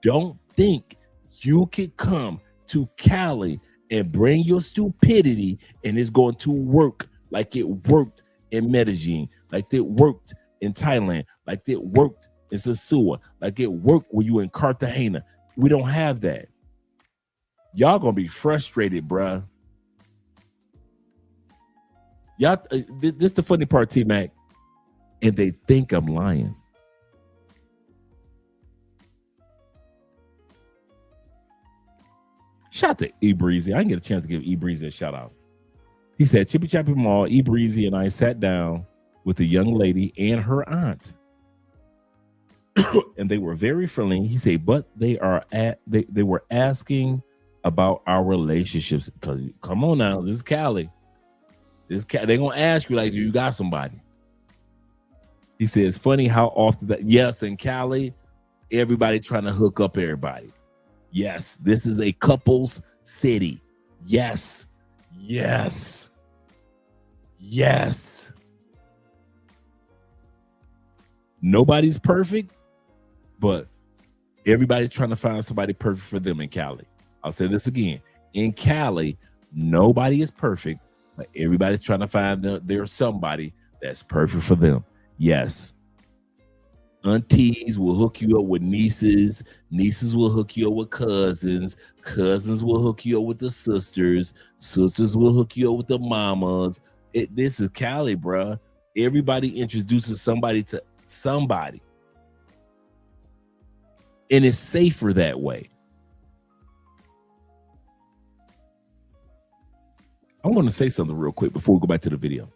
Speaker 3: don't think you can come to Cali and bring your stupidity, and it's going to work like it worked in Medellin, like it worked in Thailand, like it worked in Sosúa, like it worked when you in Cartagena. We don't have that. Y'all gonna be frustrated, bruh. Y'all, this the funny part, T-Mac, and they think I'm lying. Shout out to E Breezy. I didn't get a chance to give E Breezy a shout out. He said, Chippy Chappy Mall, E Breezy and I sat down with a young lady and her aunt. And they were very friendly. He said, but they were asking about our relationships. Because come on now, this is Cali. They're gonna ask you, like, do you got somebody? He said, it's funny how often that, yes, in Cali, everybody trying to hook up everybody. Yes, this is a couples city. Yes. Nobody's perfect, but everybody's trying to find somebody perfect for them in Cali. I'll say this again. In Cali, nobody is perfect, but everybody's trying to find there's somebody that's perfect for them. Yes. Aunties will hook you up with nieces. Nieces will hook you up with cousins. Cousins will hook you up with the sisters. Sisters will hook you up with the mamas. This is Cali, bruh. Everybody introduces somebody to somebody. And it's safer that way. I want to say something real quick before we go back to the video.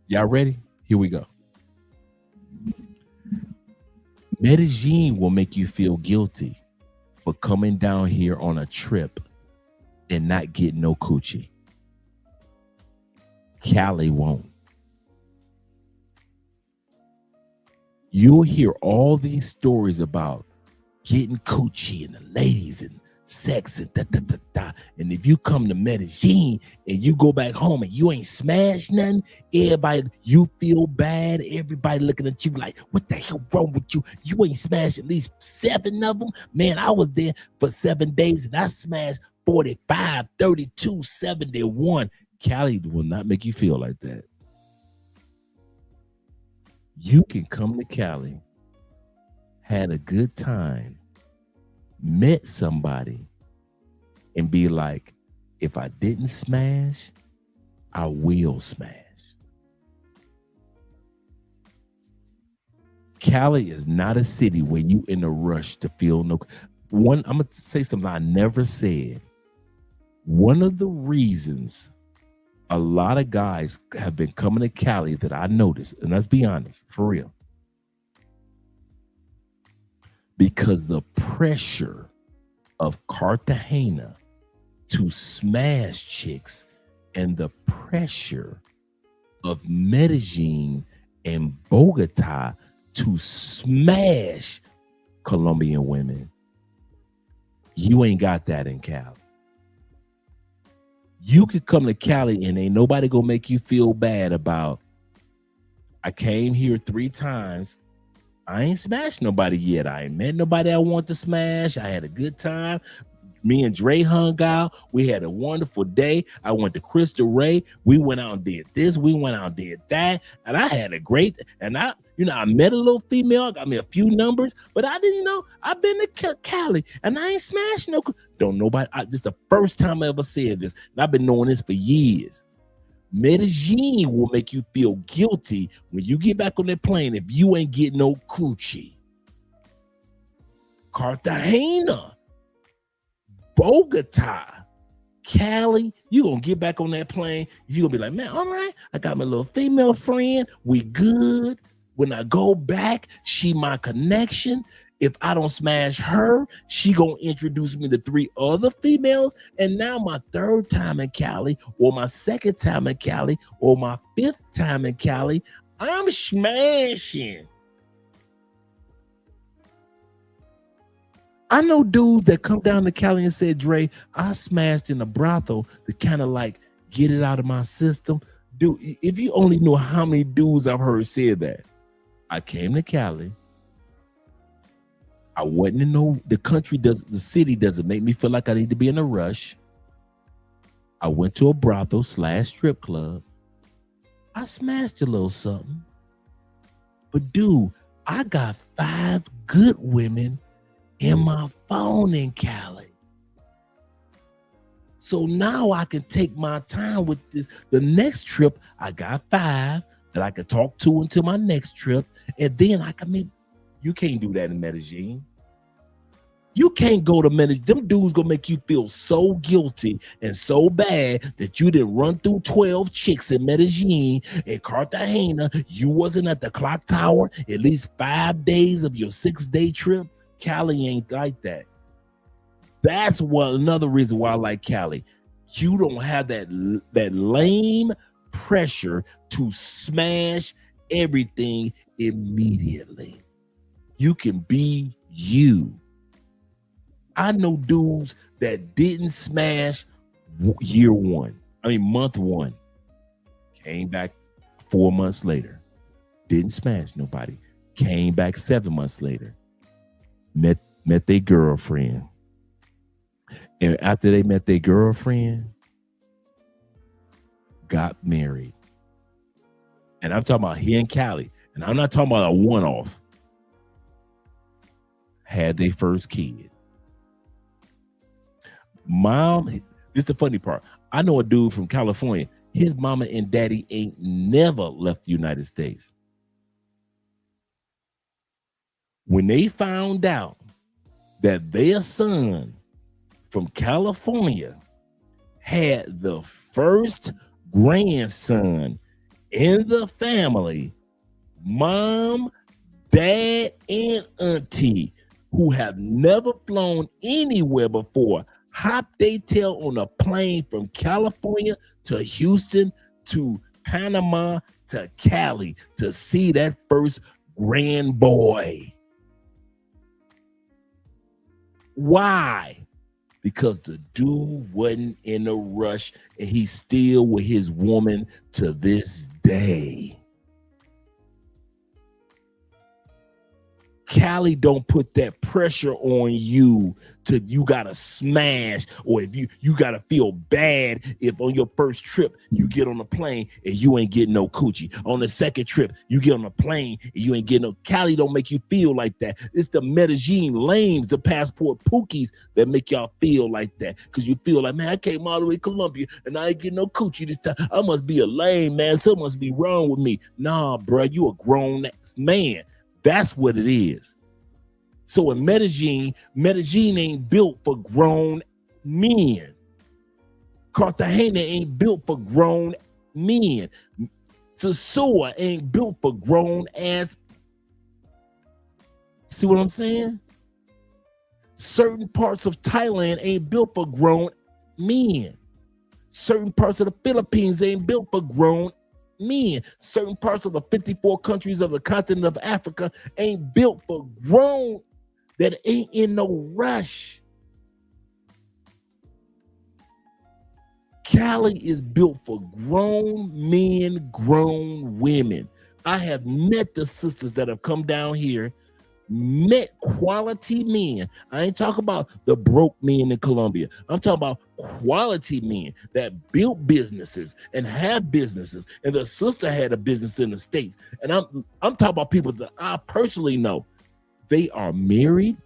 Speaker 3: Y'all ready? Here we go. Medellin will make you feel guilty for coming down here on a trip and not getting no coochie. Cali won't. You'll hear all these stories about getting coochie and the ladies and sex and da. And if you come to Medellin and you go back home and you ain't smashed nothing, everybody, you feel bad. Everybody looking at you like, what the hell wrong with you? You ain't smashed at least 7 of them. Man, I was there for 7 days and I smashed 45, 32, 71. Cali will not make you feel like that. You can come to Cali, had a good time, met somebody, and be like, if I didn't smash, I will smash. Cali is not a city where you in a rush to feel no. I'm gonna say something I never said. One of the reasons a lot of guys have been coming to Cali that I noticed, and let's be honest, for real, because the pressure of Cartagena to smash chicks and the pressure of Medellin and Bogota to smash Colombian women. You ain't got that in Cali. You could come to Cali and ain't nobody gonna make you feel bad about, I came here 3 times. I ain't smashed nobody yet. I ain't met nobody I want to smash. I had a good time. Me and Dre hung out. We had a wonderful day. I went to Crystal Ray. We went out and did this. We went out and did that. And I had a great, and I met a little female, got me a few numbers, but I didn't know. I've been to Cali and I ain't smashed no. Don't nobody. This is the first time I ever said this. And I've been knowing this for years. Medellin will make you feel guilty when you get back on that plane if you ain't getting no coochie. Cartagena, Bogota, Cali, you gonna get back on that plane. You gonna be like, man, all right, I got my little female friend. We good. When I go back, she my connection. If I don't smash her, she gonna introduce me to 3 other females. And now my 3rd time in Cali, or my 2nd time in Cali, or my 5th time in Cali, I'm smashing. I know dudes that come down to Cali and said, Dre, I smashed in a brothel to kind of like get it out of my system. Dude, if you only knew how many dudes I've heard say that. I came to Cali. I wasn't in the city doesn't make me feel like I need to be in a rush. I went to a brothel / strip club. I smashed a little something. But dude, I got 5 good women in my phone in Cali. So now I can take my time with this. The next trip, I got 5 that I can talk to until my next trip. And then I can make, you can't do that in Medellin. You can't go to Medellin. Them dudes gonna make you feel so guilty and so bad that you didn't run through 12 chicks in Medellin and Cartagena. You wasn't at the clock tower at least 5 days of your 6-day trip. Cali ain't like that. That's another reason why I like Cali. You don't have that lame pressure to smash everything immediately. You can be you. I know dudes that didn't smash month 1. Came back 4 months later. Didn't smash nobody. Came back 7 months later. Met their girlfriend. And after they met their girlfriend, got married. And I'm talking about here in Cali. And I'm not talking about a one-off. Had their first kid. Mom, this is the funny part. I know a dude from California. His mama and daddy ain't never left the United States. When they found out that their son from California had the first grandson in the family, mom, dad, and auntie, who have never flown anywhere before, hopped they tail on a plane from California to Houston to Panama to Cali to see that first grand boy. Why? Because the dude wasn't in a rush and he's still with his woman to this day. Cali don't put that pressure on you to you gotta smash, or if you gotta feel bad if on your first trip you get on a plane and you ain't getting no coochie. On the second trip you get on a plane and you ain't getting no. Cali don't make you feel like that. It's the Medellin lames, the passport pookies that make y'all feel like that, because you feel like, man, I came all the way to Colombia and I ain't getting no coochie this time. I must be a lame, man. Something must be wrong with me. Nah, bro, you a grown man. That's what it is. So in Medellin ain't built for grown men. Cartagena ain't built for grown men. Sosua ain't built for grown ass. See what I'm saying? Certain parts of Thailand ain't built for grown men. Certain parts of the Philippines ain't built for grown men. Certain parts of the 54 countries of the continent of Africa ain't built for grown, that ain't in no rush. Cali is built for grown men, grown women. I have met the sisters that have come down here, met quality men. I ain't talking about the broke men in Colombia. I'm talking about quality men that built businesses and have businesses. And the sister had a business in the States. And I'm talking about people that I personally know. They are married.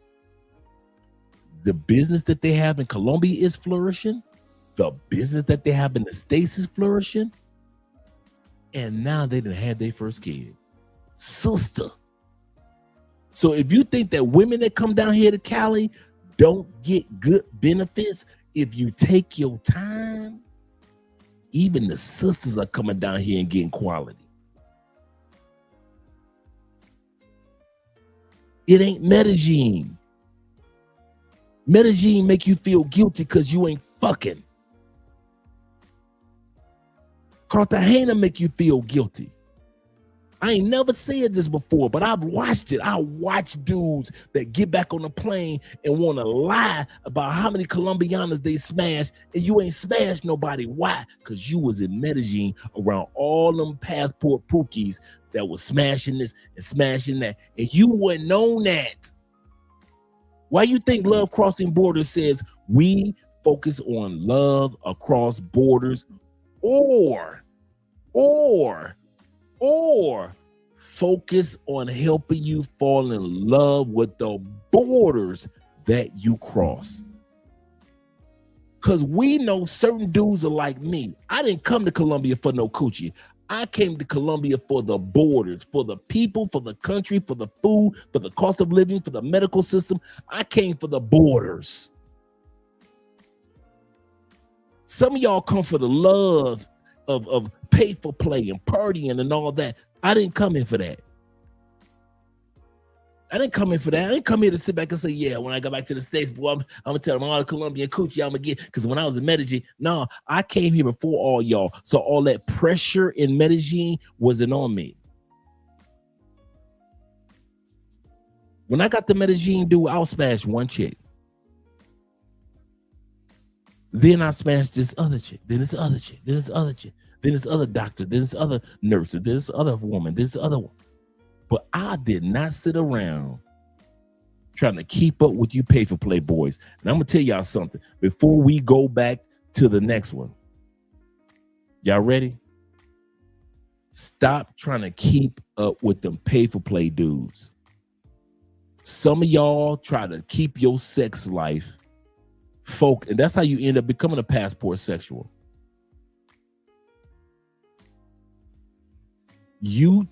Speaker 3: The business that they have in Colombia is flourishing. The business that they have in the States is flourishing. And now they done had their first kid. Sister. So if you think that women that come down here to Cali don't get good benefits, if you take your time, even the sisters are coming down here and getting quality. It ain't Medellin. Medellin make you feel guilty because you ain't fucking. Cartagena make you feel guilty. I ain't never said this before, but I've watched it. I watch dudes that get back on the plane and want to lie about how many Colombianas they smashed, and you ain't smashed nobody. Why? Because you was in Medellin around all them passport pookies that was smashing this and smashing that, and you wasn't on that. Why you think Love Crossing Borders says we focus on love across borders, or focus on helping you fall in love with the borders that you cross? Because we know certain dudes are like me. I didn't come to Colombia for no coochie. I came to Colombia for the borders, for the people, for the country, for the food, for the cost of living, for the medical system. I came for the borders. Some of y'all come for the love of pay for play and partying and all that. I didn't come in for that. I didn't come in for that. I didn't come here to sit back and say, yeah, when I go back to the States, boy, I'm going to tell them all the Colombian coochie I'm going to get. Because when I was in Medellin, no, I came here before all y'all. So all that pressure in Medellin wasn't on me. When I got to Medellin, dude, I'll smash one chick. Then I smashed this other chick. Then this other chick. Then this other chick. Then this other doctor. Then this other nurse. Then this other woman. This other one. But I did not sit around trying to keep up with you pay for play boys. And I'm going to tell y'all something before we go back to the next one. Y'all ready? Stop trying to keep up with them pay for play dudes. Some of y'all try to keep your sex life and that's how you end up becoming a passport sexual. You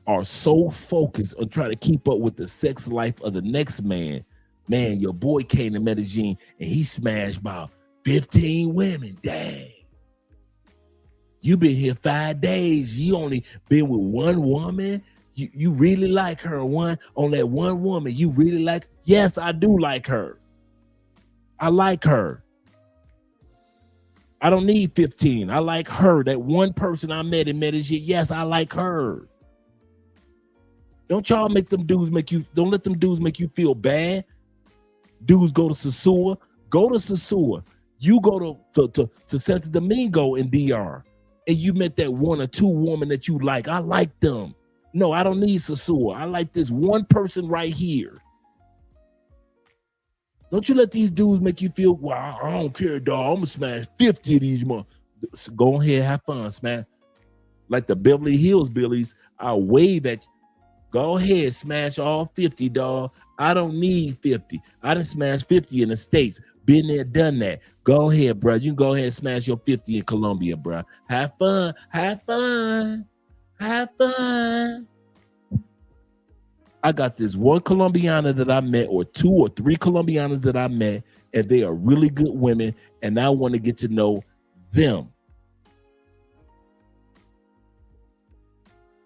Speaker 3: are so focused on trying to keep up with the sex life of the next man. Man, your boy came to Medellin and he smashed about 15 women. Dang. You been here 5 days. You only been with one woman. You really like her. On that one woman, you really like. Yes, I do like her. I like her. I don't need 15. I like her. That one person I met in Medellin. Yes, I like her. Don't y'all make them dudes don't let them dudes make you feel bad. Dudes go to Sosua. Go to Sosua. You go to Santo Domingo in DR and you met that one or two woman that you like. I like them. No, I don't need Sosua. I like this one person right here. Don't you let these dudes make you feel, well, I don't care, dog. I'm going to smash 50 of these months. Go ahead, have fun, smash. Like the Beverly Hills Billies, I'll wave at you. Go ahead, smash all 50, dog. I don't need 50. I done smashed 50 in the States. Been there, done that. Go ahead, bro. You can go ahead and smash your 50 in Colombia, bro. Have fun. Have fun. Have fun. I got this one Colombiana that I met, or 2 or 3 Colombianas that I met, and they are really good women, and I want to get to know them.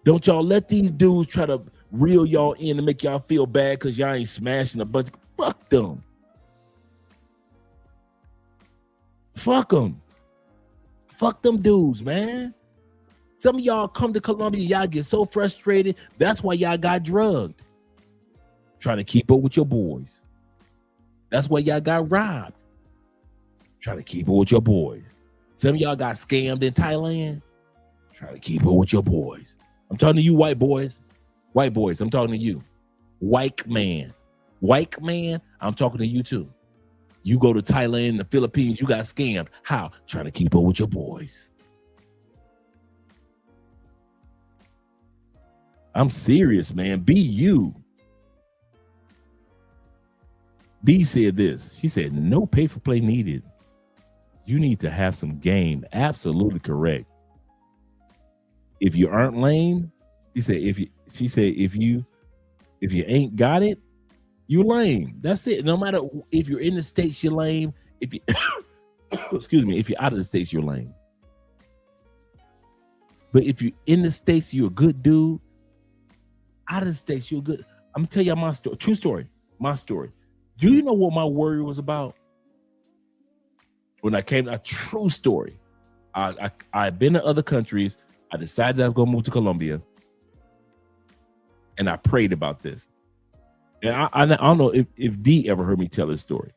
Speaker 3: Don't y'all let these dudes try to reel y'all in and make y'all feel bad because y'all ain't smashing a bunch. Fuck them. Fuck them. Fuck them dudes, man. Some of y'all come to Colombia, y'all get so frustrated. That's why y'all got drugged. Trying to keep up with your boys. That's why y'all got robbed. Trying to keep up with your boys. Some of y'all got scammed in Thailand. Trying to keep up with your boys. I'm talking to you, white boys. White boys, I'm talking to you. White man. White man, I'm talking to you too. You go to Thailand and the Philippines, you got scammed. How? Trying to keep up with your boys. I'm serious, man. Be you. B said this. She said, no pay for play needed. You need to have some game. Absolutely correct. If you aren't lame, she said, if you ain't got it, you lame. That's it. No matter if you're in the States, you're lame. If you excuse me, if you're out of the States, you're lame. But if you're in the States, you're a good dude. Out of the States, you're good. I'm gonna tell y'all my story. True story. My story. Do you know what my worry was about? When I came, a true story. I've been to other countries. I decided I was gonna move to Colombia. And I prayed about this. And I don't know if D ever heard me tell this story.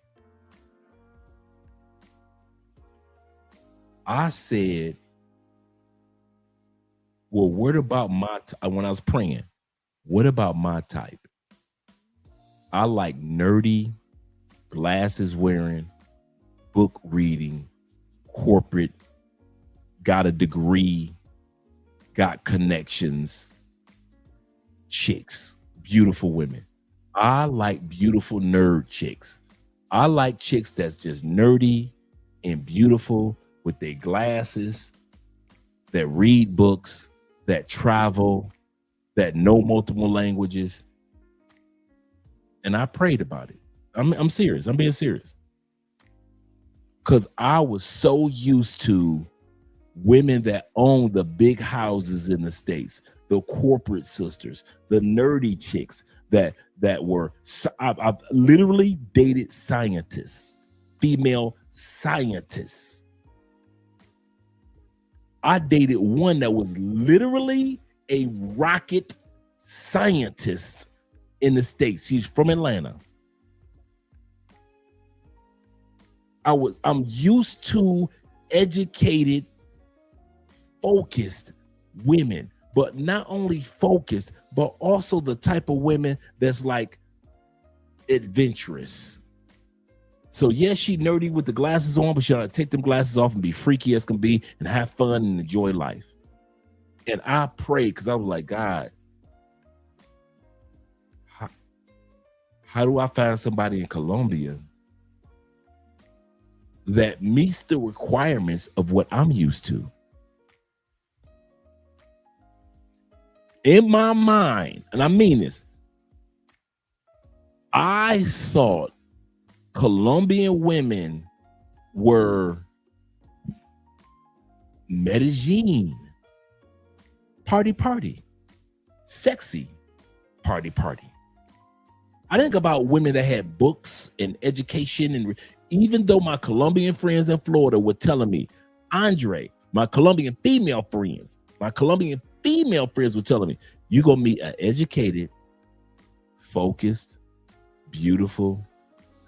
Speaker 3: I said, well, what about when I was praying, what about my type? I like nerdy, glasses wearing, book reading, corporate, got a degree, got connections, chicks, beautiful women. I like beautiful nerd chicks. I like chicks that's just nerdy and beautiful with their glasses, that read books, that travel, that know multiple languages. And I prayed about it. I'm serious. I'm being serious. Because I was so used to women that own the big houses in the States, the corporate sisters, the nerdy chicks that were, I've literally dated scientists, female scientists. I dated one that was literally a rocket scientist in the States. He's from Atlanta. I'm used to educated, focused women, but not only focused, but also the type of women that's like adventurous. So yes, she nerdy with the glasses on, but she ought to take them glasses off and be freaky as can be and have fun and enjoy life. And I prayed because I was like, God, how do I find somebody in Colombia that meets the requirements of what I'm used to? In my mind, and I mean this, I thought Colombian women were Medellin, party, sexy, party. I think about women that had books and education, and even though my Colombian friends in Florida were telling me, Andre, my Colombian female friends were telling me, you're going to meet an educated, focused, beautiful,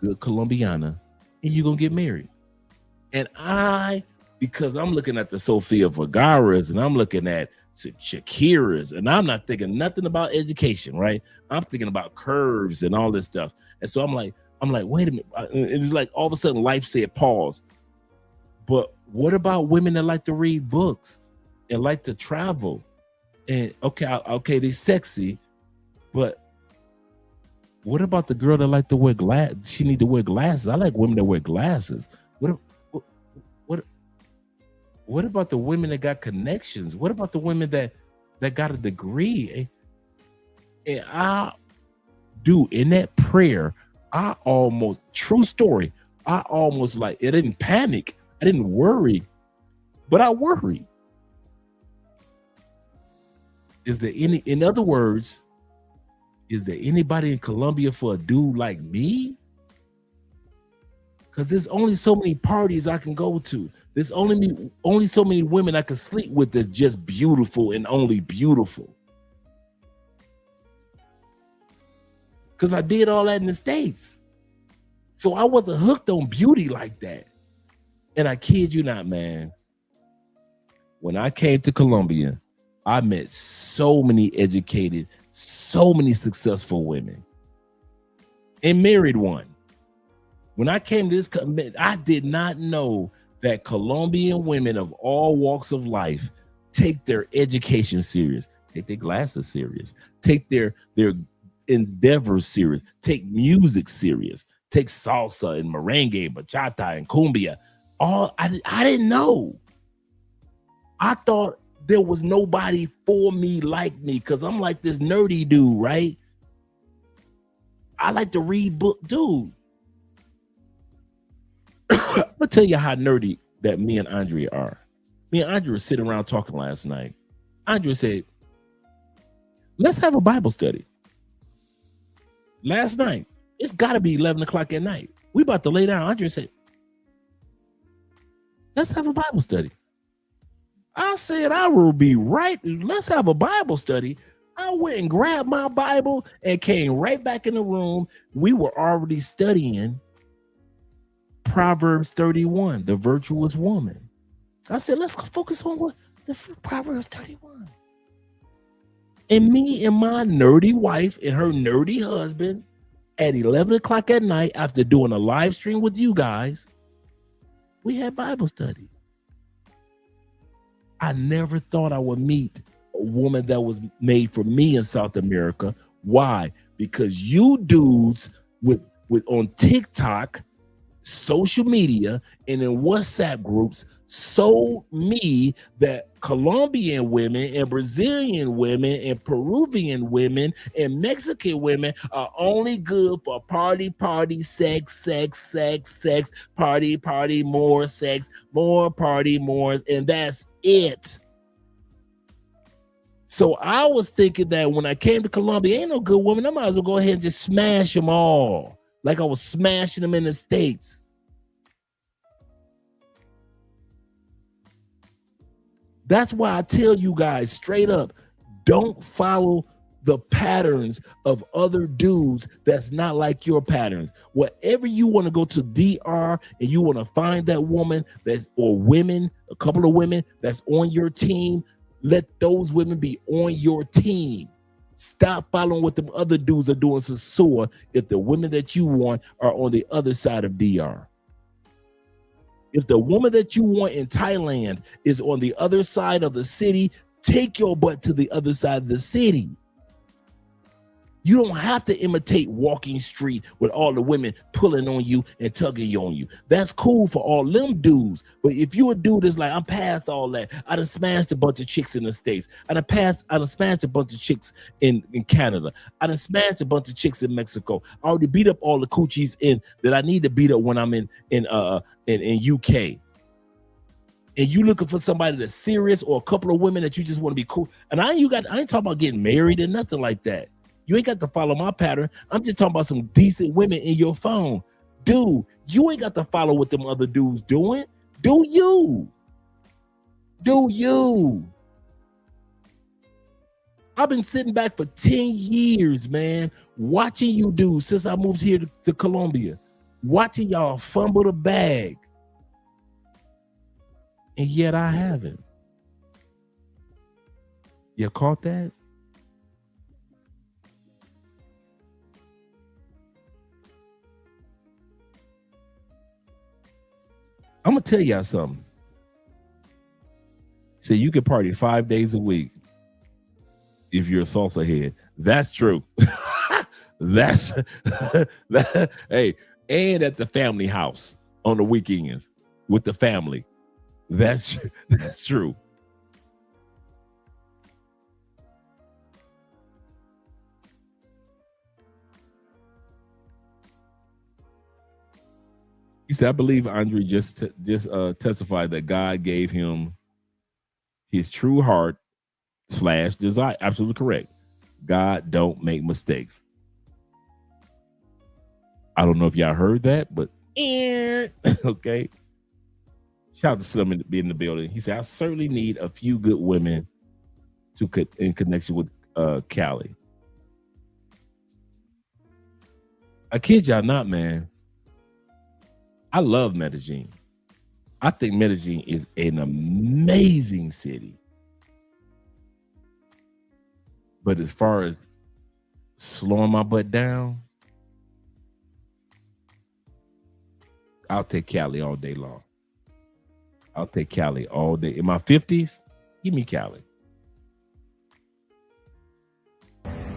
Speaker 3: good Colombiana, and you're going to get married. And because I'm looking at the Sofia Vergara's and I'm looking at Shakira's, and I'm not thinking nothing about education, right? I'm thinking about curves and all this stuff. And so I'm like, wait a minute. It was like all of a sudden life said pause. But what about women that like to read books and like to travel? And okay, they sexy, but what about the girl that like to wear glasses? She need to wear glasses. I like women that wear glasses. What about the women that got connections? What about the women that got a degree? And in that prayer, true story, I almost like, it didn't panic. I didn't worry, but I worried. In other words, is there anybody in Colombia for a dude like me? Because there's only so many parties I can go to. There's only so many women I can sleep with that's just beautiful and only beautiful. Because I did all that in the States. So I wasn't hooked on beauty like that. And I kid you not, man. When I came to Colombia, I met so many educated, so many successful women, and married one. When I came to this, I did not know that Colombian women of all walks of life take their education serious, take their glasses serious, take their endeavors serious, take music serious, take salsa and merengue, bachata and cumbia. I didn't know. I thought there was nobody for me like me because I'm like this nerdy dude, right? I like to read book, dude. I'm gonna tell you how nerdy that me and Andre are. Me and Andre were sitting around talking last night. Andre said, let's have a Bible study. Last night, it's gotta be 11 o'clock at night. We about to lay down. Andre said, let's have a Bible study. I said, I will be right. Let's have a Bible study. I went and grabbed my Bible and came right back in the room. We were already studying Proverbs 31, the virtuous woman. I said, let's focus on the Proverbs 31. And me and my nerdy wife and her nerdy husband at 11 o'clock at night after doing a live stream with you guys, we had Bible study. I never thought I would meet a woman that was made for me in South America. Why? Because you dudes with on TikTok, social media, and in WhatsApp groups sold me that Colombian women and Brazilian women and Peruvian women and Mexican women are only good for party, sex, party, more sex, more party, more, and that's it. So I was thinking that when I came to Colombia, ain't no good woman. I might as well go ahead and just smash them all, like I was smashing them in the States. That's why I tell you guys straight up, don't follow the patterns of other dudes that's not like your patterns. Whatever you want to go to DR and you want to find that woman that's, or women, a couple of women that's on your team, let those women be on your team. Stop following what the other dudes are doing, Sasua, if the women that you want are on the other side of DR. If the woman that you want in Thailand is on the other side of the city, take your butt to the other side of the city. You don't have to imitate Walking Street with all the women pulling on you and tugging on you. That's cool for all them dudes. But if you a dude that's like, I'm past all that. I done smashed a bunch of chicks in the States. I done smashed a bunch of chicks in Canada. I done smashed a bunch of chicks in Mexico. I already beat up all the coochies in that I need to beat up when I'm in UK. And you looking for somebody that's serious, or a couple of women that you just want to be cool. And I ain't talking about getting married and nothing like that. You ain't got to follow my pattern. I'm just talking about some decent women in your phone. Dude, you ain't got to follow what them other dudes doing. Do you? Do you? I've been sitting back for 10 years, man, watching you dudes since I moved here to Colombia, watching y'all fumble the bag. And yet I haven't. You caught that? I'm gonna tell y'all something. So you can party 5 days a week if you're a salsa head. That's true. That's that. Hey, and at the family house on the weekends with the family. That's true. He said, I believe Andre just testified that God gave him his true heart / desire. Absolutely correct. God don't make mistakes. I don't know if y'all heard that, but okay. Shout out to Slim being in the building. He said, I certainly need a few good women in connection with Cali. I kid y'all not, man. I love Medellin. I think Medellin is an amazing city. But as far as slowing my butt down, I'll take Cali all day long. I'll take Cali all day. In my 50s, give me Cali.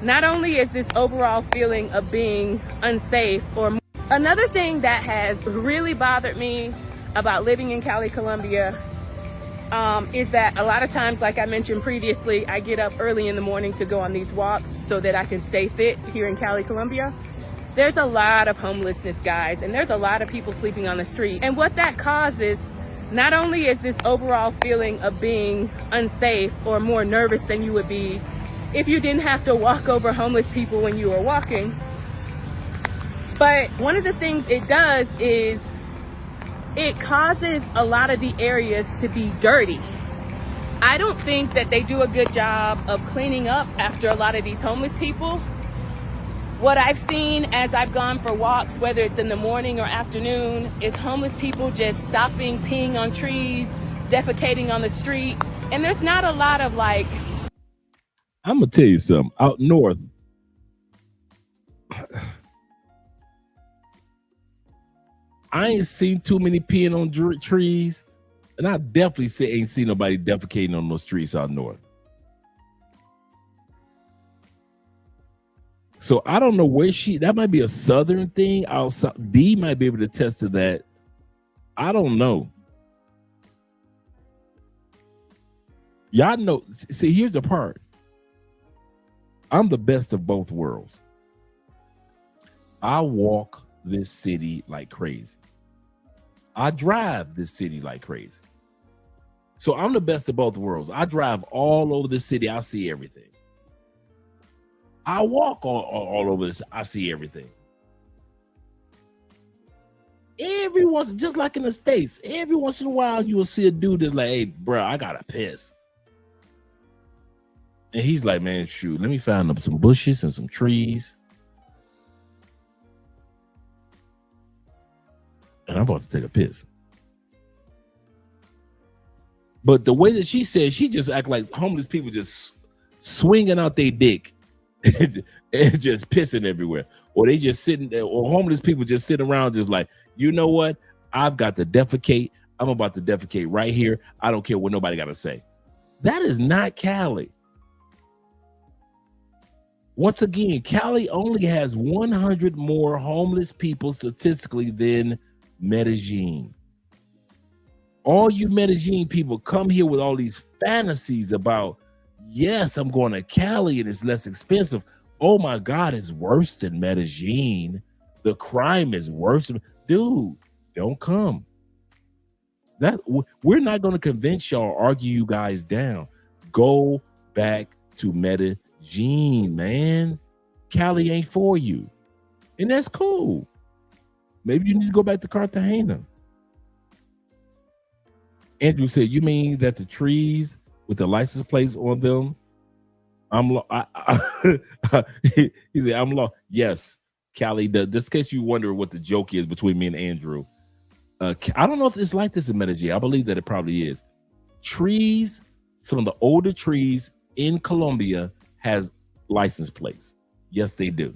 Speaker 9: Not only is this overall feeling of being unsafe, or another thing that has really bothered me about living in Cali, Colombia, is that a lot of times, like I mentioned previously, I get up early in the morning to go on these walks so that I can stay fit here in Cali, Colombia. There's a lot of homelessness, guys, and there's a lot of people sleeping on the street. And what that causes, not only is this overall feeling of being unsafe or more nervous than you would be if you didn't have to walk over homeless people when you were walking, but one of the things it does is it causes a lot of the areas to be dirty. I don't think that they do a good job of cleaning up after a lot of these homeless people. What I've seen as I've gone for walks, whether it's in the morning or afternoon, is homeless people just stopping, peeing on trees, defecating on the street. And there's not a lot of like...
Speaker 3: I'm going to tell you something. Out north, I ain't seen too many peeing on trees, and I definitely ain't seen nobody defecating on those streets out north. So I don't know where that might be a southern thing. Outside, D might be able to attest to that. I don't know. Y'all know. See, here's the part. I'm the best of both worlds. I walk this city like crazy. I drive this city like crazy. So I'm the best of both worlds. I drive all over the city. I see everything. I walk all over this. I see everything. Every once, just like in the States, every once in a while, you will see a dude that's like, hey, bro, I gotta piss. And he's like, man, shoot, let me find up some bushes and some trees. And I'm about to take a piss. But the way that she said, she just act like homeless people just swinging out their dick and just pissing everywhere. Or they just sitting there, or homeless people just sitting around just like, you know what? I've got to defecate. I'm about to defecate right here. I don't care what nobody got to say. That is not Cali. Once again, Cali only has 100 more homeless people statistically than Medellin. All you Medellin people come here with all these fantasies about, yes, I'm going to Cali and it's less expensive. Oh my God, it's worse than Medellin. The crime is worse. Dude, don't come. We're not going to convince y'all or argue you guys down. Go back to Medellin, man. Cali ain't for you. And that's cool. Maybe you need to go back to Cartagena. Andrew said, you mean that the trees with the license plates on them, he said, I'm lost. Yes, Cali, just in case you wonder what the joke is between me and Andrew. I don't know if it's like this in Medellin. I believe that it probably is. Trees, some of the older trees in Colombia has license plates. Yes, they do.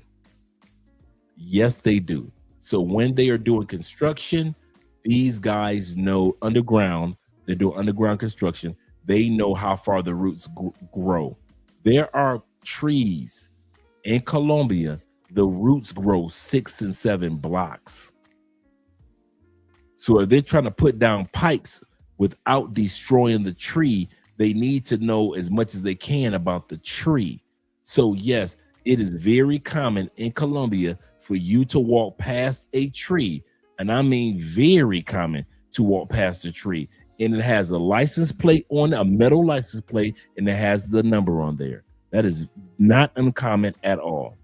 Speaker 3: Yes, they do. So when they are doing construction, these guys know underground, they're doing underground construction. They know how far the roots grow. There are trees in Colombia, the roots grow 6 and 7 blocks. So if they're trying to put down pipes without destroying the tree, they need to know as much as they can about the tree. So yes, it is very common in Colombia for you to walk past a tree, and I mean very common to walk past a tree, and it has a license plate on, a metal license plate, and it has the number on there. That is not uncommon at all.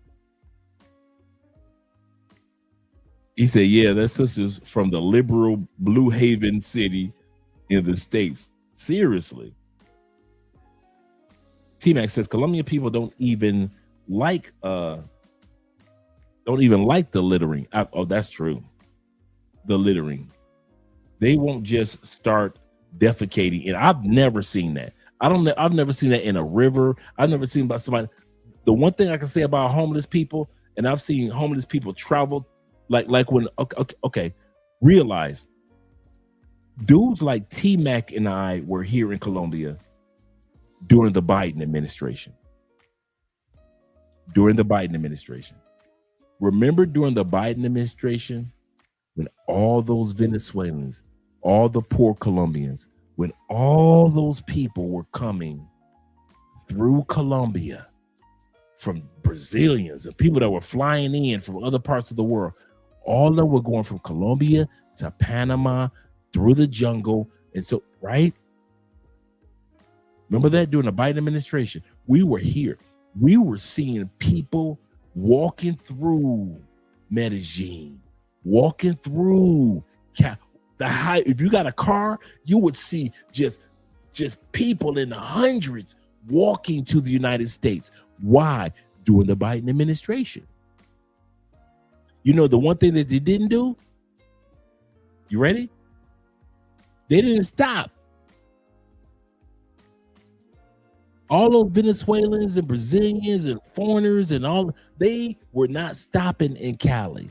Speaker 3: He said, yeah, that sister's from the liberal Blue Haven city in the States. Seriously. T-Mac says Colombian people don't even like the littering. Oh, that's true. The littering. They won't just start defecating. And I've never seen that. I've never seen that in a river. I've never seen about somebody. The one thing I can say about homeless people, and I've seen homeless people travel like when okay, realize dudes like T-Mac and I were here in Colombia during the Biden administration. Remember during the Biden administration when all those Venezuelans, all the poor Colombians, when all those people were coming through Colombia from Brazilians and people that were flying in from other parts of the world, all that were going from Colombia to Panama through the jungle. And so, right? Remember that during the Biden administration? We were here. We were seeing people walking through Medellin, walking through the high. If you got a car, you would see just people in the hundreds walking to the United States. Why? During the Biden administration. You know, the one thing that they didn't do, you ready? They didn't stop. All those Venezuelans and Brazilians and foreigners and all, they were not stopping in Cali.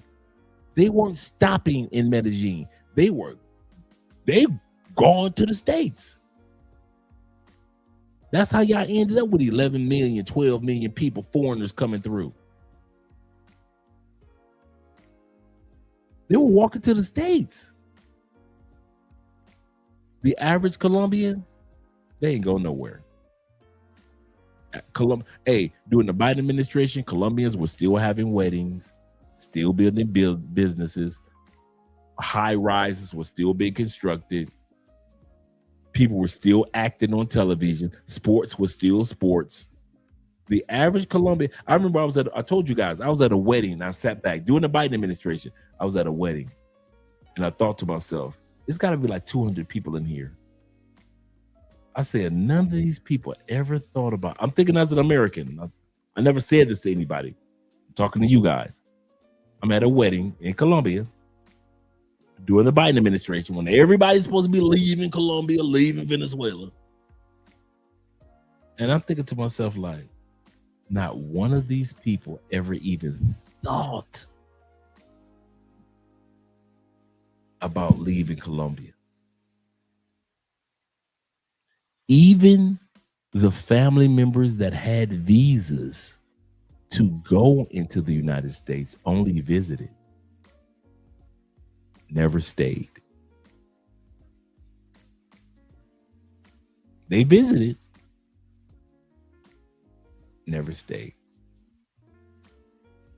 Speaker 3: They weren't stopping in Medellin. They've gone to the States. That's how y'all ended up with 11 million, 12 million people, foreigners coming through. They were walking to the States. The average Colombian, they ain't go nowhere. During the Biden administration, Colombians were still having weddings, still building businesses. High rises were still being constructed. People were still acting on television. Sports was still sports. The average Colombian, I remember I told you guys, I was at a wedding and I sat back during the Biden administration. I was at a wedding and I thought to myself, it's got to be like 200 people in here. I said, none of these people ever thought about, I'm thinking as an American. I never said this to anybody. I'm talking to you guys. I'm at a wedding in Colombia during the Biden administration when everybody's supposed to be leaving Colombia, leaving Venezuela. And I'm thinking to myself, like, not one of these people ever even thought about leaving Colombia. Even the family members that had visas to go into the United States only visited, never stayed. They visited, never stayed.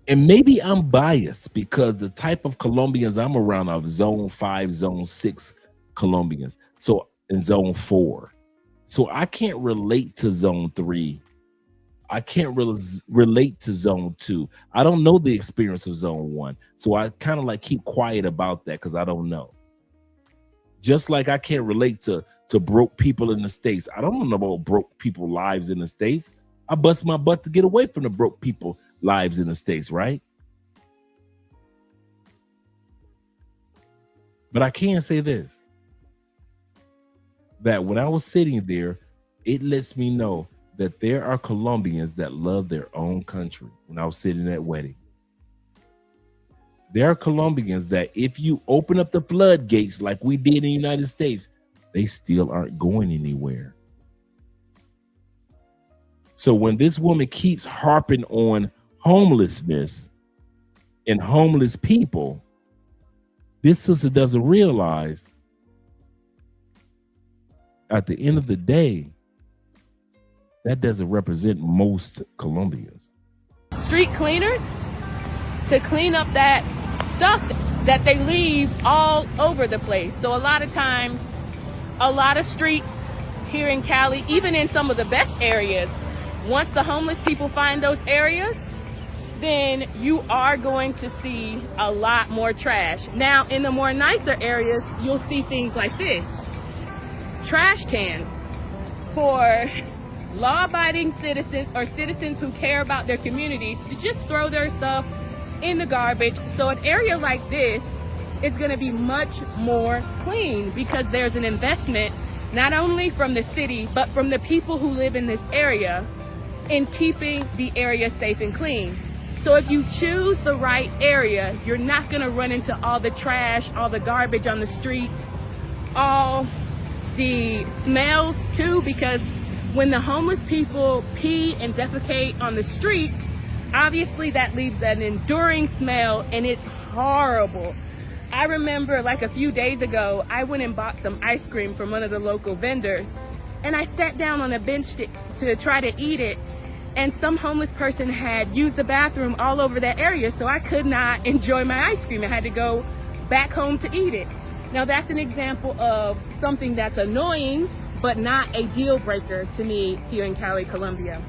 Speaker 3: And maybe I'm biased because the type of Colombians I'm around are zone 5, zone 6 Colombians. So in zone 4. So I can't relate to zone 3. I can't relate to zone 2. I don't know the experience of zone 1. So I kind of like keep quiet about that because I don't know. Just like I can't relate to broke people in the States. I don't know about broke people lives in the States. I bust my butt to get away from the broke people lives in the States, right? But I can say this, that when I was sitting there, it lets me know that there are Colombians that love their own country. When I was sitting at wedding, there are Colombians that if you open up the floodgates like we did in the United States, they still aren't going anywhere. So when this woman keeps harping on homelessness and homeless people, this sister doesn't realize at the end of the day, that doesn't represent most Colombians.
Speaker 9: Street cleaners to clean up that stuff that they leave all over the place. So a lot of times, a lot of streets here in Cali, even in some of the best areas, once the homeless people find those areas, then you are going to see a lot more trash. Now, in the more nicer areas, you'll see things like this. Trash cans for law-abiding citizens or citizens who care about their communities to just throw their stuff in the garbage. So an area like this is going to be much more clean because there's an investment not only from the city but from the people who live in this area in keeping the area safe and clean. So if you choose the right area, you're not going to run into all the trash, all the garbage on the street, all the smells too, because when the homeless people pee and defecate on the street, obviously that leaves an enduring smell and it's horrible. I remember like a few days ago, I went and bought some ice cream from one of the local vendors and I sat down on a bench to try to eat it, and some homeless person had used the bathroom all over that area, so I could not enjoy my ice cream. I had to go back home to eat it. Now that's an example of something that's annoying but not a deal breaker to me here in Cali, Colombia.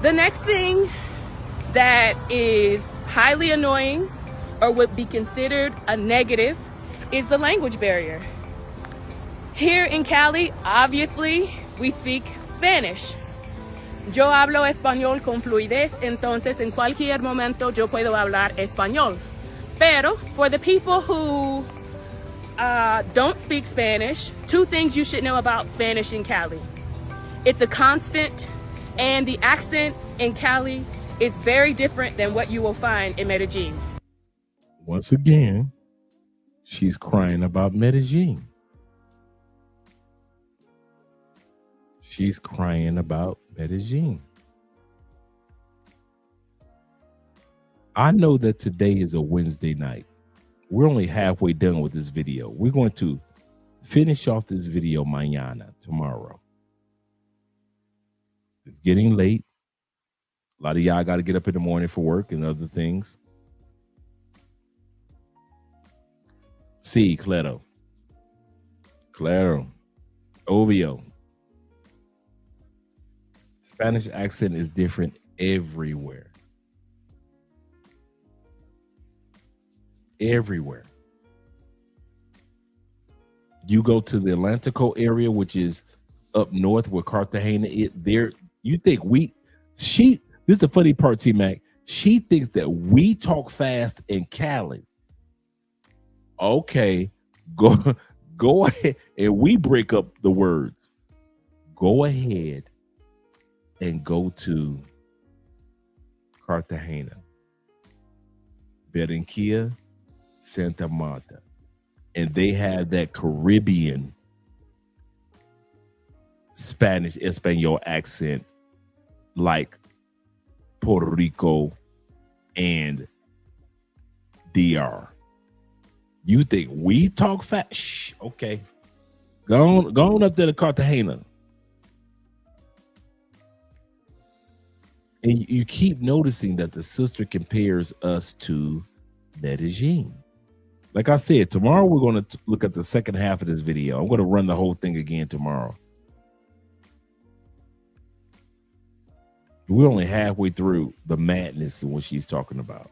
Speaker 9: The next thing that is highly annoying or would be considered a negative is the language barrier. Here in Cali, obviously, we speak Spanish. Yo hablo español con fluidez, entonces en cualquier momento yo puedo hablar español. Pero for the people who don't speak Spanish, two things you should know about Spanish in Cali. It's a constant, and the accent in Cali is very different than what you will find in Medellin.
Speaker 3: Once again, she's crying about Medellin. She's crying about Medellin. I know that today is a Wednesday night. We're only halfway done with this video. We're going to finish off this video mañana, tomorrow. It's getting late. A lot of y'all got to get up in the morning for work and other things. Sí, claro. Claro. Obvio. Spanish accent is different everywhere. Everywhere. You go to the Atlantico area, which is up north where Cartagena is, there, you think this is the funny part, T-Mac. She thinks that we talk fast in Cali. Okay, go ahead, and we break up the words. Go ahead and go to Cartagena, Barranquilla, Santa Marta, and they have that Caribbean Spanish Espanol accent like Puerto Rico and DR. You think we talk fast? Shh, okay. Go on up there to Cartagena. And you keep noticing that the sister compares us to Medellin. Like I said, tomorrow we're going to look at the second half of this video. I'm going to run the whole thing again tomorrow. We're only halfway through the madness of what she's talking about.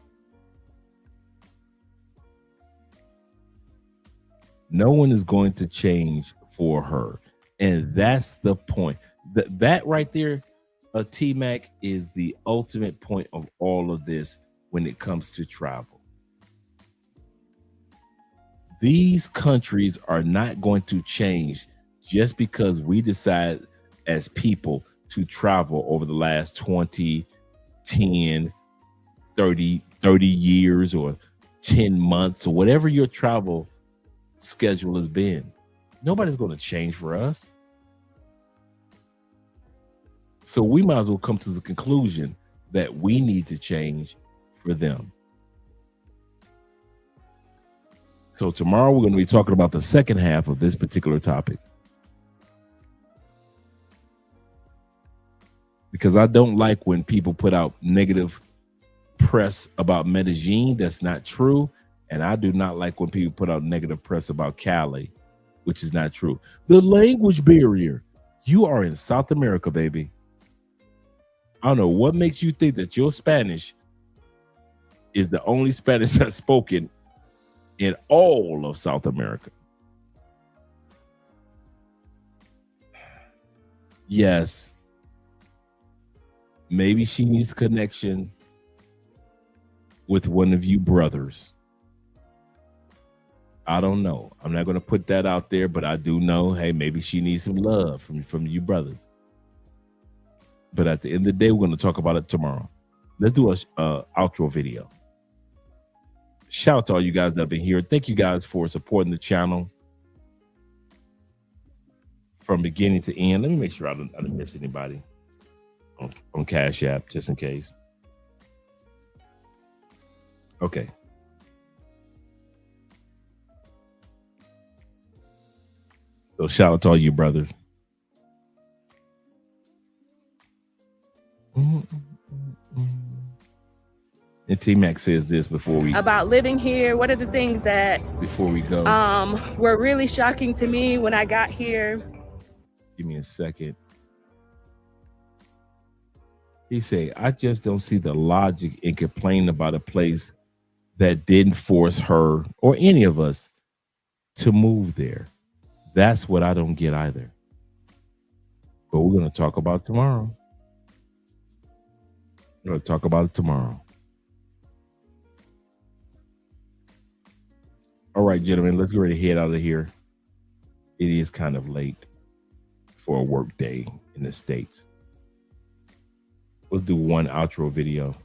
Speaker 3: No one is going to change for her. And that's the point. That right there, T-Mac, is the ultimate point of all of this when it comes to travel. These countries are not going to change just because we decide as people to travel over the last 20, 10, 30 years or 10 months or whatever your travel schedule has been. Nobody's going to change for us. So we might as well come to the conclusion that we need to change for them. So tomorrow we're going to be talking about the second half of this particular topic. Because I don't like when people put out negative press about Medellin. That's not true. And I do not like when people put out negative press about Cali, which is not true. The language barrier. You are in South America, baby. I don't know what makes you think that your Spanish is the only Spanish that's spoken in all of South America. Yes. Maybe she needs connection with one of you brothers. I don't know. I'm not going to put that out there, but I do know, hey, maybe she needs some love from you brothers. But at the end of the day, we're going to talk about it tomorrow. Let's do a outro video. Shout out to all you guys that have been here. Thank you guys for supporting the channel from beginning to end. Let me make sure I didn't miss anybody on Cash App, just in case. Okay. So shout out to all you brothers. And T-Mac says this before we
Speaker 9: About living here, what are the things that
Speaker 3: before we go?
Speaker 9: were really shocking to me when I got here?
Speaker 3: Give me a second. He said, I just don't see the logic in complaining about a place that didn't force her or any of us to move there. That's what I don't get either. But we're going to talk about it tomorrow. We're going to talk about it tomorrow. All right, gentlemen, let's get ready to head out of here. It is kind of late for a work day in the States. Let's do one outro video.